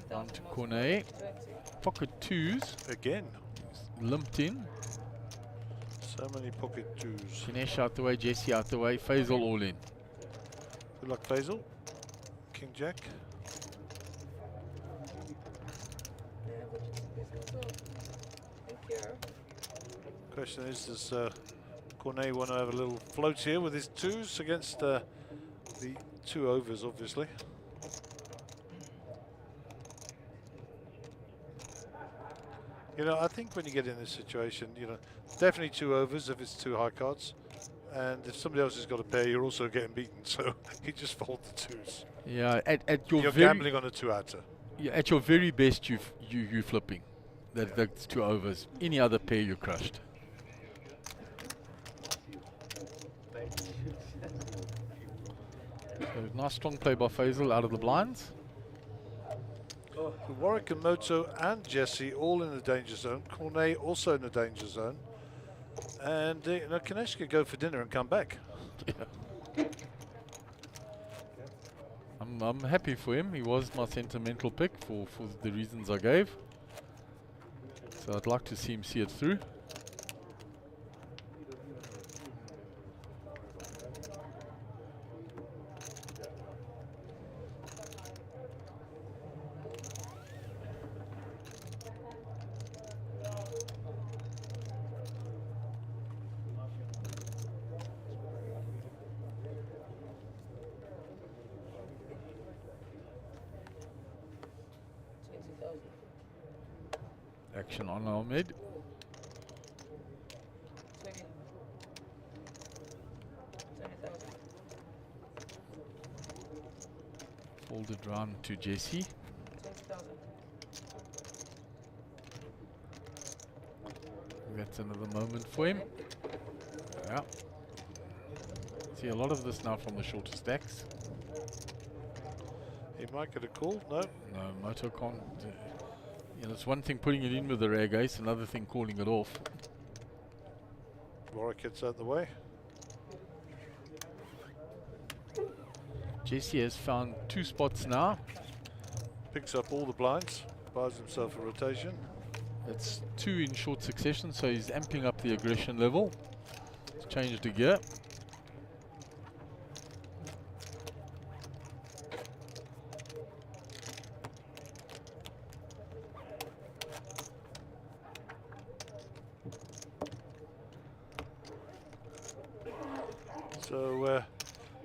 Down
10,000
to
more.
Cornet.
20.
Pocket twos,
Again.
limped in.
So many pocket twos.
Ganesh out the way, Jesse out the way, Faisal all in.
Good luck, Faisal. King Jack.
Yeah, but it's also. Thank you.
Question is, does Cornet want to have a little float here with his twos against the 2 overs, obviously? You know, I think when you get in this situation, you know, definitely 2 overs if it's 2 high cards. And if somebody else has got a pair, you're also getting beaten. So you just fold the twos.
Yeah, at your
You're
very
gambling on a 2-outer.
yeah, at your very best, you flipping. That's 2 overs. Any other pair, you're crushed. So nice strong play by Faisal out of the blinds.
So Warwick and Moto and Jesse all in the danger zone. Cornet also in the danger zone. And you know, Kanesh could go for dinner and come back.
Yeah. I'm happy for him. He was my sentimental pick for the reasons I gave. So I'd like to see him see it through. Action on Ahmed.
20. 20,000.
Folded round to Jesse.
20,000.
That's another moment for him. Yeah. See a lot of this now from the shorter stacks.
He might get a call. No.
No, Moto can't. You know, it's one thing putting it in with the rag ace, another thing calling it off.
Warwick gets out the way.
Jesse has found 2 spots now.
Picks up all the blinds, buys himself a rotation.
It's 2 in short succession, so he's amping up the aggression level. He's changed the gear.
So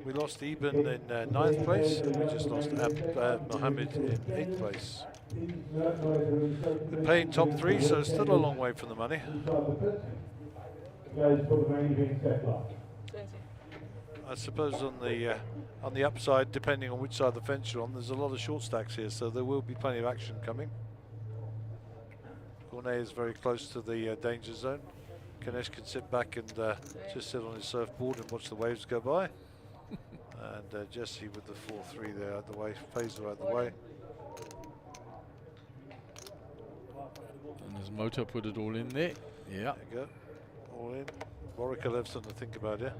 we lost Eben in 9th place, and we just lost Mohammed in 8th place. We're paying top 3, so still a long way from the money.
Guys, for the main event set lot.
I suppose on the upside, depending on which side of the fence you're on, there's a lot of short stacks here, so there will be plenty of action coming. Cornet is very close to the danger zone. Ganesh can sit back and just sit on his surfboard and watch the waves go by. And Jesse with the 4-3 there out the way, Phaser out the way.
And his motor put it all in there. Yeah.
There you go. All in. Warwick will have something to think about here.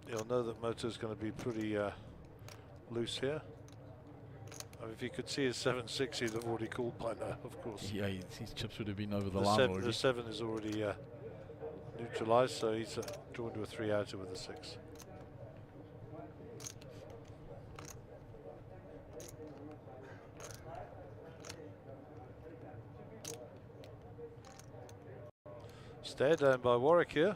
You'll know that motor's going to be pretty loose here. I mean, if you could see his 7.6, he'd have already called by now, of course.
Yeah, his chips would have been over the line already.
The 7 is already neutralised, so he's drawn to a 3-outer with a 6. Stare down by Warwick here.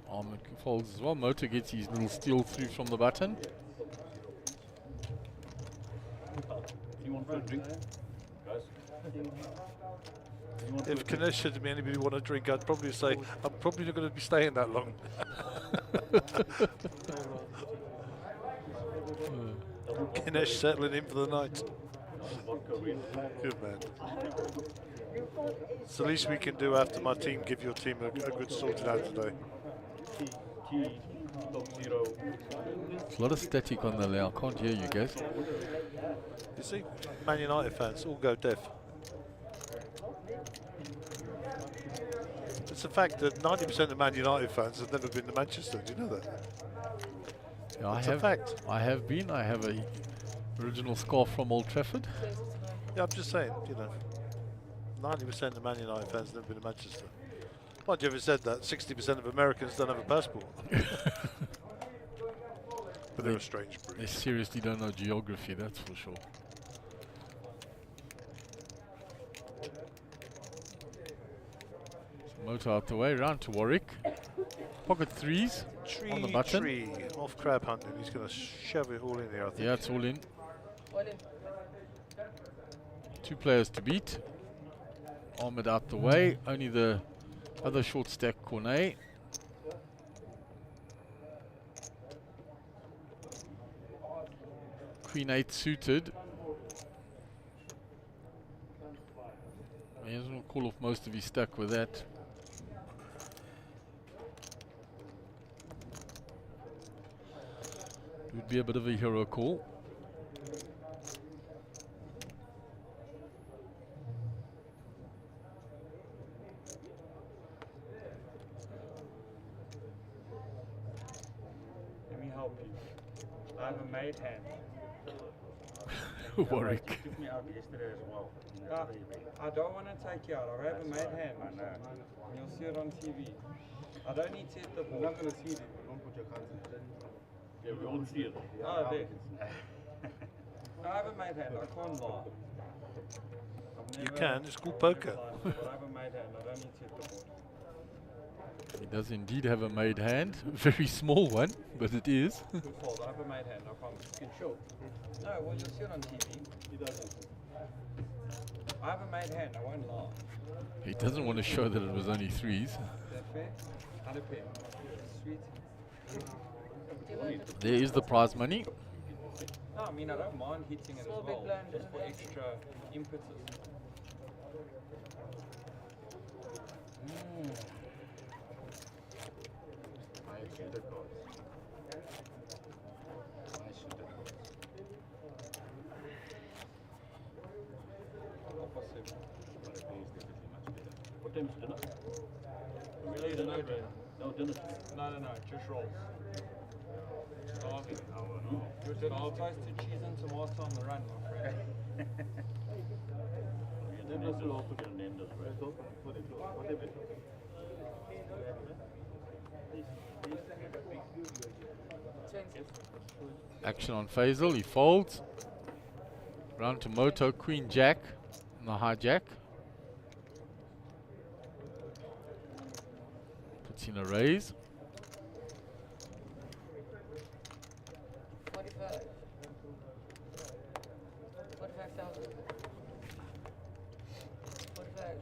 Armored folds as well. Motor gets his little steal through from the button.
You want for a drink, guys?
If Ganesh said to me, anybody want a drink, I'd probably say, I'm probably not going to be staying that long. Ganesh settling in for the night. Good man. It's the least we can do after my team give your team a good sorted out today.
There's a lot of static on the layout. I can't hear you guys.
You see, Man United fans all go deaf. It's a fact that 90% of Man United fans have never been to Manchester. Do you know that?
Yeah,
It's a fact.
I have been. I have a original scarf from Old Trafford.
Yeah, I'm just saying, you know, 90% of Man United fans have never been to Manchester. Mind you, ever said that 60% of Americans don't have a passport. But they're a strange breed.
They seriously don't know geography, that's for sure. So motor out the way, round to Warwick. Pocket 3s on the button.
Tree, off crab hunting. He's going to shove it all in there, I think.
Yeah, it's all in.
All in.
2 players to beat. Armored out the way. Only the other short stack Cornet. Queen 8 suited. He doesn't call off most of his stack with that. It would be a bit of a hero call.
Let me help you. I have a made hand.
Warwick.
Took me out yesterday as well.
I don't want to take you out. I have a made hand. You'll see it on TV. I don't need to hit the ball.
You're not going to see it, but don't put your cards in.
Yeah, we all see it.
Oh, there. I have a made hand. I can't lie.
You can, it's called poker.
But I have a made hand. I don't need to hit the ball.
He does indeed have a made hand. A very small one, but it is.
Good fold. I have a made hand. I promise. You can show. No, well, you'll see it on TV.
He doesn't.
I have a made hand. I won't lie.
He doesn't want to show that it was only 3s.
Is that fair? Had a pen. Sweet.
There is the prize money.
No, I mean, I don't mind hitting it
Small
as
big
well,
blind,
just for
isn't it?
extra impetus.
Nice suited cards. Nice suited cards.
Opposite.
children.
No, dinner.
No, just rolls. Starving.
You're getting toast to cheese and tomato on the run, my friend.
Then let's also get an end as well. Whatever.
Action on Faisal, he folds. Round to Moto, Queen Jack, and the hijack. Puts in a raise.
45. 45,000. 45.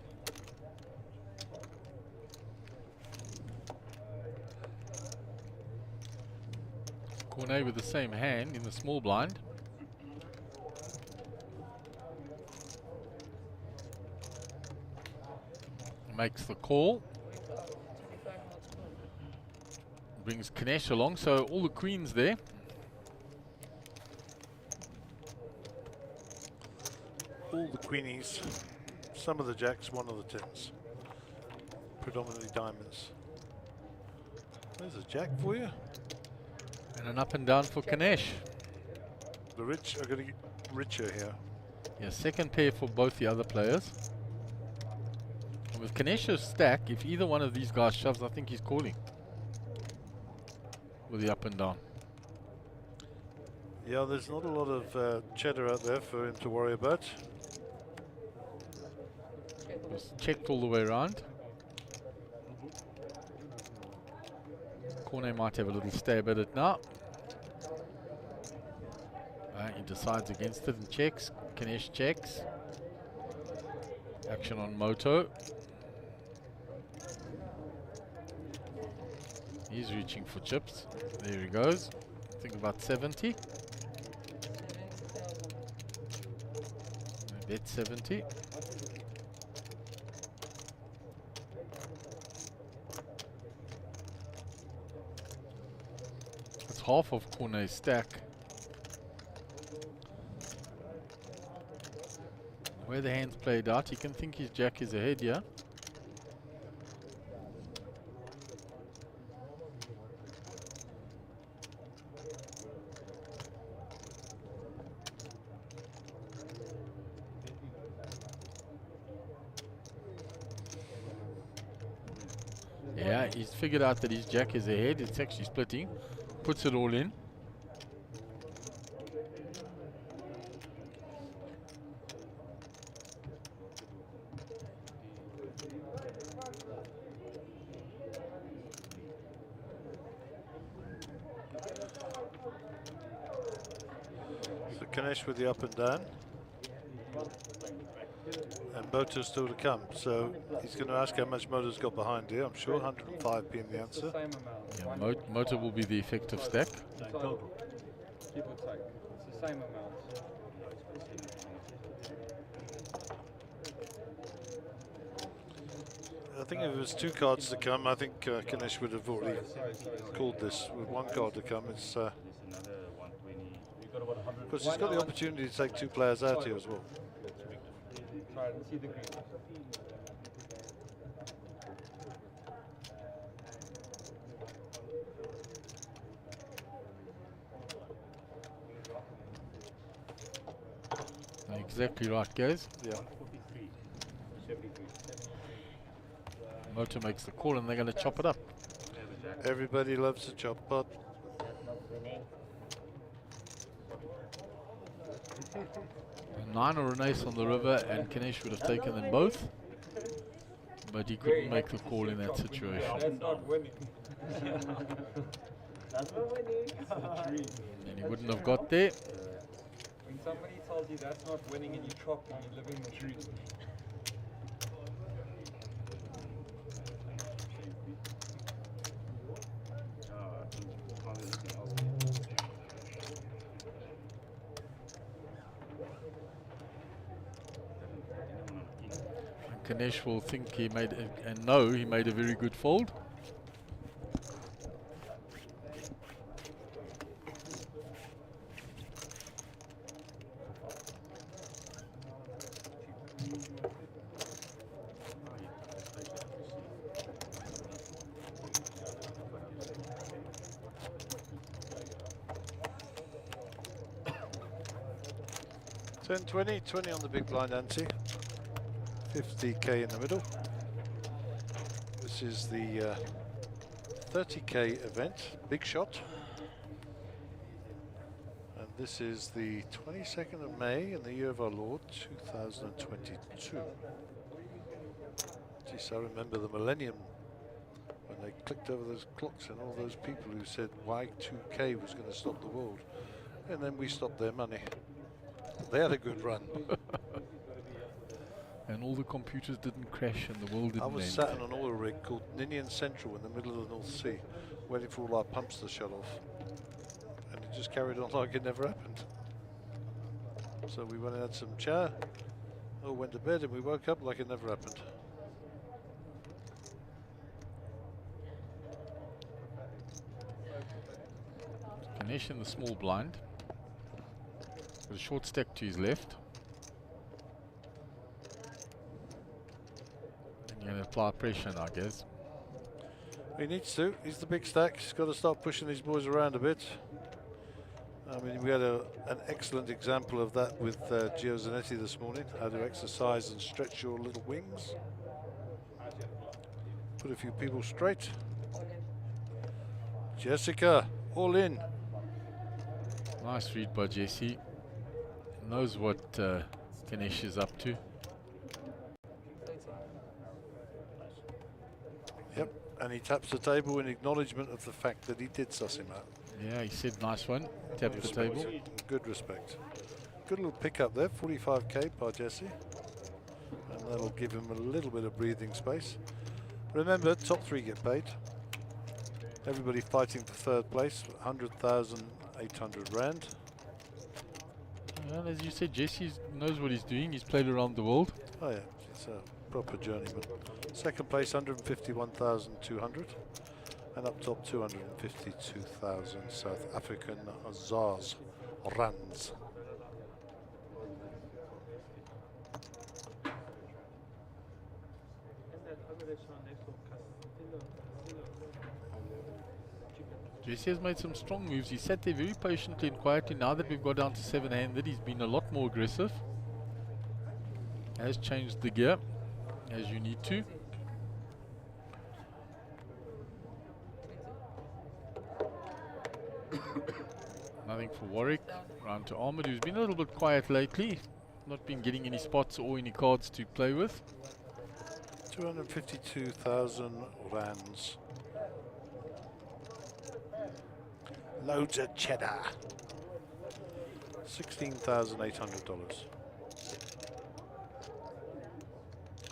Cornet with the same hand in the small blind. Makes the call.
25 multiple.
Brings Kanesh along, so all the queens there.
All the queenies, some of the jacks, one of the tens. Predominantly diamonds. There's a jack for you.
And an up and down for Kanesh.
The rich are going to get richer here.
Yeah, second pair for both the other players. And with Kanesh's stack, if either one of these guys shoves, I think he's calling. With the up and down.
Yeah, there's not a lot of cheddar out there for him to worry about.
It's checked all the way around. Cornet might have a little stab at it now. He decides against it and checks. Kanesh checks. Action on Moto. He's reaching for chips. There he goes. I think about 70.
70,000.
I bet 70. It's half of Cornet's stack. Where the hand's played out, he can think his jack is ahead here. Yeah, he's figured out that his jack is ahead. It's actually splitting. Puts it all in.
So Kanesh with the up and down. And Moto's still to come. So he's going to ask how much Moto's got behind here. I'm sure 105 being the
It's the
answer.
same amount.
Yeah, Moto will be the effective stack.
Total. Give or take. It's the same amount.
I think if it was two cards to come, I think Kanesh would have already called this. With one card to come, it's
There's another 120. We got about 100.
because he's got the opportunity to take two players out here as well.
Try and see the green.
Exactly right, guys.
Yeah.
143. 73.
Moto makes the call and they're going to chop it up.
Everybody loves a chop pot.
A 9 or an ace on the river, and Kanesh would have taken them both. But he couldn't make the call in that situation.
That's not winning.
That's not winning.
And he wouldn't have got there.
When somebody tells you that's not winning and you chop and you live in the dream.
Kanesh will think he made and know he made a very good fold.
10-20, 20 on the big blind ante. 50k in the middle. This is the 30k event, big shot. And this is the 22nd of May in the year of our Lord, 2022. Geez, I remember the millennium when they clicked over those clocks and all those people who said Y2K was going to stop the world. And then we stopped their money. They had a good run.
And all the computers didn't crash and the world didn't
I was
end.
sat on an oil rig called Ninian Central in the middle of the North Sea, waiting for all our pumps to shut off. And it just carried on like it never happened. So we went and had some chow, all went to bed, and we woke up like it never happened.
Ganesh in the small blind. With a short stack to his left. And you're going to apply pressure now, I guess.
He needs to. He's the big stack. He's got to start pushing these boys around a bit. I mean, we had an excellent example of that with Gio Zanetti this morning, how to exercise and stretch your little wings. Put a few people straight. Jessica, all in.
Nice read by Jesse. Knows what Ganesh is up to.
Yep, and he taps the table in acknowledgement of the fact that he did suss him out.
Yeah, he said nice one. Tap the
Respect.
table.
Good respect. Good little pick up there, 45k by Jesse. And that'll give him a little bit of breathing space. Remember, top three get paid. Everybody fighting for third place, 100,800 rand.
Well, as you said, Jesse knows what he's doing. He's played around the world.
Oh yeah, it's a proper journeyman. Second place, 151,200. And up top, 252,000 South African ZARs, rands.
Jesse has made some strong moves. He sat there very patiently and quietly. Now that we've got down to 7-handed, he's been a lot more aggressive. Has changed the gear, as you need to. Nothing for Warwick. Round to Ahmed, who's been a little bit quiet lately. Not been getting any spots or any cards to play with.
252,000 rands. Loads of cheddar. $16,800.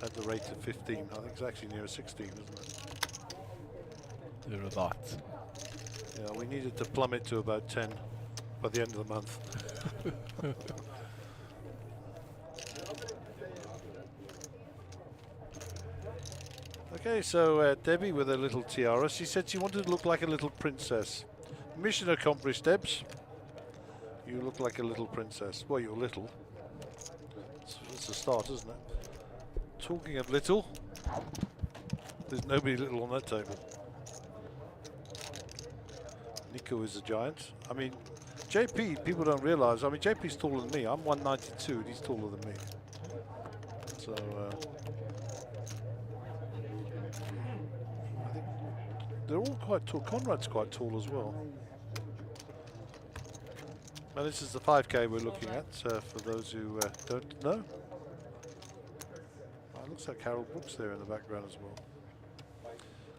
At the rate of 15. I think it's actually near 16, isn't it?
Thereabouts.
Yeah, we needed to plummet to about 10 by the end of the month. Okay, so Debbie with a little tiara. She said she wanted to look like a little princess. Mission accomplished, Debs. You look like a little princess. Well, you're little. It's a start, isn't it? Talking of little, there's nobody little on that table. Nico is a giant. I mean, JP, people don't realise, I mean, JP's taller than me. I'm 192 and he's taller than me. So, I think they're all quite tall. Conrad's quite tall as well. And this is the 5K we're looking at, for those who don't know. It looks like Harold Brooks there in the background as well.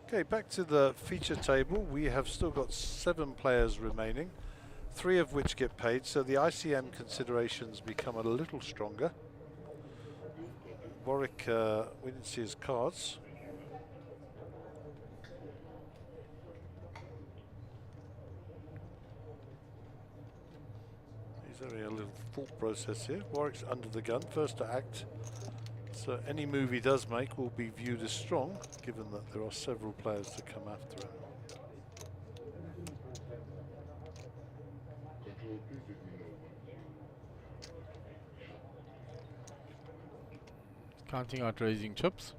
Okay, back to the feature table. We have still got 7 players remaining, 3 of which get paid, so the ICM considerations become a little stronger. Warwick, we didn't see his cards. He's having a little thought process here. Warwick's under the gun, first to act. So any move he does make will be viewed as strong, given that there are several players to come after him.
Counting out raising chips.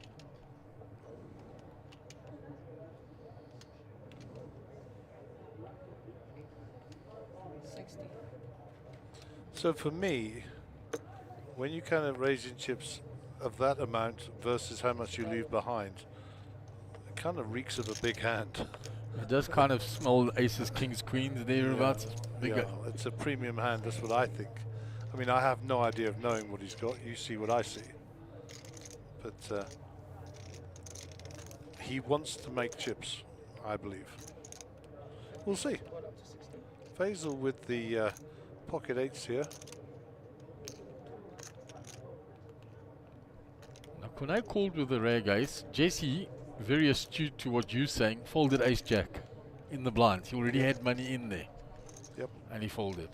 So for me, when you kind of raising chips of that amount versus how much you leave behind, it kind of reeks of a big hand.
It does kind of smell aces, kings, queens, thereabouts.
Yeah, it's a premium hand, that's what I think. I mean, I have no idea of knowing what he's got. You see what I see. But he wants to make chips, I believe. We'll see. Faisal with the pocket eights here.
Now, when I called with the rag ace, Jesse, very astute to what you're saying, folded ace jack in the blinds. He already had money in there.
Yep.
And he folded.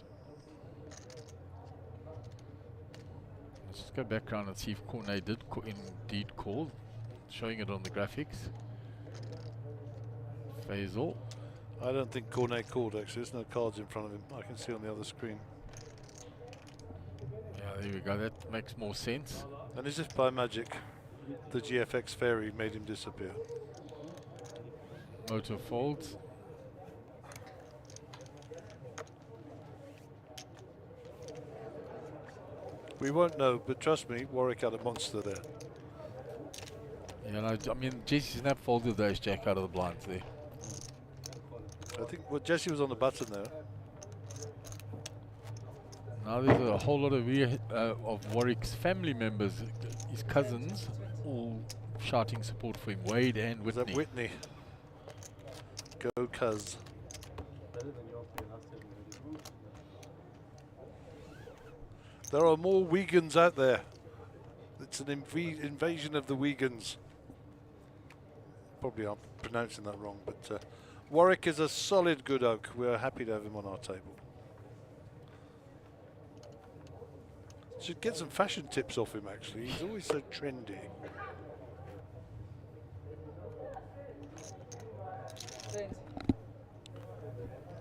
Let's just go back around and see if Cornet did indeed call, showing it on the graphics. Faisal.
I don't think Cornet called, actually. There's no cards in front of him. I can see on the other screen.
Yeah, there we go. That makes more sense.
And as if by magic, the GFX fairy made him disappear.
Motor folds.
We won't know, but trust me, Warwick had a monster there.
Yeah, no, I mean, Jesse Snap folded the ace jack out of the blinds there.
I think Jesse was on the button there.
Now there's a whole lot of Warwick's family members, his cousins, all shouting support for him. Wade and
Was
Whitney.
that Whitney? Go cuz. There are more Wiegans out there. It's an invasion of the Wiegans. Probably I'm pronouncing that wrong, but Warwick is a solid good oak. We're happy to have him on our table. Should get some fashion tips off him, actually. He's always so trendy.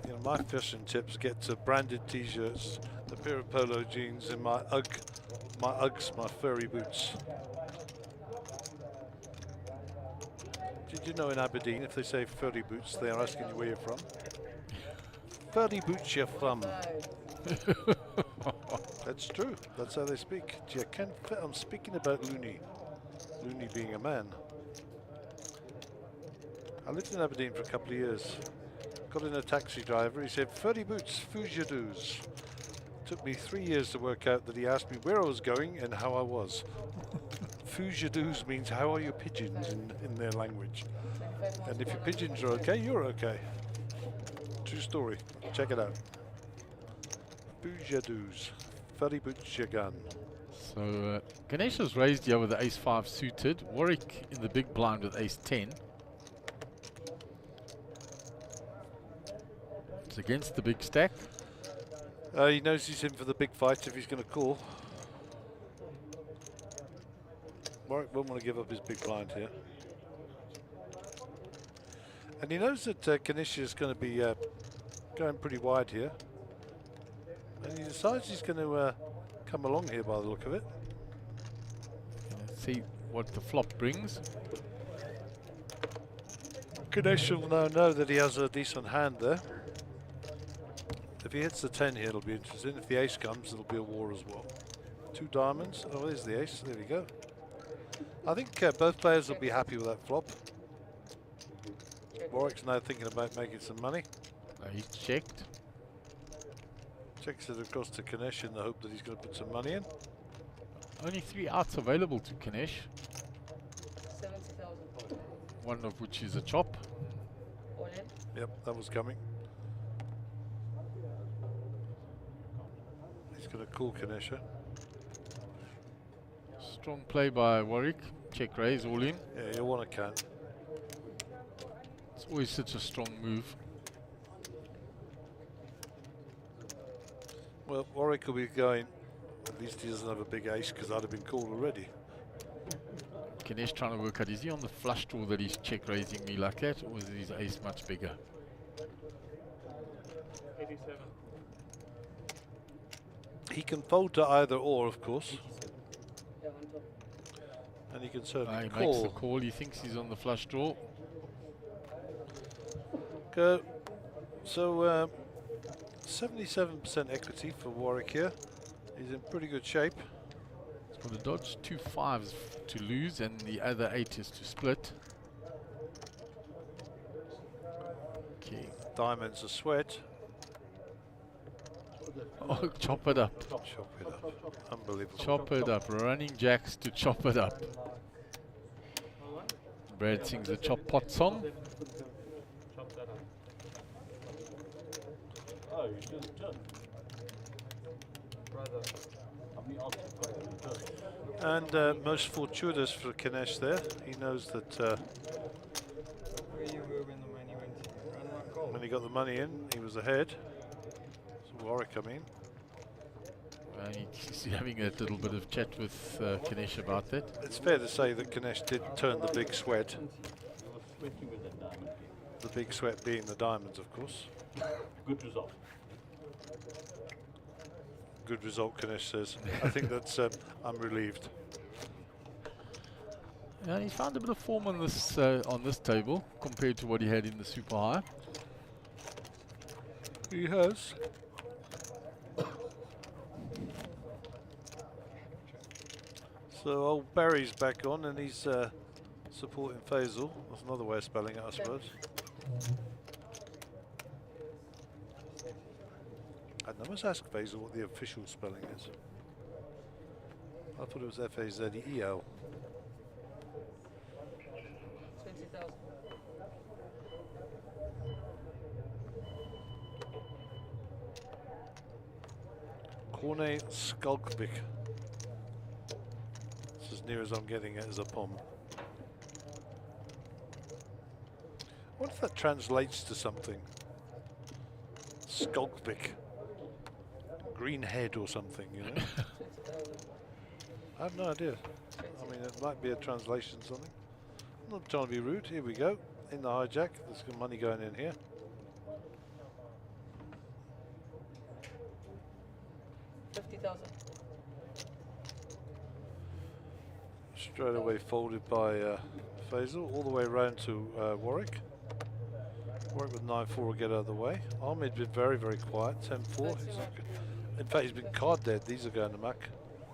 You know, my fashion tips get to branded t-shirts, a pair of polo jeans, and my Uggs, my furry boots. Did you know in Aberdeen, if they say furry boots, they are asking you where you're from? Furry boots you're from. That's true. That's how they speak. Gee, I'm speaking about Looney. Looney being a man. I lived in Aberdeen for a couple of years. Got in a taxi driver. He said, "Furry boots, fujadoos." Took me 3 years to work out that he asked me where I was going and how I was. Fujadoos means how are your pigeons in their language. And if your pigeons are okay, you're okay. True story. Check it out. Fujadoos. Furry boots your gun.
So Ganesh was raised here with the ace-5 suited. Warwick in the big blind with ace-10. It's against the big stack.
He knows he's in for the big fight if he's going to call. Warwick won't want to give up his big blind here. And he knows that Ganesh is going to be going pretty wide here. And he decides he's going to come along here by the look of it.
Let's see what the flop brings.
Ganesh will now know that he has a decent hand there. If he hits the 10 here, it'll be interesting. If the ace comes, it'll be a war as well. 2 diamonds. Oh, there's the ace. There we go. I think both players will be happy with that flop. Warwick's now thinking about making some money.
He's checked.
Checks it across to Ganesh in the hope that he's going to put some money in.
Only 3 outs available to Ganesh.
70,000.
One of which is a chop.
All in.
Yep, that was coming. He's going to call Ganesh.
Strong play by Warwick. Check raise, all in.
Yeah, you'll want to count.
It's always such a strong move.
Well, Warwick will be going, at least he doesn't have a big ace because I'd have been called already.
Ganesh trying to work out, is he on the flush draw that he's check raising me like that, or is his ace much bigger?
87.
He can fold to either or, of course.
Yeah, on top.
And he can certainly
He makes
call.
the call, he thinks he's on the flush draw.
Go. So 77% equity for Warwick here. He's in pretty good shape.
For the Dodge, 2 5s to lose, and the other 8 is to split. Okay.
Diamonds a sweat.
Oh, chop it up.
Chop it up. Unbelievable.
Chop it up. Running jacks to chop it up. Brad sings the chop pot song.
Chop that up. Oh, you just brother. How many options
And most fortuitous for Kinesh there. He knows that
Where you were when the money went in. Run like gold.
when he got the money in, he was ahead. So Warwick come in.
He's having a little bit of chat with Kinesh about that.
It's fair to say that Kinesh did turn the big sweat.
sweating with that diamond.
The big sweat being the diamonds, of course.
Good result.
Good result, Kinesh says. I think that's, I'm relieved.
Yeah, he found a bit of form on this table compared to what he had in the Super High.
He has. So old Barry's back on and he's supporting Faisal. That's another way of spelling it, I suppose. I must ask Faisal what the official spelling is. I thought it was F-A-Z-E-L.
20,000.
Corne Skulkvik. It's as near as I'm getting it as a pom. I wonder if that translates to something. Skulkvik. Green head or something, you know? I have no idea. I mean, it might be a translation something. I'm not trying to be rude. Here we go. In the hijack. There's some money going in here. Straight away folded by Faisal, all the way around to Warwick. Warwick with 9-4 will get out of the way. Ahmed been very, very quiet, 10-4. In fact, he's been card dead. These are going to muck.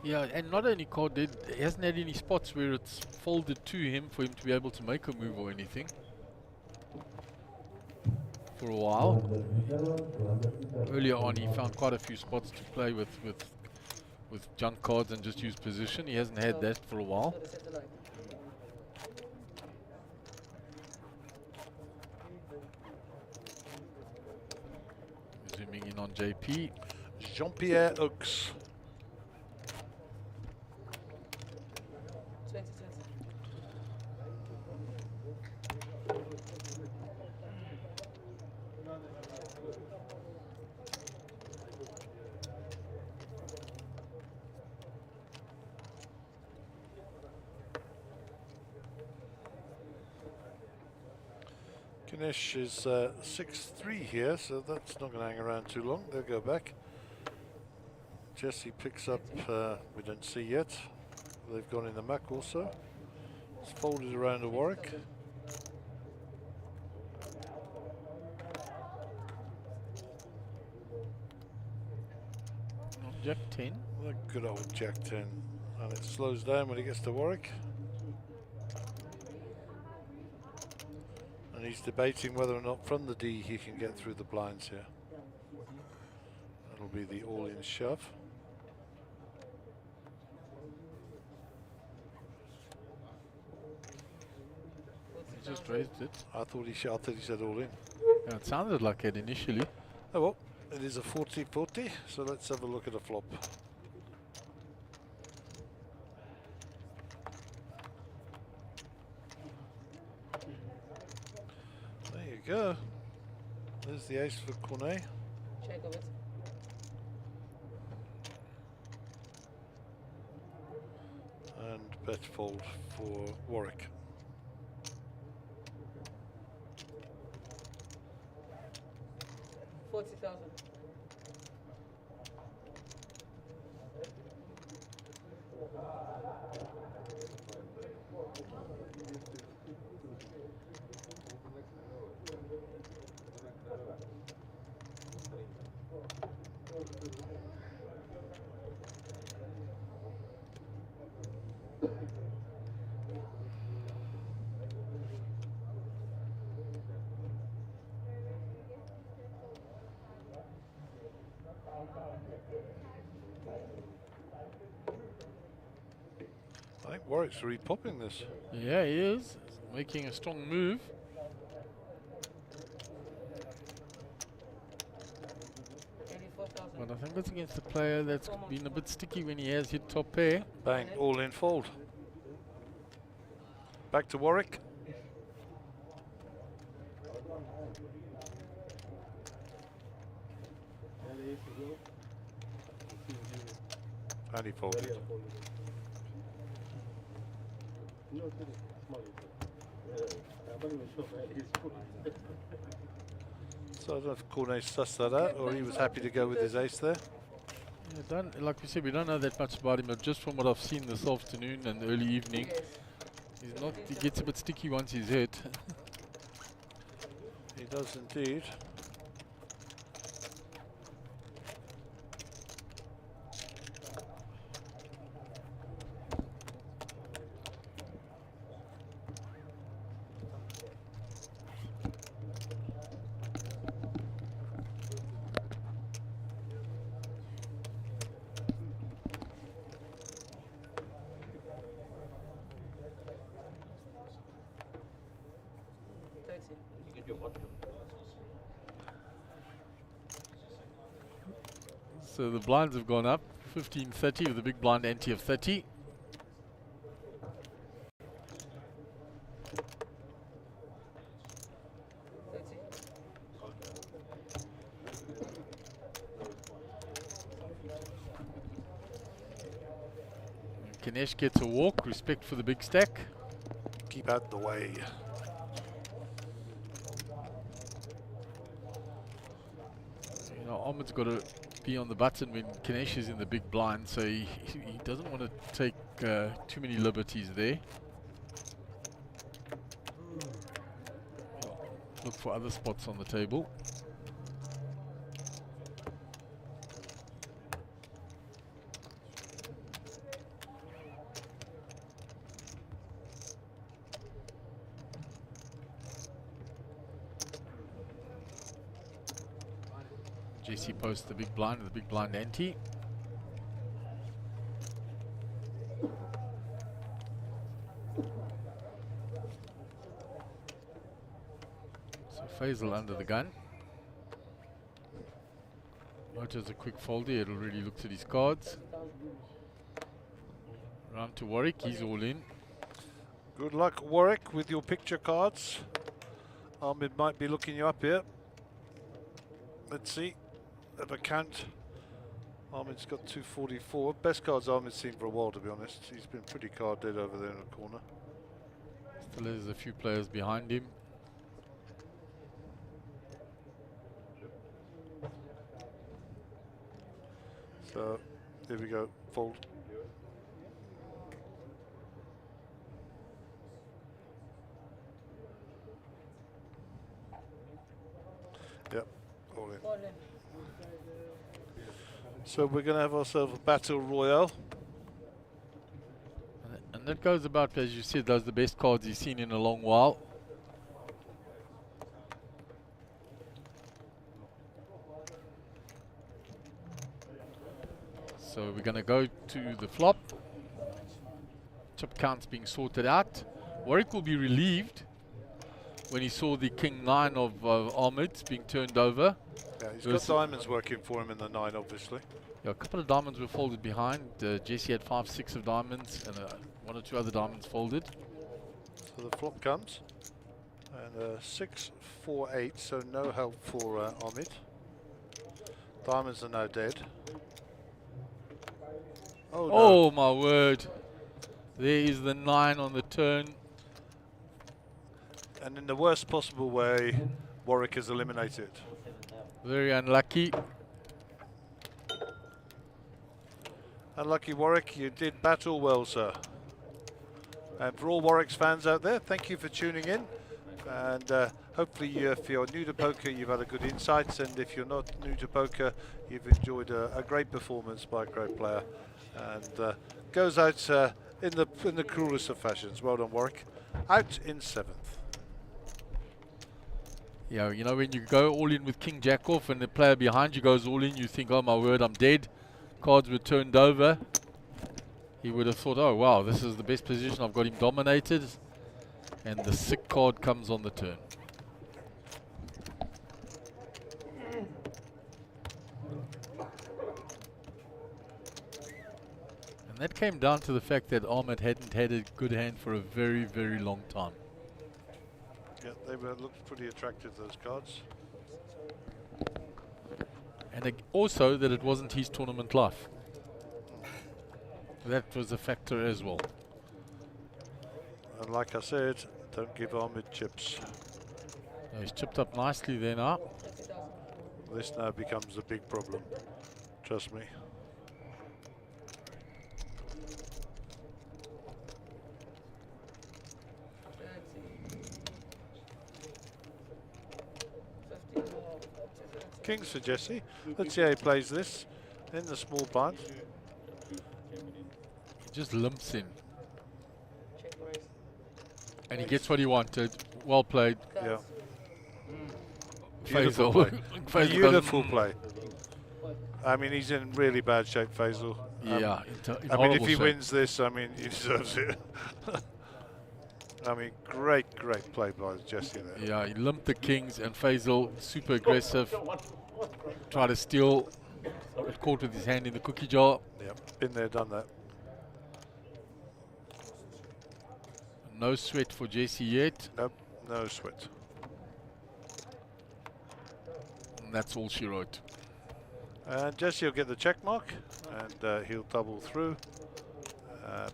Yeah, and not only card dead, he hasn't had any spots where it's folded to him for him to be able to make a move or anything. For a while. Earlier on, he found quite a few spots to play with junk cards and just use position. He hasn't had that for a while. Zooming in on JP.
Jean-Pierre Oaks.
20.
Kinesh is 6-3 here, so that's not going to hang around too long. They'll go back. Jesse picks up, we don't see yet. They've gone in the muck also. It's folded around to Warwick.
Jack 10.
Good old Jack 10. And it slows down when he gets to Warwick. And he's debating whether or not from the D he can get through the blinds here. That'll be the all-in shove.
He just raised it.
I thought he said all in.
Yeah, it sounded like it initially.
Oh well, it is a 40-40, so let's have a look at a flop. There you go. There's the ace for Cornet.
Check of it.
And bet fold for Warwick.
$40,000.
Warwick's re-popping this.
Yeah, he is. Making a strong move. But I think that's against a player that's been a bit sticky when he has hit top pair.
Bang, all in fold. Back to Warwick. And he folded. So I don't know if Cornet sussed that out or he was happy to go with his ace there.
Yeah, like we said, we don't know that much about him, but just from what I've seen this afternoon and early evening, he gets a bit sticky once he's hit.
He does indeed.
So the blinds have gone up, 15-30 with a big blind ante of 30. Ganesh gets a walk, respect for the big stack.
Keep out the way.
You know, Ahmed's got to be on the button when Ganesh is in the big blind, so he doesn't want to take too many liberties there. Look for other spots on the table. JC posts the big blind with the big blind ante. So Faisal under the gun. Motor's a quick foldy, it already looks at his cards. Round to Warwick, he's all in.
Good luck, Warwick, with your picture cards. Ahmed might be looking you up here. Let's see. Have a count. Ahmed's got 244. Best cards Ahmed's seen for a while, to be honest. He's been pretty card dead over there in the corner.
Still there's a few players behind him.
So, here we go. Fold. Yep, all in. So we're going to have ourselves a battle royale.
And that goes about, as you said, those are the best cards he's seen in a long while. So we're going to go to the flop. Chip counts being sorted out. Warwick will be relieved when he saw the king 9 of Ahmed being turned over.
Yeah, he's got diamonds working for him in the 9, obviously.
Yeah, a couple of diamonds were folded behind. Jesse had 5, 6 of diamonds, and 1 or 2 other diamonds folded.
So the flop comes, and 6, 4, 8. So no help for Ahmed. Diamonds are now dead. Oh,
oh my word! There is the 9 on the turn.
And in the worst possible way, Warwick is eliminated.
Very unlucky.
Unlucky Warwick, you did battle well, sir. And for all Warwick's fans out there, thank you for tuning in. And hopefully if you're new to poker, you've had a good insights. And if you're not new to poker, you've enjoyed a great performance by a great player. And goes out in the cruelest of fashions. Well done, Warwick. Out in 7th.
Yeah, you know, when you go all in with King Jack off and the player behind you goes all in, you think, oh my word, I'm dead. Cards were turned over. he would have thought, oh wow, this is the best position. I've got him dominated. And the sick card comes on the turn. And that came down to the fact that Ahmed hadn't had a good hand for a very, very long time.
Yeah, they looked pretty attractive, those cards.
And also that it wasn't his tournament life. That was a factor as well.
And like I said, don't give Ahmed chips.
He's chipped up nicely there now.
This now becomes a big problem. Trust me. Kings for Jesse. Let's see how he plays this in the small blind.
He just limps in. And he gets what he wanted. Well played.
Yeah.
Faisal.
Beautiful play.
Faisal
Beautiful play. I mean, he's in really bad shape, Faisal.
Yeah. In
I mean, if
horrible
he
shape.
wins this, I mean, he deserves it. I mean, great play by Jesse there.
Yeah, he limped the kings and Faisal, super aggressive. Tried to steal. Got caught with his hand in the cookie jar.
Yeah, been there, done that.
No sweat for Jesse yet.
Nope, no sweat.
And that's all she wrote.
And Jesse will get the check mark, and he'll double through,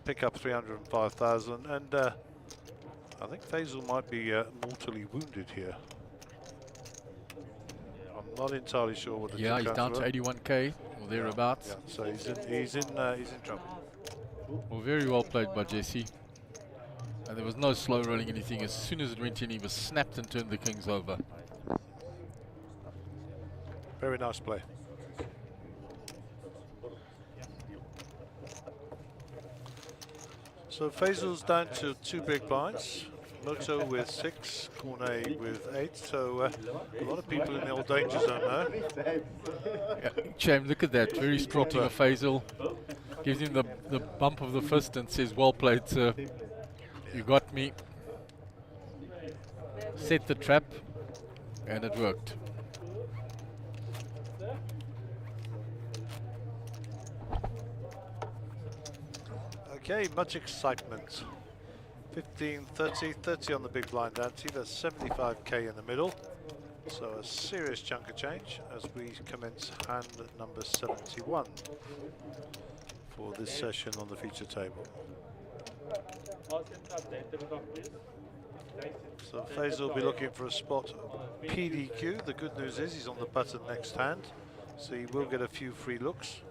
pick up 305,000, and I think Faisal might be mortally wounded here. I'm not entirely sure what the
Yeah, he's down to
were.
81k or thereabouts.
Yeah, so he's in trouble.
Well, very well played by Jesse. And there was no slow rolling anything. As soon as it went in, he was snapped and turned the kings over.
Very nice play. So Faisal's down to 2 big blinds. Moto with 6, Cornet with 8. So a lot of people in the old danger zone now.
Yeah, Cham, look at that. Very sporting of Faisal. Gives him the bump of the fist and says, well played, sir. You got me. Set the trap. And it worked.
Okay, much excitement. 15, 30, 30 on the big blind ante. That's 75k in the middle. So a serious chunk of change as we commence hand number 71 for this session on the feature table. So Faisal will be looking for a spot PDQ. The good news is he's on the button next hand, so he will get a few free looks.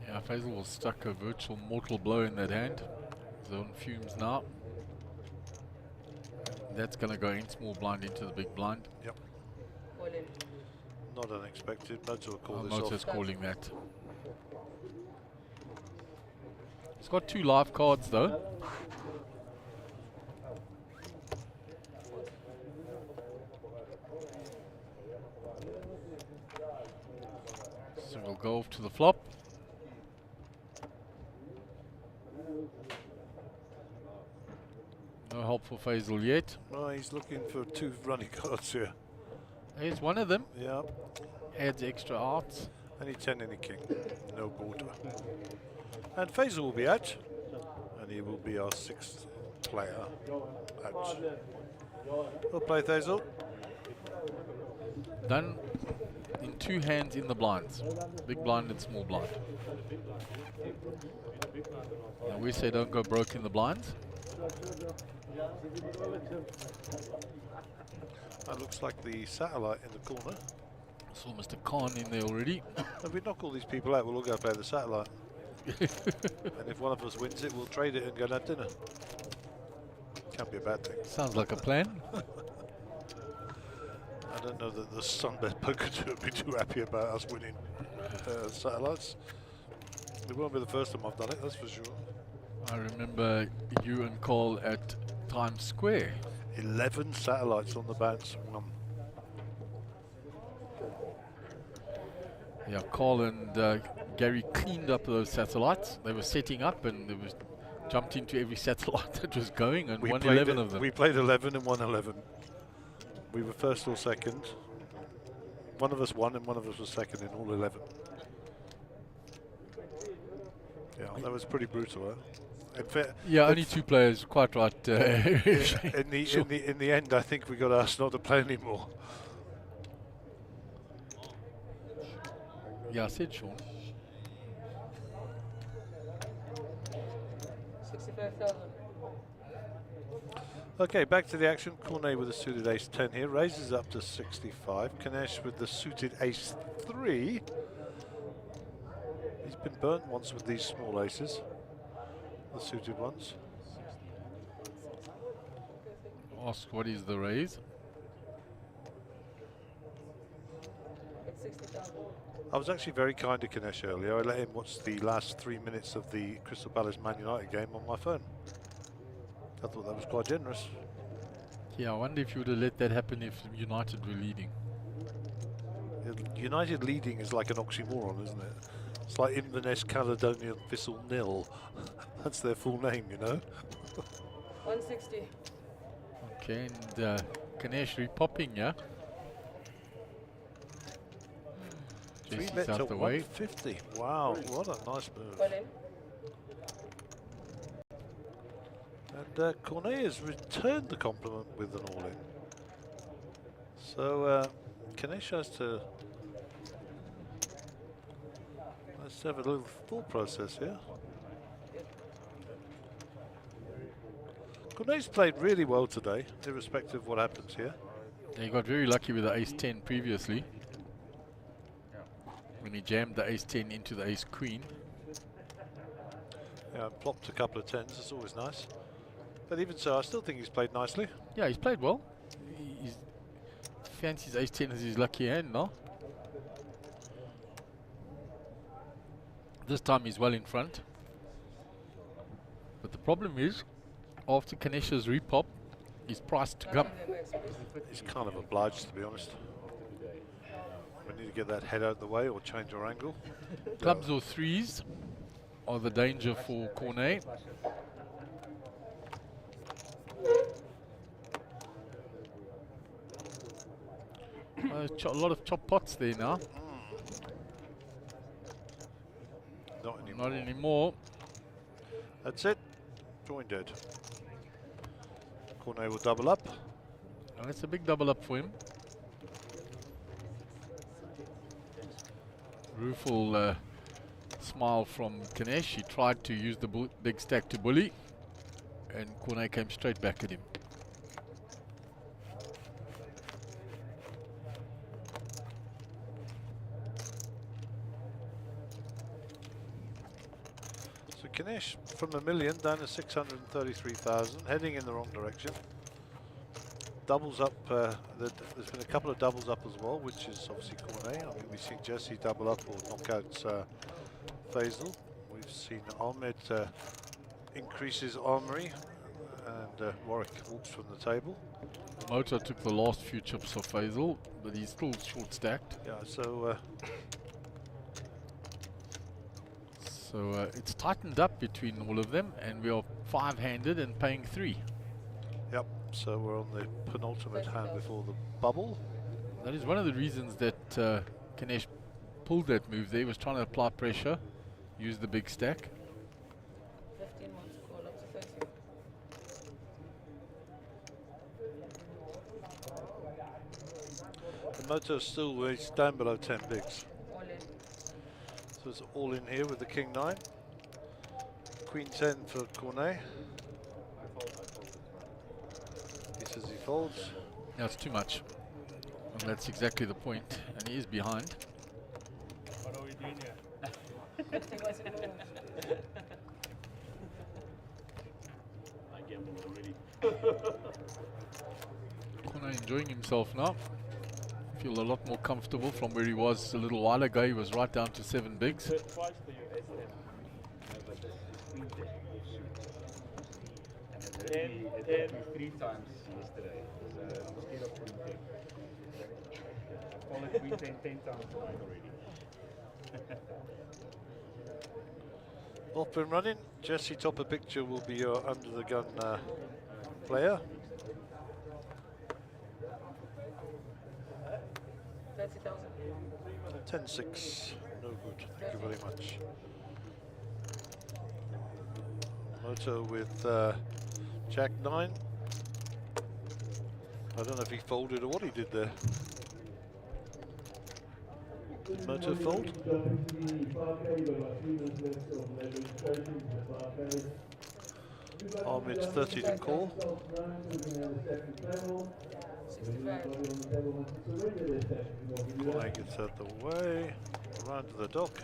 Yeah, Faisal was stuck a virtual mortal blow in that hand. He's on fumes now. That's going to go in small blind into the big blind.
Yep. Not unexpected. Moto will call this
Moto's
off.
calling that. He's got 2 live cards though. So we'll go off to the flop. No help for Faisal yet.
Well, he's looking for 2 running cards here.
Here's one of them.
Yeah.
Adds extra arts.
Any 10, any king. No border. And Faisal will be out. And he will be our 6th player out. We'll play Faisal.
Done in 2 hands in the blinds. Big blind and small blind. Now we say don't go broke in the blinds.
That looks like the satellite in the corner.
Saw Mr. Khan in there already.
If we knock all these people out, we'll all go play the satellite. And if one of us wins it, we'll trade it and go and have dinner. Can't be a bad thing.
Sounds like a plan.
I don't know that the Sunbet Poker Tour would be too happy about us winning satellites. It won't be the first time I've done it, that's for sure.
I remember you and Cole at Times Square.
11 satellites on the bounce.
Yeah, Carl and Gary cleaned up those satellites. They were setting up and they was jumped into every satellite that was going and won 11 of them.
We played 11 and won 11. We were first or second. One of us won and one of us was second in all 11. Yeah, that was pretty brutal.
Yeah, only 2 players, quite right.
In the end, I think we got asked not to play anymore.
Yeah, I said Sean.
65,000.
Okay, back to the action. Cornet with a suited ace-10 here, raises up to 65. Kanesh with the suited ace-3. He's been burnt once with these small aces, the suited ones.
Ask what is the raise?
It's 60,000.
I was actually very kind to Kanesh earlier. I let him watch the last 3 minutes of the Crystal Palace Man United game on my phone. I thought that was quite generous.
Yeah, I wonder if you would have let that happen if United were leading.
United leading is like an oxymoron, isn't it? It's like Inverness Caledonian Thistle nil. That's their full name, you know.
160.
Okay, and Ganesh repopping, yeah?
Three
Jesse's
bets
out
at
the way.
150. Wow, what a nice move.
All in.
And Cornet has returned the compliment with an all-in. So Ganesh has to... Let's have a little thought process here. Cornet's played really well today, irrespective of what happens here.
Yeah, he got very lucky with the ace-10 previously. When he jammed the ace-10 into the ace-queen.
Yeah, plopped a couple of 10s, it's always nice. But even so, I still think he's played nicely.
Yeah, he's played well. He fancies ace-10 as his lucky hand now. This time he's well in front. But the problem is, after Kanesh's repop, he's priced to come.
He's kind of obliged, to be honest. We need to get that head out of the way or change our angle.
Clubs or threes are the danger for Cornet. A lot of chop pots there now.
Not anymore.
Not anymore.
That's it. Join dead. Cornet will double up.
Oh, that's a big double up for him. Rueful smile from Ganesh. He tried to use the big stack to bully, and Cornet came straight back at him.
So Ganesh from $1 million down to 633,000, heading in the wrong direction. Doubles up, there's been a couple of doubles up as well, which is obviously Cornet. I mean, we've seen Jesse double up or knock out Faisal. We've seen Ahmed increase his armory, and Warwick walks from the table.
Motor took the last few chips of Faisal, but he's still short stacked.
Yeah, so
it's tightened up between all of them, and we are 5-handed and paying 3.
yep. So we're on the penultimate hand before the bubble.
That is one of the reasons that Ganesh pulled that move there. He was trying to apply pressure, use the big stack.
15 wants to call up to 30.
The motor's still he's down below 10 bigs.
All in.
So it's all in here with the King 9. Queen 10 for Cornet. He says he folds.
That's too much. And that's exactly the point. And he is behind.
What are we doing here?
I gambled already.
Cornet enjoying himself now. Feel a lot more comfortable from where he was a little while ago. He was right down to 7 bigs.
Third price for you, S10.
But the queen there, you shoot. And then It took me 3 times yesterday. So I'm scared of putting 10. I call it queen 10 times tonight already.
Off and running. Jesse, top of picture will be your under the gun player.
30,000.
10-6. No good. Thank you very much. Moto with Jack 9. I don't know if he folded or what he did there. Did Moto fold? Ahmed's 30 to call.
65.
Flying gets out the way. Around to the dock.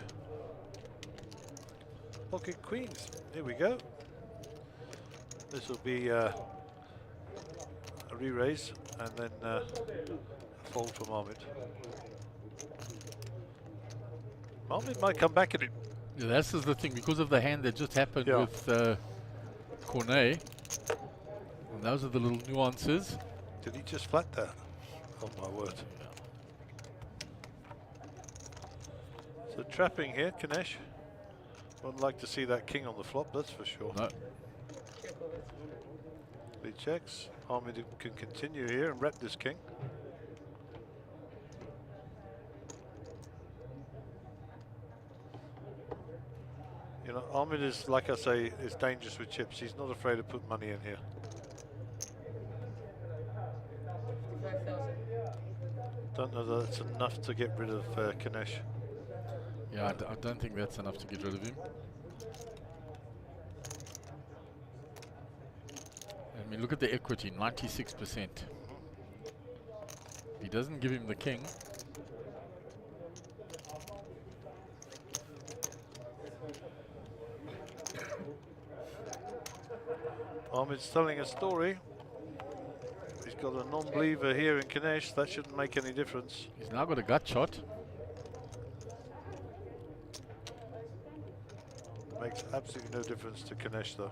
Pocket queens. Here we go. This will be a re-raise and then a fold from Ahmed. Ahmed might come back at it.
Yeah, this is the thing, because of the hand that just happened with Cornet. And those are the little nuances.
Did he just flat that? Oh my word. So trapping here, Kanesh. Wouldn't like to see that king on the flop, that's for sure.
No.
He checks. Ahmed can continue here and rep this king. You know, Ahmed is, like I say, is dangerous with chips. He's not afraid to put money in here.
55,000.
Don't know that it's enough to get rid of Kanesh.
Yeah, I don't think that's enough to get rid of him. I mean, look at the equity, 96%. He doesn't give him the king.
Ahmed's telling a story. He's got a non-believer here in Kanesh. That shouldn't make any difference.
He's now got a gut shot.
Makes absolutely no difference to Kanesh though.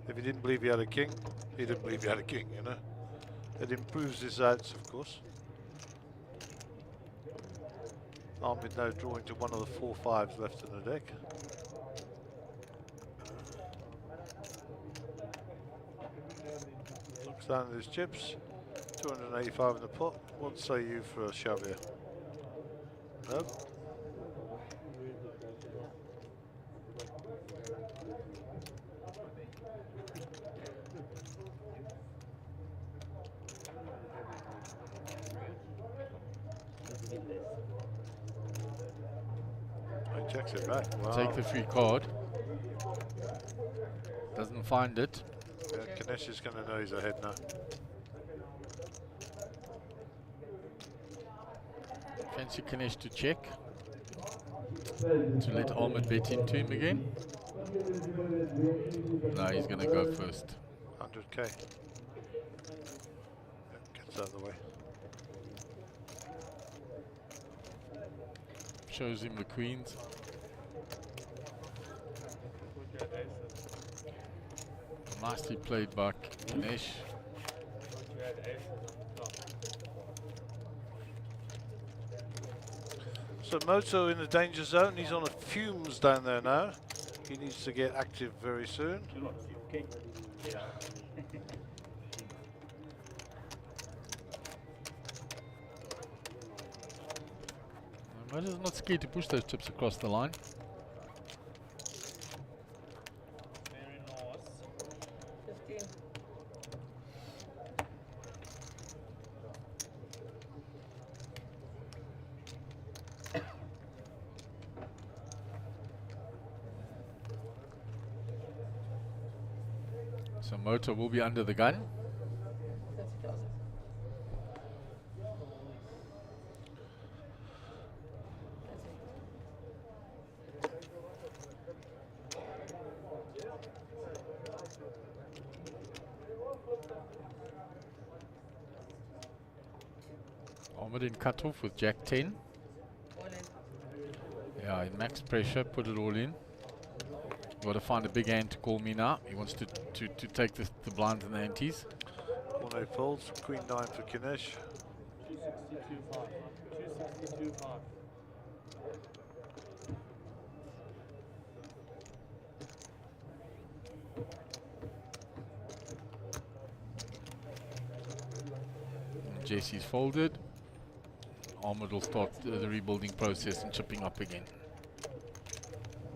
If he didn't believe he had a king, he didn't believe he had a king, you know. It improves his odds, of course. Ahmed now drawing to one of the 4 5s left in the deck. Looks down at his chips. 285 in the pot. What say you for a shove here? No? He checks it back. Wow.
Take the free card. Doesn't find it.
Yeah, Kanesh is going to know he's ahead now.
Fancy Kanesh to check. To let Ahmed bet into him again. No, he's going to go first.
100k. Yep, gets out of the way.
Shows him the queens. Nicely played by Kanesh.
So Moto in the danger zone. He's on a fumes down there now. He needs to get active very soon.
Okay. Yeah.
Moto's not scared to push those chips across the line.
Very nice.
15.
So Moto will be under the gun.
30,000.
Ahmed in cut off with Jack 10.
All in.
Yeah, in max pressure, put it all in. Got to find a big hand to call me now. He wants to take the blinds and the antes.
Cornet folds. Queen 9 for Kinesh.
262.5. 262.5.
Jesse's folded. Ahmed will start the rebuilding process and chipping up again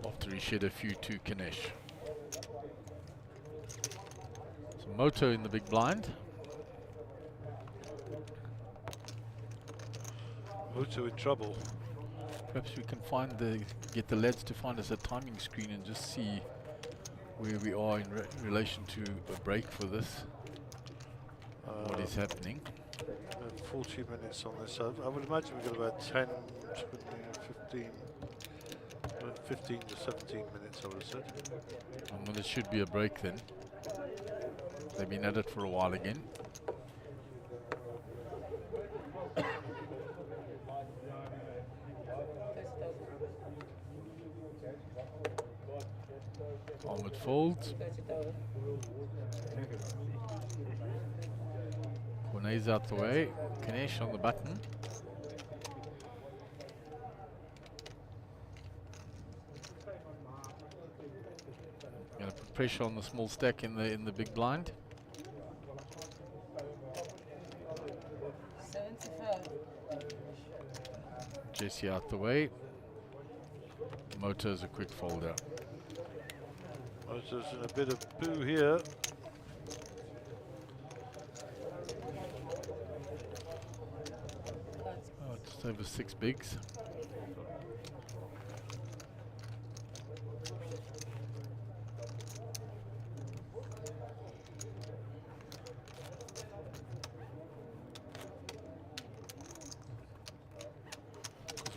after he shed a few to Kinesh. So Moto in the big blind.
Moto in trouble.
Perhaps we can get the lads to find us a timing screen and just see where we are in relation to a break for this. What is happening?
40 minutes on this. I would imagine we've got about 10, 20, 15 to 17 minutes, I would have said.
Well, it should be a break then. They've been at it for a while again. Ahmed folds. Cornet's out the way. Kinesh on the button. Gonna put pressure on the small stack in the big blind.
75.
Jesse out the way. Motor's a quick folder.
Moto's in a bit of poo here.
Oh, just over 6 bigs.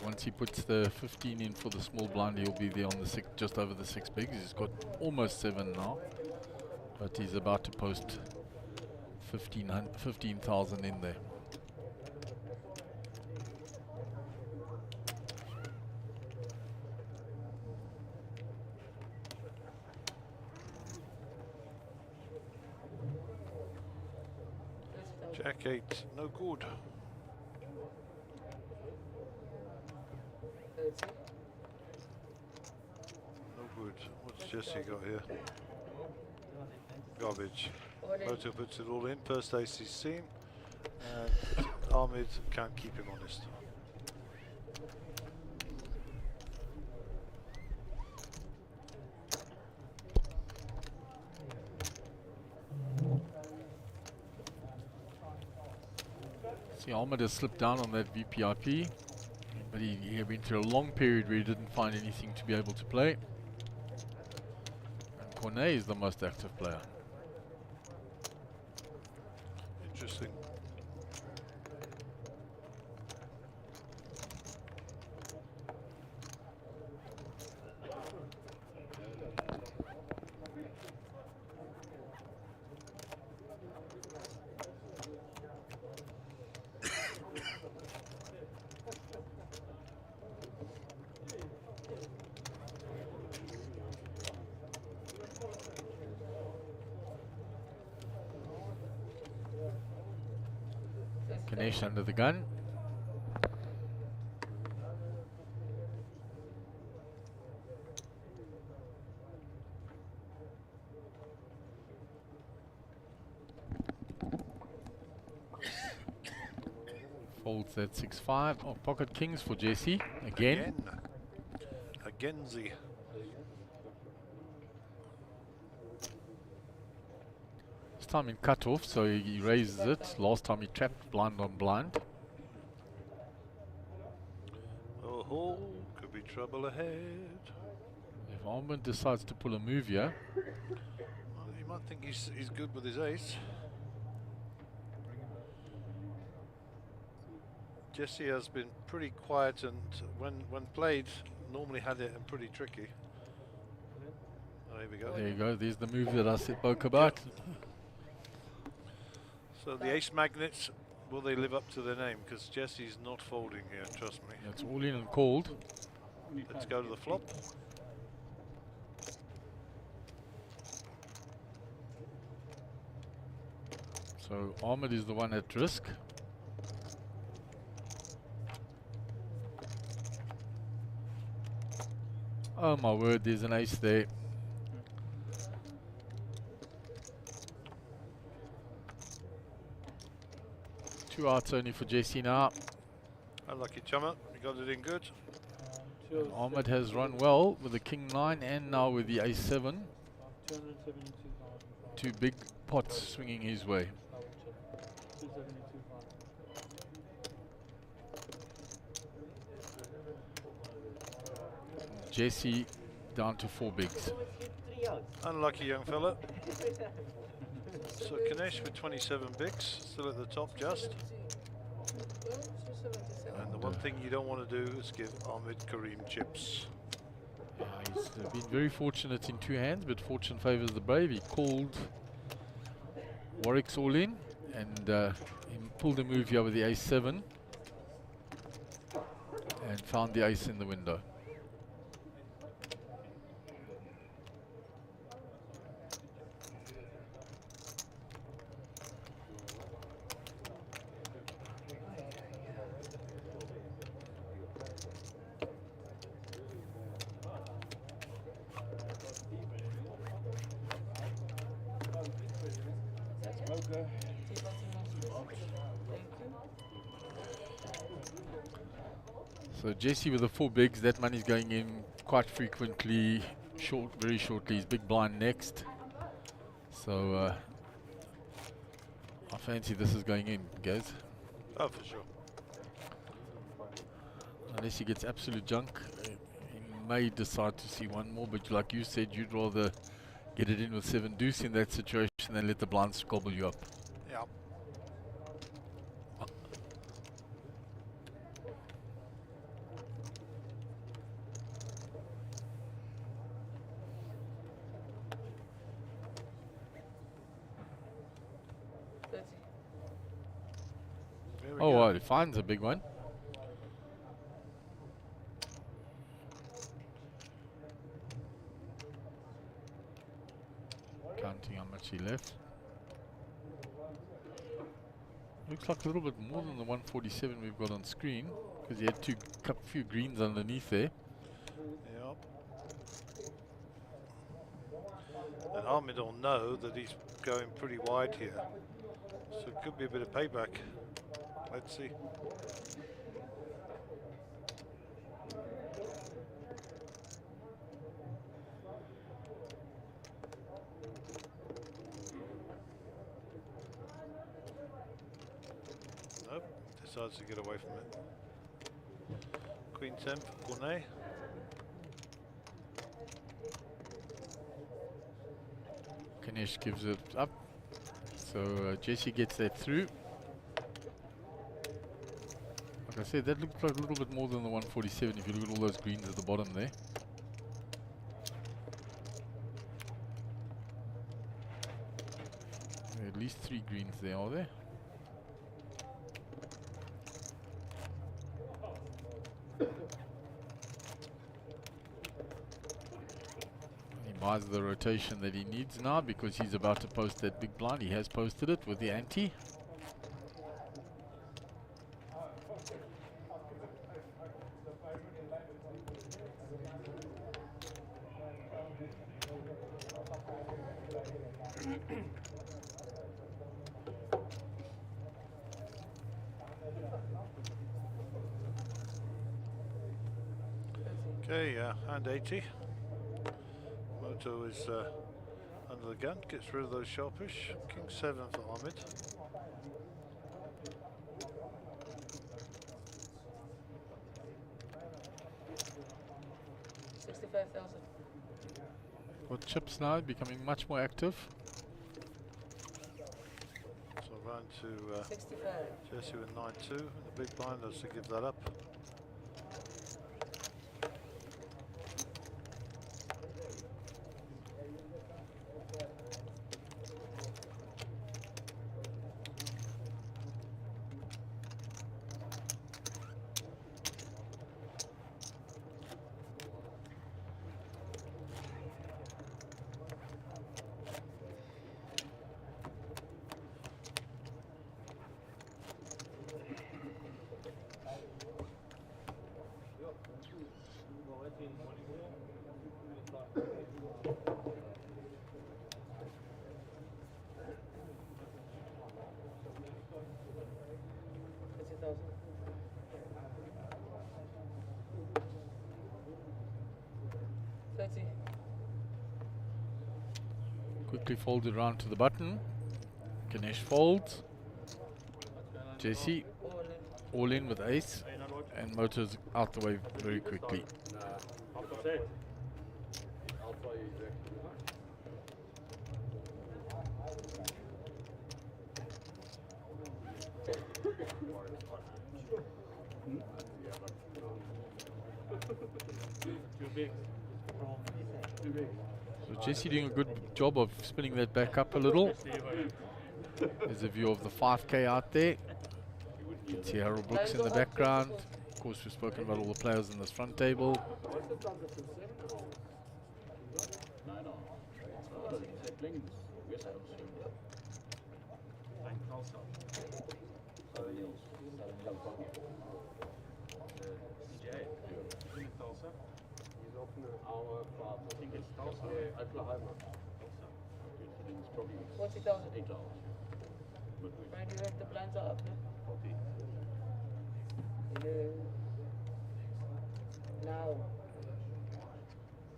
Once he puts the 15 in for the small blind, he'll be there on the just over the 6 bigs. He's got almost 7 now, but he's about to post 15,000 in there.
Jack 8, no good. No good. What's Jesse got here? Garbage. Moto puts it all in. First ace he's seen. And Ahmed can't keep him honest.
See, Ahmed has slipped down on that VPIP. But he went through a long period where he didn't find anything to be able to play. And Cornet is the most active player.
Interesting.
Kinesh under the gun. Folds that 6-5. Oh, pocket kings for Jesse again.
Againzy.
This time in cutoff, so he raises it. Last time he trapped blind on blind.
Oh, could be trouble ahead.
If Ahmed decides to pull a move here,
Well, you might think he's good with his ace. Jesse has been pretty quiet and when played, normally had it and pretty tricky. Oh, here we go.
there you go. There's the move that I spoke about.
So the ace magnets, will they live up to their name? Because Jesse's not folding here, trust me.
It's all in and called.
Let's go to the flop.
So Ahmed is the one at risk. Oh my word, there's an ace there. Two outs only for Jesse now.
Unlucky chummer, he got it in good.
And Ahmed has run well with the king 9 and now with the ace 7.
272,000.
Two big pots swinging his way.
272,000.
Jesse down to 4 bigs.
Unlucky young fella. So Ganesh with 27 bigs, still at the top just. And the one thing you don't want to do is give Ahmed Karim chips.
He's been very fortunate in 2 hands, but fortune favors the brave. He called Warwick's all in and he pulled a move here with the ace 7 and found the ace in the window. So Jesse with the 4 bigs, that money's going in quite frequently, very shortly. He's big blind next. So I fancy this is going in, guys.
Oh, for sure.
Unless he gets absolute junk, he may decide to see one more, but like you said, you'd rather get it in with 7 deuce in that situation than let the blinds gobble you up.
Yeah.
Oh, well, he finds a big one. Counting how much he left. Looks like a little bit more than the 147 we've got on screen, because he had few greens underneath there.
Yep. And Ahmed will know that he's going pretty wide here. So it could be a bit of payback. Let's see. Nope, decides to get away from it. Queen 10 for Gournay.
Ganesh gives it up. So Jesse gets that through. Like I said, that looked like a little bit more than the 147 if you look at all those greens at the bottom there. There are at least 3 greens there, are there? He buys the rotation that he needs now because he's about to post that big blind. He has posted it with the ante.
Okay, hand 80. Moto is under the gun, gets rid of those sharpish. King 7 for Ahmed.
Got chips now, becoming much more active.
So round to Jesse with 9-2. The big blind has to give that up.
30.
Quickly folded around to the button. Ganesh folds. Jesse all in with ace. And Moto's out the way very quickly. So Jesse doing a good job of spinning that back up a little. There's a view of the 5K out there. You can see Harold Brooks in the background. Of course, we've spoken about all the players in this front table.
I think it's Oklahoma.
40,000.
8 hours.
Right, you have the blinds are up, no?
40.
Now.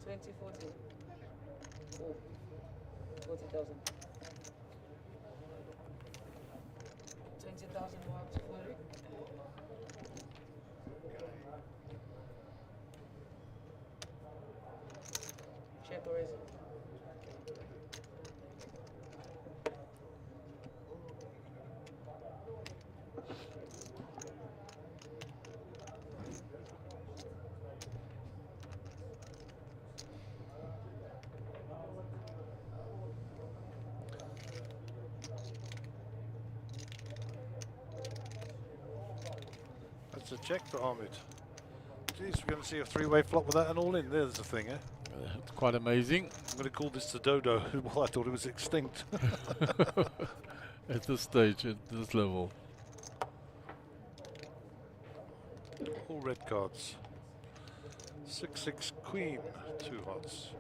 20, 40. Oh. 40,000. 20,000 more up to 40. Check or raise it?
That's a check for Ahmed. Geez, we're going to see a three-way flop with that and all in. There's the thing, eh?
It's quite amazing.
I'm going to call this the dodo. Well, I thought it was extinct.
At this stage, at this level.
All red cards. 6-6 queen, 2 hearts.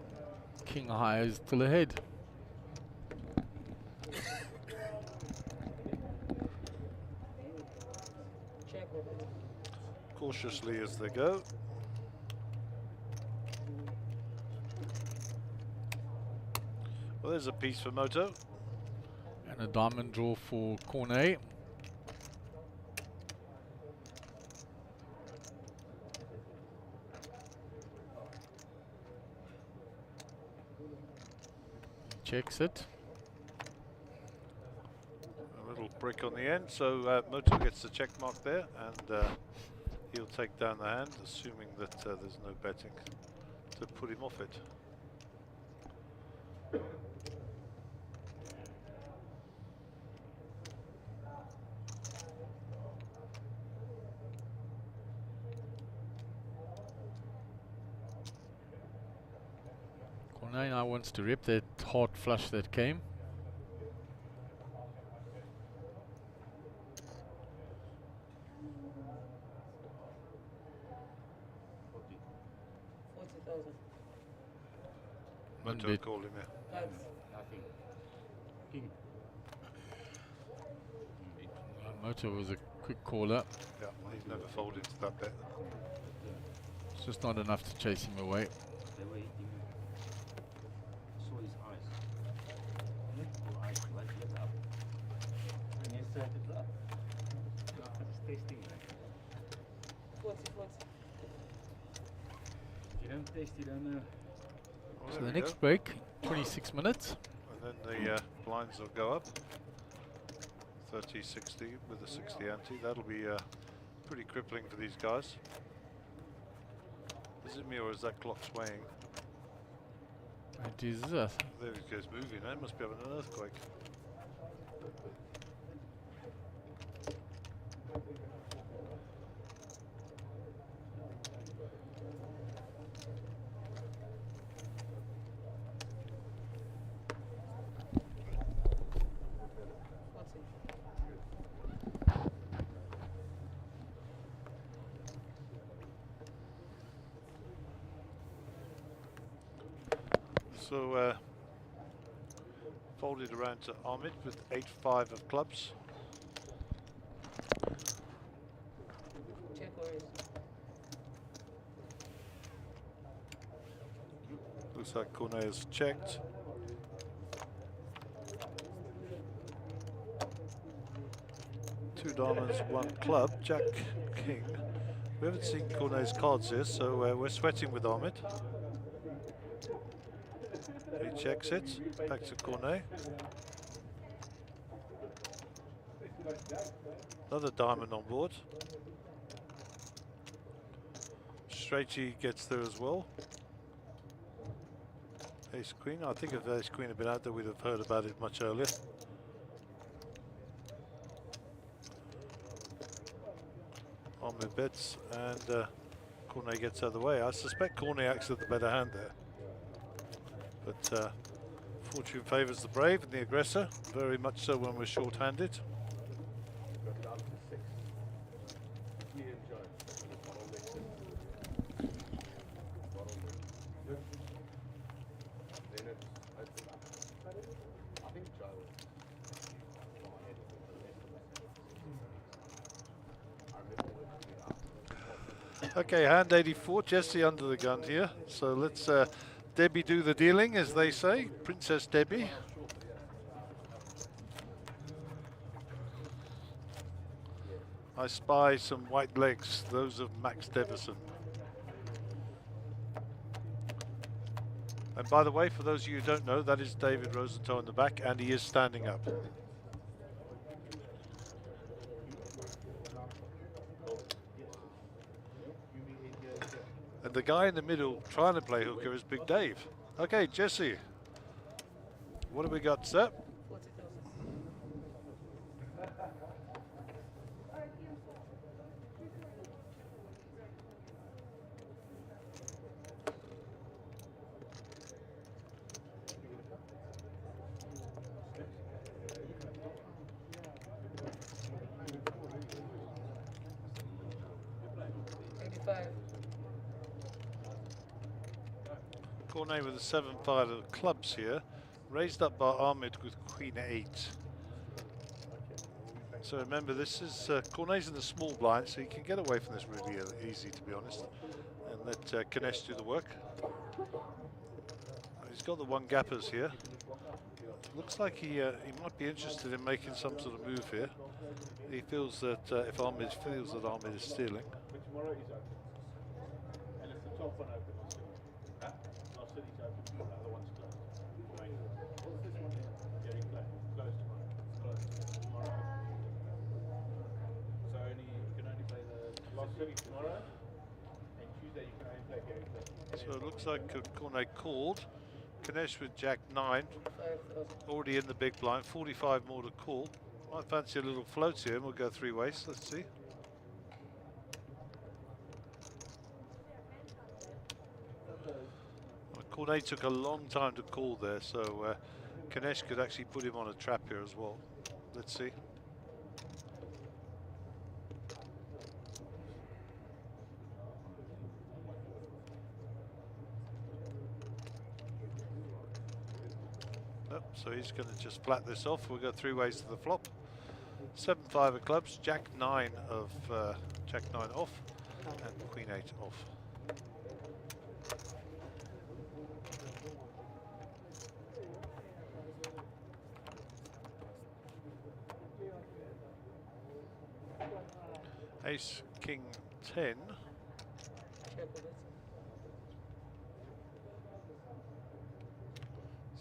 King high is still ahead.
Check or raise?
Cautiously as they go. Well, there's a piece for Moto.
And a diamond draw for Cornet. Checks it.
A little brick on the end, so Moto gets the check mark there, and he'll take down the hand, assuming that there's no betting to put him off it.
Cornet now wants to rip that hard flush that came.
Moto
bit.
called him, yeah.
Nothing. King.
Moto was a quick caller.
Yeah, he's never folded to that bet.
It's just not enough to chase him away.
They were eating. Saw his eyes. Your eyes like lit up. And you said it up. It's tasting like.
40, 40.
You don't taste, you don't know.
Well,
So
there
the
we
next
go.
break, 26 minutes.
And then the blinds will go up. 30-60 with a 60 ante. That'll be pretty crippling for these guys. Is it me or is that clock swaying?
It is us.
There it goes moving. It must be having an earthquake. So folded around to Ahmed with 8-5 of clubs.
Check or raise?
Looks like Cornet has checked. Two diamonds, one club, Jack King. We haven't seen Cornet's cards here, so we're sweating with Ahmed. He checks it, back to Cornet. Another diamond on board. Strachey gets there as well. Ace Queen. I think if Ace Queen had been out there, we'd have heard about it much earlier. Ahmed bets and Cornet gets out of the way. I suspect Cornet acts with the better hand there. But fortune favours the brave and the aggressor, very much so when we're short-handed. Okay, hand 84, Jesse under the gun here. So let's Debbie do the dealing, as they say. Princess Debbie. I spy some white legs, those of Max Devison. And by the way, for those of you who don't know, that is David Rosenthal in the back, and he is standing up. And the guy in the middle trying to play hooker is Big Dave. Okay, Jesse. What have we got, sir?
85.
Cornet with a 7-5 of clubs here, raised up by Ahmed with Queen 8. So remember, this is Cornet's in the small blind, so he can get away from this really easy, to be honest, and let Ganesh do the work. He's got the one gappers here. Looks like he might be interested in making some sort of move here. He feels that if Ahmed feels that Ahmed is stealing.
Tomorrow is open. And it's the top one open. Huh? Our city's open. The other one's closed. What's this one here? Very closed. Closed tomorrow. It's closed. Tomorrow open. So you can only play the Lost City tomorrow. And Tuesday you can only play Gary Close.
So it looks like Cornet called. Ganesh with Jack 9. Already in the big blind. 45 more to call. I fancy a little float here, and we'll go 3 ways. Let's see. Cornet took a long time to call there, so Ganesh could actually put him on a trap here as well. Let's see. Nope, so he's going to just flat this off. We'll go 3 ways to the flop. 7-5 of clubs, Jack 9 of Jack 9 off, and Queen 8 off. Ace, King 10.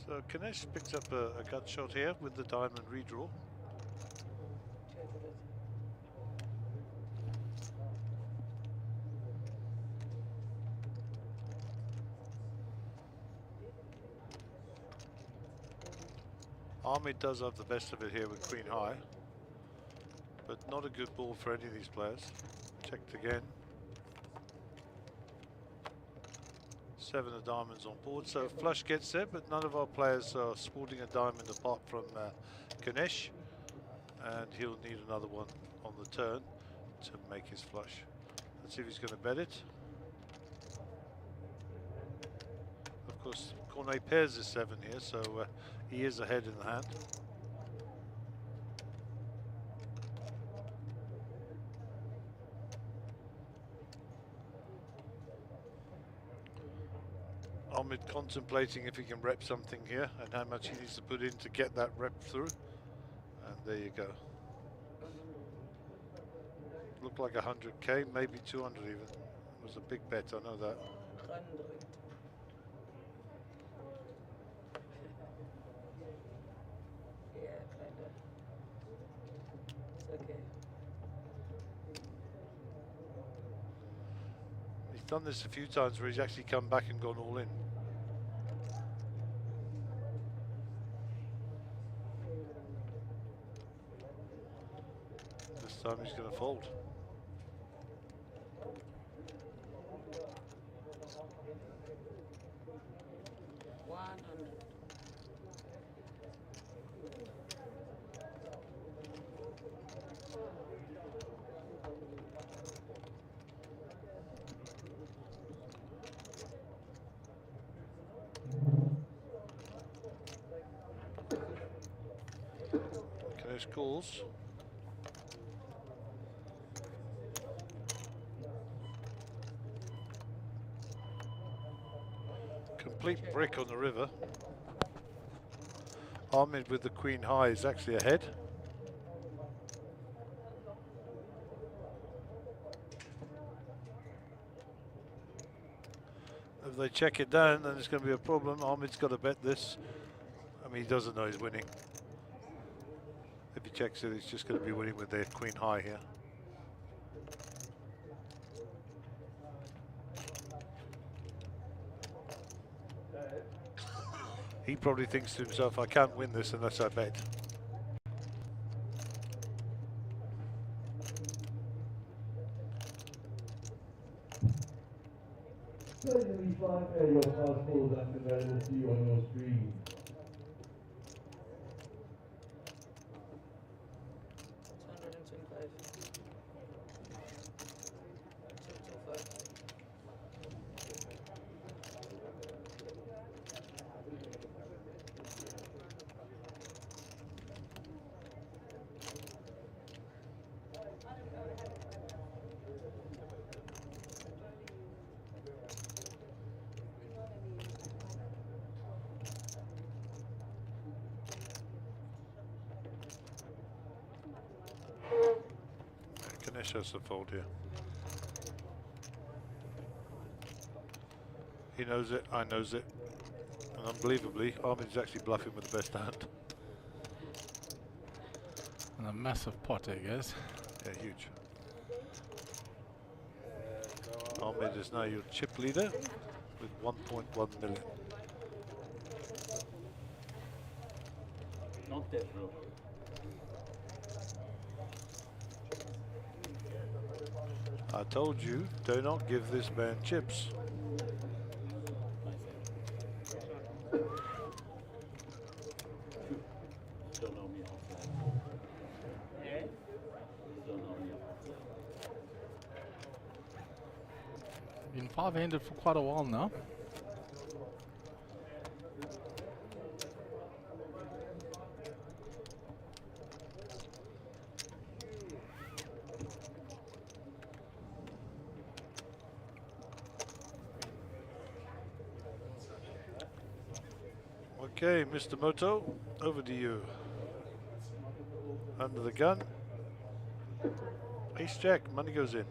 So Ganesh picks up a gut shot here with the diamond redraw. Ahmed does have the best of it here with Queen High, but not a good ball for any of these players. Checked again. 7 of diamonds on board, so flush gets there, but none of our players are sporting a diamond apart from Ganesh, and he'll need another one on the turn to make his flush. Let's see if he's going to bet it. Of course, Cornet pairs his 7 here, so he is ahead in the hand. Ahmed contemplating if he can rep something here and how much he needs to put in to get that rep through. And there you go. Looked like 100k, maybe 200 even. It was a big bet, I know that.
100. Yeah, kinda. It's okay.
He's done this a few times where he's actually come back and gone all in. This time he's going to fold. Calls. Complete brick on the river. Ahmed with the queen high is actually ahead. If they check it down, then it's going to be a problem. Ahmed's got to bet this. I mean, he doesn't know he's winning. If he checks it, he's just going to be winning with their queen high here. He probably thinks to himself, I can't win this unless I bet.
Certainly, five your passports are available to you on your screen.
Ganesh has to fold here. He knows it, I knows it. And unbelievably, Ahmed's actually bluffing with the best hand.
And a massive pot, I guess.
Yeah, huge. Ahmed is now your chip leader with 1.1 million.
Not that, bro.
I told you, do not give this man chips.
Don't know me offline.
Yeah?
Don't know me offline.
Been five-handed for quite a while now.
Okay, Mr. Moto, over to you. Under the gun. Ace jack, money goes in.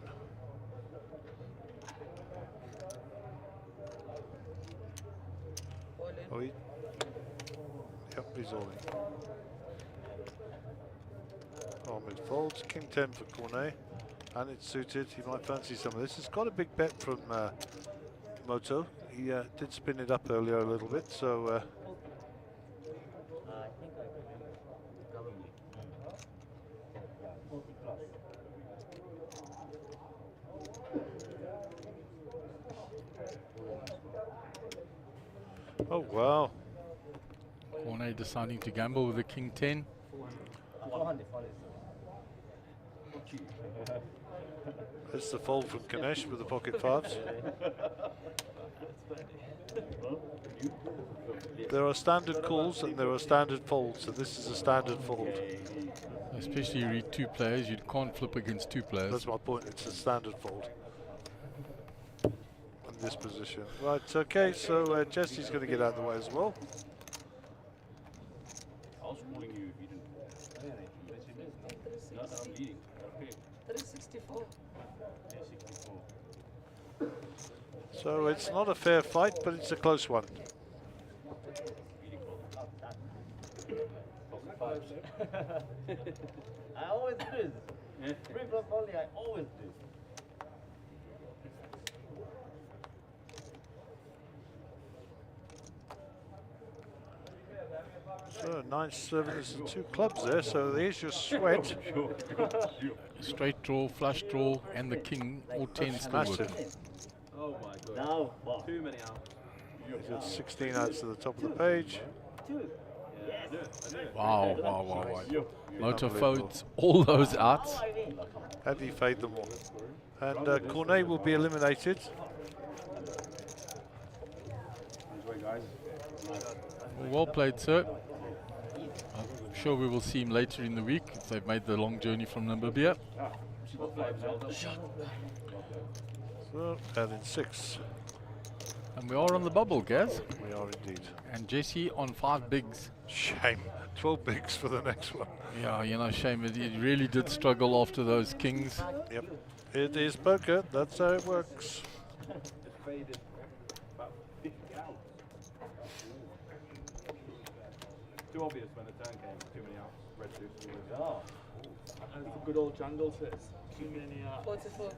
All in.
Oh, yep, he's all in. Ahmed folds, king 10 for Cornet, and it's suited. He might fancy some of this. It's got a big bet from Moto. He did spin it up earlier a little bit, so
I think I could cover me. 40 plus.
oh wow.
Cornet deciding to gamble with the king 10.
400.
It's the fold from Ganesh with the pocket fives. There are standard calls and there are standard folds, so this is a standard fold.
Especially you read two players, you can't flip against two players.
That's my point, it's a standard fold. And this position. Right, okay, so Jesse's going to get out of the way as well.
I was calling you if you didn't. No, I'm leading. Okay.
364.
Yeah, 64.
So it's not a fair fight, but it's a close one.
I always do this. Free flop only, I always do.
So 9-7 is the 2 clubs there, so there's your sweat.
Straight draw, flush draw, and the king, all 10 still working.
Massive.
Oh my god. Now, what? Too many out.
He's got 16 outs to the top of the page.
Wow, wow, wow, wow. Motor folds all those outs.
How do you fade them all? And Cornet will be eliminated.
Well played, sir. I'm sure we will see him later in the week if they've made the long journey from Namibia.
So, out in 6.
And we are on the bubble, Gaz.
We are indeed.
And Jesse on 5 bigs.
Shame. 12 bigs for the next one.
Yeah, you know, shame. He really did struggle after those kings.
Yep. It is poker. That's how it works.
Too obvious when the turn came. Too many outs. Red suits.
Oh.
As the good old jungle says, too many
44.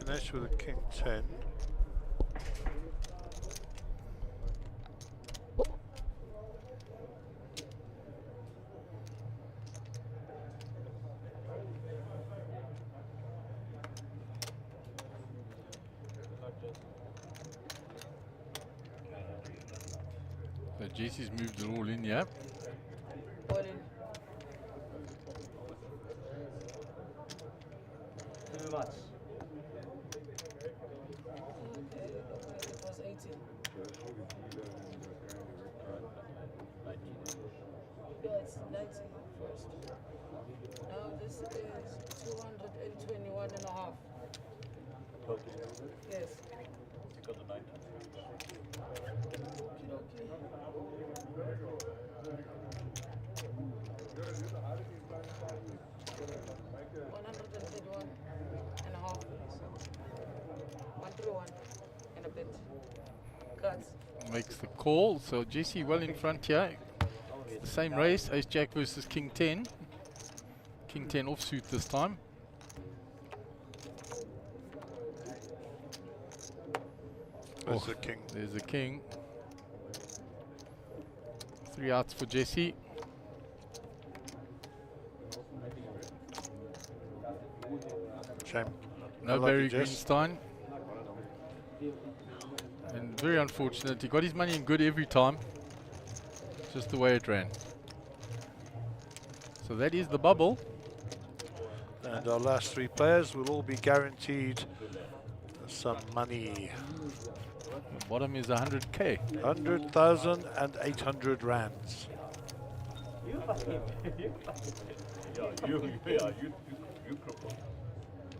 Ganesh with a king 10.
So Jesse's moved it all in, yeah.
All in.
Too much.
It was 18. Yeah, it's 19 first. Now this is 221 and a half. Yes.
Got the 90.
And a half. 131 and a bit. Cuts.
Makes the call. So Jesse well in front here. It's the same race, Ace Jack versus King 10. King 10 offsuit this time.
There's the king.
There's the king. 3 outs for Jesse.
Shame.
No
Unlucky
Barry
Jess.
Greenstein. And very unfortunate. He got his money in good every time. Just the way it ran. So that is the bubble.
And our last 3 players will all be guaranteed some money.
The bottom is 100k.
100,800 rands.
You fucking.
You cripple.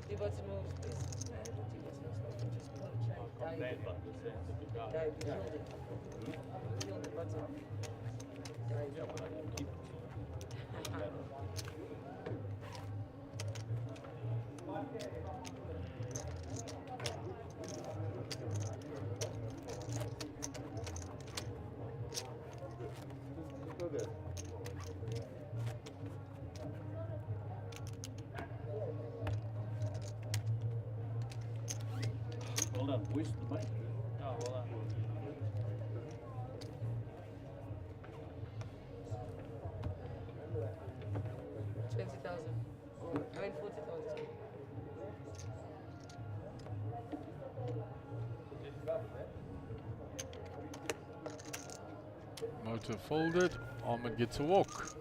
The button moves, please. Just
Complain about the sense of the guy.
dive, kill the button.
Yeah, but I can keep it. Well done, boys. The mic.
Oh, well done. 40,000. I mean 40,000.
Motor folded. Ahmed gets a walk.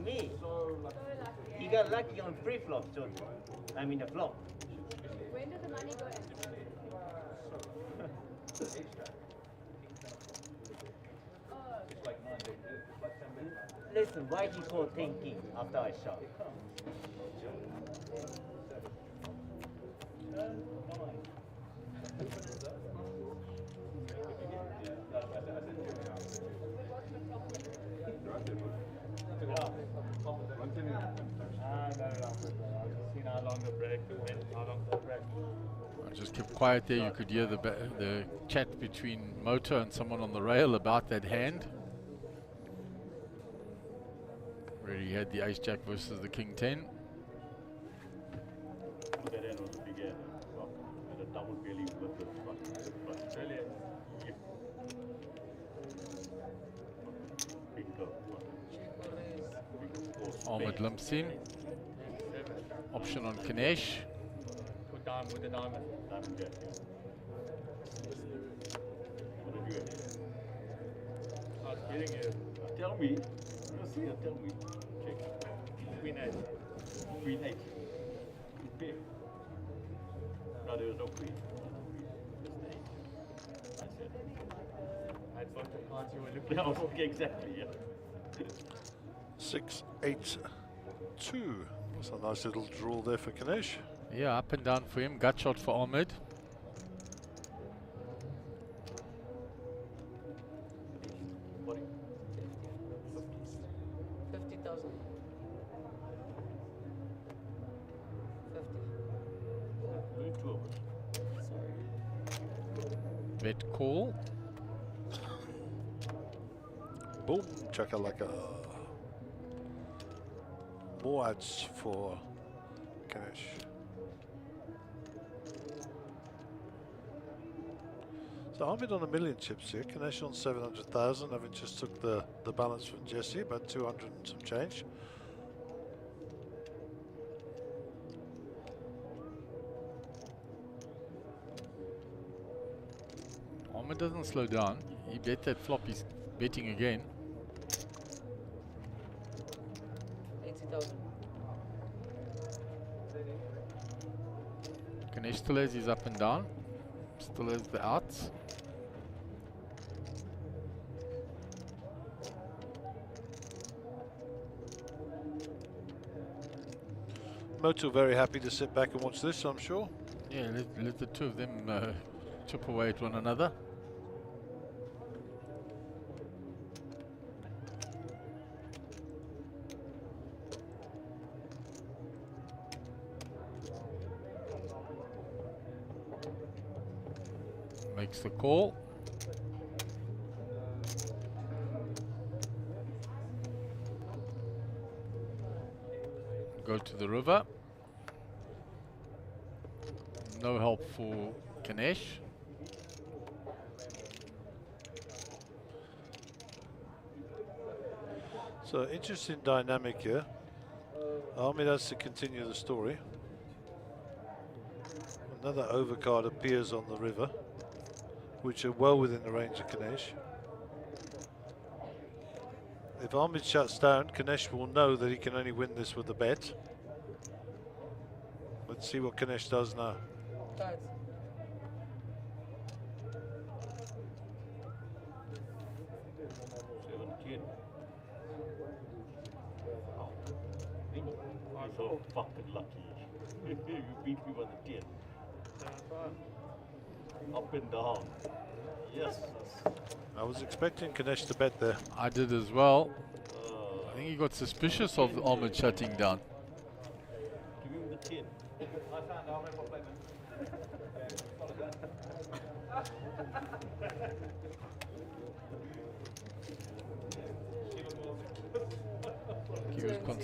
Me? You got lucky on free flop, so I mean the flop.
When did the money go in?
Listen, why he called thinking after I shot?
I just kept quiet there. You could hear the chat between Motor and someone on the rail about that hand. Where he had the ace jack versus the king 10.
That end was a big end. And a double belly with the front. Really,
Ahmed limps in. Option on Kanesh.
Put down with the diamond.
Diamond jack. What did you have?
I was kidding you.
Tell me. You see it, tell me. Check.
Queen 8.
Queen 8. Pair. No, there was no queen. Just the 8. I said.
I thought the cards you were looking
Yeah, I was
for.
looking exactly, yeah.
6, 8, 2. That's a nice little draw there for Kanesh.
Yeah, up and down for him. Gut shot for Ahmed.
What?
50,000. 50.
Only two of us.
Bet call.
Boom, chakalaka. More ads for Kanesh. So Ahmed on 1,000,000 chips here, Kanesh on 700,000, having just took the balance from Jesse, about 200 and some change.
Ahmed doesn't slow down. He bet that flop. He's betting again.
80,000.
Kanesh still has his up and down. Still has the outs.
Moto very happy to sit back and watch this, I'm sure.
Yeah, let the two of them chip away at one another. Makes the call. Go to the river. No help for Kanesh.
So interesting dynamic here. Ahmed has to continue the story. Another overcard appears on the river, which are well within the range of Kanesh. If Ahmed shuts down, Kanesh will know that he can only win this with a bet. Let's see what Kanesh does now.
Cards.
I'm so fucking lucky. You beat me by the 10. Up and down. Yes.
I was expecting Kanesh to bet there.
I did as well. I think he got suspicious of Ahmed shutting down.
Give him the 10.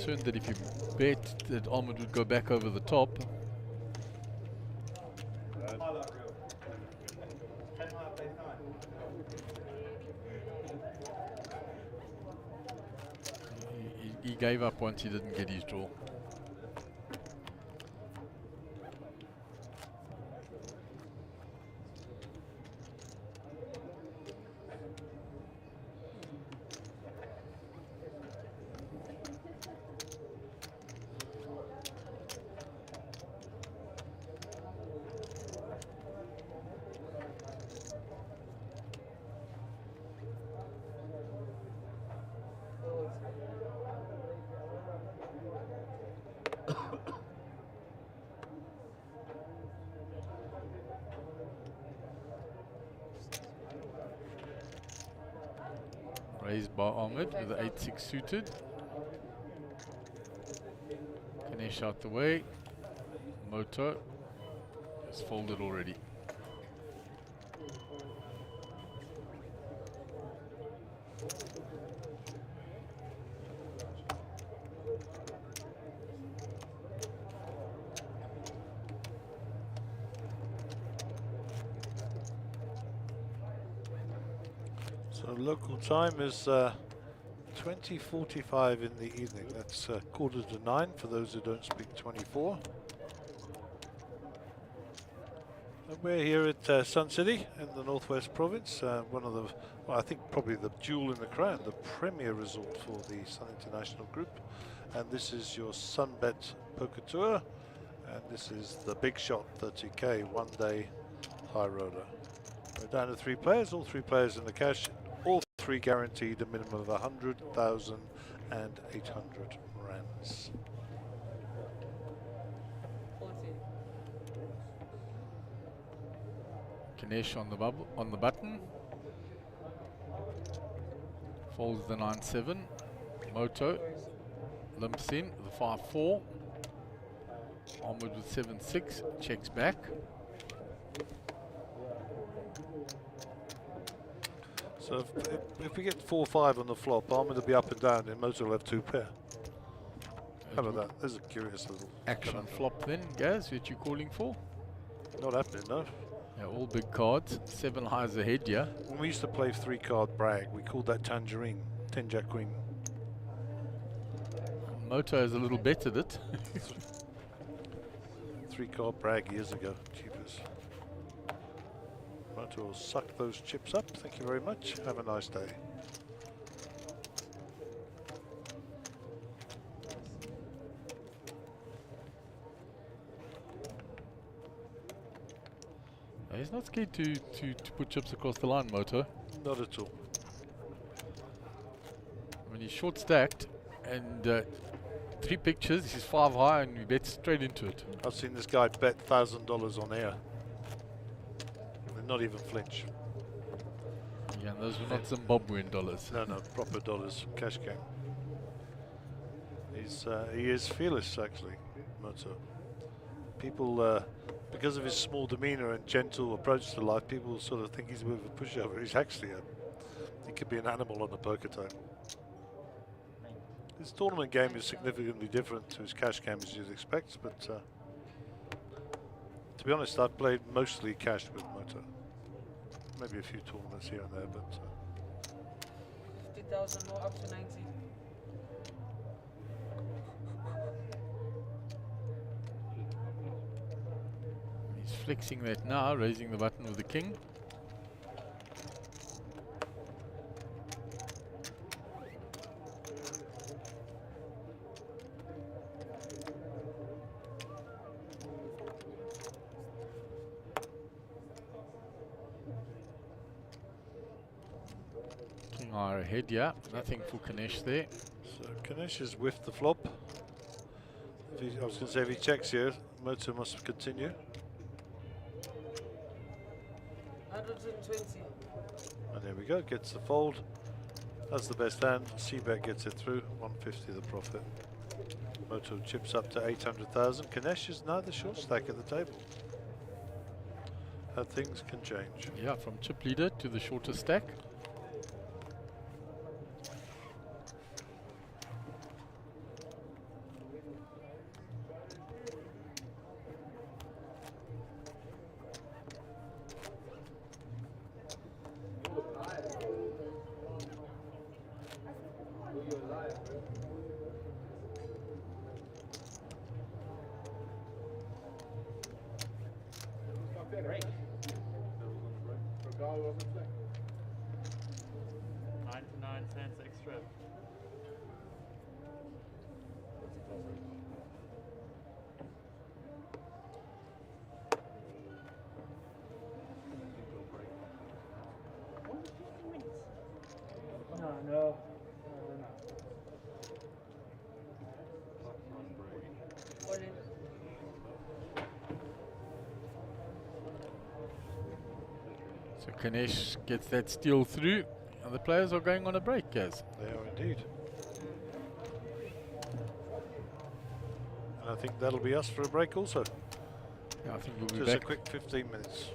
concerned that if you bet that Ahmed would go back over the top. He gave up once he didn't get his draw. Raised by Ahmed with the 8-6 suited. Ganesh out the way. Moto is folded already.
So local time is 20:45 in the evening. That's 8:45 for those who don't speak 24. And we're here at Sun City in the Northwest Province, one of the, well, I think probably the jewel in the crown, the premier resort for the Sun International Group. And this is your Sunbet Poker Tour, and this is the Big Shot 30K one-day high roller. We're down to 3 players, all 3 players in the cash. All 3 guaranteed a minimum of 100,800 rands.
Ganesh on the bubble, on the button. Folds the 9-7. Moto limps in the 5-4. Ahmed with 7-6 checks back.
So if we get 4-5 on the flop, Ahmed will be up and down, and Moto will have 2 pair. How about that? There's a curious little
action flop then, Gaz, which you're calling for?
Not happening, no.
Yeah, all big cards, 7 highs ahead, yeah.
When we used to play 3-card brag, we called that tangerine, 10 jack queen.
Moto is a little better at it.
3-card brag years ago, cheapers. Moto will suck those chips up. Thank you very much. Have a nice day.
He's not scared to put chips across the line, Moto.
Not at all.
When he's short stacked and 3 pictures, he's 5 high and we bet straight into it.
I've seen this guy bet $1,000 on air. And not even flinch.
Yeah, and those were not Zimbabwean dollars.
No, no, proper dollars, cash game. He is fearless, actually, Moto. People, because of his small demeanor and gentle approach to life, people sort of think he's a bit of a pushover. He's actually he could be an animal on the poker table. His tournament game is significantly different to his cash game, as you'd expect, but to be honest, I've played mostly cash with Moto. Maybe a few tournaments here and there, but
50,000 more up to 90.
He's flexing that now, raising the button with the king. King higher ahead, yeah. Nothing for Ganesh there.
so Ganesh has whiffed the flop. I was going to say, if he checks here, Moto must continue.
120.
And there we go, gets the fold. That's the best hand. C-bet gets it through, 150 the profit. Moto chips up to 800,000. Ganesh is now the short stack at the table. How things can change.
Yeah, from chip leader to the shorter stack.
Break.
99 cents extra.
Only 15 minutes.
No.
All in.
So Kanesh gets that steal through, and the players are going on a break, Gaz.
They are indeed. And I think that'll be us for a break also.
Yeah, I think we'll be
Just a
back.
quick 15 minutes.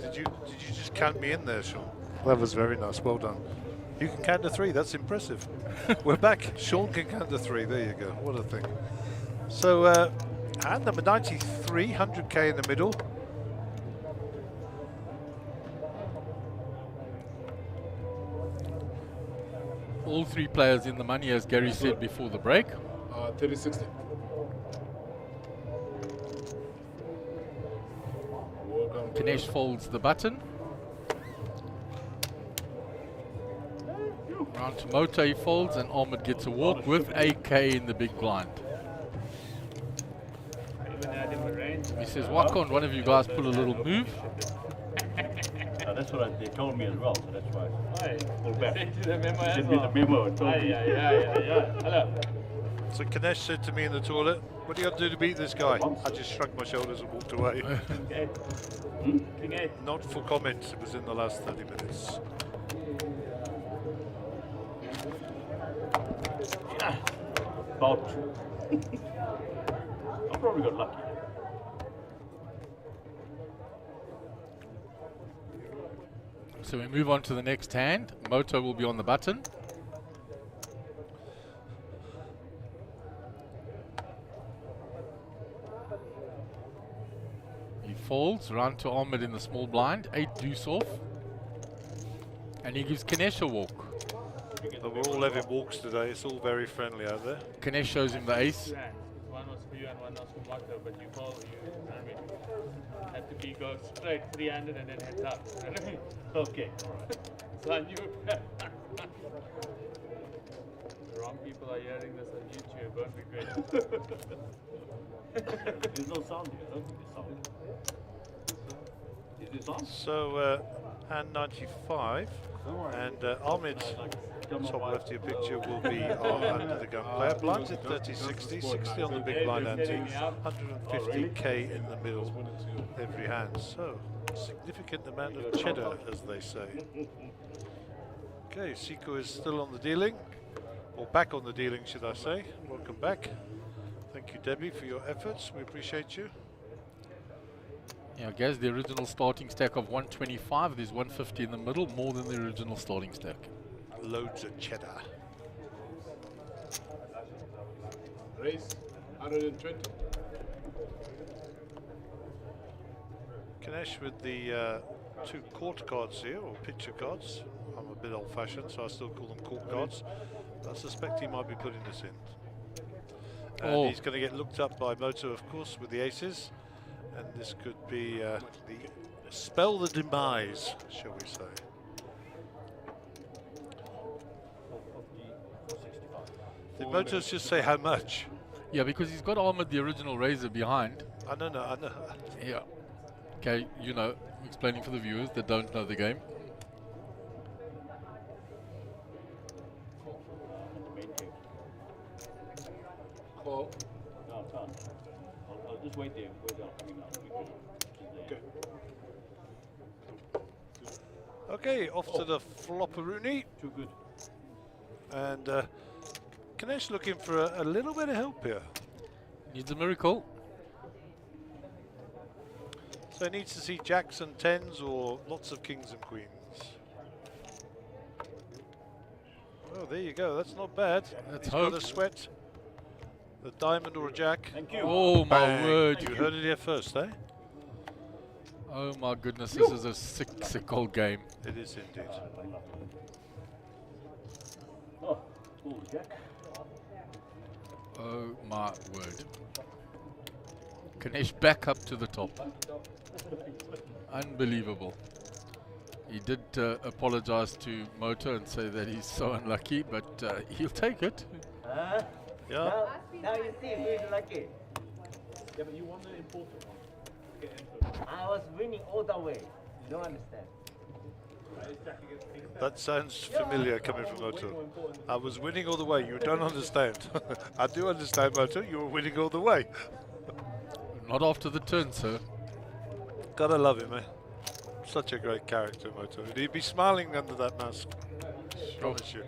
Did you just count me in there, Sean? That was very nice. Well done. You can count to 3. That's impressive. We're back. Sean can count to 3. There you go. What a thing. So, hand number 93, 100k in the middle.
All 3 players in the money, as Gary said before the break.
30-60.
Ganesh folds the button. Round to Moto, he folds, and Ahmed gets a walk with AK in the big blind. He says, why can't one of you guys pull a little move?
That's what they told me as well, so that's why I pulled back.
Sent you the memo as
Sent me the
well.
memo and told me.
Yeah. Hello.
So Ganesh said to me in the toilet, what do you got to do to beat this guy? I just shrugged my shoulders and walked away.
King 8.
Not for comment, it was in the last 30 minutes.
About. I probably got lucky.
So we move on to the next hand. Moto will be on the button. He folds, round to Ahmed in the small blind, 8 deuce off. And he gives Ganesh a walk.
We're all having walks today, it's all very friendly out there.
Ganesh shows him the ace.
2 hands. One was for you and one was for Moto, but you call, I mean, had to be go straight 300 and then heads up. You know what I mean?
Okay.
So I knew. Wrong people are hearing this on YouTube, won't be great.
There's no sound here. I don't think there's sound. Is there sound?
So, hand 95, and Ahmed's top left of your picture will be our under the gun player. Blinds at 30-60, 60 on the big blind ante, 150k in the middle every hand. So, significant amount of cheddar, as they say. Okay, Siko is still on the dealing, or back on the dealing, should I say. Welcome back. Thank you, Debbie, for your efforts. We appreciate you.
Yeah, Gaz, the original starting stack of 125, there's 150 in the middle, more than the original starting stack.
Loads of cheddar.
Race 120.
Ganesh with the 2 court cards here, or picture cards. I'm a bit old-fashioned, so I still call them court cards. I suspect he might be putting this in. And he's going to get looked up by Moto, of course, with the aces. And this could be the spell the demise, shall we say. Did Motos just say how much?
Yeah, because he's got Ahmed, the original Razor, behind.
I know.
Yeah. Okay, you know, explaining for the viewers that don't know the game.
Call.
No, it's on. I'll just wait there. Wait there.
Okay, off to the flopperoonie.
Too good.
And Ganesh looking for a little bit of help here.
Needs a miracle.
So he needs to see jacks and tens or lots of kings and queens. Oh, there you go. That's not bad.
That's
He's
hope.
got a sweat. A diamond or a jack.
Thank you.
Oh my
Bang.
word.
You heard it here first, eh?
Oh my goodness, this is a sick old game.
It is indeed.
Oh, Jack.
Oh my word. Ganesh back up to the top. Unbelievable. He did apologize to Moto and say that he's so unlucky, but he'll take it.
Yeah.
Now you see who is lucky.
Yeah, but you won the important one.
I was winning all the way. You don't understand.
That sounds familiar coming from Moto. I was winning all the way. You don't understand. I do understand, Moto. You were winning all the way.
Not after the turn, sir.
Gotta love him, eh? Such a great character, Moto. He'd be smiling under that mask. Promise you.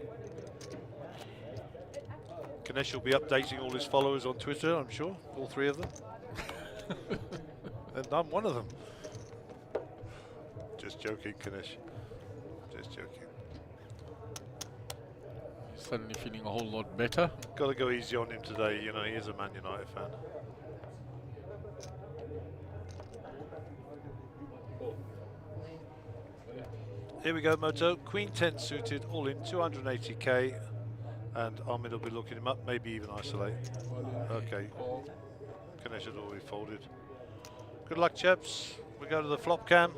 Ganesh will be updating all his followers on Twitter, I'm sure, all 3 of them. And I'm one of them. Just joking, Ganesh. Just joking.
He's suddenly feeling a whole lot better.
Got to go easy on him today, you know, he is a Man United fan. Here we go, Moto. Queen 10 suited, all in 280k. And Ahmed will be looking him up, maybe even isolate. Okay. Ganesh had already folded. Good luck, chaps. We go to the flop cam.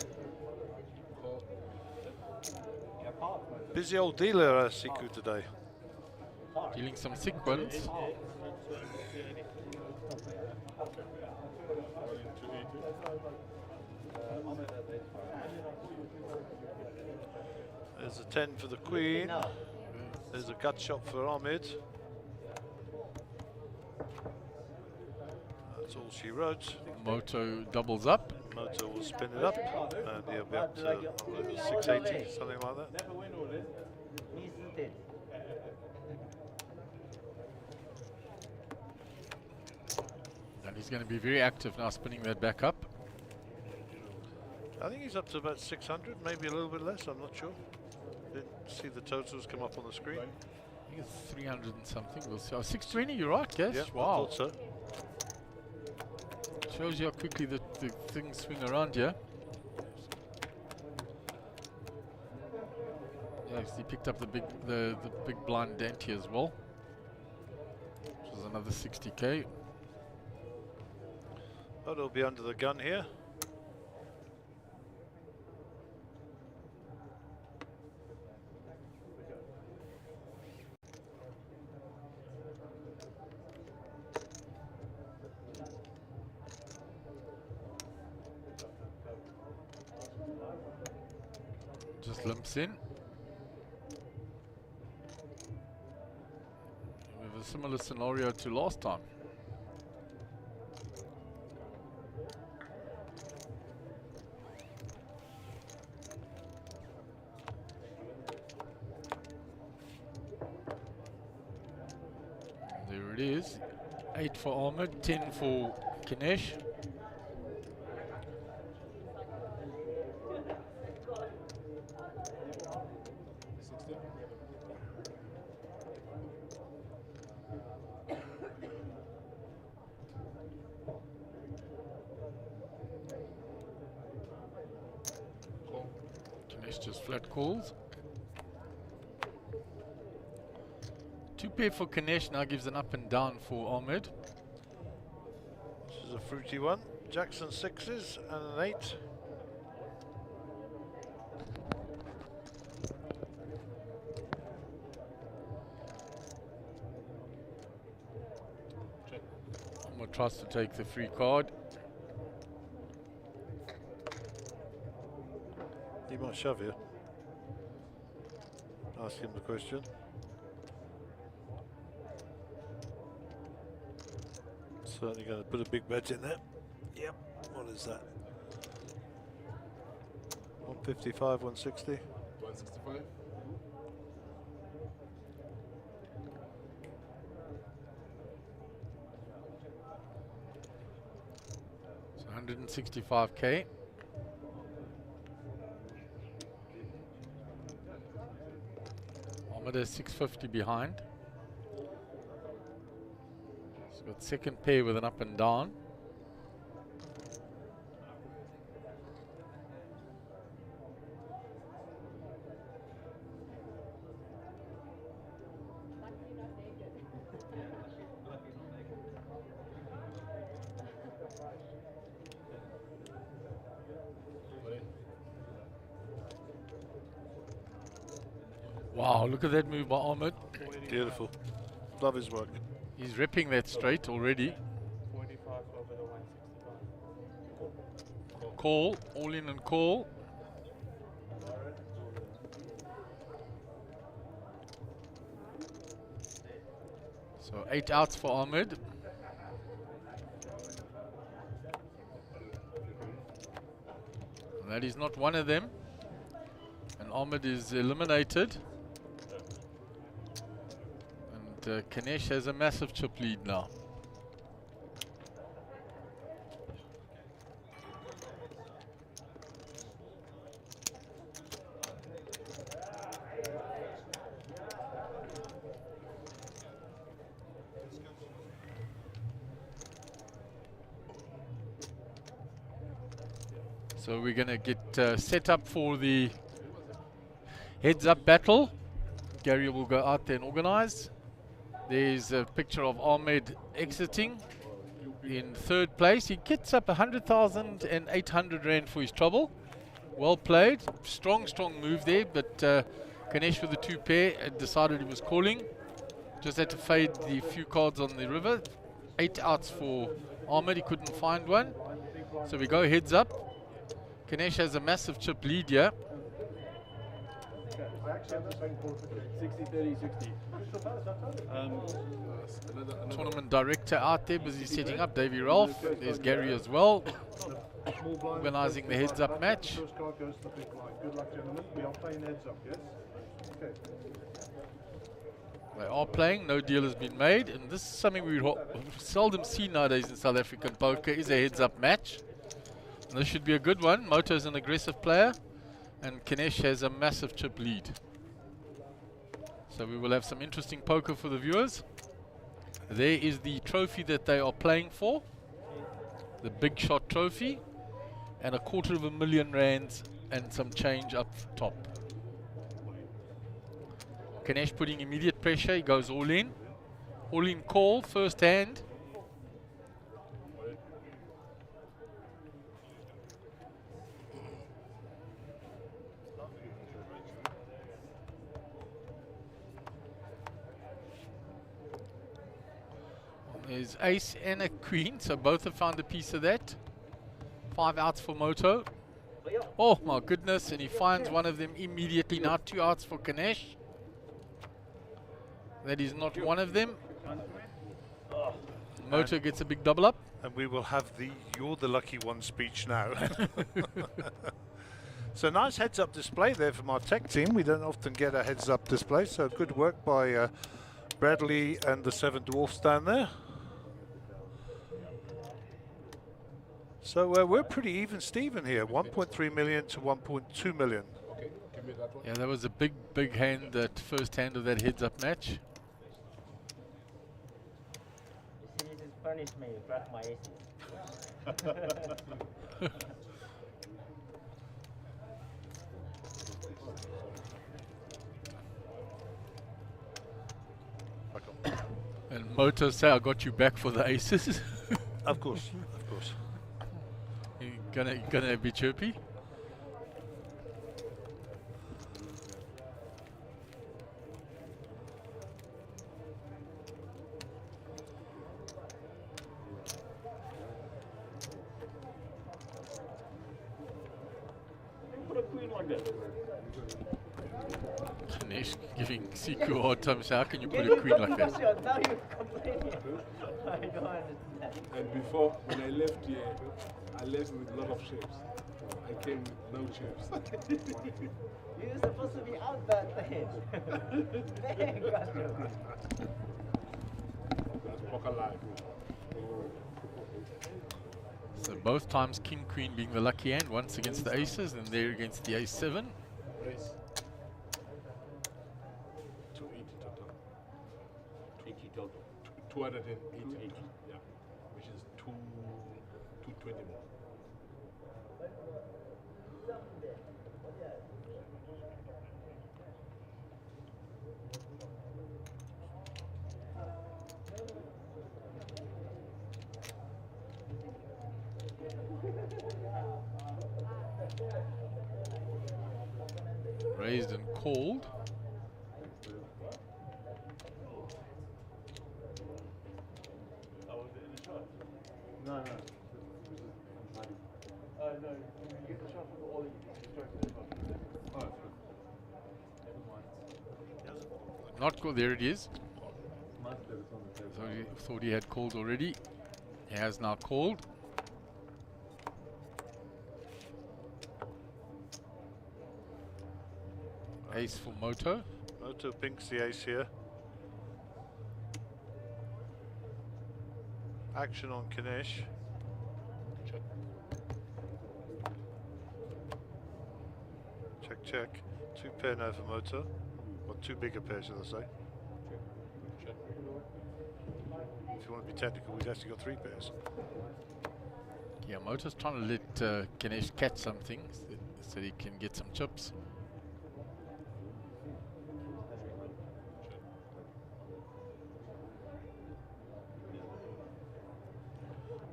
Busy old dealer, Siku, today.
Dealing some sequence.
There's a 10 for the Queen. There's a gut shot for Ahmed. That's all she wrote.
Moto doubles up.
Moto will spin it up, and he'll be up to 680, something like that.
And he's going to be very active now, spinning that back up.
I think he's up to about 600, maybe a little bit less, I'm not sure. Didn't see the totals come up on the screen.
I think it's 300 and something. We'll see. Oh, 620, you're right, Gash.
Yeah,
Wow.
I thought so.
Shows you how quickly the things swing around here. Yeah, he picked up the big blind Dante as well, which was another 60k.
But it'll be under the gun here.
Just limps in. We have a similar scenario to last time. There it is. 8 for Ahmed, 10 for Ganesh. Ganesh just flat calls. 2 pair for Ganesh now gives an up and down for Ahmed.
This is a fruity one. Jackson 6s and an 8.
Ahmed tries to take the free card.
He might shove here. Ask him the question. Certainly going to put a big bet in there. Yep. What is that? 155, 160.
165.
So 165k. Ahmed is 650 behind. He's got second pair with an up and down. Wow, look at that move by Ahmed.
Beautiful. Love his work.
He's repping that straight already.
45 over the 165.
Call, all in and call. So 8 outs for Ahmed. And that is not one of them. And Ahmed is eliminated. And Ganesh has a massive chip lead now. So we're going to get set up for the heads-up battle. Gary will go out there and organize. There's a picture of Ahmed exiting in third place. He gets up 100,800 Rand for his trouble. Well played. Strong move there, but Ganesh with the 2 pair decided he was calling. Just had to fade the few cards on the river. 8 outs for Ahmed. He couldn't find one. So we go heads up. Ganesh has a massive chip lead here.
I actually have the same qualification.
60-30-60.
Tournament director out there, busy setting up. Davey Ralph. There's Gary as well, organizing the heads-up match.
First card goes to the big blind. Good luck, gentlemen. We are playing heads up, yes? Okay.
They are playing. No deal has been made, and this is something we seldom see nowadays in South African poker. Is a heads-up match. And this should be a good one. Moto is an aggressive player, and Ganesh has a massive chip lead. So we will have some interesting poker for the viewers. There is the trophy that they are playing for, the Big Shot trophy, and 250,000 rands and some change up top. Ganesh putting immediate pressure. He goes all in call, first hand. There's ace and a queen, so both have found a piece of that. 5 outs for Moto. Oh my goodness, and he finds one of them immediately. Now 2 outs for Ganesh. That is not one of them. Moto gets a big double up.
And we will have the "You're the lucky one" speech now. So nice heads-up display there from our tech team. We don't often get a heads-up display, so good work by Bradley and the 7 dwarfs down there. So we're pretty even Steven here, 1.3 million to 1.2 million.
Okay, give me that one.
Yeah, that was a big hand, that first hand of that heads-up match.
You see, this is punishment. You crack my aces.
And Moto say, I got you back for the aces.
Of course, of course.
You're gonna be chirpy.
Put a queen like that.
Ganesh giving Siku a hard time. So how can you put a queen like that?
Now you're complaining. I don't understand.
And before, when I left here, I left with a lot of shapes. I came with no shapes.
You're supposed to be out that day. Dang, got you.
That's poker life.
So both times King Queen being the lucky hand, once against the aces and there against the ace 7.
Race. 280 total.
80 total.
280.
280.
Yeah. Which is 220 more.
Raised and called.
No. No, you get the shot for the all you
Not called. There it is. Thought he had called already. He has now called. Ace for Moto.
Moto pinks the ace here. Action on Kanish. Check, check. 2 pair now for Moto. Or 2 bigger pairs, should I say. If you want to be technical, we've actually got 3 pairs.
Yeah, Moto's trying to let Ganesh catch something so he can get some chips.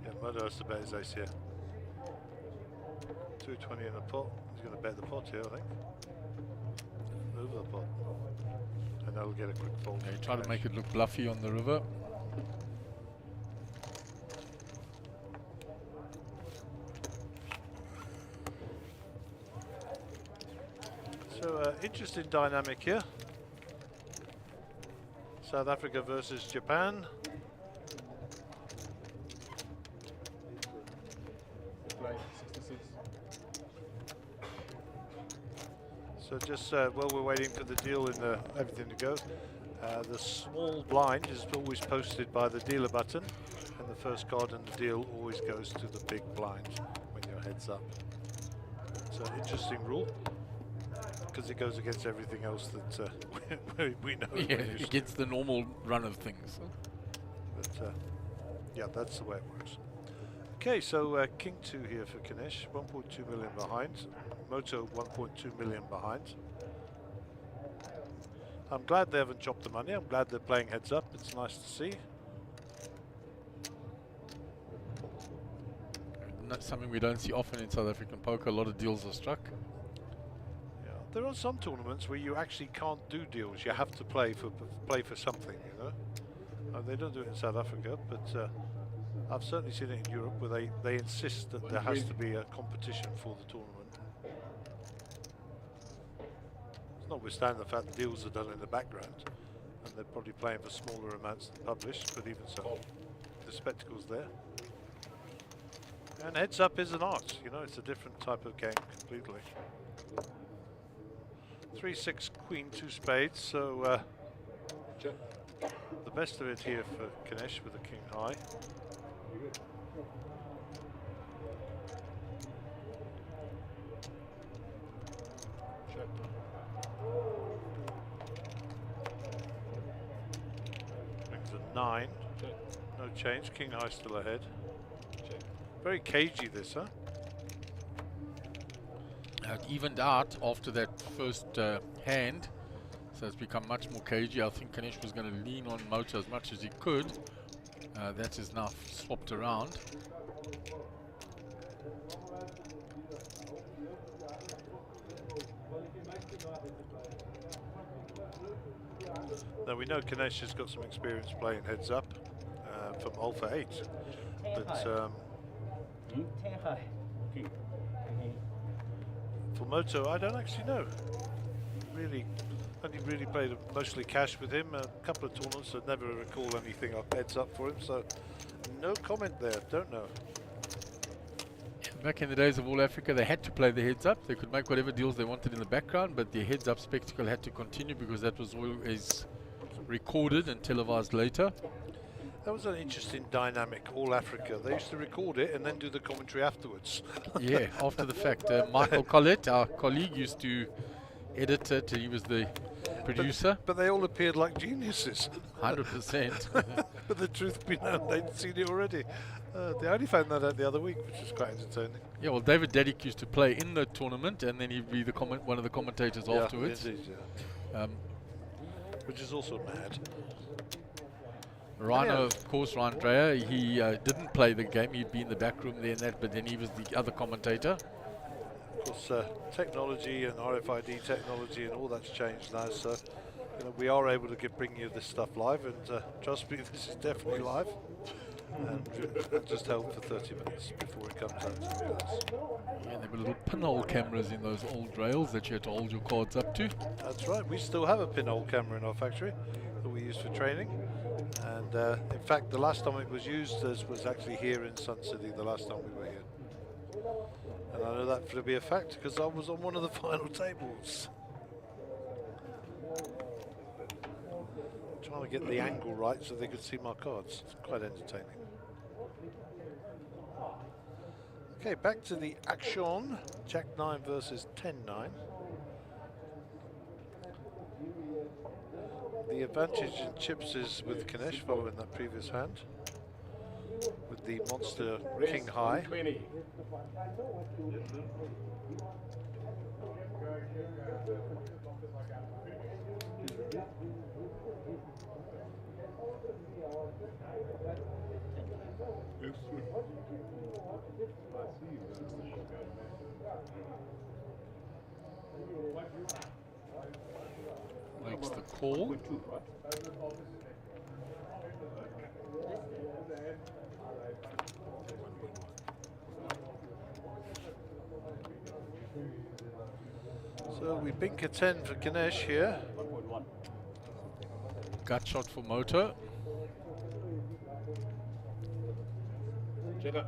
Yeah, Moto has to bet his ace here. 220 in the pot. He's going to bet the pot here, I think. Over the pot. And that'll get a quick fold.
Yeah, try to make it look bluffy on the river.
So, interesting dynamic here. South Africa versus Japan.
Play 66.
So just while we're waiting for the deal and everything to go, the small blind is always posted by the dealer button, and the first card in the deal always goes to the big blind when you're heads up. It's an interesting rule, because it goes against everything else that we know.
Yeah, against the normal run of things.
But yeah, that's the way it works. Okay, so King 2 here for Kanish, 1.2 million behind. Moto 1.2 million behind. I'm glad they haven't chopped the money. I'm glad they're playing heads up. It's nice to see.
Not something we don't see often in South African poker. A lot of deals are struck.
Yeah, there are some tournaments where you actually can't do deals. You have to play for something. You know, they don't do it in South Africa, but I've certainly seen it in Europe where they insist that there has to be a competition for the tournament. Notwithstanding the fact the deals are done in the background, and they're probably playing for smaller amounts than published, but even so, the spectacle's there. And heads up is an art, you know, it's a different type of game completely. 3-6 queen 2 spades, so the best of it here for Kanish with a king high. Brings a 9. No change. King high still ahead. Very cagey this, huh?
It evened out after that first hand, so it's become much more cagey. I think Kanish was going to lean on Moto as much as he could. That is now swapped around.
Now we know Kanish has got some experience playing heads up from Alpha 8, but for Moto, I don't actually know. Only really played mostly cash with him. A couple of tournaments, I never recall anything up heads up for him. So no comment there. Don't know.
Back in the days of All Africa, they had to play the heads up. They could make whatever deals they wanted in the background, but the heads up spectacle had to continue because that was always recorded and televised later.
That was an interesting dynamic, All Africa. They used to record it and then do the commentary afterwards.
Yeah, after the fact. Michael Collett, our colleague, used to edit it. He was the producer.
But they all appeared like geniuses.
100%.
But the truth be known, they'd seen it already. They only found that out the other week, which was quite entertaining.
Yeah, well, David Dedick used to play in the tournament, and then he'd be the one of the commentators afterwards.
Indeed, yeah. Which is also mad.
Rhino, of course, Ryan Dreyer, he didn't play the game. He'd be in the back room there and that, but then he was the other commentator.
Of course, technology and RFID technology and all that's changed now, so you know, we are able to bring you this stuff live, and trust me, this is definitely live. And just held for 30 minutes before it comes out to you guys.
Yeah, there were little pinhole cameras in those old rails that you had to hold your cards up to.
That's right, we still have a pinhole camera in our factory that we use for training. And in fact, the last time it was used was actually here in Sun City, the last time we were here. And I know that to be a fact because I was on one of the final tables. Trying to get the angle right so they could see my cards. It's quite entertaining. Okay, back to the action. Jack 9 versus 10-9. The advantage in chips is with Kinesh following that previous hand. With the monster king high.
20.
Makes the call.
So we bink a 10 for Ganesh here.
1.1.
Gut shot for Moto.
Checker.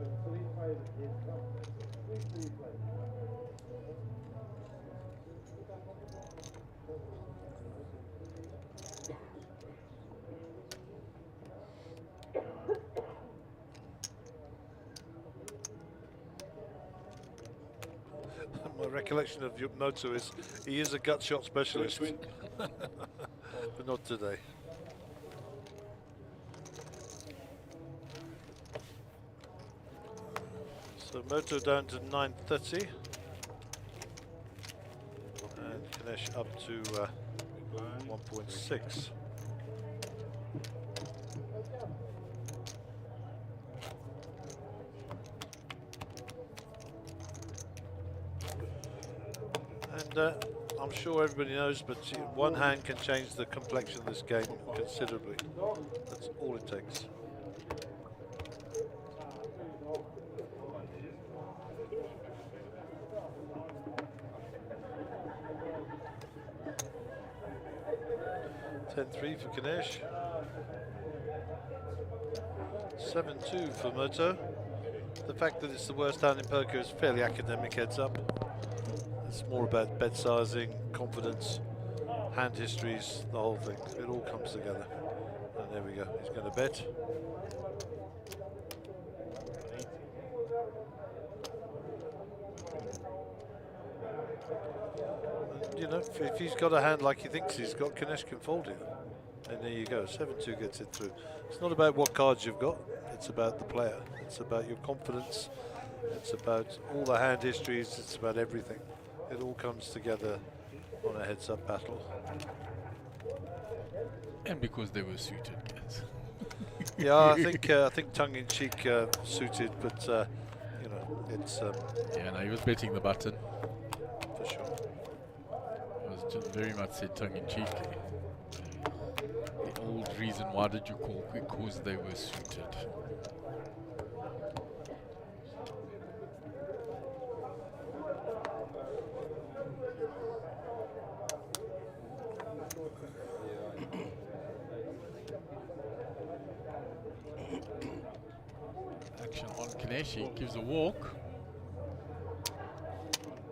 My recollection of Moto is he is a gut shot specialist, but not today. So Moto down to 930, and Ganesh up to 1.6. And I'm sure everybody knows, but one hand can change the complexion of this game considerably. That's all it takes. (10-3) for Ganesh. 7-2 for Moto. The fact that it's the worst hand in poker is fairly academic heads up. It's more about bet sizing, confidence, hand histories, the whole thing. It all comes together. And there we go. He's going to bet. And, you know, if he's got a hand like he thinks he's got, Ganesh can fold it. And there you go. 7-2 gets it through. It's not about what cards you've got. It's about the player. It's about your confidence. It's about all the hand histories. It's about everything. It all comes together on a heads-up battle.
And because they were suited, guys.
Yeah, I think tongue-in-cheek suited, but you know, it's
yeah, no, he was betting the button.
for sure.
It was just very much said tongue-in-cheek. The old reason why did you call? Because they were suited. Action on Kaneshi, gives a walk,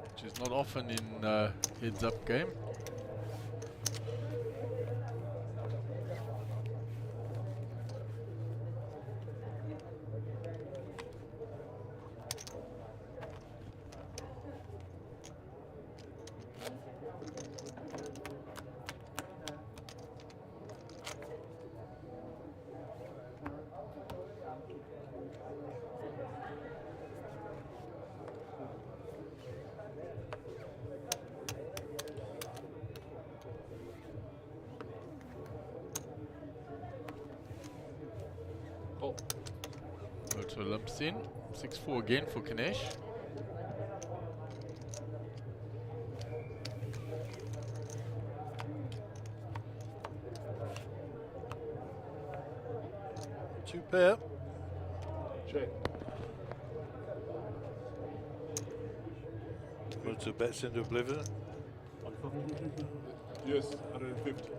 which is not often in heads-up game. Moto limps in. 6-4 again for Kanesh.
Two pair.
Check.
Moto bets into oblivion.
Yes, 150.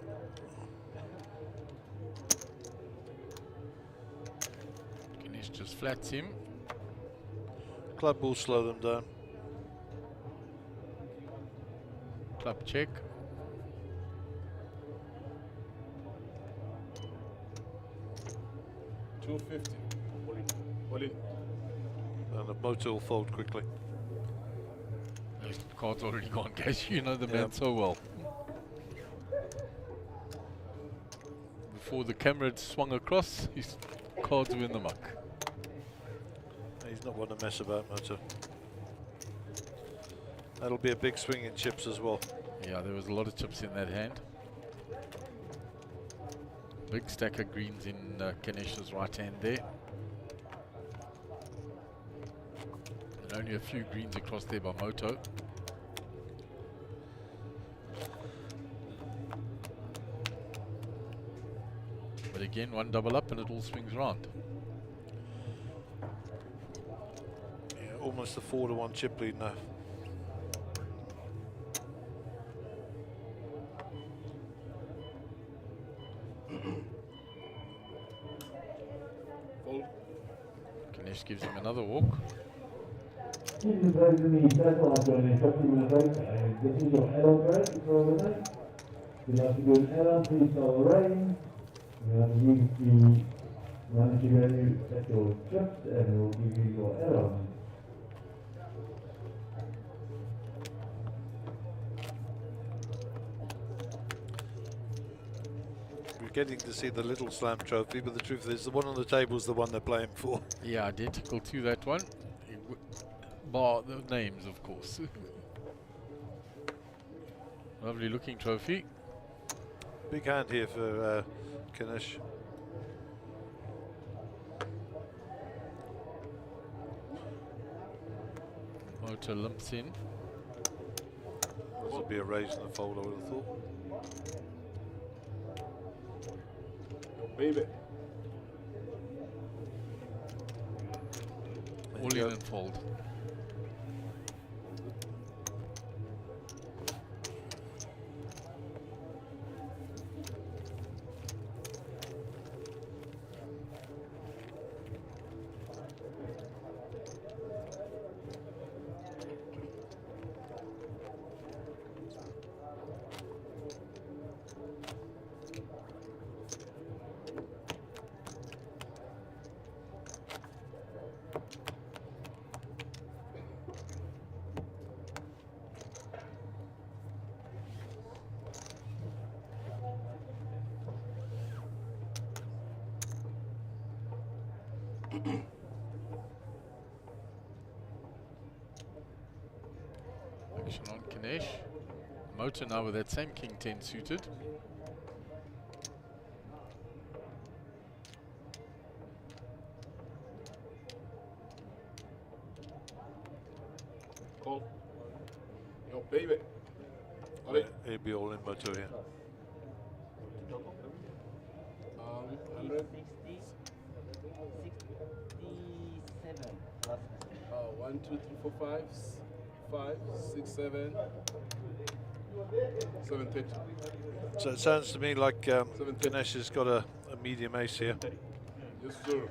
Ganesh just flats him.
Club will slow them down.
Club check.
$250. All in.
And the motor will fold quickly.
The card's already gone, Cash. You know the man
Yep.
so well. Before the camera had swung across, his cards were in the muck.
He's not one to mess about, motor. That'll be a big swing in chips as well.
Yeah, there was a lot of chips in that hand. Big stack of greens in Kanesh's right hand there. And only a few greens across there by Moto. But again, one double up and it all swings round.
Yeah, almost a 4-to-1 chip lead now.
Fold.
Kanesh gives him another walk.
This is break in the title after a 50-minute break, and this is your add-on break for the night. You'd like to do an add-on, please tell the rain. You have to use the monetary value at your chips, and we'll give you your add-on.
We're getting to see the Little Slam trophy, but the truth is the one on the table is the one they're playing for.
Yeah, identical to that one. Bar the names, of course. Lovely looking trophy.
Big hand here for Kanesh.
Motor limps in.
This will be a raise and a fold, I would have thought.
Baby.
All in and fold. Action on Kanesh. Motor now with that same King 10 suited.
Call. Yo, baby. Got it.
He'll be all in motor here.
100.
67 plus
1, 2, 3, 4, 5, 5, 6, 7, 730.
So it sounds to me like Kanesh has got a medium ace here.
Yes, sir.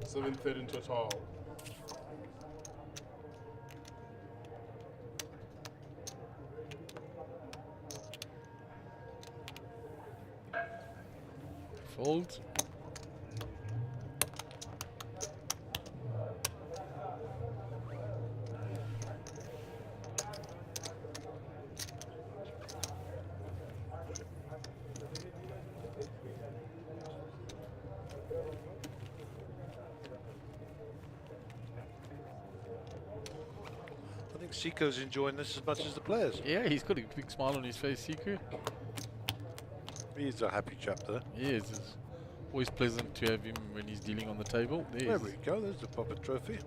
730 in total.
Fold.
I think Siko's enjoying this as much as the players.
Yeah, he's got a big smile on his face, Siku.
He's a happy chap there.
He is. It's always pleasant to have him when he's dealing on the table.
There we go, there's the proper trophy.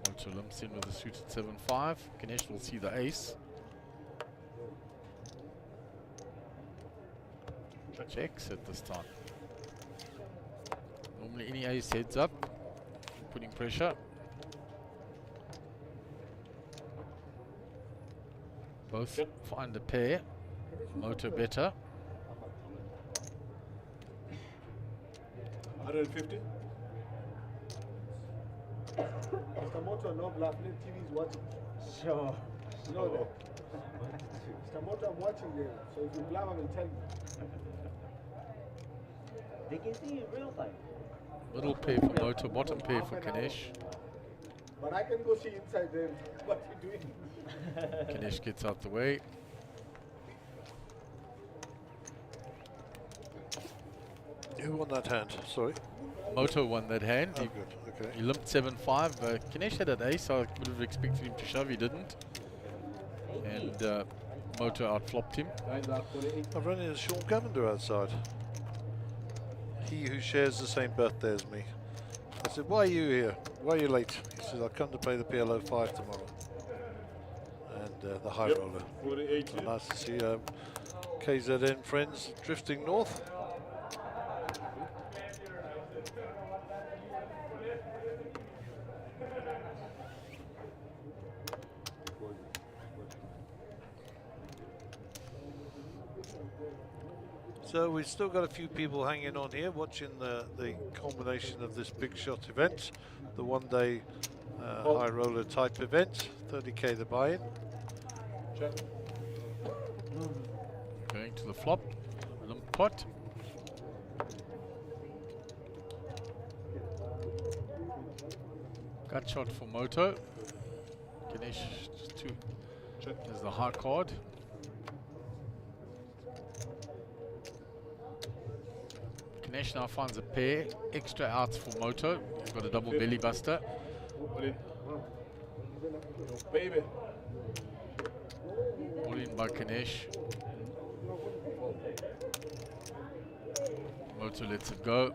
Motor limps in with a suited 7-5. Ganesh will see the ace. Checks at this time. Normally any ace heads up, putting pressure. Both find a pair. Motor better.
150?
Mr. Moto, no bluff. TV's watching.
Sure.
You know that. Mr. Moto, I'm watching them. So if you bluff, I will tell you.
They can see in real time.
Middle pair for Moto, bottom pair for Ganesh.
But I can go see inside them what you're doing.
Ganesh gets out the way.
Who won that hand? Sorry.
Moto won that hand.
Oh,
He,
good. Okay.
he limped 7-5. Ganesh had an ace. I would have expected him to shove. He didn't. And Moto outflopped him.
I've run into Sean Gavender outside. He who shares the same birthday as me. I said, why are you here? Why are you late? He says, I've come to play the PLO 5 tomorrow. And the high roller.
48.
So nice to see KZN friends drifting north. So we've still got a few people hanging on here watching the culmination of this big shot event, the one-day high roller type event, 30k the buy-in.
Going to the flop. Limp pot. Gut shot for Moto. Ganesh just two. There's the high card. Ganesh now finds a pair. Extra outs for Moto. He's got a double belly buster.
Baby.
All in by Ganesh. Moto lets it go.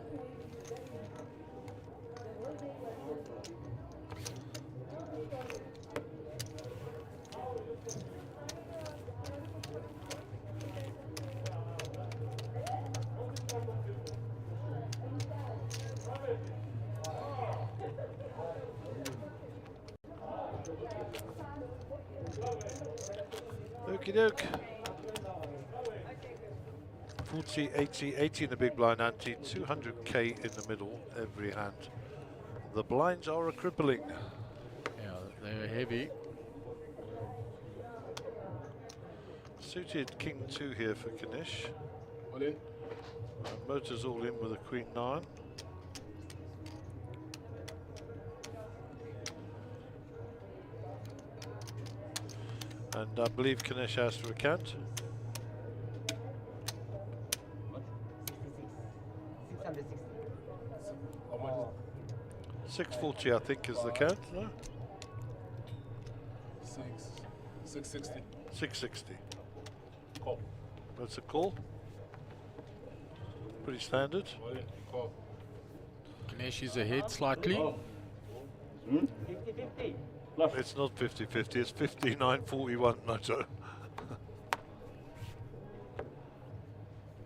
Okie doke. 40, 80, 80 in the big blind ante, 200k in the middle every hand. The blinds are a crippling.
Yeah, they're heavy.
Suited king 2 here for Ganesh.
All in.
Motor's all in with a queen 9. And I believe Ganesh asked for a count. 640, I think, is the count. No?
660.
660.
Call.
That's a call. Pretty standard.
All in. Call.
Ganesh is ahead slightly.
50-50.
It's not 50-50, it's 59-41, Moto.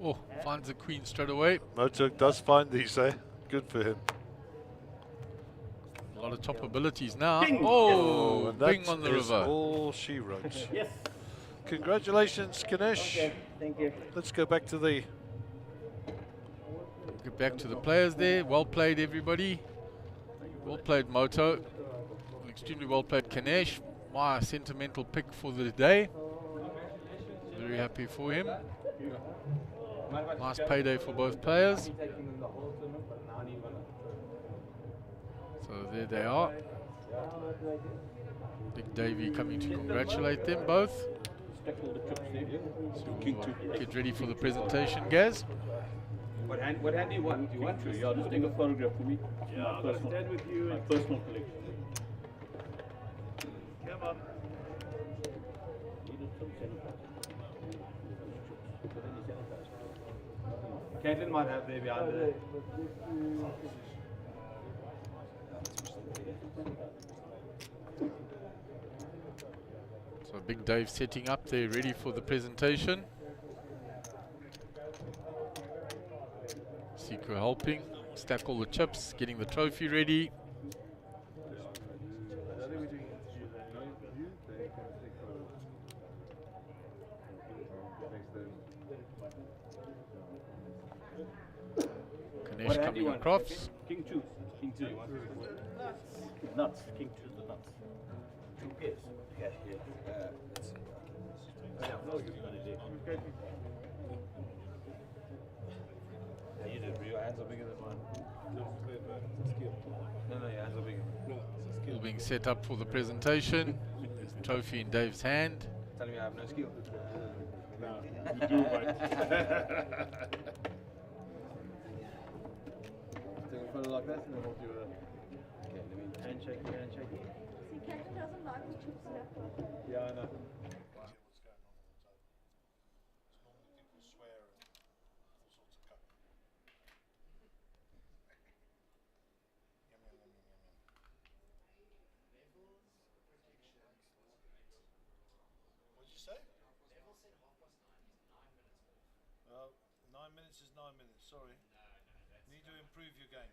Oh, finds the queen straight away.
Moto does find these, eh? Good for him.
A lot of top abilities now.
Bing!
Oh,
and
bing
that
on the
is
river.
all she wrote.
Yes.
Congratulations, Ganesh.
Okay, thank you.
Let's go back to the...
Get back to the players there. Well played, everybody. Well played, Moto. Extremely well played, Ganesh. My sentimental pick for the day. Very happy for him. Nice payday for both players. So there they are. Big Davey coming to congratulate them both. So we'll get ready for the presentation, Gaz.
What hand do you want? Do you want to? Yeah, just take a photograph for me. Yeah, I'll stand with you. My personal collection. Come on. Caitlin might have there behind there.
So Big Dave setting up there, ready for the presentation. Seiko helping, stack all the chips, getting the trophy ready. Ganesh coming across.
King choose. King two. Nuts. King choose the nuts. Two pairs. Yeah. No, you've done it. Yeah, you did. But your hands are bigger than mine. No, it's a skill. No, your hands are bigger. No, it's a skill.
All being set up for the presentation. There's the trophy in Dave's hand.
Telling me I have no skill.
No, you do, mate.
Take a photo like that and then we'll do a... Okay, let me handshake.
See, Captain doesn't like the chips left.
Yeah, I know.
What'd you say? 9 minutes is 9 minutes, sorry. Need to improve your game.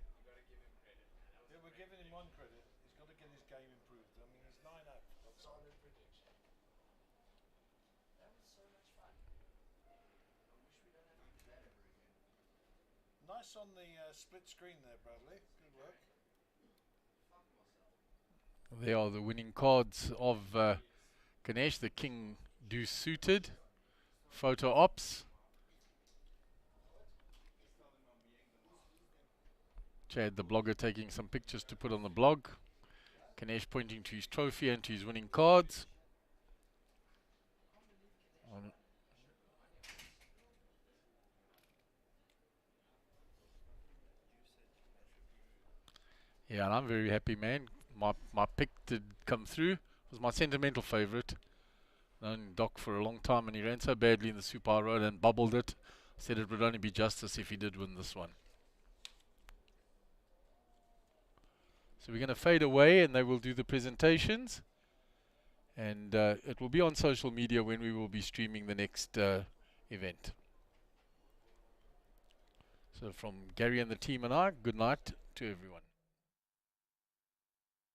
Yeah, we're giving him one credit. He's got to get his game improved. I mean, he's 9 out. Solid prediction. That was so much fun. I wish we don't have to do that ever again. Nice on the split screen there, Bradley. Good work.
They are the winning cards of Ganesh, the King Deuce suited. Photo ops. Chad, the blogger, taking some pictures to put on the blog. Ganesh pointing to his trophy and to his winning cards. Yeah, and I'm very happy, man. My pick did come through. It was my sentimental favorite. Known Doc for a long time, and he ran so badly in the Super High Road and bubbled it. Said it would only be justice if he did win this one. So we're going to fade away and they will do the presentations. And it will be on social media when we will be streaming the next event. So from Gary and the team and I, good night to everyone.